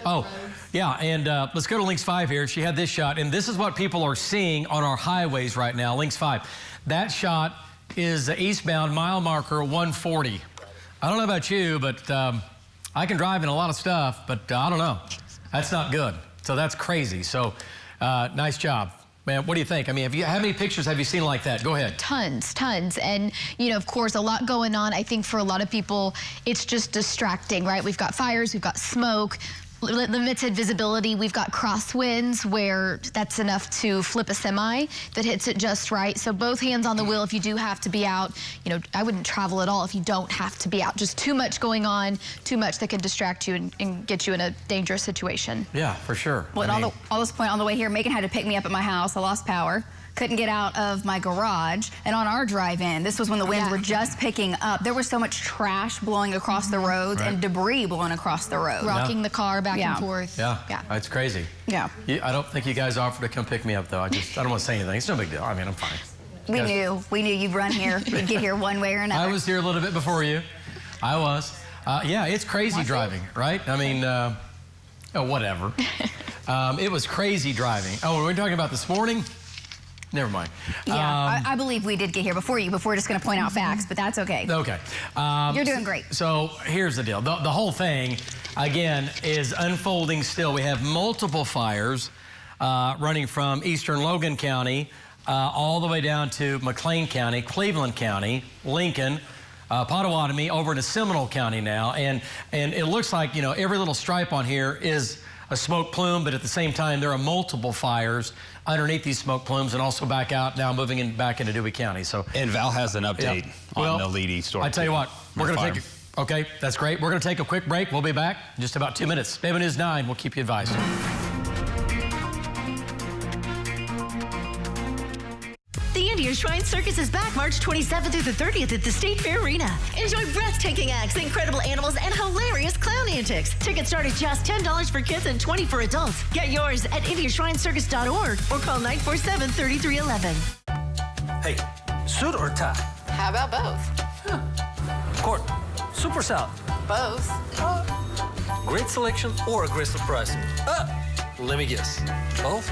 Oh, yeah, and let's go to Links 5 here. She had this shot, and this is what people are seeing on our highways right now, Links 5. That shot is eastbound mile marker 140. I don't know about you, but I can drive in a lot of stuff, but I don't know. That's not good. So that's crazy. So nice job. Man, what do you think? I mean, how many pictures have you seen like that? Go ahead. Tons. And, you know, of course, a lot going on. I think for a lot of people, it's just distracting, right? We've got fires, we've got smoke, limited visibility. We've got crosswinds where that's enough to flip a semi that hits it just right. So both hands on the wheel if you do have to be out. You know, I wouldn't travel at all if you don't have to be out. Just too much going on, too much that can distract you and get you in a dangerous situation. Yeah, for sure. Well, and all this point on the way here, Megan had to pick me up at my house. I lost power. Couldn't get out of my garage. And on our drive-in, this was when the winds were just picking up. There was so much trash blowing across the roads and debris blowing across the road. Rocking the car back and forth. Yeah, that's crazy. Yeah. I don't think you guys offered to come pick me up, though. I don't want to say anything. It's no big deal. I mean, I'm fine. We knew you'd run here. You'd get here one way or another. I was here a little bit before you. I was. Yeah, it's crazy driving, right? I mean, whatever. It was crazy driving. Oh, were we talking about this morning? Never mind. Yeah, I believe we did get here before you, we're just going to point out facts, but that's okay. Okay. You're doing great. So here's the deal. The whole thing, again, is unfolding still. We have multiple fires running from eastern Logan County all the way down to McLean County, Cleveland County, Lincoln, Pottawatomie, over into Seminole County now. And it looks like, you know, every little stripe on here is a smoke plume, but at the same time, there are multiple fires underneath these smoke plumes and also back out now moving back into Dewey County. So, and Val has an update on the Leedey storm. I tell you what, we're going to take okay, that's great. We're going to take a quick break. We'll be back in just about 2 minutes. Baby News 9, we'll keep you advised. The Indian Shrine Circus is back March 27th through the 30th at the State Fair Arena. Enjoy breathtaking acts, incredible animals, and hilarious clown antics. Tickets start at just $10 for kids and $20 for adults. Get yours at IndianShrineCircus.org or call 947-3311. Hey, suit or tie? How about both? Court, soup or salad? Both. Great selection or aggressive pricing? Let me guess. Both?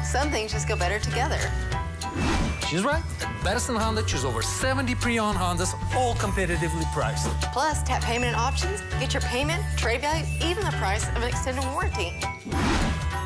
Some things just go better together. She's right. At Madison Honda, choose over 70 pre-owned Hondas, all competitively priced. Plus, tap payment options, get your payment, trade value, even the price of an extended warranty.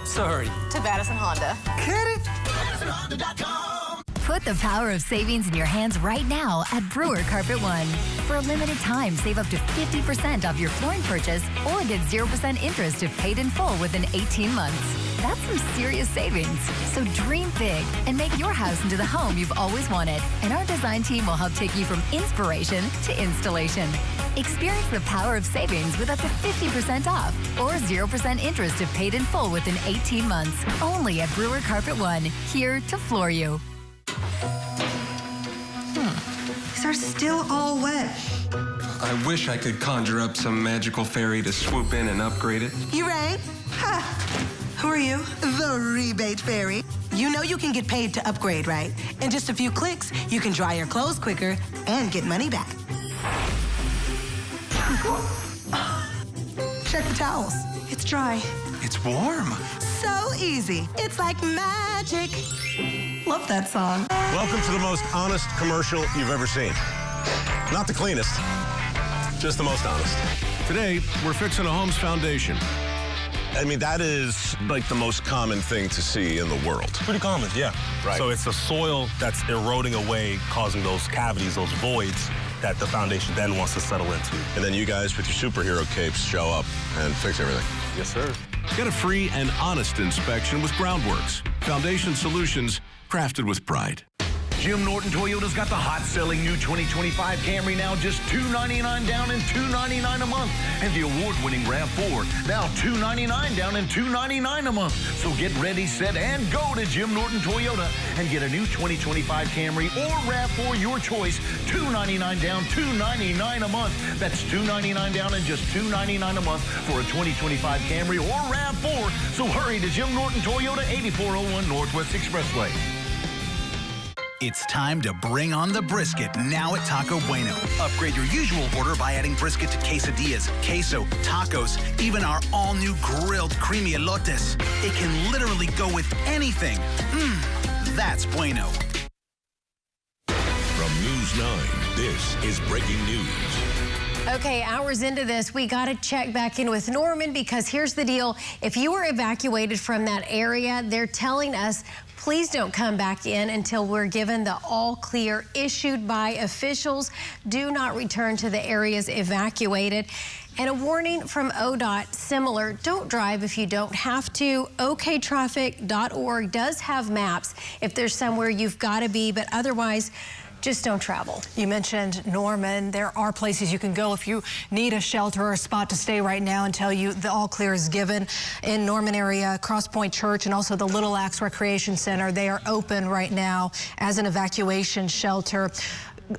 Sorry. To Madison Honda. Get it? MadisonHonda.com. Put the power of savings in your hands right now at Brewer Carpet One. For a limited time, save up to 50% off your flooring purchase or get 0% interest if paid in full within 18 months. That's some serious savings. So dream big and make your house into the home you've always wanted. And our design team will help take you from inspiration to installation. Experience the power of savings with up to 50% off or 0% interest if paid in full within 18 months. Only at Brewer Carpet One, here to floor you. These are still all wet. I wish I could conjure up some magical fairy to swoop in and upgrade it. You ready? Ha! Who are you? The Rebate Fairy. You know you can get paid to upgrade, right? In just a few clicks, you can dry your clothes quicker and get money back. Check the towels. It's dry. It's warm. So easy. It's like magic. Love that song. Welcome to the most honest commercial you've ever seen. Not the cleanest, just the most honest. Today, we're fixing a home's foundation. I mean, that is like the most common thing to see in the world. Pretty common, yeah. Right. So it's the soil that's eroding away, causing those cavities, those voids that the foundation then wants to settle into. And then you guys with your superhero capes show up and fix everything. Yes, sir. Get a free and honest inspection with Groundworks. Foundation solutions crafted with pride. Jim Norton Toyota's got the hot-selling new 2025 Camry now just $299 down and $299 a month. And the award-winning RAV4 now $299 down and $299 a month. So get ready, set, and go to Jim Norton Toyota and get a new 2025 Camry or RAV4, your choice, $299 down, $299 a month. That's $299 down and just $299 a month for a 2025 Camry or RAV4. So hurry to Jim Norton Toyota, 8401 Northwest Expressway. It's time to bring on the brisket now at Taco Bueno. Upgrade your usual order by adding brisket to quesadillas, queso, tacos, even our all-new grilled creamy elotes. It can literally go with anything. That's bueno. From News 9, this is breaking news. Okay, hours into this, we got to check back in with Norman because here's the deal. If you were evacuated from that area, they're telling us please don't come back in until we're given the all clear issued by officials. Do not return to the areas evacuated. And a warning from ODOT, similar, don't drive if you don't have to. oktraffic.org does have maps if there's somewhere you've got to be, but otherwise, just don't travel. You mentioned Norman. There are places you can go if you need a shelter or a spot to stay right now until the all clear is given. In Norman area, Cross Point Church and also the Little Axe Recreation Center, they are open right now as an evacuation shelter.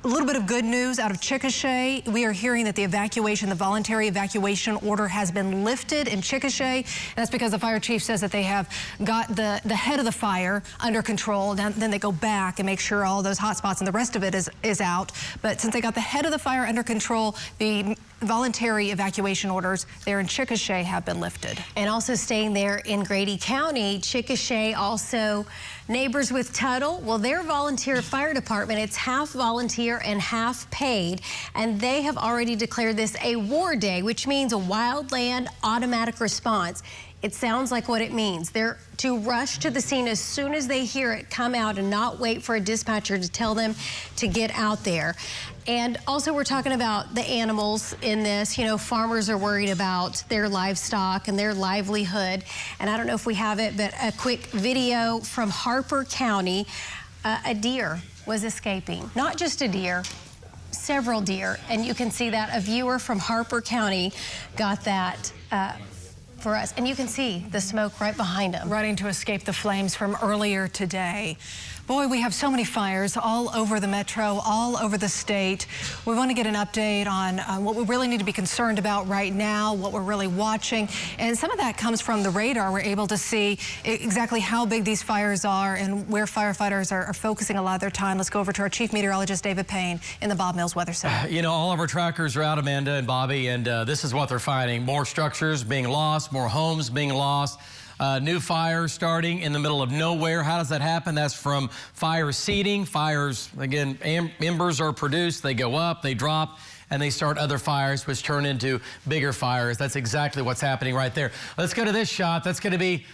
A little bit of good news out of Chickasha. We are hearing that the voluntary evacuation order has been lifted in Chickasha. And that's because the fire chief says that they have got the head of the fire under control. Then they go back and make sure all those hot spots and the rest of it is out. But since they got the head of the fire under control, the voluntary evacuation orders there in Chickasha have been lifted. And also staying there in Grady County, Chickasha also neighbors with Tuttle. Well, their volunteer fire department, it's half volunteer and half paid. And they have already declared this a war day, which means a wildland automatic response. It sounds like what it means. They're to rush to the scene as soon as they hear it come out and not wait for a dispatcher to tell them to get out there. And also we're talking about the animals in this. You know, farmers are worried about their livestock and their livelihood. And I don't know if we have it, but a quick video from Harper County. A deer was escaping. Not just a deer, several deer. And you can see that a viewer from Harper County got that for us. And you can see the smoke right behind them. Running to escape the flames from earlier today. Boy, we have so many fires all over the metro, all over the state. We want to get an update on what we really need to be concerned about right now, what we're really watching. And some of that comes from the radar. We're able to see exactly how big these fires are and where firefighters are focusing a lot of their time. Let's go over to our chief meteorologist, David Payne, in the Bob Mills Weather Center. You know, all of our trackers are out, Amanda and Bobby, and this is what they're finding. More structures being lost, more homes being lost. New fires starting in the middle of nowhere. How does that happen? That's from fire seeding. Fires, again, embers are produced. They go up, they drop, and they start other fires, which turn into bigger fires. That's exactly what's happening right there. Let's go to this shot. That's going to be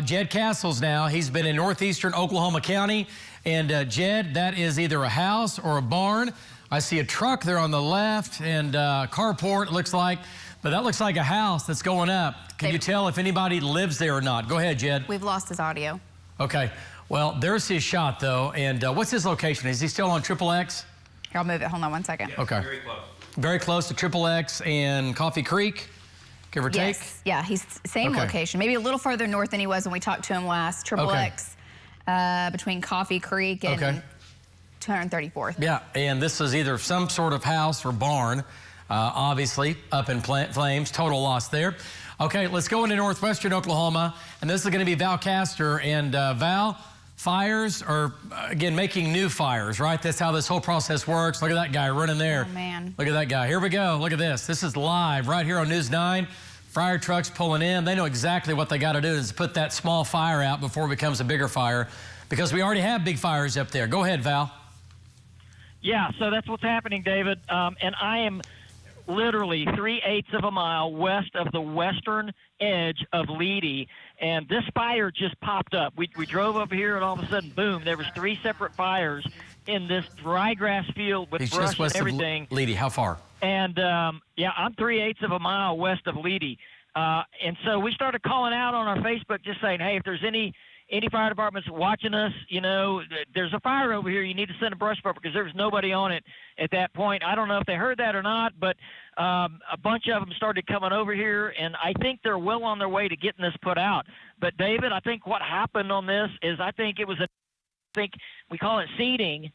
Jed Castles now. He's been in northeastern Oklahoma County. And Jed, that is either a house or a barn. I see a truck there on the left and carport, it looks like. But that looks like a house that's going up. Can you tell if anybody lives there or not? Go ahead, Jed. We've lost his audio. Okay. Well, there's his shot, though. And what's his location? Is he still on XXX? Here, I'll move it. Hold on one second. Okay. Very close. Very close to XXX and Coffee Creek, give or take? Yeah, he's same location. Maybe a little further north than he was when we talked to him last. XXX between Coffee Creek and 234th. Yeah, and this is either some sort of house or barn. Obviously, up in flames, total loss there. Okay, let's go into northwestern Oklahoma, and this is going to be Val Castor. And Val, fires are, again, making new fires, right? That's how this whole process works. Look at that guy running there. Oh, man. Look at that guy. Here we go. Look at this. This is live right here on News 9. Fire trucks pulling in. They know exactly what they got to do is put that small fire out before it becomes a bigger fire, because we already have big fires up there. Go ahead, Val. Yeah, so that's what's happening, David. And I am literally 3/8 of a mile west of the western edge of Leedey, and this fire just popped up. We drove up here, and all of a sudden, boom, there was 3 separate fires in this dry grass field with brush just west and everything. of Leedey. How far? And, yeah, I'm 3/8 of a mile west of Leedey. And so we started calling out on our Facebook just saying, hey, if there's any fire departments watching us, you know, there's a fire over here. You need to send a brush buffer, because there was nobody on it at that point. I don't know if they heard that or not, but a bunch of them started coming over here, and I think they're well on their way to getting this put out. But, David, I think what happened on this is I think we call it seeding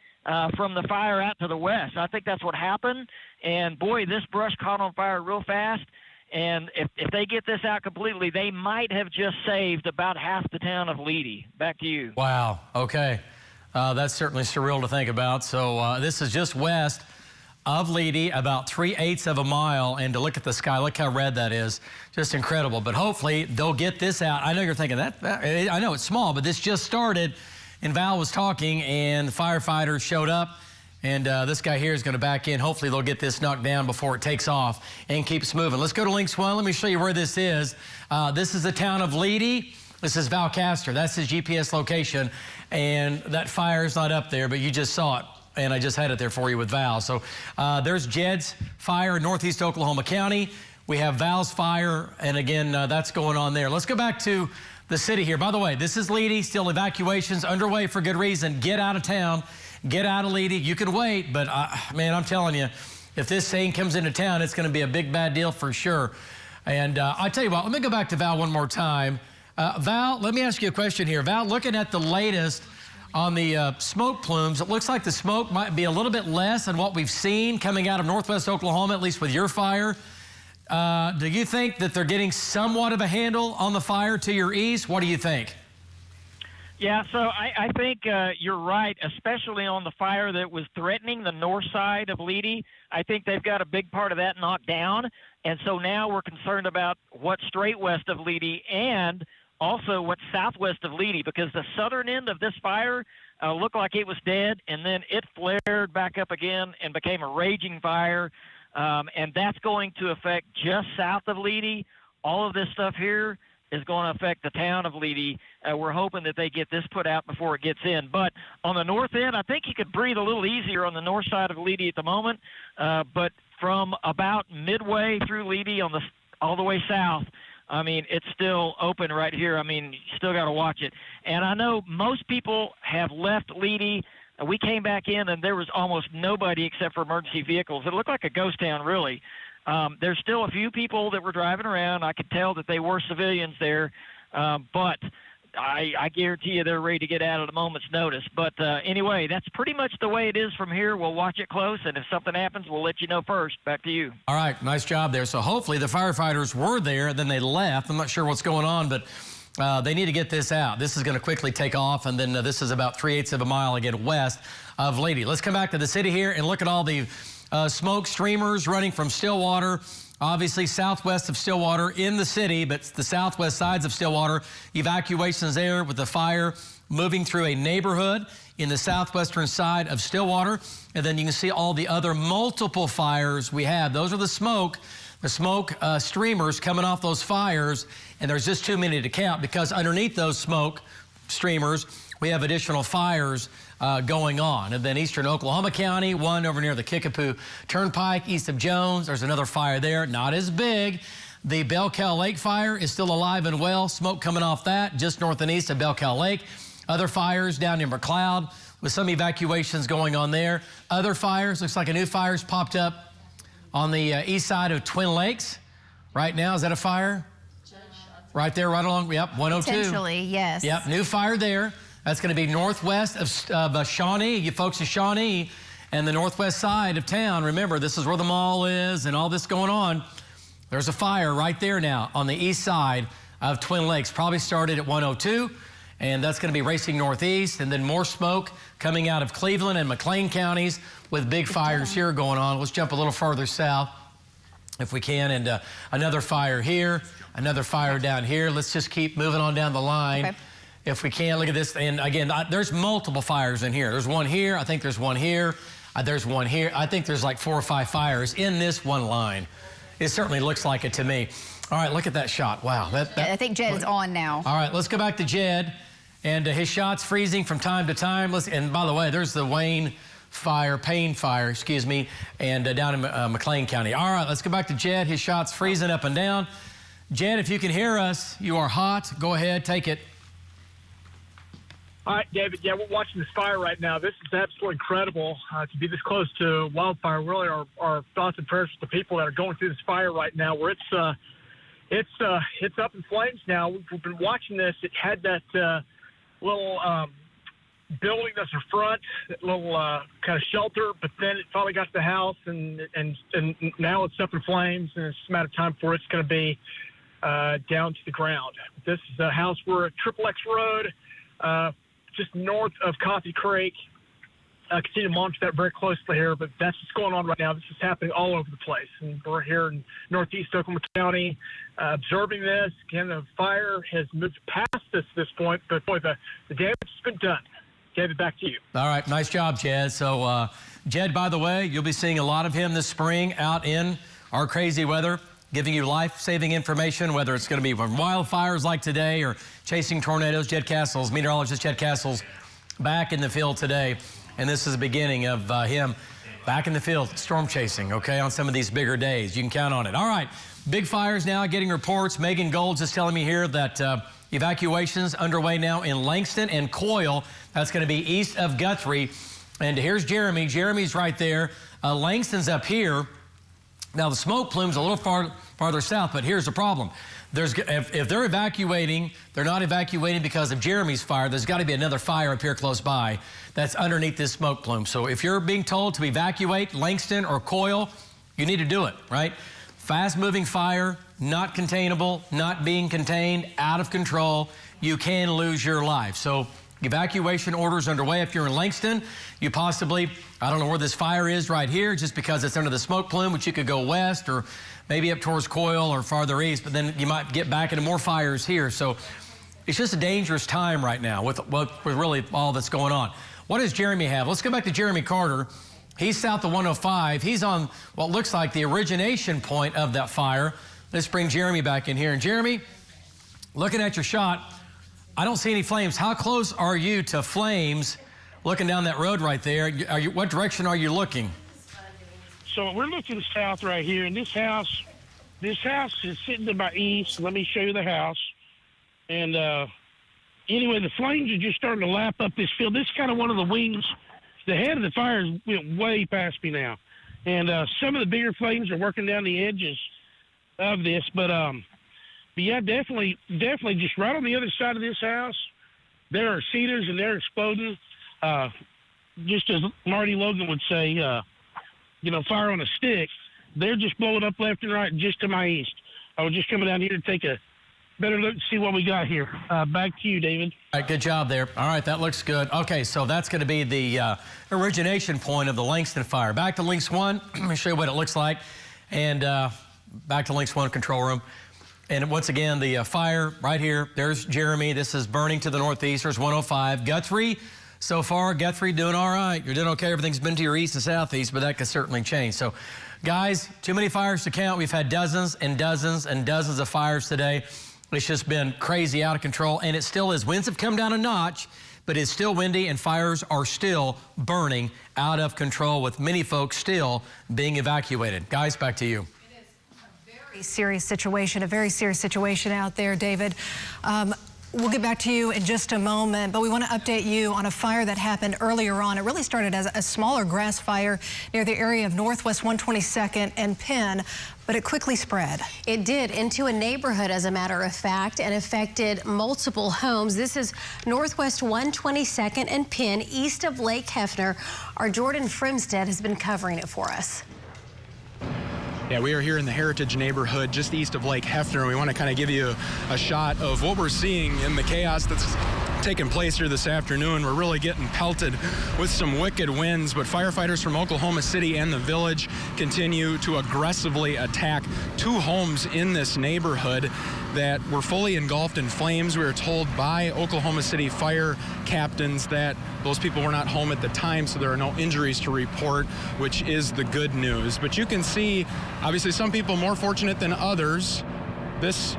from the fire out to the west. I think that's what happened. And, boy, this brush caught on fire real fast. And if they get this out completely, they might have just saved about half the town of Leedey. Back to you. Wow. Okay. That's certainly surreal to think about. So this is just west of Leedey, about 3/8 of a mile. And to look at the sky, look how red that is. Just incredible. But hopefully they'll get this out. I know you're thinking that. I know it's small, but this just started. And Val was talking, and the firefighters showed up. And this guy here is going to back in. Hopefully they'll get this knocked down before it takes off and keeps moving. Let's go to Links 1. Let me show you where this is. This is the town of Leedey. This is Val Castor. That's his GPS location. And that fire is not up there, but you just saw it. And I just had it there for you with Val. So there's Jed's fire in northeast Oklahoma County. We have Val's fire. And again, that's going on there. Let's go back to the city here. By the way, this is Leedey. Still evacuations underway for good reason. Get out of town. Get out of Leedey. You can wait, but man, I'm telling you, if this thing comes into town, it's going to be a big bad deal for sure. And I tell you what, let me go back to Val one more time. Val, let me ask you a question here. Val, looking at the latest on the smoke plumes, it looks like the smoke might be a little bit less than what we've seen coming out of northwest Oklahoma, at least with your fire. Do you think that they're getting somewhat of a handle on the fire to your east? What do you think? Yeah, so I think you're right, especially on the fire that was threatening the north side of Leedey. I think they've got a big part of that knocked down. And so now we're concerned about what's straight west of Leedey and also what's southwest of Leedey, because the southern end of this fire looked like it was dead, and then it flared back up again and became a raging fire. And that's going to affect just south of Leedey. All of this stuff here is going to affect the town of Leedey. We're hoping that they get this put out before it gets in. But on the north end, I think you could breathe a little easier on the north side of Leedey at the moment. But from about midway through Leedey all the way south, I mean, it's still open right here. I mean, you still got to watch it. And I know most people have left Leedey. We came back in, and there was almost nobody except for emergency vehicles. It looked like a ghost town, really. There's still a few people that were driving around. I could tell that they were civilians there, but I guarantee you they're ready to get out at a moment's notice. But anyway, that's pretty much the way it is from here. We'll watch it close, and if something happens, we'll let you know first. Back to you. All right, nice job there. So hopefully the firefighters were there, then they left. I'm not sure what's going on, but they need to get this out. This is going to quickly take off, and then this is about 3/8 of a mile again west of Leedey. Let's come back to the city here and look at all the smoke streamers running from Stillwater, obviously southwest of Stillwater in the city, but the southwest sides of Stillwater. Evacuations there with the fire moving through a neighborhood in the southwestern side of Stillwater. And then you can see all the other multiple fires we have. Those are the smoke streamers coming off those fires, and there's just too many to count because underneath those smoke streamers, we have additional fires going on. And then eastern Oklahoma County, one over near the Kickapoo Turnpike, east of Jones. There's another fire there, not as big. The Bell-Cal Lake fire is still alive and well. Smoke coming off that just north and east of Bell-Cal Lake. Other fires down near McLeod with some evacuations going on there. Other fires, looks like a new fire's popped up on the east side of Twin Lakes. Right now, is that a fire? Right there, right along, yep, 102. Potentially, yes. Yep, new fire there. That's going to be northwest of Shawnee, you folks in Shawnee, and the northwest side of town. Remember, this is where the mall is and all this going on. There's a fire right there now on the east side of Twin Lakes. Probably started at 102, and that's going to be racing northeast, and then more smoke coming out of Cleveland and McLean counties with big fires here going on. Let's jump a little further south if we can, and another fire here, another fire down here. Let's just keep moving on down the line. Okay. If we can, look at this. And again, there's multiple fires in here. There's one here. I think there's one here. There's one here. I think there's like 4 or 5 fires in this one line. It certainly looks like it to me. All right, look at that shot. Wow. I think Jed is on now. All right, let's go back to Jed. And his shot's freezing from time to time. And by the way, there's the Payne fire, excuse me, and down in McLean County. All right, let's go back to Jed. His shot's freezing up and down. Jed, if you can hear us, you are hot. Go ahead, take it. All right, David. Yeah, we're watching this fire right now. This is absolutely incredible to be this close to wildfire. Really, our thoughts and prayers with the people that are going through this fire right now, where it's up in flames now. We've been watching this. It had that little building that's in front, that little kind of shelter, but then it finally got to the house, and now it's up in flames, and it's a matter of time before it's going to be down to the ground. This is a house we're at XXX Road, just north of Coffee Creek. I continue to monitor that very closely here, but that's what's going on right now. This is happening all over the place. And we're here in northeast Oklahoma County observing this. Again, the fire has moved past us at this point, but boy, the damage has been done. David, back to you. All right, nice job, Jed. So, Jed, by the way, you'll be seeing a lot of him this spring out in our crazy weather, giving you life-saving information, whether it's going to be from wildfires like today or chasing tornadoes. Jed Castles, meteorologist Jed Castles, back in the field today. And this is the beginning of him back in the field, storm chasing, okay, on some of these bigger days. You can count on it. All right, big fires now, getting reports. Megan Gold's just telling me here that evacuations underway now in Langston and Coyle. That's going to be east of Guthrie. And here's Jeremy. Jeremy's right there. Langston's up here. Now, the smoke plume's a little farther south, but here's the problem. If they're evacuating, they're not evacuating because of Jeremy's fire. There's got to be another fire up here close by that's underneath this smoke plume. So if you're being told to evacuate Langston or Coyle, you need to do it, right? Fast-moving fire, not containable, not being contained, out of control. You can lose your life. So evacuation orders underway. If you're in Langston, you possibly, I don't know where this fire is right here, just because it's under the smoke plume, but you could go west or maybe up towards Coyle or farther east, but then you might get back into more fires here. So it's just a dangerous time right now with really all that's going on. What does Jeremy have? Let's go back to Jeremy Carter. He's south of 105. He's on what looks like the origination point of that fire. Let's bring Jeremy back in here. And Jeremy, looking at your shot, I don't see any flames. How close are you to flames looking down that road right there? What direction are you looking? So we're looking south right here, and this house is sitting to my east. Let me show you the house. And anyway, the flames are just starting to lap up this field. This is kind of one of the wings. The head of the fire went way past me now. And some of the bigger flames are working down the edges of this. But yeah, definitely just right on the other side of this house, there are cedars, and they're exploding. Just as Marty Logan would say, fire on a stick. They're just blowing up left and right just to my east. I was just coming down here to take a better look to see what we got here. Back to you, David. All right, good job there. All right, that looks good. Okay, so that's going to be the origination point of the Langston fire. Back to Links 1. Let me show you what it looks like. And back to Links 1 control room. And once again, the fire right here. There's Jeremy. This is burning to the northeast. There's 105. Guthrie. So far, Guthrie doing all right. You're doing okay. Everything's been to your east and southeast, but that could certainly change. So, guys, too many fires to count. We've had dozens and dozens and dozens of fires today. It's just been crazy, out of control, and it still is. Winds have come down a notch, but it's still windy, and fires are still burning out of control, with many folks still being evacuated. Guys, back to you. It is a very serious situation out there, David. We'll get back to you in just a moment, but we want to update you on a fire that happened earlier on. It really started as a smaller grass fire near the area of Northwest 122nd and Payne, but it quickly spread. It did, into a neighborhood, as a matter of fact, and affected multiple homes. This is Northwest 122nd and Payne, east of Lake Hefner. Our Jordan Frimstead has been covering it for us. Yeah, we are here in the Heritage neighborhood just east of Lake Hefner. We want to kind of give you a shot of what we're seeing in the chaos that's taking place here this afternoon. We're really getting pelted with some wicked winds, but firefighters from Oklahoma City and the Village continue to aggressively attack 2 homes in this neighborhood that were fully engulfed in flames. We were told by Oklahoma City fire captains that those people were not home at the time, so there are no injuries to report, which is the good news. But you can see, obviously, some people more fortunate than others. This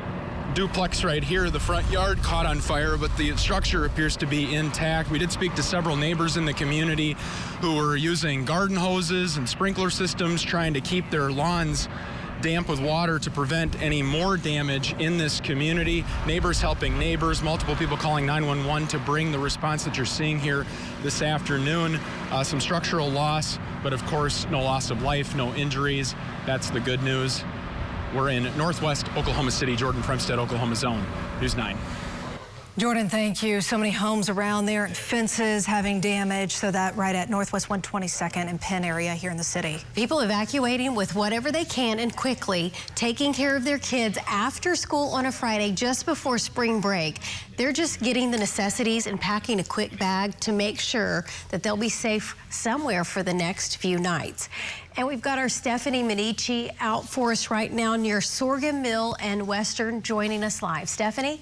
duplex right here, the front yard caught on fire, but the structure appears to be intact. We did speak to several neighbors in the community who were using garden hoses and sprinkler systems trying to keep their lawns damp with water to prevent any more damage in this community. Neighbors helping neighbors, multiple people calling 911 to bring the response that you're seeing here this afternoon. Some structural loss, but of course no loss of life, no injuries. That's the good news. We're in Northwest Oklahoma City. Jordan Fremstead, Oklahoma Zone, News 9. Jordan, thank you. So many homes around there and fences having damage. So that right at Northwest 122nd and Penn area here in the city. People evacuating with whatever they can and quickly, taking care of their kids after school on a Friday just before spring break. They're just getting the necessities and packing a quick bag to make sure that they'll be safe somewhere for the next few nights. And we've got our Stephanie Medici out for us right now near Sorghum Mill and Western, joining us live. Stephanie?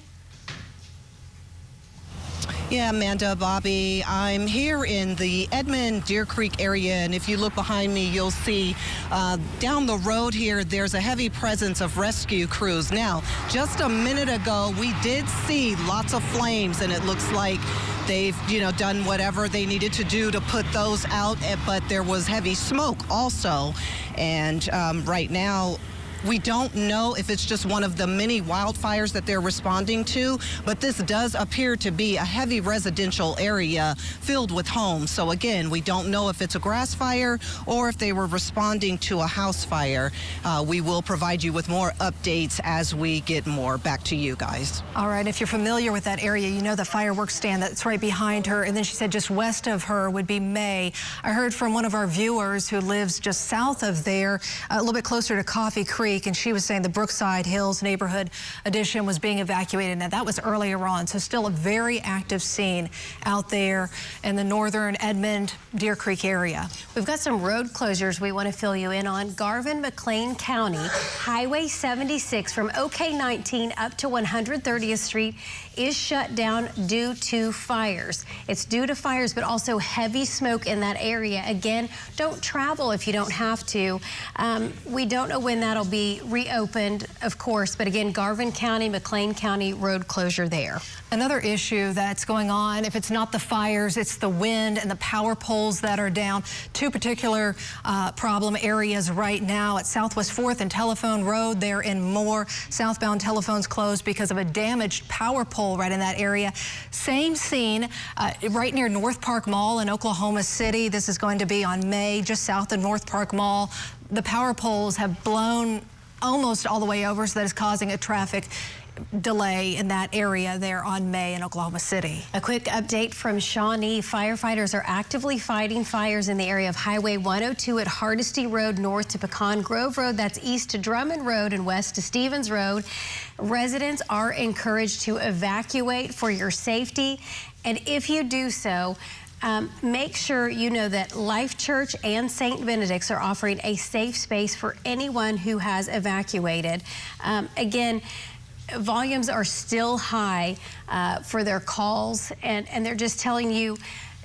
Yeah, Amanda, Bobby, I'm here in the Edmond Deer Creek area, and if you look behind me, you'll see down the road here, there's a heavy presence of rescue crews. Now, just a minute ago, we did see lots of flames, and it looks like they've, done whatever they needed to do to put those out, but there was heavy smoke also, and right now, we don't know if it's just one of the many wildfires that they're responding to, but this does appear to be a heavy residential area filled with homes. So again, we don't know if it's a grass fire or if they were responding to a house fire. We will provide you with more updates as we get more. Back to you guys. All right, if you're familiar with that area, you know the fireworks stand that's right behind her. And then she said just west of her would be May. I heard from one of our viewers who lives just south of there, a little bit closer to Coffee Creek, and she was saying the Brookside Hills neighborhood addition was being evacuated. Now that was earlier on, so still a very active scene out there in the northern Edmond Deer Creek area. We've got some road closures we want to fill you in on. Garvin, McLean County, Highway 76 from OK19 up to 130th Street is shut down due to fires. It's due to fires, but also heavy smoke in that area. Again, don't travel if you don't have to. We don't know when that'll be reopened, of course, but again, Garvin County, McLean County road closure there. Another issue that's going on, if it's not the fires, it's the wind and the power poles that are down. 2 particular problem areas right now at Southwest 4th and Telephone Road. They're in Moore. Southbound telephones closed because of a damaged power pole right in that area. Same scene right near North Park Mall in Oklahoma City. This is going to be on May, just south of North Park Mall. The power poles have blown almost all the way over, so that is causing a traffic delay in that area there on May in Oklahoma City. A quick update from Shawnee. Firefighters are actively fighting fires in the area of Highway 102 at Hardesty Road north to Pecan Grove Road. That's east to Drummond Road and west to Stevens Road. Residents are encouraged to evacuate for your safety, and if you do so, make sure you know that Life Church and St. Benedict's are offering a safe space for anyone who has evacuated. Again, volumes are still high for their calls, and they're just telling you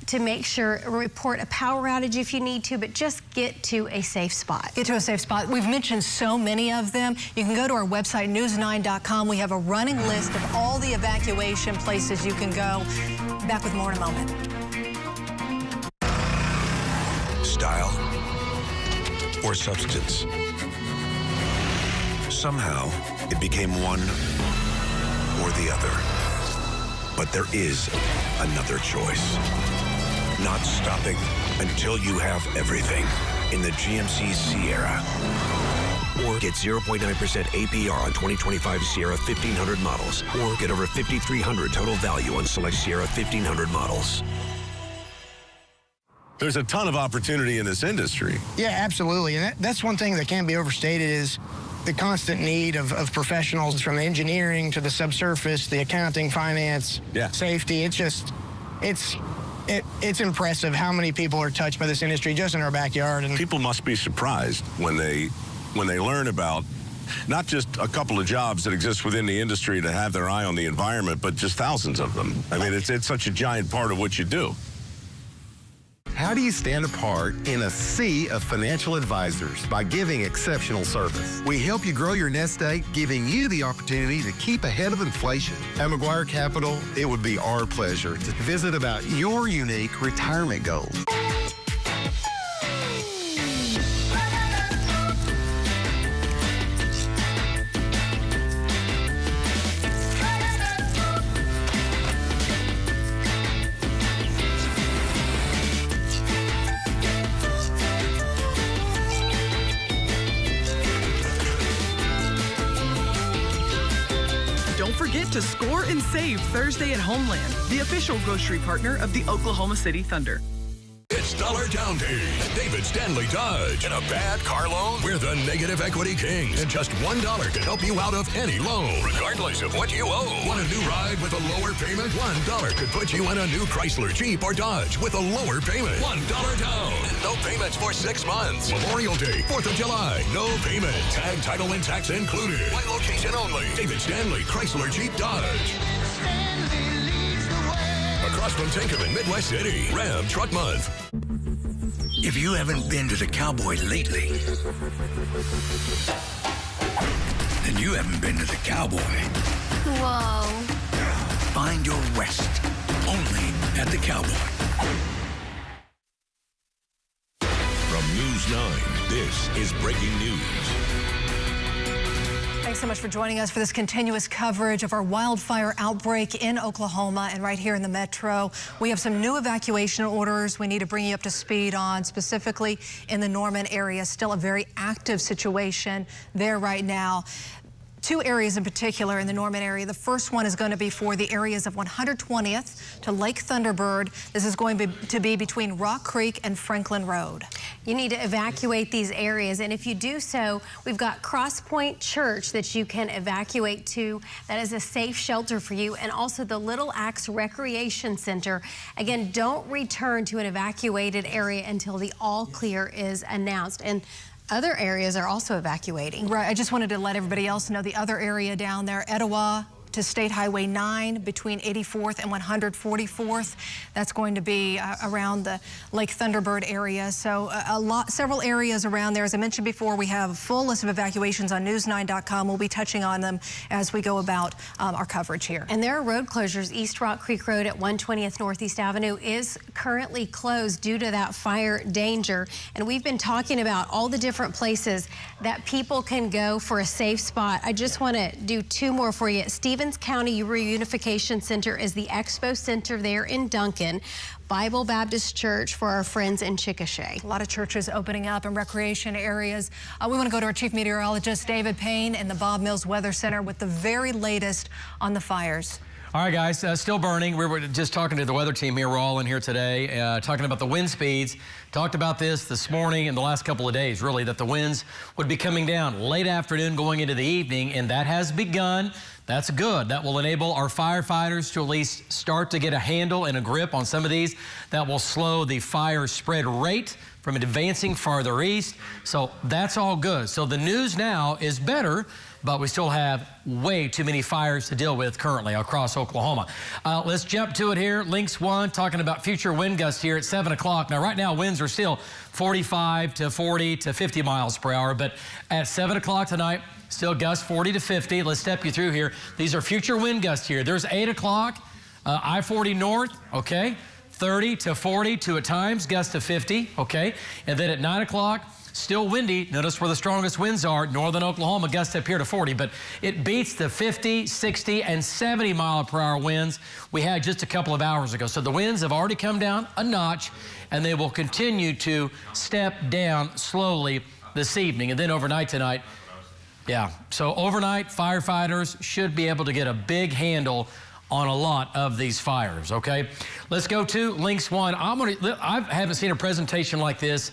to make sure, report a power outage if you need to, but just get to a safe spot. Get to a safe spot. We've mentioned so many of them. You can go to our website, news9.com. We have a running list of all the evacuation places you can go. Back with more in a moment. Style or substance. Somehow, it became one or the other. But there is another choice. Not stopping until you have everything in the GMC Sierra. Or get 0.9% APR on 2025 Sierra 1500 models. Or get over $5,300 total value on select Sierra 1500 models. There's a ton of opportunity in this industry. Yeah, absolutely. And that's one thing that can't be overstated is the constant need of professionals from engineering to the subsurface, the accounting, finance, safety. It's impressive how many people are touched by this industry just in our backyard. And people must be surprised when they learn about not just a couple of jobs that exist within the industry to have their eye on the environment, but just thousands of them. I mean, it's such a giant part of what you do. How do you stand apart in a sea of financial advisors? By giving exceptional service. We help you grow your nest egg, giving you the opportunity to keep ahead of inflation. At McGuire Capital, it would be our pleasure to visit about your unique retirement goals. Don't forget to score and save Thursday at Homeland, the official grocery partner of the Oklahoma City Thunder. It's Dollar Down Day at David Stanley Dodge. In a bad car loan? We're the negative equity kings. And just $1 can help you out of any loan, regardless of what you owe. Want a new ride with a lower payment? $1 could put you in a new Chrysler, Jeep, or Dodge with a lower payment. $1 down. And no payments for 6 months. Memorial Day, 4th of July, no payment. Tag, title, and tax included. One location only. David Stanley, Chrysler, Jeep, Dodge. Across from Tinkerman, Midwest City. Ram Truck Month. If you haven't been to the Cowboy lately, then you haven't been to the Cowboy. Whoa. Find your West only at the Cowboy. From News 9, this is breaking news. Thanks so much for joining us for this continuous coverage of our wildfire outbreak in Oklahoma and right here in the metro. We have some new evacuation orders we need to bring you up to speed on, specifically in the Norman area. Still a very active situation there right now. 2 areas in particular in the Norman area. The first one is going to be for the areas of 120th to Lake Thunderbird. This is going to be between Rock Creek and Franklin Road. You need to evacuate these areas, and if you do so, we've got Cross Point Church that you can evacuate to. That is a safe shelter for you, and also the Little Axe Recreation Center. Again, don't return to an evacuated area until the all clear is announced. And other areas are also evacuating. Right, I just wanted to let everybody else know the other area down there, Etowah to State Highway 9 between 84th and 144th. That's going to be around the Lake Thunderbird area. So several areas around there. As I mentioned before, we have a full list of evacuations on news9.com. We'll be touching on them as we go about our coverage here. And there are road closures. East Rock Creek Road at 120th Northeast Avenue is currently closed due to that fire danger. And we've been talking about all the different places that people can go for a safe spot. I just want to do 2 more for you. Stevens County Reunification Center is the expo center there in Duncan. Bible Baptist Church for our friends in Chickasha. A lot of churches opening up in recreation areas. We want to go to our chief meteorologist, David Payne, in the Bob Mills Weather Center with the very latest on the fires. All right, guys, still burning. We were just talking to the weather team here. We're all in here today, talking about the wind speeds. Talked about this morning and the last couple of days, really, that the winds would be coming down late afternoon going into the evening, and that has begun. That's good. That will enable our firefighters to at least start to get a handle and a grip on some of these. That will slow the fire spread rate from advancing farther east. So that's all good. So the news now is better, but we still have way too many fires to deal with currently across Oklahoma. Let's jump to it here. Links 1, talking about future wind gusts here at 7 o'clock. Now, right now, winds are still 45 to 40 to 50 miles per hour, but at 7 o'clock tonight, still gusts 40 to 50. Let's step you through here. These are future wind gusts here. There's 8 o'clock, I-40 north, okay, 30 to 40 to at times, gusts to 50, okay, and then at 9 o'clock, still windy. Notice where the strongest winds are. Northern Oklahoma, gusts up here to 40, but it beats the 50, 60, and 70 mile per hour winds we had just a couple of hours ago. So the winds have already come down a notch, and they will continue to step down slowly this evening. And then overnight tonight, yeah. So overnight, firefighters should be able to get a big handle on a lot of these fires, okay? Let's go to Lynx 1. I haven't seen a presentation like this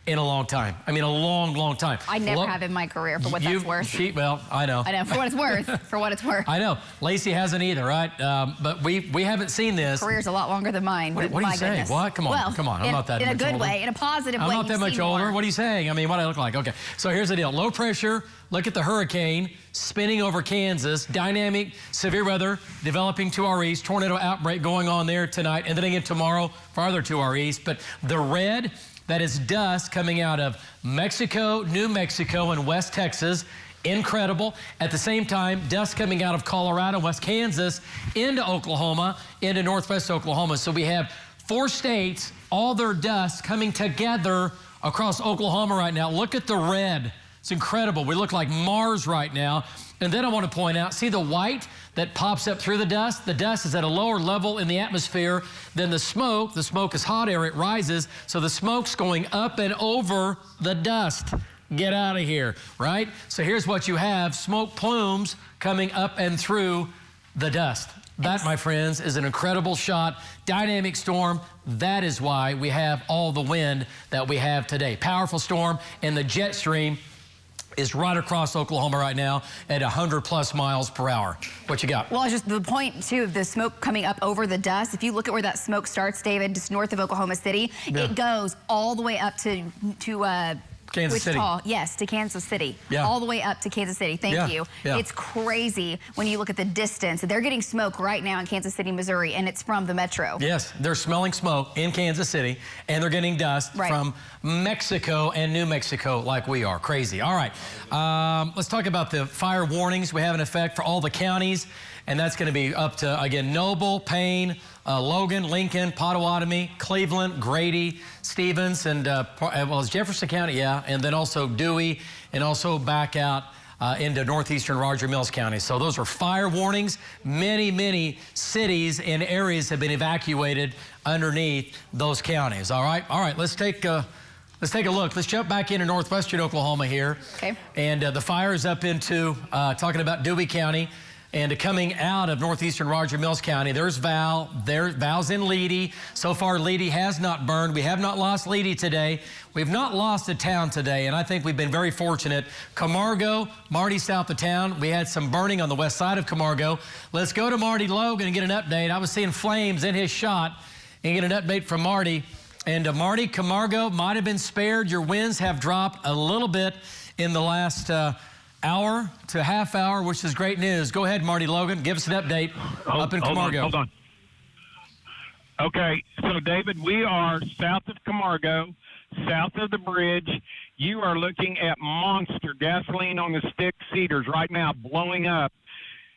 in a long time. I mean, a long, long time. I never have in my career, for what that's worth. Well, I know. I know, for what it's worth. For what it's worth. I know. Lacey hasn't either, right? But we haven't seen this. Career's a lot longer than mine. What are you saying? What? Come on, well, come on. I'm not that much older. In a good way, in a positive way. I'm not that much older. What are you saying? I mean, what do I look like? Okay, so here's the deal. Low pressure, look at the hurricane spinning over Kansas. Dynamic, severe weather developing to our east. Tornado outbreak going on there tonight. And then again tomorrow, farther to our east. But the red, that is dust coming out of Mexico, New Mexico, and West Texas. Incredible. At the same time, dust coming out of Colorado, West Kansas, into Oklahoma, into northwest Oklahoma. So we have 4 states, all their dust coming together across Oklahoma right now. Look at the red. It's incredible. We look like Mars right now. And then I want to point out, see the white that pops up through the dust? The dust is at a lower level in the atmosphere than the smoke. The smoke is hot air, it rises, so the smoke's going up and over the dust. Get out of here, right? So here's what you have, smoke plumes coming up and through the dust. That, my friends, is an incredible shot. Dynamic storm. That is why we have all the wind that we have today. Powerful storm, and the jet stream is right across Oklahoma right now at 100+ miles per hour. What you got? Well, just the point, too, of the smoke coming up over the dust. If you look at where that smoke starts, David, just north of Oklahoma City, it goes all the way up to Kansas City. Yes, to Kansas City. Yeah. All the way up to Kansas City. Thank you. Yeah. It's crazy when you look at the distance. They're getting smoke right now in Kansas City, Missouri, and it's from the metro. Yes, they're smelling smoke in Kansas City, and they're getting dust from Mexico and New Mexico like we are. Crazy. All right. Let's talk about the fire warnings we have in effect for all the counties, and that's going to be up to, again, Noble, Payne, Logan, Lincoln, Pottawatomie, Cleveland, Grady, Stevens, and well, as Jefferson County, and then also Dewey, and also back out into northeastern Roger Mills County. So those are fire warnings. Many, many cities and areas have been evacuated underneath those counties. All right, let's take a look. Let's jump back into northwestern Oklahoma here. Okay. And the fire is up into talking about Dewey County. And coming out of northeastern Roger Mills County, there's Val's in Leedey. So far, Leedey has not burned. We have not lost Leedey today. We've not lost a town today, and I think we've been very fortunate. Camargo, Marty south of town. We had some burning on the west side of Camargo. Let's go to Marty Logan and get an update. I was seeing flames in his shot and get an update from Marty. And Marty, Camargo might have been spared. Your winds have dropped a little bit in the last hour to half hour, which is great news. Go ahead, Marty Logan. Give us an update up in Camargo. Hold on. Okay, so David, we are south of Camargo, south of the bridge. You are looking at monster gasoline on the stick cedars right now blowing up.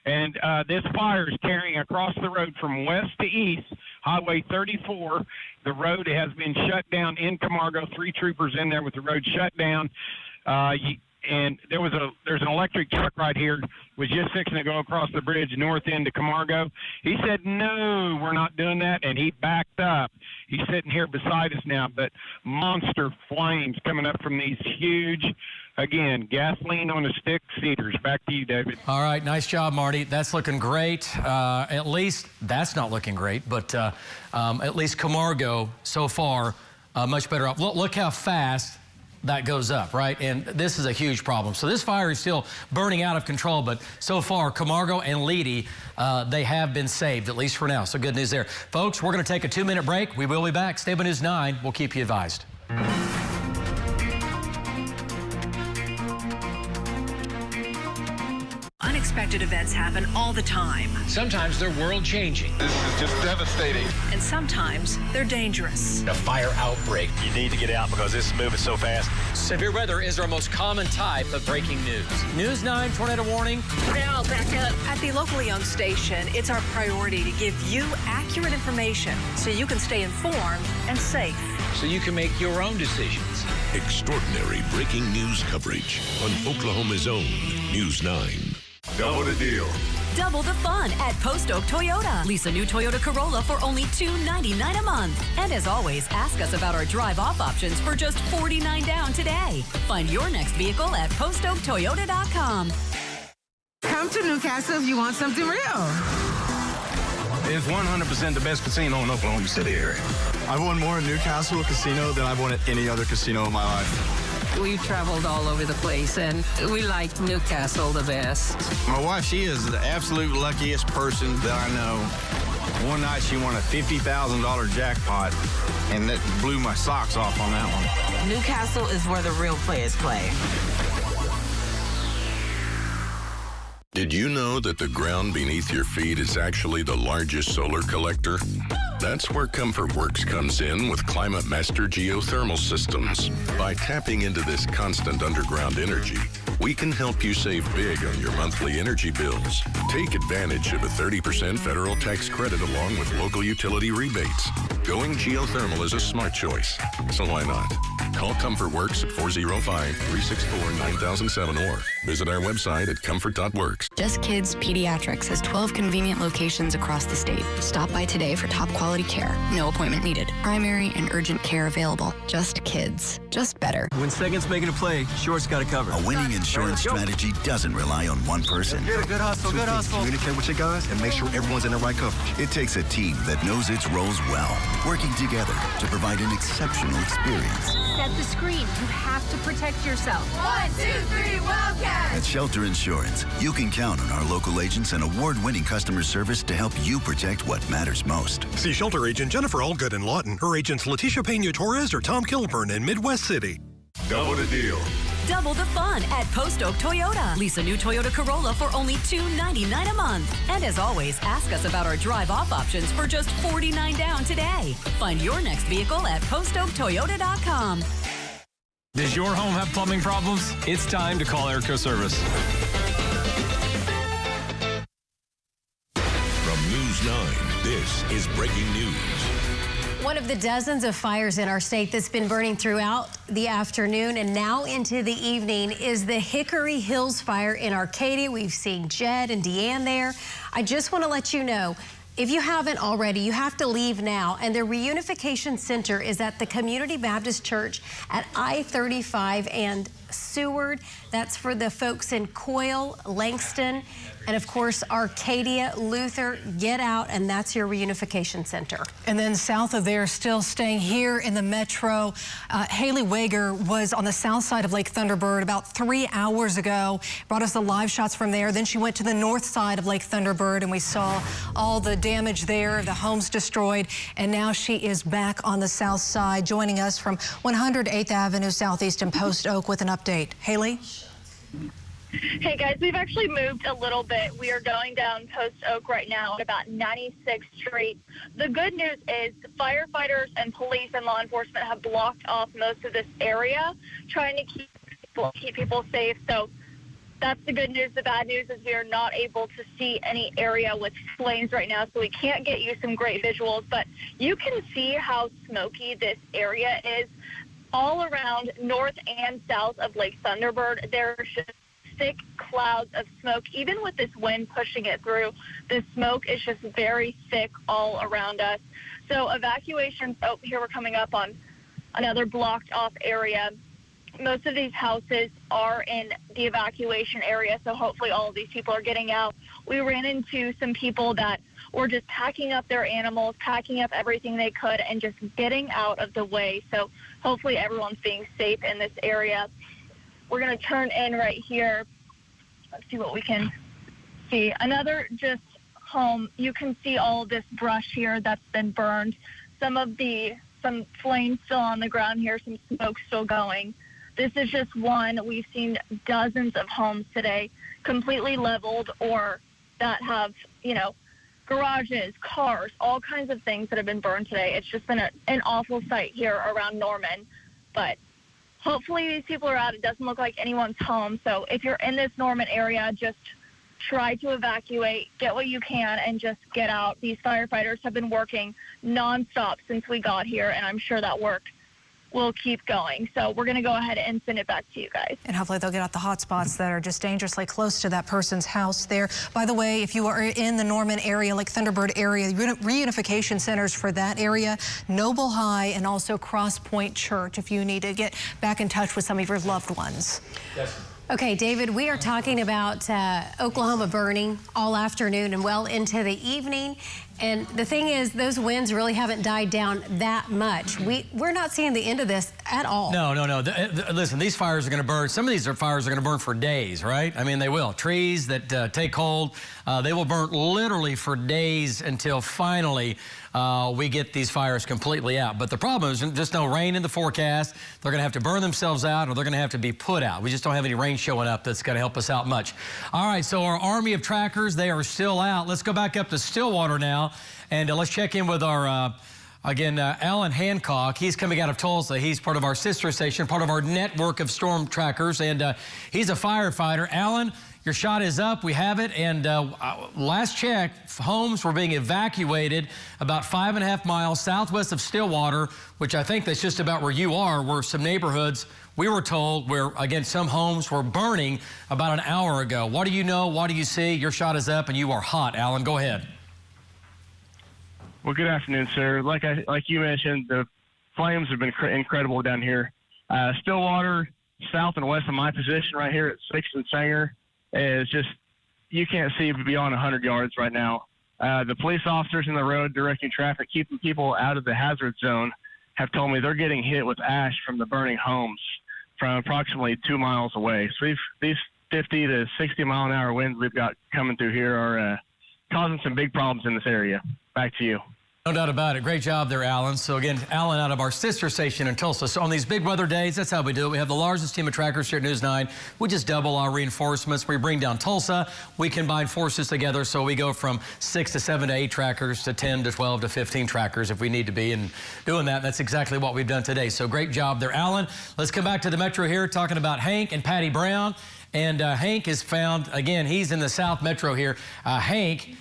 And this fire is carrying across the road from west to east, Highway 34. The road has been shut down in Camargo. 3 troopers in there with the road shut down. And there's an electric truck right here, was just fixing to go across the bridge north into Camargo. He said, no, we're not doing that, and he backed up. He's sitting here beside us now, but monster flames coming up from these huge, again, gasoline on a stick cedars. Back to you, David. All right, nice job, Marty. That's looking great. At least that's not looking great, but at least Camargo so far much better off. Look how fast that goes up, right? And this is a huge problem. So this fire is still burning out of control, but so far, Camargo and Leedey, they have been saved, at least for now. So good news there. Folks, we're gonna take a 2-minute break. We will be back. Stay by News 9. We'll keep you advised. Unexpected events happen all the time. Sometimes they're world-changing. This is just devastating. And sometimes they're dangerous. A fire outbreak. You need to get out because this is moving so fast. Severe weather is our most common type of breaking news. News 9 tornado warning. Now back up. At the locally owned station, it's our priority to give you accurate information so you can stay informed and safe. So you can make your own decisions. Extraordinary breaking news coverage on Oklahoma's own News 9. Double the deal. Double the fun at Post Oak Toyota. Lease a new Toyota Corolla for only $299 a month. And as always, ask us about our drive-off options for just $49 down today. Find your next vehicle at postoaktoyota.com. Come to Newcastle if you want something real. It's 100% the best casino in Oklahoma City area. I've won more in Newcastle casino than I've won at any other casino in my life. We've traveled all over the place, and we like Newcastle the best. My wife, she is the absolute luckiest person that I know. One night she won a $50,000 jackpot, and that blew my socks off on that one. Newcastle is where the real players play. Did you know that the ground beneath your feet is actually the largest solar collector? That's where ComfortWorks comes in with Climate Master geothermal systems. By tapping into this constant underground energy, we can help you save big on your monthly energy bills. Take advantage of a 30% federal tax credit along with local utility rebates. Going geothermal is a smart choice, so why not? Call ComfortWorks at 405-364-9007 or visit our website at comfort.works. Just Kids Pediatrics has 12 convenient locations across the state. Stop by today for top quality care. No appointment needed. Primary and urgent care available. Just Kids. Just better. When second's making a play, short's got to cover. A winning insurance strategy doesn't rely on one person. Good hustle, good hustle. Communicate with your guys and make sure everyone's in the right coverage. It takes a team that knows its roles well, working together to provide an exceptional experience. Set the screen. You have to protect yourself. 1, 2, 3, Wildcats! At Shelter Insurance, you can count on our local agents and award-winning customer service to help you protect what matters most. See Shelter agent Jennifer Allgood in Lawton, her agents Leticia Pena-Torres or Tom Kilburn in Midwest City. Double the deal. Double the fun at Post Oak Toyota. Lease a new Toyota Corolla for only $299 a month. And as always, ask us about our drive-off options for just $49 down today. Find your next vehicle at postoaktoyota.com. Does your home have plumbing problems? It's time to call Airco Service. From News 9, this is breaking news. One of the dozens of fires in our state that's been burning throughout the afternoon and now into the evening is the Hickory Hills fire in Arcadia. We've seen Jed and Deanne there. I just want to let you know, if you haven't already, you have to leave now. And the reunification center is at the Community Baptist Church at I-35 and Seward. That's for the folks in Coyle, Langston, and of course, Arcadia, Luther. Get out, and that's your reunification center. And then south of there, still staying here in the metro, Haley Wager was on the south side of Lake Thunderbird about 3 hours ago. Brought us the live shots from there. Then she went to the north side of Lake Thunderbird, and we saw all the damage there, the homes destroyed. And now she is back on the south side, joining us from 108th Avenue Southeast in Post Oak with an update. Haley? Hey guys, we've actually moved a little bit. We are going down Post Oak right now at about 96th Street. The good news is firefighters and police and law enforcement have blocked off most of this area, trying to keep people safe. So that's the good news. The bad news is we are not able to see any area with flames right now, so we can't get you some great visuals. But you can see how smoky this area is all around north and south of Lake Thunderbird. There's just thick clouds of smoke. Even with this wind pushing it through, the smoke is just very thick all around us. So evacuations, oh, here we're coming up on another blocked off area. Most of these houses are in the evacuation area, so hopefully all of these people are getting out. We ran into some people that were just packing up their animals, packing up everything they could, and just getting out of the way. So hopefully everyone's being safe in this area. We're going to turn in right here. Let's see what we can see. Another just home. You can see all of this brush here that's been burned. Some flames still on the ground here, some smoke still going. This is just one. We've seen dozens of homes today completely leveled or that have, garages, cars, all kinds of things that have been burned today. It's just been an awful sight here around Norman. But hopefully these people are out. It doesn't look like anyone's home. So if you're in this Norman area, just try to evacuate, get what you can, and just get out. These firefighters have been working nonstop since we got here, and I'm sure that work will keep going. So we're going to go ahead and send it back to you guys. And hopefully they'll get out the hot spots that are just dangerously close to that person's house there. By the way, if you are in the Norman area, like Thunderbird area, reunification centers for that area, Noble High and also Cross Point Church, if you need to get back in touch with some of your loved ones. Yes. Okay, David, we are talking about Oklahoma burning all afternoon and well into the evening. And the thing is, those winds really haven't died down that much. We're not seeing the end of this at all. No. Listen, these fires are going to burn. Some of these fires are going to burn for days, right? I mean, they will. Trees that take hold, they will burn literally for days until finally we get these fires completely out. But the problem is just no rain in the forecast. They're going to have to burn themselves out, or they're going to have to be put out. We just don't have any rain showing up that's going to help us out much. All right, so our army of trackers, they are still out. Let's go back up to Stillwater now, and let's check in with our, Alan Hancock. He's coming out of Tulsa. He's part of our sister station, part of our network of storm trackers, and he's a firefighter. Alan, your shot is up. We have it. And last check, homes were being evacuated about 5.5 miles southwest of Stillwater, which I think that's just about where you are, where some neighborhoods, we were told, where, again, some homes were burning about an hour ago. What do you know? What do you see? Your shot is up, and you are hot. Alan, go ahead. Well, good afternoon, sir. Like you mentioned, the flames have been incredible down here. Stillwater, south and west of my position right here at 6th and Sanger, is just, you can't see beyond 100 yards right now. The police officers in the road directing traffic, keeping people out of the hazard zone, have told me they're getting hit with ash from the burning homes from approximately 2 miles away. So these 50 to 60 mile an hour winds we've got coming through here are causing some big problems in this area. Back to you. No doubt about it. Great job there, Alan. So again, Alan out of our sister station in Tulsa. So on these big weather days, that's how we do it. We have the largest team of trackers here at News 9. We just double our reinforcements. We bring down Tulsa. We combine forces together. So we go from 6 to 7 to 8 trackers to 10 to 12 to 15 trackers if we need to be. And doing that, that's exactly what we've done today. So great job there, Alan. Let's come back to the Metro here, talking about Hank and Patty Brown. And Hank is found, again, he's in the South Metro here. Hank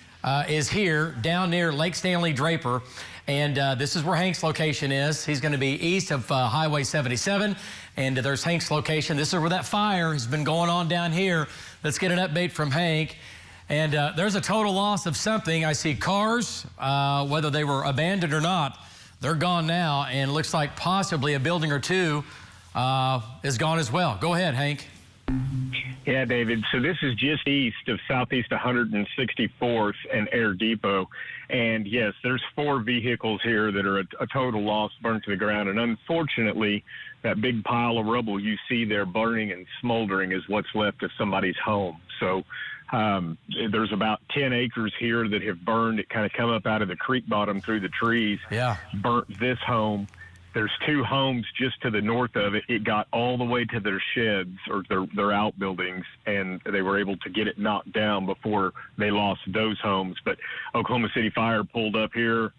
is here down near Lake Stanley Draper, and this is where Hank's location is. He's going to be east of Highway 77, and there's Hank's location. This is where that fire has been going on down here. Let's get an update from Hank. And there's a total loss of something. I see cars, whether they were abandoned or not, they're gone now, and it looks like possibly a building or two is gone as well. Go ahead, Hank. Yeah, David. So this is just east of Southeast 164th and Air Depot. And yes, there's 4 vehicles here that are a total loss, burned to the ground. And unfortunately, that big pile of rubble you see there burning and smoldering is what's left of somebody's home. So there's about 10 acres here that have burned. It kind of come up out of the creek bottom through the trees. Yeah. Burnt this home. There's 2 homes just to the north of it. It got all the way to their sheds or their outbuildings, and they were able to get it knocked down before they lost those homes. But Oklahoma City Fire pulled up here,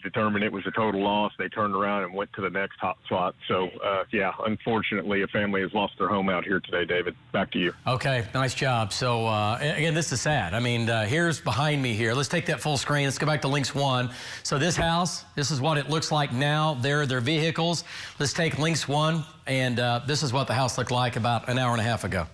determined it was a total loss. They turned around and went to the next hot spot. So, yeah, unfortunately, a family has lost their home out here today, David. Back to you. Okay, nice job. So, again, this is sad. I mean, here's behind me here. Let's take that full screen. Let's go back to Links 1. So this house, this is what it looks like now. There are their vehicles. Let's take Links 1, and this is what the house looked like about an hour and a half ago.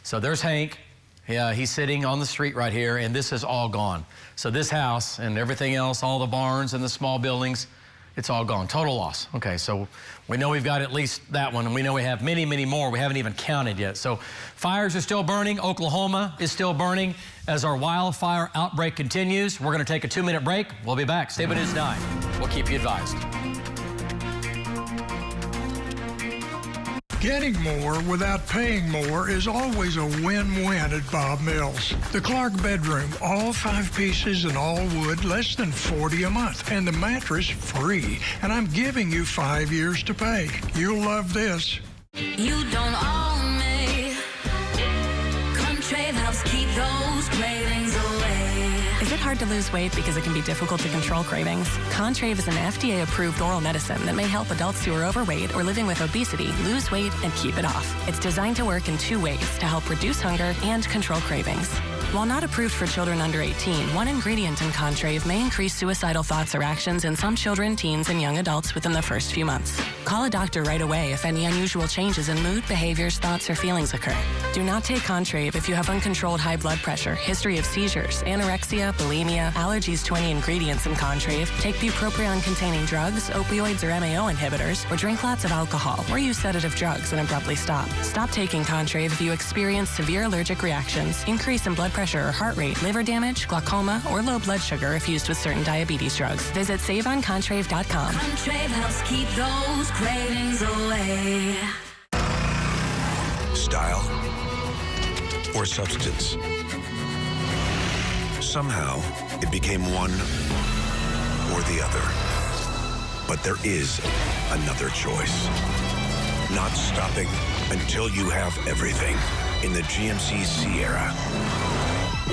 So there's Hank. Yeah, he's sitting on the street right here, and this is all gone. So this house and everything else, all the barns and the small buildings, it's all gone. Total loss. Okay, so we know we've got at least that one, and we know we have many, many more. We haven't even counted yet. So fires are still burning. Oklahoma is still burning as our wildfire outbreak continues. We're going to take a 2-minute break. We'll be back. Stay with News 9. We'll keep you advised. Getting more without paying more is always a win-win at Bob Mills. The Clark bedroom, all 5 pieces and all wood, less than $40 a month. And the mattress, free. And I'm giving you 5 years to pay. You'll love this. You don't own me. Contrave helps keep those cravings away. Is it hard to lose weight because it can be difficult to control cravings? Contrave is an FDA-approved oral medicine that may help adults who are overweight or living with obesity lose weight and keep it off. It's designed to work in 2 ways to help reduce hunger and control cravings. While not approved for children under 18, one ingredient in Contrave may increase suicidal thoughts or actions in some children, teens, and young adults within the first few months. Call a doctor right away if any unusual changes in mood, behaviors, thoughts, or feelings occur. Do not take Contrave if you have uncontrolled high blood pressure, history of seizures, anorexia, bulimia, allergies to any ingredients in Contrave, take bupropion-containing drugs, opioids or MAO inhibitors, or drink lots of alcohol, or use sedative drugs and abruptly stop. Stop taking Contrave if you experience severe allergic reactions, increase in blood pressure or heart rate, liver damage, glaucoma, or low blood sugar if used with certain diabetes drugs. Visit SaveOnContrave.com. Contrave helps keep those cravings away. Style or substance. Somehow, it became one or the other. But there is another choice. Not stopping until you have everything in the GMC Sierra.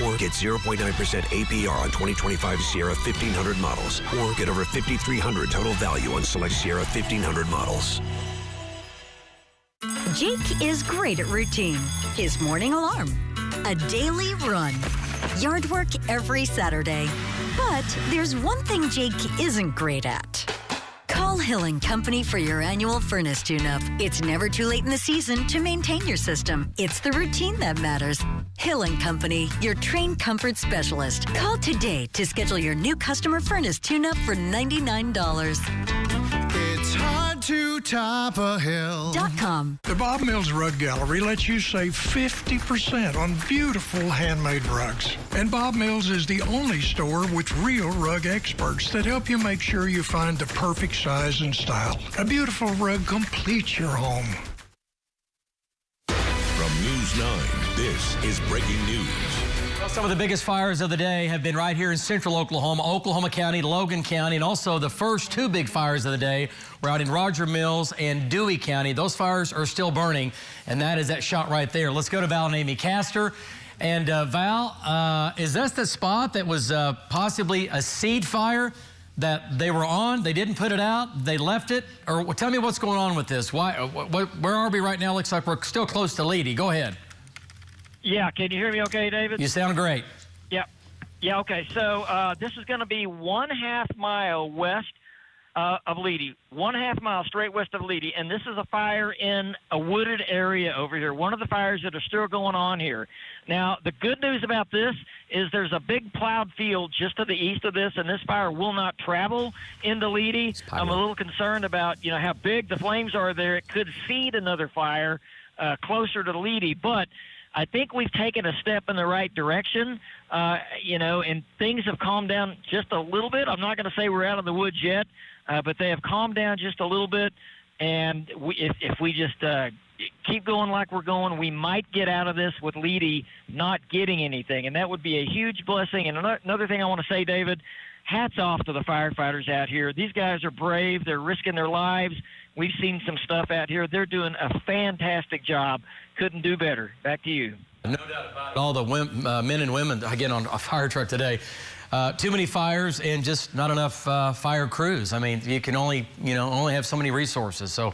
Or get 0.9% APR on 2025 Sierra 1500 models. Or get over $5,300 total value on select Sierra 1500 models. Jake is great at routine. His morning alarm, a daily run, yard work every Saturday. But there's one thing Jake isn't great at. Call Hill & Company for your annual furnace tune-up. It's never too late in the season to maintain your system. It's the routine that matters. Hill & Company, your trained comfort specialist. Call today to schedule your new customer furnace tune-up for $99. It's hard to top a hill. .com. The Bob Mills Rug Gallery lets you save 50% on beautiful handmade rugs. And Bob Mills is the only store with real rug experts that help you make sure you find the perfect size and style. A beautiful rug completes your home. From News 9, this is breaking news. Well, some of the biggest fires of the day have been right here in central Oklahoma, Oklahoma County, Logan County, and also the first two big fires of the day were out in Roger Mills and Dewey County. Those fires are still burning, and that is that shot right there. Let's go to Val and Amy Castor. And Val, is that the spot that was possibly a seed fire that they were on? They didn't put it out, they left it? Or tell me what's going on with this. Where are we right now? Looks like we're still close to Leedey. Go ahead. Yeah, can you hear me okay, David? You sound great. Yeah, okay. So this is going to be 1/2 mile west of Leedey, 1/2 mile straight west of Leedey, and this is a fire in a wooded area over here, one of the fires that are still going on here. Now, the good news about this is there's a big plowed field just to the east of this, and this fire will not travel into Leedey. I'm a little concerned about, how big the flames are there. It could seed another fire closer to Leedey, but I think we've taken a step in the right direction, and things have calmed down just a little bit. I'm not going to say we're out of the woods yet, but they have calmed down just a little bit. And if we just keep going like we're going, we might get out of this with Leedey not getting anything. And that would be a huge blessing. And another thing I want to say, David, hats off to the firefighters out here. These guys are brave. They're risking their lives. We've seen some stuff out here. They're doing a fantastic job. Couldn't do better. Back to you. No doubt about it. All the men and women, again, on a fire truck today. Too many fires and just not enough fire crews. I mean, you can only have so many resources. So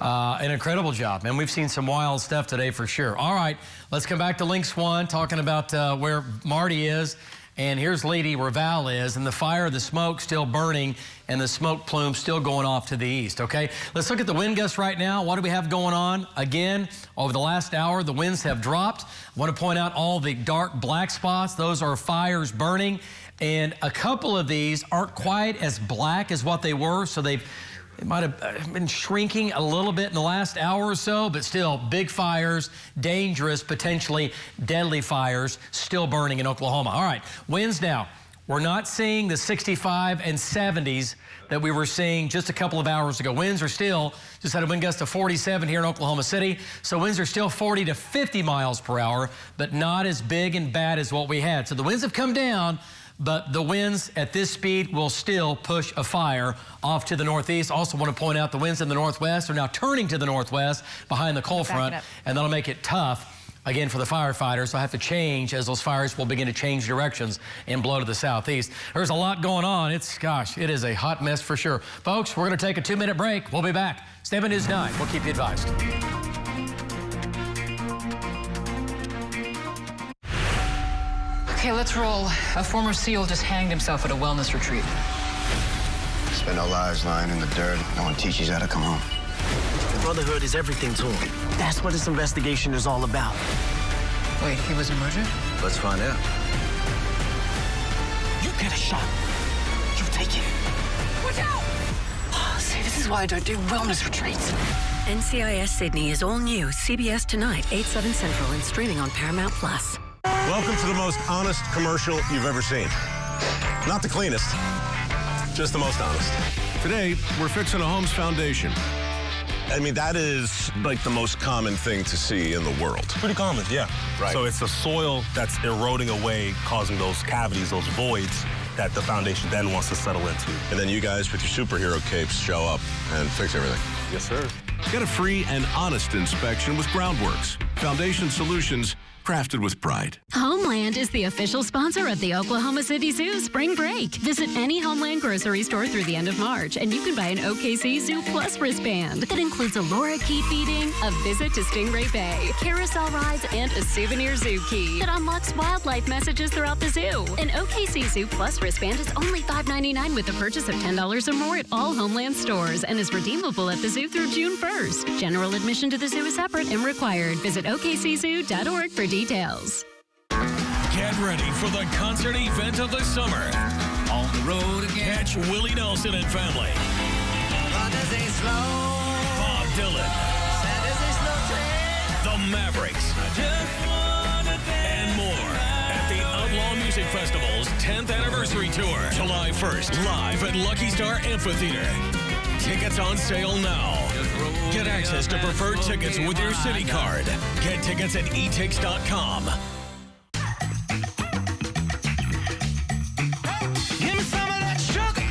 an incredible job. And we've seen some wild stuff today for sure. All right, let's come back to Links 1, talking about where Marty is. And here's Leedey, where Val is, and the fire, the smoke still burning, and the smoke plume still going off to the east, okay? Let's look at the wind gusts right now. What do we have going on? Again, over the last hour, the winds have dropped. I want to point out all the dark black spots. Those are fires burning, and a couple of these aren't quite as black as what they were, so they might have been shrinking a little bit in the last hour or so, but still big fires, dangerous, potentially deadly fires still burning in Oklahoma. All right, winds now. We're not seeing the 65 and 70s that we were seeing just a couple of hours ago. Winds are still, just had a wind gust of 47 here in Oklahoma City, so winds are still 40 to 50 miles per hour, but not as big and bad as what we had. So the winds have come down, but the winds at this speed will still push a fire off to the northeast. Also want to point out the winds in the northwest are now turning to the northwest behind the cold front, and that'll make it tough again for the firefighters. So I have to change as those fires will begin to change directions and blow to the southeast. There's a lot going on. It is a hot mess for sure. Folks, we're going to take a 2-minute break. We'll be back. Stay by News 9. We'll keep you advised. Okay, let's roll. A former SEAL just hanged himself at a wellness retreat. Spend our lives lying in the dirt. No one teaches you how to come home. The Brotherhood is everything to him. That's what this investigation is all about. Wait, he was murdered? Let's find out. You get a shot. You take it. Watch out! See, this is why I don't do wellness retreats. NCIS Sydney is all new. CBS tonight, 8/7 Central, and streaming on Paramount Plus. Welcome to the most honest commercial you've ever seen. Not the cleanest, just the most honest. Today, we're fixing a home's foundation. I mean, that is like the most common thing to see in the world. Pretty common, yeah. Right. So it's the soil that's eroding away, causing those cavities, those voids that the foundation then wants to settle into. And then you guys with your superhero capes show up and fix everything. Yes, sir. Get a free and honest inspection with Groundworks. Foundation solutions crafted with pride. Homeland is the official sponsor of the Oklahoma City Zoo Spring Break. Visit any Homeland grocery store through the end of March, and you can buy an OKC Zoo Plus wristband that includes a Laura Key feeding, a visit to Stingray Bay, carousel rides, and a souvenir zoo key that unlocks wildlife messages throughout the zoo. An OKC Zoo Plus wristband is only $5.99 with a purchase of $10 or more at all Homeland stores and is redeemable at the zoo through June 1st. General admission to the zoo is separate and required. Visit okczoo.org for details. Get ready for the concert event of the summer. On the road again. Catch Willie Nelson and family. Bob Dylan. The Mavericks. And more at the Outlaw Music Festival's 10th anniversary tour. July 1st, live at Lucky Star Amphitheater. Tickets on sale now. Get access to preferred tickets with your City card. Get tickets at etix.com. Give me some of that sugar,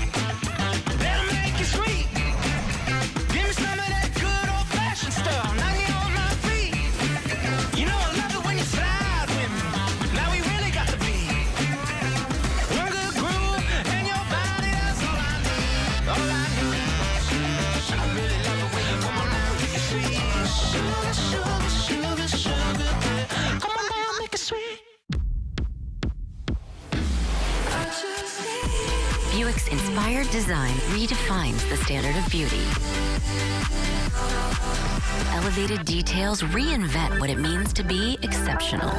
that'll make you sweet. Give me some of that good old-fashioned stuff, knock me on my feet. You know I love it when you slide with me. Now we really got the beat. One good groove and your body, that's all I need. All I need. I really love it when you come on down, make it sweet. Sugar, sugar, sugar, sugar. Come on down, make it sweet. Buick's inspired design redefines the standard of beauty. Elevated details reinvent what it means to be exceptional.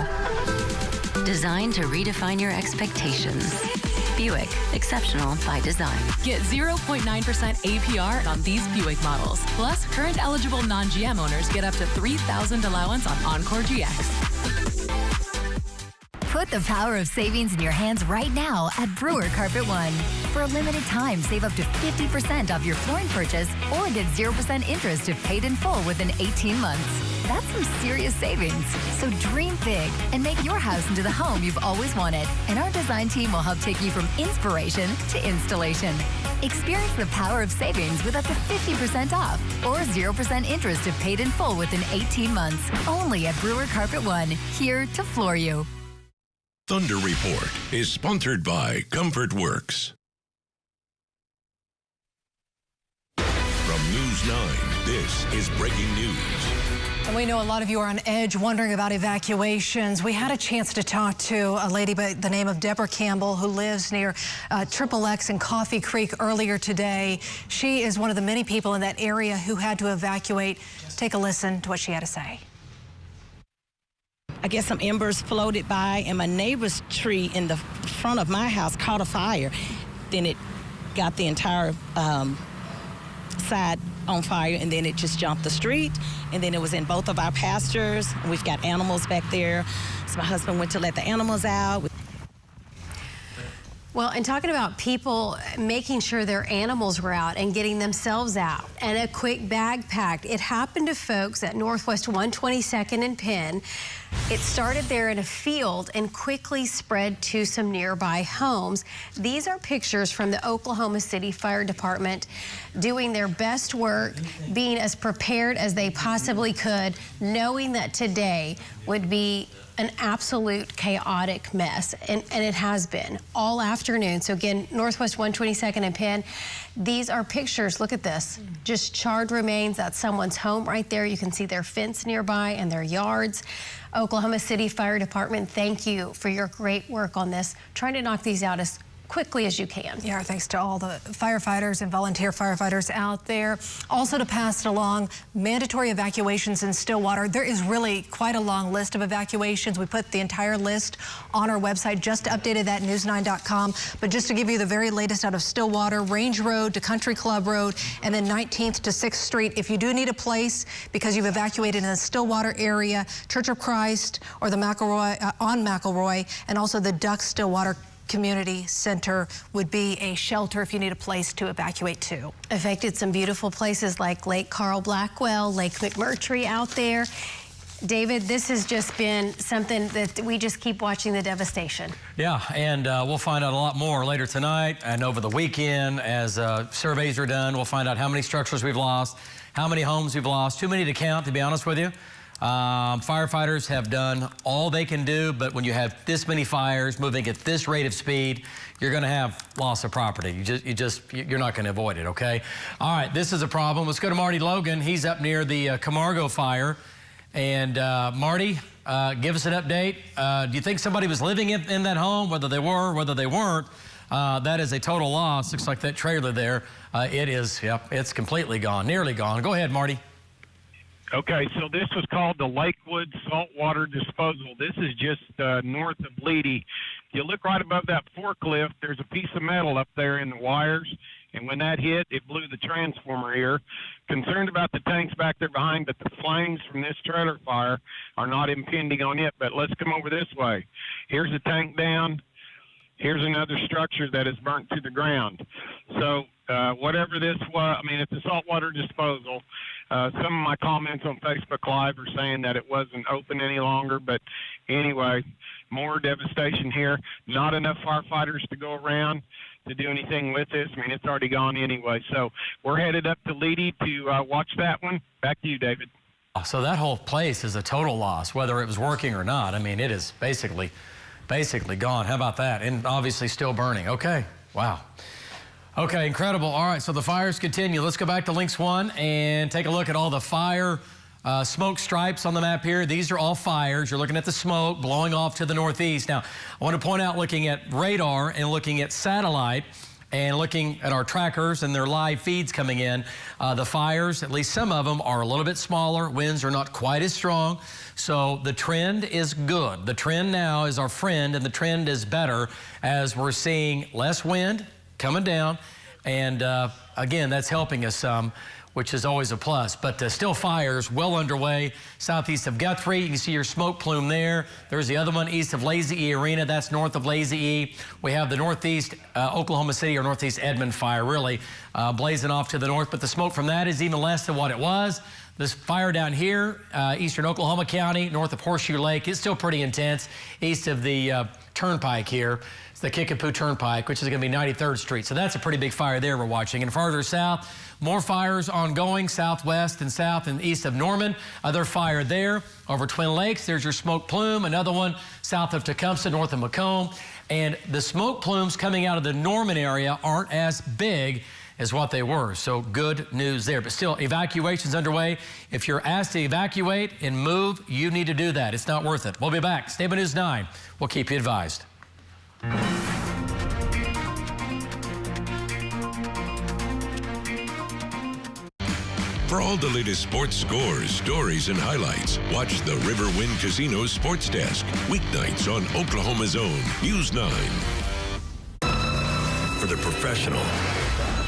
Designed to redefine your expectations. Buick, exceptional by design. Get 0.9% APR on these Buick models. Plus, current eligible non-GM owners get up to $3,000 allowance on Encore GX. Put the power of savings in your hands right now at Brewer Carpet One. For a limited time, save up to 50% off your flooring purchase or get 0% interest if paid in full within 18 months. That's some serious savings. So dream big and make your house into the home you've always wanted. And our design team will help take you from inspiration to installation. Experience the power of savings with up to 50% off or 0% interest if paid in full within 18 months. Only at Brewer Carpet One, here to floor you. Thunder Report is sponsored by Comfort Works. From News 9, this is breaking news. And we know a lot of you are on edge wondering about evacuations. We had a chance to talk to a lady by the name of Deborah Campbell who lives near XXX in Coffee Creek earlier today. She is one of the many people in that area who had to evacuate. Take a listen to what she had to say. I guess some embers floated by and my neighbor's tree in the front of my house caught a fire. Then it got the entire side on fire, and then it just jumped the street, and then it was in both of our pastures. We've got animals back there, so my husband went to let the animals out. Well, and talking about people making sure their animals were out and getting themselves out, and a quick bag packed. It happened to folks at Northwest 122nd and Penn. It started there in a field and quickly spread to some nearby homes. These are pictures from the Oklahoma City Fire Department doing their best work, being as prepared as they possibly could, knowing that today would be an absolute chaotic mess, and it has been all afternoon. So again, Northwest 122nd and Penn, these are pictures. Look at this, just charred remains. That's someone's home right there. You can see their fence nearby and their yards. Oklahoma City Fire Department, thank you for your great work on this, trying to knock these out as quickly as you can. Yeah, our thanks to all the firefighters and volunteer firefighters out there. Also to pass it along, mandatory evacuations in Stillwater. There is really quite a long list of evacuations. We put the entire list on our website, just updated that news9.com. But just to give you the very latest out of Stillwater, Range Road to Country Club Road, and then 19th to 6th Street. If you do need a place because you've evacuated in the Stillwater area, Church of Christ or the on McElroy, and also the Duck Stillwater Community Center would be a shelter if you need a place to evacuate to. Affected some beautiful places like Lake Carl Blackwell, Lake McMurtry out there. David, this has just been something that we just keep watching the devastation. Yeah, and we'll find out a lot more later tonight and over the weekend as surveys are done. We'll find out how many structures we've lost, how many homes we've lost. Too many to count, to be honest with you. Firefighters have done all they can do, but when you have this many fires moving at this rate of speed, you're going to have loss of property. You're not going to avoid it, okay? All right, this is a problem. Let's go to Marty Logan. He's up near the Camargo fire. And Marty, give us an update. Do you think somebody was living in that home, whether they were, whether they weren't? That is a total loss. Looks like that trailer there. It is, yep, it's completely gone, nearly gone. Go ahead, Marty. Okay, so this was called the Lakewood Saltwater Disposal. This is just north of Leedey. If you look right above that forklift, there's a piece of metal up there in the wires, and when that hit, it blew the transformer here. Concerned about the tanks back there behind, but the flames from this trailer fire are not impinging on it. But let's come over this way. Here's a tank down. Here's another structure that is burnt to the ground. So whatever this was, I mean, it's a saltwater disposal. Some of my comments on Facebook Live are saying that it wasn't open any longer. But anyway, more devastation here. Not enough firefighters to go around to do anything with this. I mean, it's already gone anyway. So we're headed up to Leedey to watch that one. Back to you, David. So that whole place is a total loss, whether it was working or not. I mean, it is basically gone. How about that? And obviously still burning. Okay. Wow. Okay, incredible. All right, so the fires continue. Let's go back to Links 1 and take a look at all the fire smoke stripes on the map here. These are all fires. You're looking at the smoke blowing off to the northeast. Now, I want to point out, looking at radar and looking at satellite and looking at our trackers and their live feeds coming in, the fires, at least some of them, are a little bit smaller. Winds are not quite as strong. So the trend is good. The trend now is our friend, and the trend is better as we're seeing less wind coming down. And again, that's helping us some, which is always a plus. But still fires well underway southeast of Guthrie. You can see your smoke plume there. There's the other one east of Ladyy Arena. That's north of Ladyy. We have the northeast Oklahoma City or northeast Edmond fire really blazing off to the north. But the smoke from that is even less than what it was. This fire down here, eastern Oklahoma County, north of Horseshoe Lake, is still pretty intense. East of the Turnpike here, it's the Kickapoo Turnpike, which is going to be 93rd Street. So that's a pretty big fire there we're watching. And farther south, more fires ongoing, southwest and south and east of Norman. Other fire there. Over Twin Lakes, there's your smoke plume. Another one south of Tecumseh, north of Macomb. And the smoke plumes coming out of the Norman area aren't as big as what they were. So good news there. But still, evacuations underway. If you're asked to evacuate and move, you need to do that. It's not worth it. We'll be back. Stay by News 9. We'll keep you advised. For all the latest sports scores, stories, and highlights, watch the Riverwind Casino Sports Desk. Weeknights on Oklahoma's own News 9. For the professional,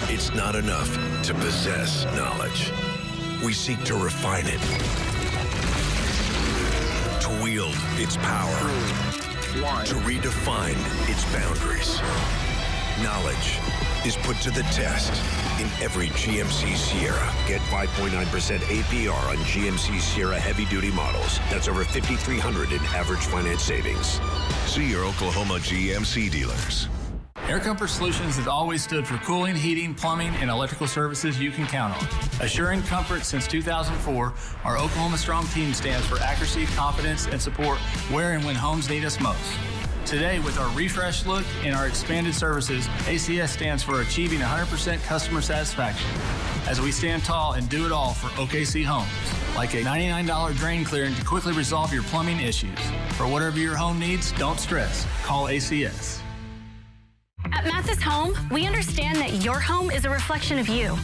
it's not enough to possess knowledge. We seek to refine it, to wield its power, to redefine its boundaries. Knowledge is put to the test in every GMC Sierra. Get 5.9% APR on GMC Sierra heavy-duty models. That's over $5,300 in average finance savings. See your Oklahoma GMC dealers. Air Comfort Solutions has always stood for cooling, heating, plumbing, and electrical services you can count on. Assuring comfort since 2004, our Oklahoma Strong team stands for accuracy, confidence, and support where and when homes need us most. Today, with our refreshed look and our expanded services, ACS stands for achieving 100% customer satisfaction as we stand tall and do it all for OKC Homes. Like a $99 drain clearing to quickly resolve your plumbing issues. For whatever your home needs, don't stress. Call ACS. At Mathis Home, we understand that your home is a reflection of you.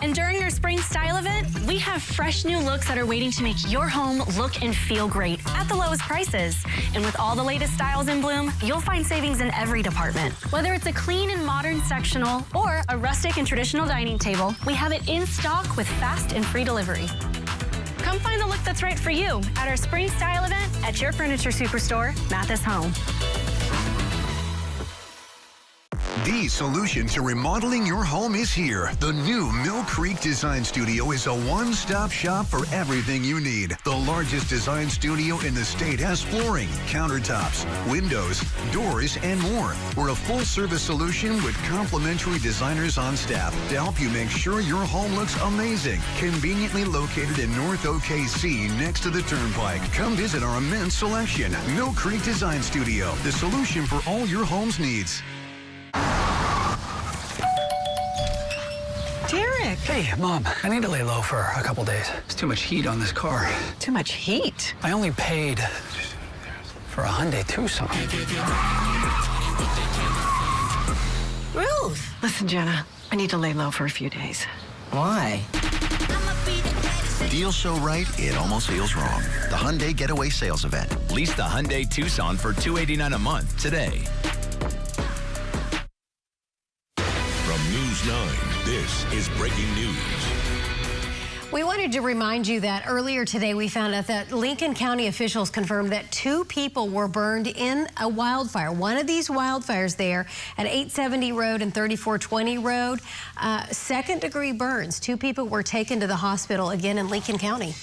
And during our spring style event, we have fresh new looks that are waiting to make your home look and feel great at the lowest prices. And with all the latest styles in bloom, you'll find savings in every department. Whether it's a clean and modern sectional or a rustic and traditional dining table, we have it in stock with fast and free delivery. Come find the look that's right for you at our spring style event at your furniture superstore, Mathis Home. The solution to remodeling your home is here. The new Mill Creek Design Studio is a one-stop shop for everything you need. The largest design studio in the state has flooring, countertops, windows, doors, and more. We're a full-service solution with complimentary designers on staff to help you make sure your home looks amazing. Conveniently located in North OKC next to the Turnpike. Come visit our immense selection. Mill Creek Design Studio, the solution for all your home's needs. Derek! Hey, Mom, I need to lay low for a couple days. There's too much heat on this car. Too much heat? I only paid for a Hyundai Tucson. Ruth! Listen, Jenna, I need to lay low for a few days. Why? Deals so right, it almost feels wrong. The Hyundai Getaway Sales Event. Lease the Hyundai Tucson for $289 a month today. From News 9, this is breaking news. We wanted to remind you that earlier today we found out that Lincoln County officials confirmed that 2 people were burned in a wildfire. One of these wildfires there at 870 Road and 3420 Road, second-degree burns. 2 people were taken to the hospital again in Lincoln County.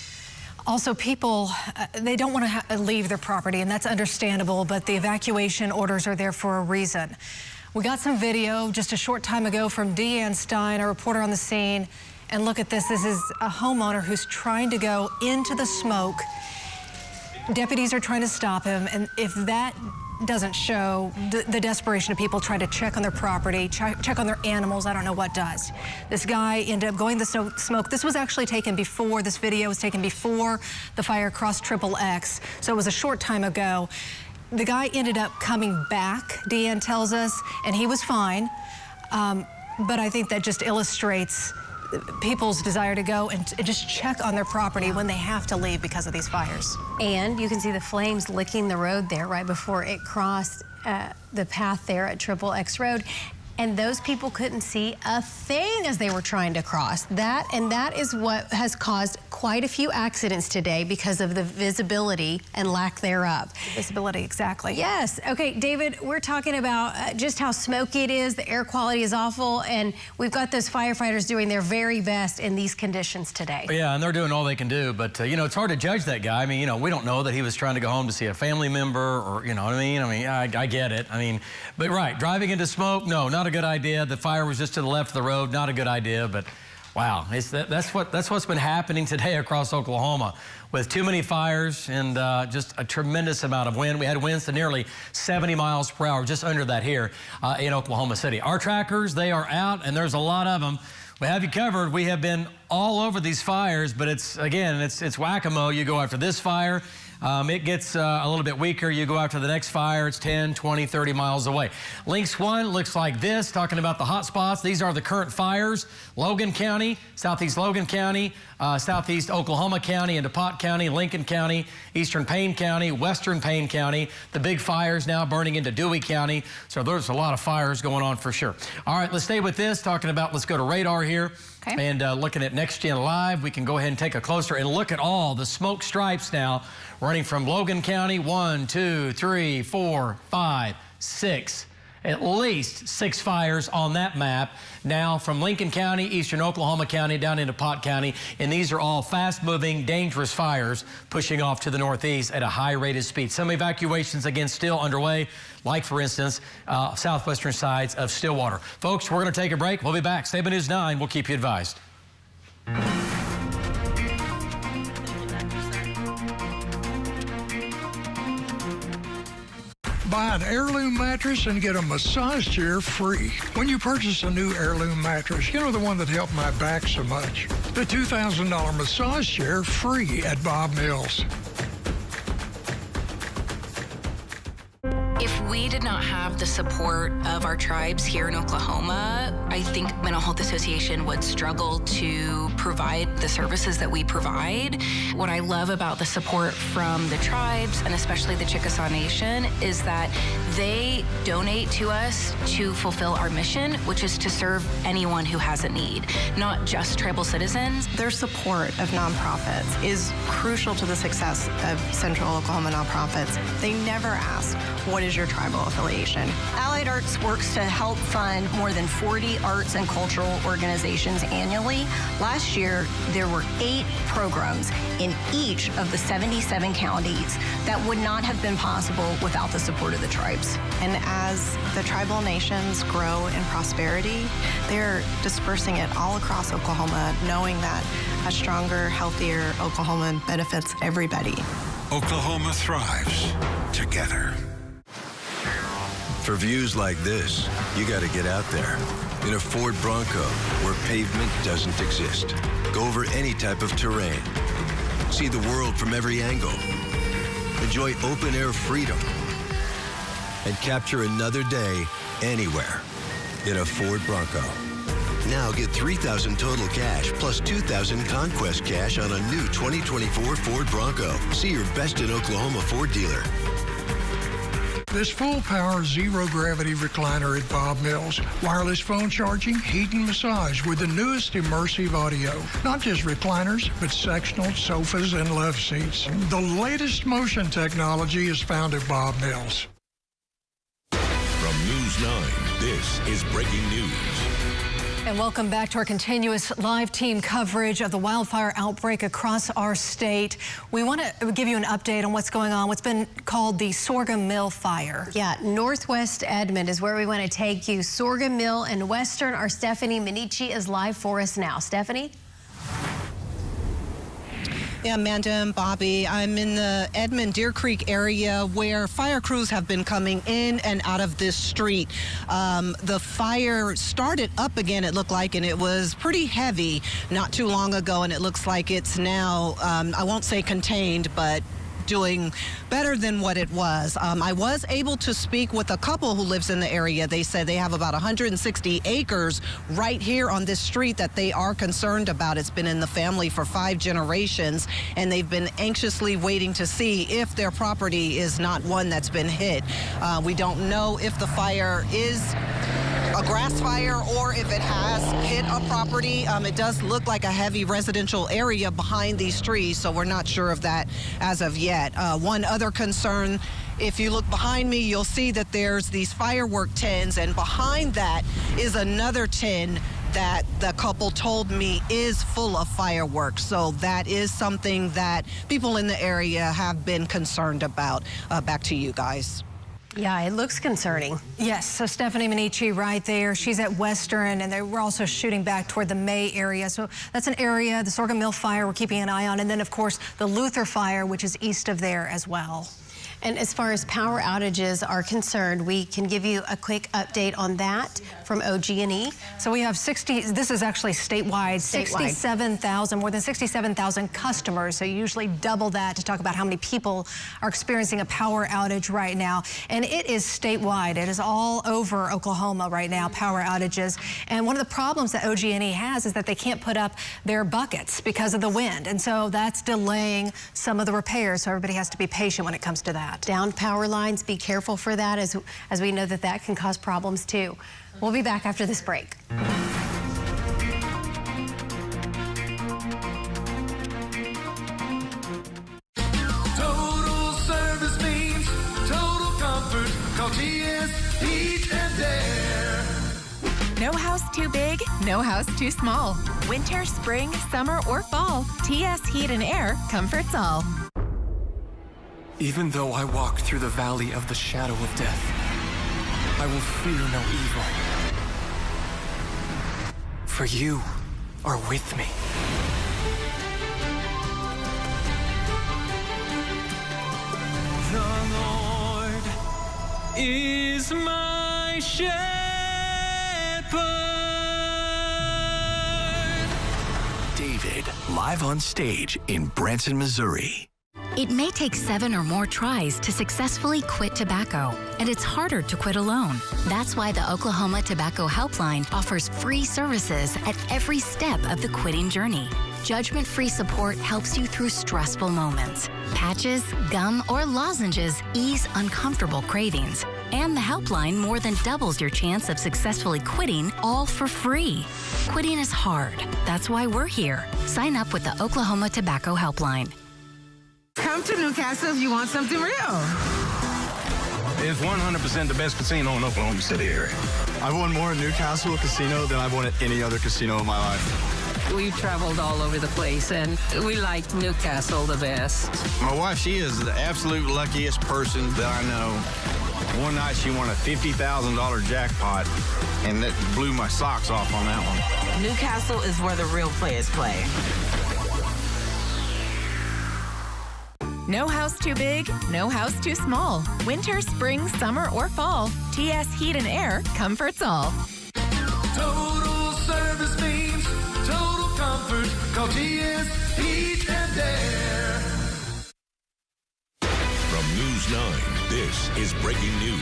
Also, people, they don't want to leave their property, and that's understandable, but the evacuation orders are there for a reason. We got some video just a short time ago from Deanne Stein, a reporter on the scene. And look at this. This is a homeowner who's trying to go into the smoke. Deputies are trying to stop him. And if that doesn't show the desperation of people trying to check on their property, check on their animals, I don't know what does. This guy ended up going to the smoke. This was actually taken before, this video was taken before the fire crossed XXX. So it was a short time ago. The guy ended up coming back, Deanne tells us, and he was fine. But I think that just illustrates people's desire to go and just check on their property when they have to leave because of these fires. And you can see the flames licking the road there right before it crossed the path there at XXX Road. And those people couldn't see a thing as they were trying to cross. That is what has caused quite a few accidents today because of the visibility and lack thereof. Visibility, exactly. Yes. Okay, David, we're talking about just how smoky it is. The air quality is awful, and we've got those firefighters doing their very best in these conditions today. Yeah, and they're doing all they can do, but you know, it's hard to judge that guy. I mean, you know, we don't know that he was trying to go home to see a family member, or you know what I mean? I get it. I mean, but right, driving into smoke, no, not a good idea. The fire was just to the left of the road, not a good idea, but wow, that's what's been happening today across Oklahoma with too many fires and just a tremendous amount of wind. We had winds to nearly 70 miles per hour, just under that here in Oklahoma City. Our trackers, they are out, and there's a lot of them. We have you covered. We have been all over these fires, but it's whack-a-mole. You go after this fire, it gets a little bit weaker. You go after the next fire, it's 10, 20, 30 miles away. Links 1 looks like this, talking about the hot spots. These are the current fires. Logan County, southeast Logan County, southeast Oklahoma County, and DuPont County, Lincoln County, eastern Payne County, western Payne County. The big fires now burning into Dewey County. So there's a lot of fires going on for sure. All right, let's stay with this, talking about, let's go to radar here. Okay. And looking at Next Gen Live, we can go ahead and take a closer and look at all the smoke stripes now running from Logan County, 1, 2, 3, 4, 5, 6, At least 6 fires on that map now from Lincoln County, eastern Oklahoma County, down into Pot County. And these are all fast-moving, dangerous fires pushing off to the northeast at a high rate of speed. Some evacuations, again, still underway, like, for instance, southwestern sides of Stillwater. Folks, we're going to take a break. We'll be back. Stay by News 9. We'll keep you advised. Buy an heirloom mattress and get a massage chair free. When you purchase a new heirloom mattress, you know, the one that helped my back so much. The $2,000 massage chair free at Bob Mills. If we did not have the support of our tribes here in Oklahoma, I think Mental Health Association would struggle to provide the services that we provide. What I love about the support from the tribes, and especially the Chickasaw Nation, is that they donate to us to fulfill our mission, which is to serve anyone who has a need, not just tribal citizens. Their support of nonprofits is crucial to the success of Central Oklahoma nonprofits. They never ask, what is your tribal affiliation? Allied Arts works to help fund more than 40 arts and cultural organizations annually. Last year, there were 8 programs in each of the 77 counties that would not have been possible without the support of the tribes. And as the tribal nations grow in prosperity, they're dispersing it all across Oklahoma, knowing that a stronger, healthier Oklahoma benefits everybody. Oklahoma thrives together. For views like this, you got to get out there. In a Ford Bronco, where pavement doesn't exist. Go over any type of terrain. See the world from every angle. Enjoy open-air freedom. And capture another day anywhere in a Ford Bronco. Now get $3,000 total cash plus $2,000 Conquest cash on a new 2024 Ford Bronco. See your best in Oklahoma Ford dealer. This full-power, zero-gravity recliner at Bob Mills. Wireless phone charging, heat and massage with the newest immersive audio. Not just recliners, but sectional, sofas, and love seats. The latest motion technology is found at Bob Mills. From News 9, this is breaking news. And welcome back to our continuous live team coverage of the wildfire outbreak across our state. We want to give you an update on what's going on, what's been called the Sorghum Mill fire. Yeah, Northwest Edmond is where we want to take you. Sorghum Mill in Western. Our Stephanie Minichi is live for us now. Stephanie? Yeah, Amanda and Bobby, I'm in the Edmond Deer Creek area where fire crews have been coming in and out of this street. The fire started up again, it looked like, and it was pretty heavy not too long ago, and it looks like it's now, I won't say contained, but doing better than what it was. I was able to speak with a couple who lives in the area. They said they have about 160 acres right here on this street that they are concerned about. It's been in the family for 5 generations, and they've been anxiously waiting to see if their property is not one that's been hit. We don't know if the fire is a grass fire or if it has hit a property. It does look like a heavy residential area behind these trees, so we're not sure of that as of yet. One other concern, if you look behind me, you'll see that there's these firework tins, and behind that is another tin that the couple told me is full of fireworks. So that is something that people in the area have been concerned about. Back to you guys. Yeah, it looks concerning. Yes, so Stephanie Minichi right there. She's at Western, and they were also shooting back toward the May area. So that's an area, the Sorghum Mill fire, we're keeping an eye on. And then, of course, the Luther fire, which is east of there as well. And as far as power outages are concerned, we can give you a quick update on that from OG&E. So we have 60, this is actually statewide, 67,000, more than 67,000 customers. So you usually double that to talk about how many people are experiencing a power outage right now. And it is statewide. It is all over Oklahoma right now, power outages. And one of the problems that OG&E has is that they can't put up their buckets because of the wind. And so that's delaying some of the repairs. So everybody has to be patient when it comes to that. Down power lines, be careful for that, as we know that that can cause problems too. We'll be back after this break. Total service means total comfort. Call TS Heat and No house too big, no house too small. Winter, spring, summer, or fall, TS Heat and Air comforts all. Even though I walk through the valley of the shadow of death, I will fear no evil. For you are with me. The Lord is my shepherd. David, live on stage in Branson, Missouri. It may take 7 or more tries to successfully quit tobacco, and it's harder to quit alone. That's why the Oklahoma Tobacco Helpline offers free services at every step of the quitting journey. Judgment-free support helps you through stressful moments. Patches, gum, or lozenges ease uncomfortable cravings. And the helpline more than doubles your chance of successfully quitting, all for free. Quitting is hard. That's why we're here. Sign up with the Oklahoma Tobacco Helpline. Come to Newcastle if you want something real. It's 100% the best casino in Oklahoma City area. I've won more at Newcastle Casino than I've won at any other casino in my life. We've traveled all over the place, and we like Newcastle the best. My wife, she is the absolute luckiest person that I know. One night she won a $50,000 jackpot, and that blew my socks off on that one. Newcastle is where the real players play. No house too big, no house too small. Winter, spring, summer, or fall, TS Heat and Air comforts all. Total service means total comfort. Call TS Heat and Air. From News 9, this is breaking news.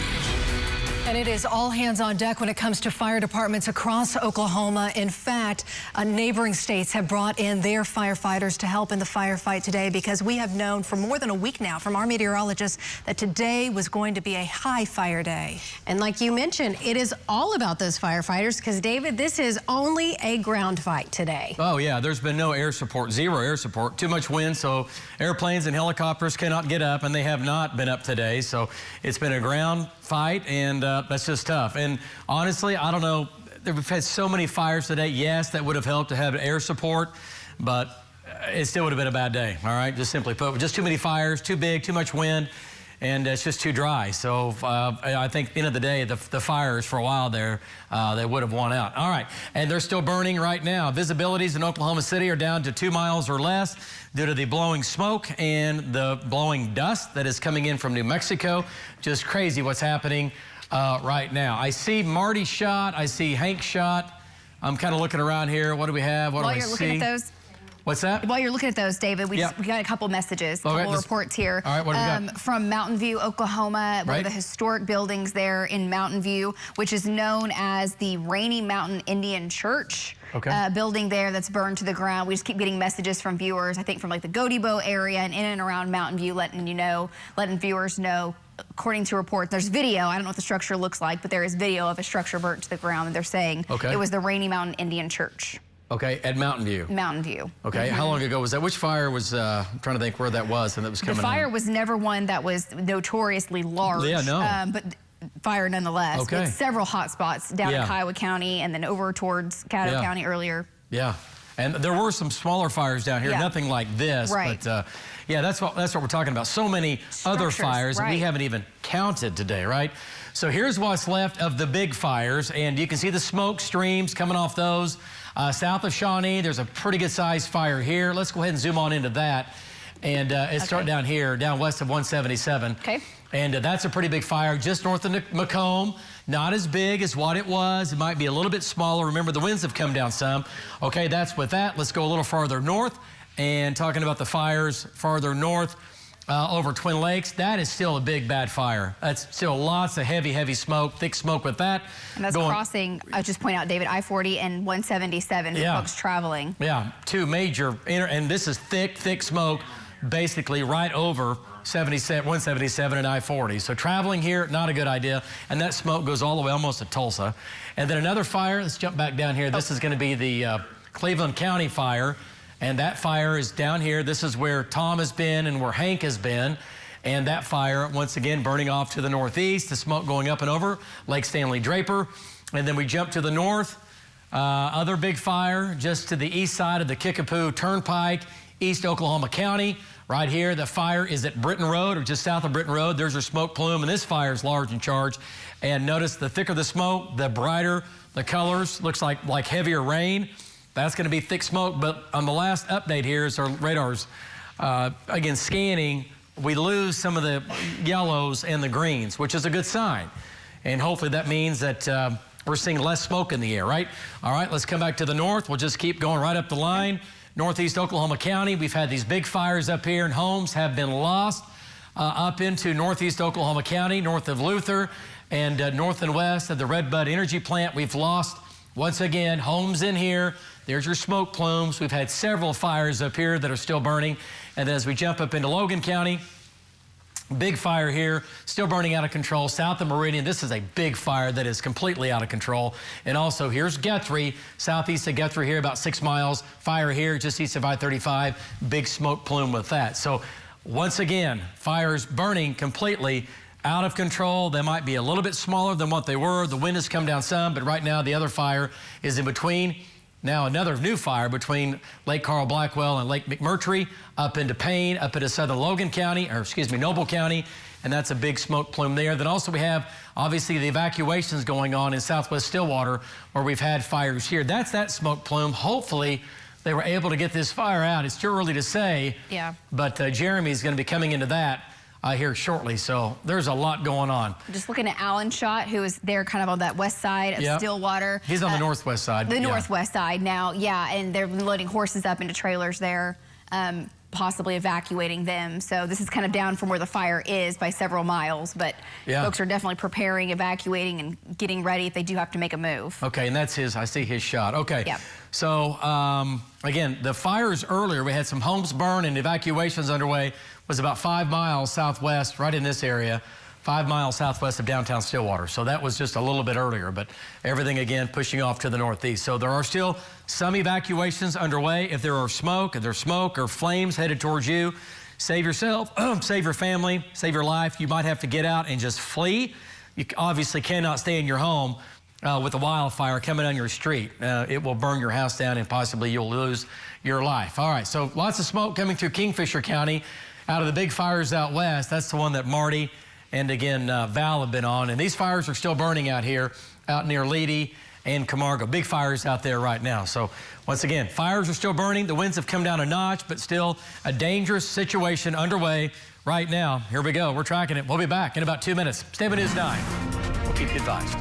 And it is all hands on deck when it comes to fire departments across Oklahoma. In fact, neighboring states have brought in their firefighters to help in the firefight today, because we have known for more than a week now from our meteorologists that today was going to be a high fire day. And like you mentioned, it is all about those firefighters, because David, this is only a ground fight today. Oh yeah, there's been no air support, zero air support, too much wind, so airplanes and helicopters cannot get up, and they have not been up today. So it's been a ground fight, and that's just tough. And honestly, I don't know, we've had so many fires today. Yes, that would have helped to have air support, but it still would have been a bad day, all right? Just simply put, just too many fires, too big, too much wind, and it's just too dry. So I think at the end of the day, the fires for a while there, they would have won out. All right, and they're still burning right now. Visibilities in Oklahoma City are down to 2 miles or less due to the blowing smoke and the blowing dust that is coming in from New Mexico. Just crazy what's happening right now. I see Marty shot, I see Hank shot. I'm kind of looking around here. What do we have? What do I see? While you're looking at those, what's that? While you're looking at those, David, we got a couple messages, a couple reports here. All right, what do we got? From Mountain View, Oklahoma, one of the historic buildings there in Mountain View, which is known as the Rainy Mountain Indian Church. Building there that's burned to the ground. We just keep getting messages from viewers, I think from like the Godebo area and in and around Mountain View, letting viewers know. According to reports, there's video. I don't know what the structure looks like, but there is video of a structure burnt to the ground, and they're saying it was the Rainy Mountain Indian Church. Okay, at Mountain View. Mountain View. Okay, how long ago was that? Which fire was, I'm trying to think where that was and that was coming The fire was never one that was notoriously large. Yeah, no. But fire nonetheless. Okay. With several hot spots down in Kiowa County and then over towards Caddo County earlier. Yeah, and there were some smaller fires down here, nothing like this, but yeah, that's what we're talking about. So many other fires that we haven't even counted today, right? So here's what's left of the big fires, and you can see the smoke streams coming off those. South of Shawnee, there's a pretty good sized fire here. Let's go ahead and zoom on into that. And it's starting down here, down west of 177. Okay. And that's a pretty big fire just north of Macomb. Not as big as what it was. It might be a little bit smaller. Remember, the winds have come down some. Okay, that's with that. Let's go a little farther north. And talking about the fires farther north over Twin Lakes, that is still a big, bad fire. That's still lots of heavy, heavy smoke, thick smoke with that. And that's crossing, I'll just point out, David, I-40 and 177 for folks traveling. Yeah, two major, and this is thick, thick smoke, basically right over 177 and I-40. So traveling here, not a good idea. And that smoke goes all the way almost to Tulsa. And then another fire, let's jump back down here. This is going to be the Cleveland County fire. And that fire is down here. This is where Tom has been and where Hank has been. And that fire, once again, burning off to the northeast, the smoke going up and over Lake Stanley Draper. And then we jump to the north. Other big fire just to the east side of the Kickapoo Turnpike, East Oklahoma County. Right here, the fire is at Britton Road, or just south of Britton Road. There's your smoke plume, and this fire is large in charge. And notice the thicker the smoke, the brighter the colors. Looks like heavier rain. That's going to be thick smoke. But on the last update here is our radars, again, scanning, we lose some of the yellows and the greens, which is a good sign. And hopefully that means that we're seeing less smoke in the air, right? All right, let's come back to the north. We'll just keep going right up the line. Northeast Oklahoma County, we've had these big fires up here, and homes have been lost up into northeast Oklahoma County, north of Luther, and north and west of the Redbud Energy Plant. We've lost, once again, homes in here. There's your smoke plumes. We've had several fires up here that are still burning. And then as we jump up into Logan County, big fire here, still burning out of control, south of Meridian. This is a big fire that is completely out of control. And also here's Guthrie, southeast of Guthrie here, about 6 miles. Fire here just east of I-35, big smoke plume with that. So once again, fires burning completely out of control. They might be a little bit smaller than what they were. The wind has come down some, but right now the other fire is in between. Now another new fire between Lake Carl Blackwell and Lake McMurtry up into Payne, up into southern Logan County, or excuse me, Noble County, and that's a big smoke plume there. Then also we have obviously the evacuations going on in southwest Stillwater, where we've had fires here. That's that smoke plume. Hopefully they were able to get this fire out. It's too early to say, but Jeremy's going to be coming into that here shortly. So there's a lot going on. Just looking at Alan Schott, who is there kind of on that west side of Stillwater. He's on the northwest side. The northwest side now, and they're loading horses up into trailers there, possibly evacuating them. So this is kind of down from where the fire is by several miles, but folks are definitely preparing, evacuating, and getting ready if they do have to make a move. Okay, and that's I see his shot. Okay. Yep. So, again, the fires earlier, we had some homes burn and evacuations underway, was about 5 miles southwest, right in this area, 5 miles southwest of downtown Stillwater. So that was just a little bit earlier, but everything, again, pushing off to the northeast. So there are still some evacuations underway. If there's smoke or flames headed towards you, save yourself, save your family, save your life. You might have to get out and just flee. You obviously cannot stay in your home with a wildfire coming on your street. It will burn your house down and possibly you'll lose your life. All right, so lots of smoke coming through Kingfisher County out of the big fires out west. That's the one that Marty and again Val have been on. And these fires are still burning out here, out near Leedey and Camargo. Big fires out there right now. So once again, fires are still burning. The winds have come down a notch, but still a dangerous situation underway right now. Here we go. We're tracking it. We'll be back in about 2 minutes. Stay with News 9. We'll keep you advised.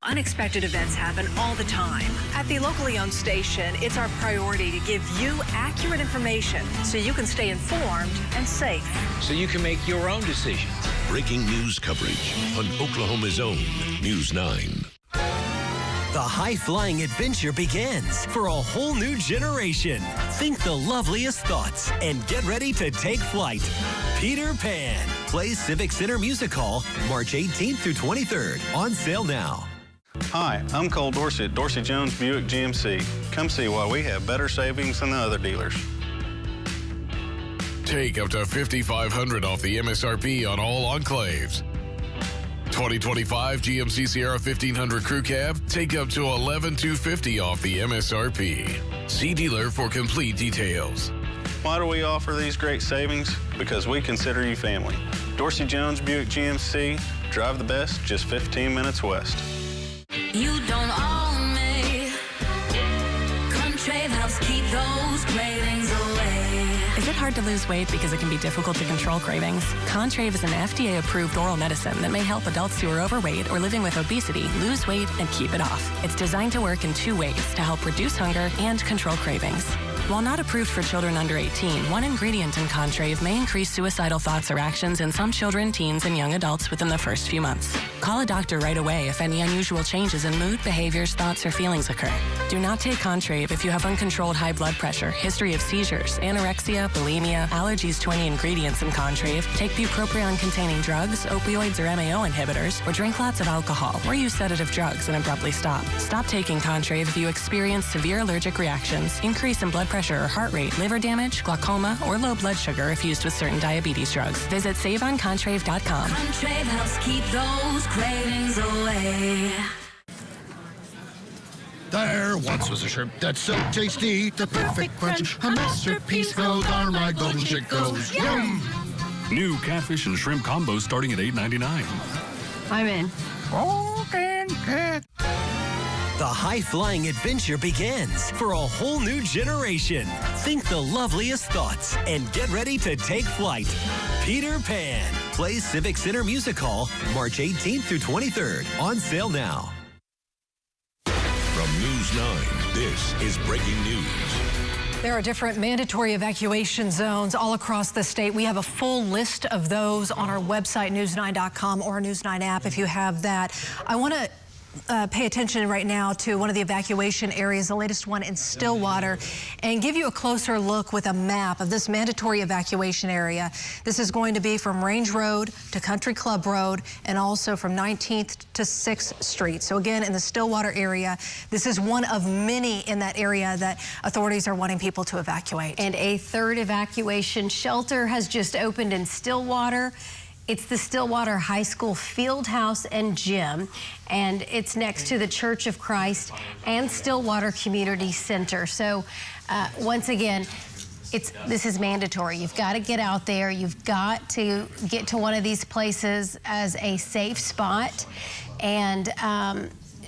Unexpected events happen all the time. At the locally owned station, it's our priority to give you accurate information so you can stay informed and safe. So you can make your own decisions. Breaking news coverage on Oklahoma's own News 9. The high-flying adventure begins for a whole new generation. Think the loveliest thoughts and get ready to take flight. Peter Pan plays Civic Center Music Hall March 18th through 23rd. On sale now. Hi, I'm Cole Dorsey at Dorsey Jones Buick GMC. Come see why we have better savings than the other dealers. Take up to $5,500 off the MSRP on all Enclaves. 2025 GMC Sierra 1500 Crew Cab, take up to $11,250 off the MSRP. See dealer for complete details. Why do we offer these great savings? Because we consider you family. Dorsey Jones Buick GMC, drive the best, just 15 minutes west. You don't own me. Contrave helps keep those cravings away. Is it hard to lose weight because it can be difficult to control cravings? Contrave is an FDA-approved oral medicine that may help adults who are overweight or living with obesity lose weight and keep it off. It's designed to work in 2 ways to help reduce hunger and control cravings. While not approved for children under 18, one ingredient in Contrave may increase suicidal thoughts or actions in some children, teens, and young adults within the first few months. Call a doctor right away if any unusual changes in mood, behaviors, thoughts, or feelings occur. Do not take Contrave if you have uncontrolled high blood pressure, history of seizures, anorexia, bulimia, allergies to any ingredients in Contrave, take bupropion-containing drugs, opioids or MAO inhibitors, or drink lots of alcohol, or use sedative drugs and abruptly stop. Stop taking Contrave if you experience severe allergic reactions, increase in blood pressure pressure or heart rate, liver damage, glaucoma, or low blood sugar if used with certain diabetes drugs. Visit SaveOnContrave.com. Contrave helps keep those cravings away. There once was a shrimp that's so tasty, the perfect crunch, a masterpiece goes on my golden shake goes. Yum! New catfish and shrimp combos starting at $8.99. I'm in. The high-flying adventure begins for a whole new generation. Think the loveliest thoughts and get ready to take flight. Peter Pan plays Civic Center Music Hall March 18th through 23rd. On sale now. From News 9, this is breaking news. There are different mandatory evacuation zones all across the state. We have a full list of those on our website, news9.com, or News 9 app if you have that. I want to pay attention right now to one of the evacuation areas, the latest one in Stillwater, and give you a closer look with a map of this mandatory evacuation area. This is going to be from Range Road to Country Club Road and also from 19th to 6th Street. So again, in the Stillwater area, this is one of many in that area that authorities are wanting people to evacuate. And a third evacuation shelter has just opened in Stillwater. It's the Stillwater High School Field House and Gym, and it's next to the Church of Christ and Stillwater Community Center. So once again, this is mandatory. You've got to get out there. You've got to get to one of these places as a safe spot, and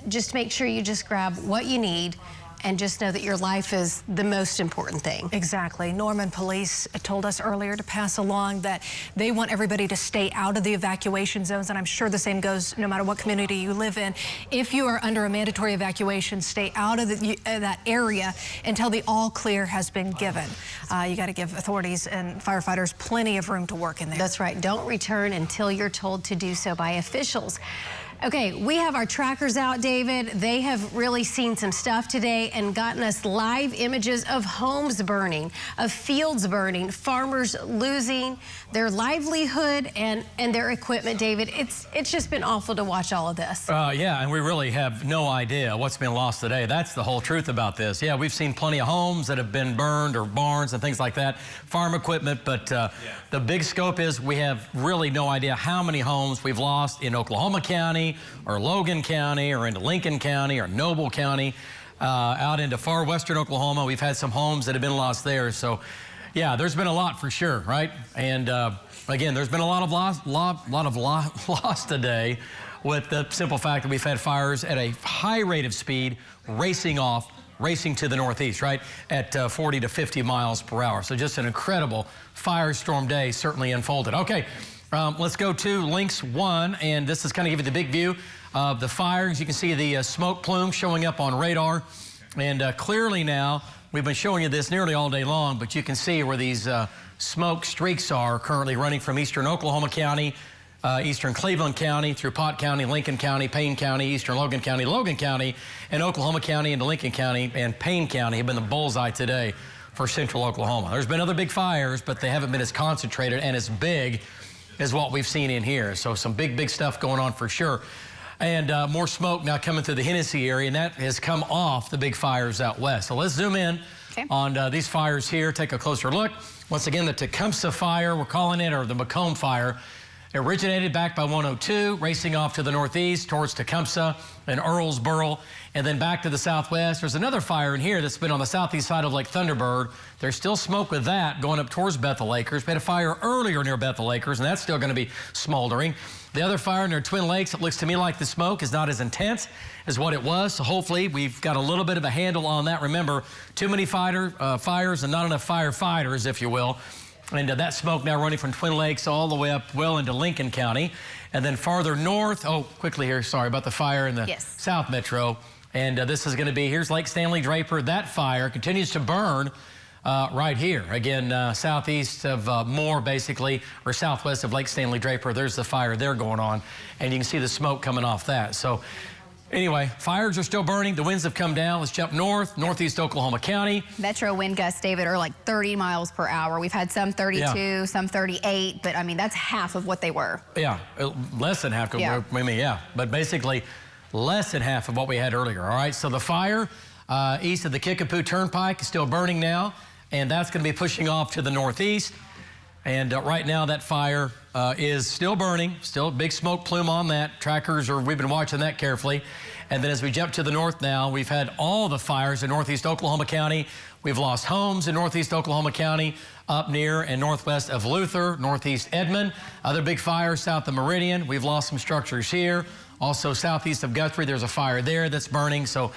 just make sure you just grab what you need and just know that your life is the most important thing. Exactly. Norman Police told us earlier to pass along that they want everybody to stay out of the evacuation zones, and I'm sure the same goes no matter what community you live in. If you are under a mandatory evacuation, stay out of that area until the all clear has been given. You got to give authorities and firefighters plenty of room to work in there. That's right. Don't return until you're told to do so by officials. Okay, we have our trackers out, David. They have really seen some stuff today and gotten us live images of homes burning, of fields burning, farmers losing their livelihood and their equipment, David. It's just been awful to watch all of this. Yeah, and we really have no idea what's been lost today. That's the whole truth about this. Yeah, we've seen plenty of homes that have been burned or barns and things like that, farm equipment, but the big scope is we have really no idea how many homes we've lost in Oklahoma County, or Logan County, or into Lincoln County, or Noble County, out into far western Oklahoma. We've had some homes that have been lost there. So, yeah, there's been a lot for sure, right? And again, there's been a lot of loss today, with the simple fact that we've had fires at a high rate of speed racing to the northeast, right, at 40 to 50 miles per hour. So just an incredible firestorm day certainly unfolded. Okay. Let's go to Lynx 1, and this is kind of giving the big view of the fires. You can see the smoke plume showing up on radar, and clearly now, we've been showing you this nearly all day long, but you can see where these smoke streaks are currently running from eastern Oklahoma County, eastern Cleveland County, through Pott County, Lincoln County, Payne County, eastern Logan County, and Oklahoma County into Lincoln County, and Payne County have been the bullseye today for central Oklahoma. There's been other big fires, but they haven't been as concentrated and as big is what we've seen in here. So some big stuff going on for sure. And more smoke now coming through the Hennessy area, and that has come off the big fires out west. So let's zoom in on these fires here, take a closer look. Once again, the Tecumseh fire, we're calling it, or the Macomb fire, originated back by 102, racing off to the northeast towards Tecumseh and Earlsboro, and then back to the southwest. There's another fire in here that's been on the southeast side of Lake Thunderbird. There's still smoke with that going up towards Bethel Acres. We had a fire earlier near Bethel Acres, and that's still going to be smoldering. The other fire near Twin Lakes, it looks to me like the smoke is not as intense as what it was. So hopefully we've got a little bit of a handle on that. Remember, too many fires and not enough firefighters, if you will. And that smoke now running from Twin Lakes all the way up well into Lincoln County. And then farther north, quickly here, sorry about the fire in the South Metro. And this is going to be, here's Lake Stanley Draper. That fire continues to burn right here. Again, southeast of Moore, basically, or southwest of Lake Stanley Draper. There's the fire there going on. And you can see the smoke coming off that. So anyway, fires are still burning. The winds have come down. Let's jump northeast Oklahoma County. Metro wind gusts, David, are like 30 miles per hour. We've had some 32, some 38, but I mean, that's half of what they were. Yeah, less than half. But basically less than half of what we had earlier. All right, so the fire east of the Kickapoo Turnpike is still burning now, and that's going to be pushing off to the northeast. And right now that fire is still burning, still a big smoke plume on that. We've been watching that carefully. And then as we jump to the north now, we've had all the fires in northeast Oklahoma County. We've lost homes in northeast Oklahoma County, up near and northwest of Luther, northeast Edmond. Other big fires south of Meridian. We've lost some structures here. Also southeast of Guthrie, there's a fire there that's burning. So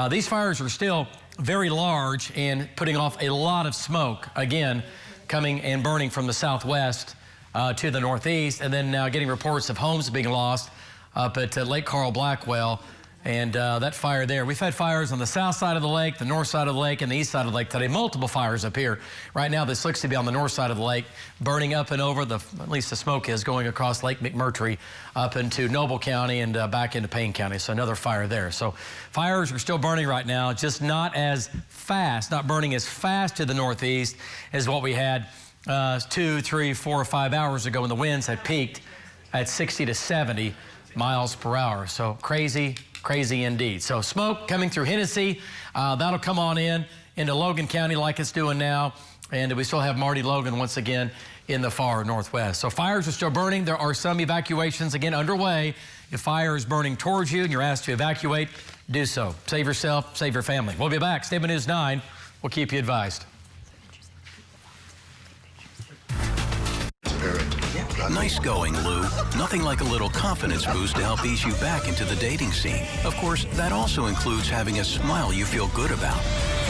these fires are still very large and putting off a lot of smoke, again, coming and burning from the southwest to the northeast. And then now getting reports of homes being lost up at Lake Carl Blackwell. And that fire there, we've had fires on the south side of the lake, the north side of the lake, and the east side of the lake today. Multiple fires up here. Right now, this looks to be on the north side of the lake, burning up and over, at least the smoke is going across Lake McMurtry up into Noble County and back into Payne County. So another fire there. So fires are still burning right now, just not as fast, not burning as fast to the northeast as what we had 2, 3, 4, or 5 hours ago when the winds had peaked at 60 to 70 miles per hour. So crazy indeed. So smoke coming through Hennessy, that'll come on into Logan County like it's doing now. And we still have Marty Logan once again in the far northwest. So fires are still burning. There are some evacuations again underway. If fire is burning towards you and you're asked to evacuate, do so. Save yourself, save your family. We'll be back. Stay with News 9. We'll keep you advised. Nice going, Lou. Nothing like a little confidence boost to help ease you back into the dating scene. Of course, that also includes having a smile you feel good about.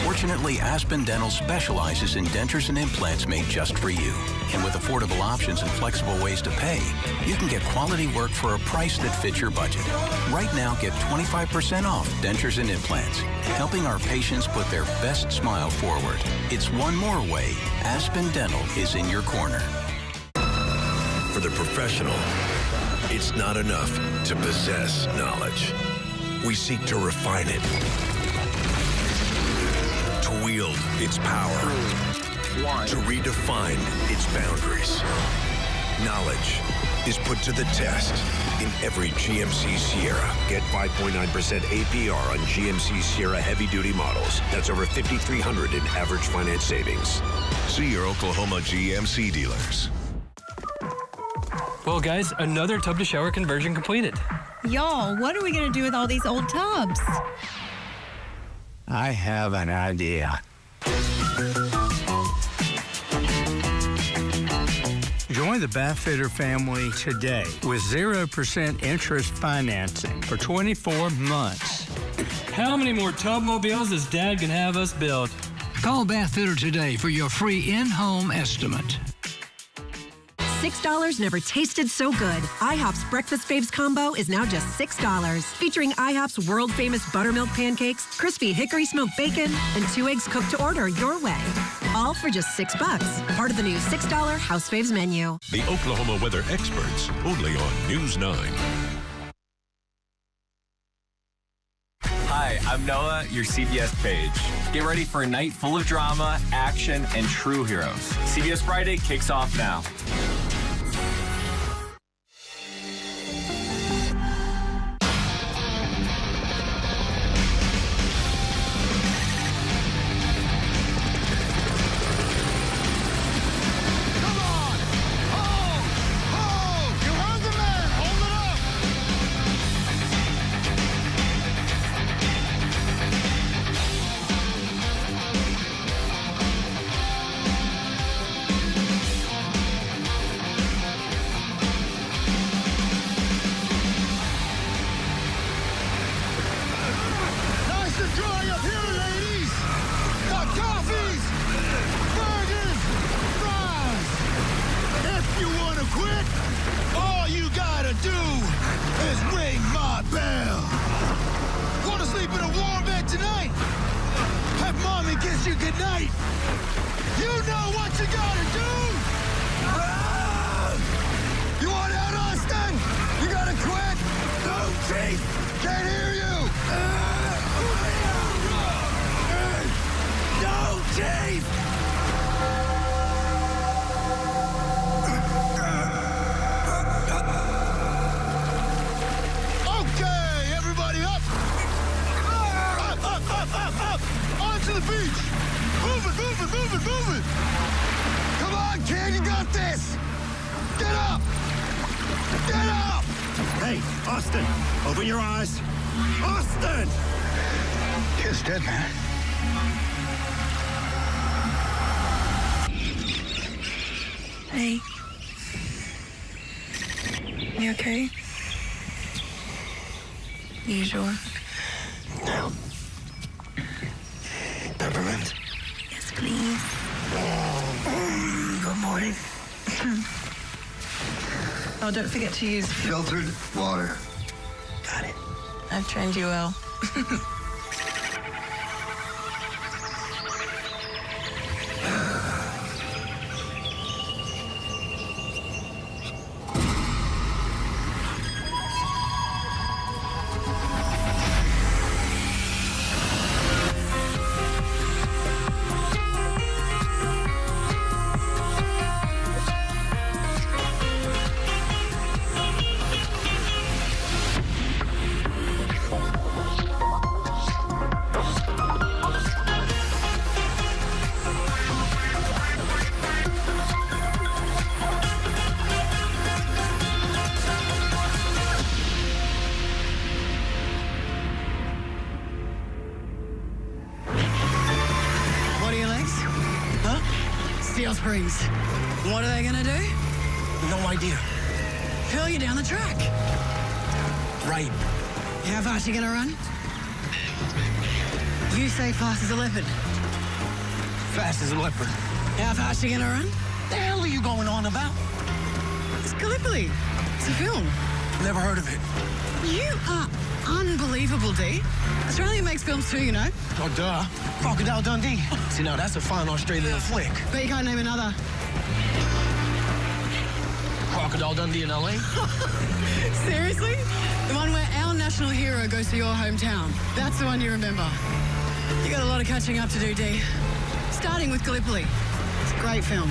Fortunately, Aspen Dental specializes in dentures and implants made just for you. And with affordable options and flexible ways to pay, you can get quality work for a price that fits your budget. Right now, get 25% off dentures and implants, helping our patients put their best smile forward. It's one more way Aspen Dental is in your corner. For the professional, it's not enough to possess knowledge. We seek to refine it, to wield its power, to redefine its boundaries. Knowledge is put to the test in every GMC Sierra. Get 5.9% APR on GMC Sierra heavy-duty models. That's over $5,300 in average finance savings. See your Oklahoma GMC dealers. Well, guys, another tub to shower conversion completed. Y'all, what are we going to do with all these old tubs? I have an idea. Join the Bathfitter family today with 0% interest financing for 24 months. How many more tub mobiles is Dad gonna have us build? Call Bathfitter today for your free in-home estimate. $6 never tasted so good. IHOP's Breakfast Faves combo is now just $6. Featuring IHOP's world-famous buttermilk pancakes, crispy hickory smoked bacon, and 2 eggs cooked to order your way. All for just $6. Part of the new $6 House Faves menu. The Oklahoma weather experts, only on News 9. Hi, I'm Noah, your CBS page. Get ready for a night full of drama, action, and true heroes. CBS Friday kicks off now. beach! Move it, move it, move it, move it! Come on, kid, you got this! Get up! Get up! Hey, Austin, open your eyes. Austin! Kid's dead, man. Hey. You okay? You sure? No. Peppermint? Yes, please. Good morning. Oh, don't forget to use filtered water. Got it. I've trained you well. Springs. What are they gonna do? No idea. Hurl you down the track. Right. How fast you gonna run? You say fast as a leopard. Fast as a leopard. How fast you gonna run? The hell are you going on about? It's Gallipoli. It's a film. Never heard of it. You are unbelievable, D. Australia makes films too, you know. Oh, duh. Crocodile Dundee. See, now that's a fine Australian flick. Bet you can't name another. Crocodile Dundee in LA? Seriously? The one where our national hero goes to your hometown. That's the one you remember. You got a lot of catching up to do, D. Starting with Gallipoli. It's a great film.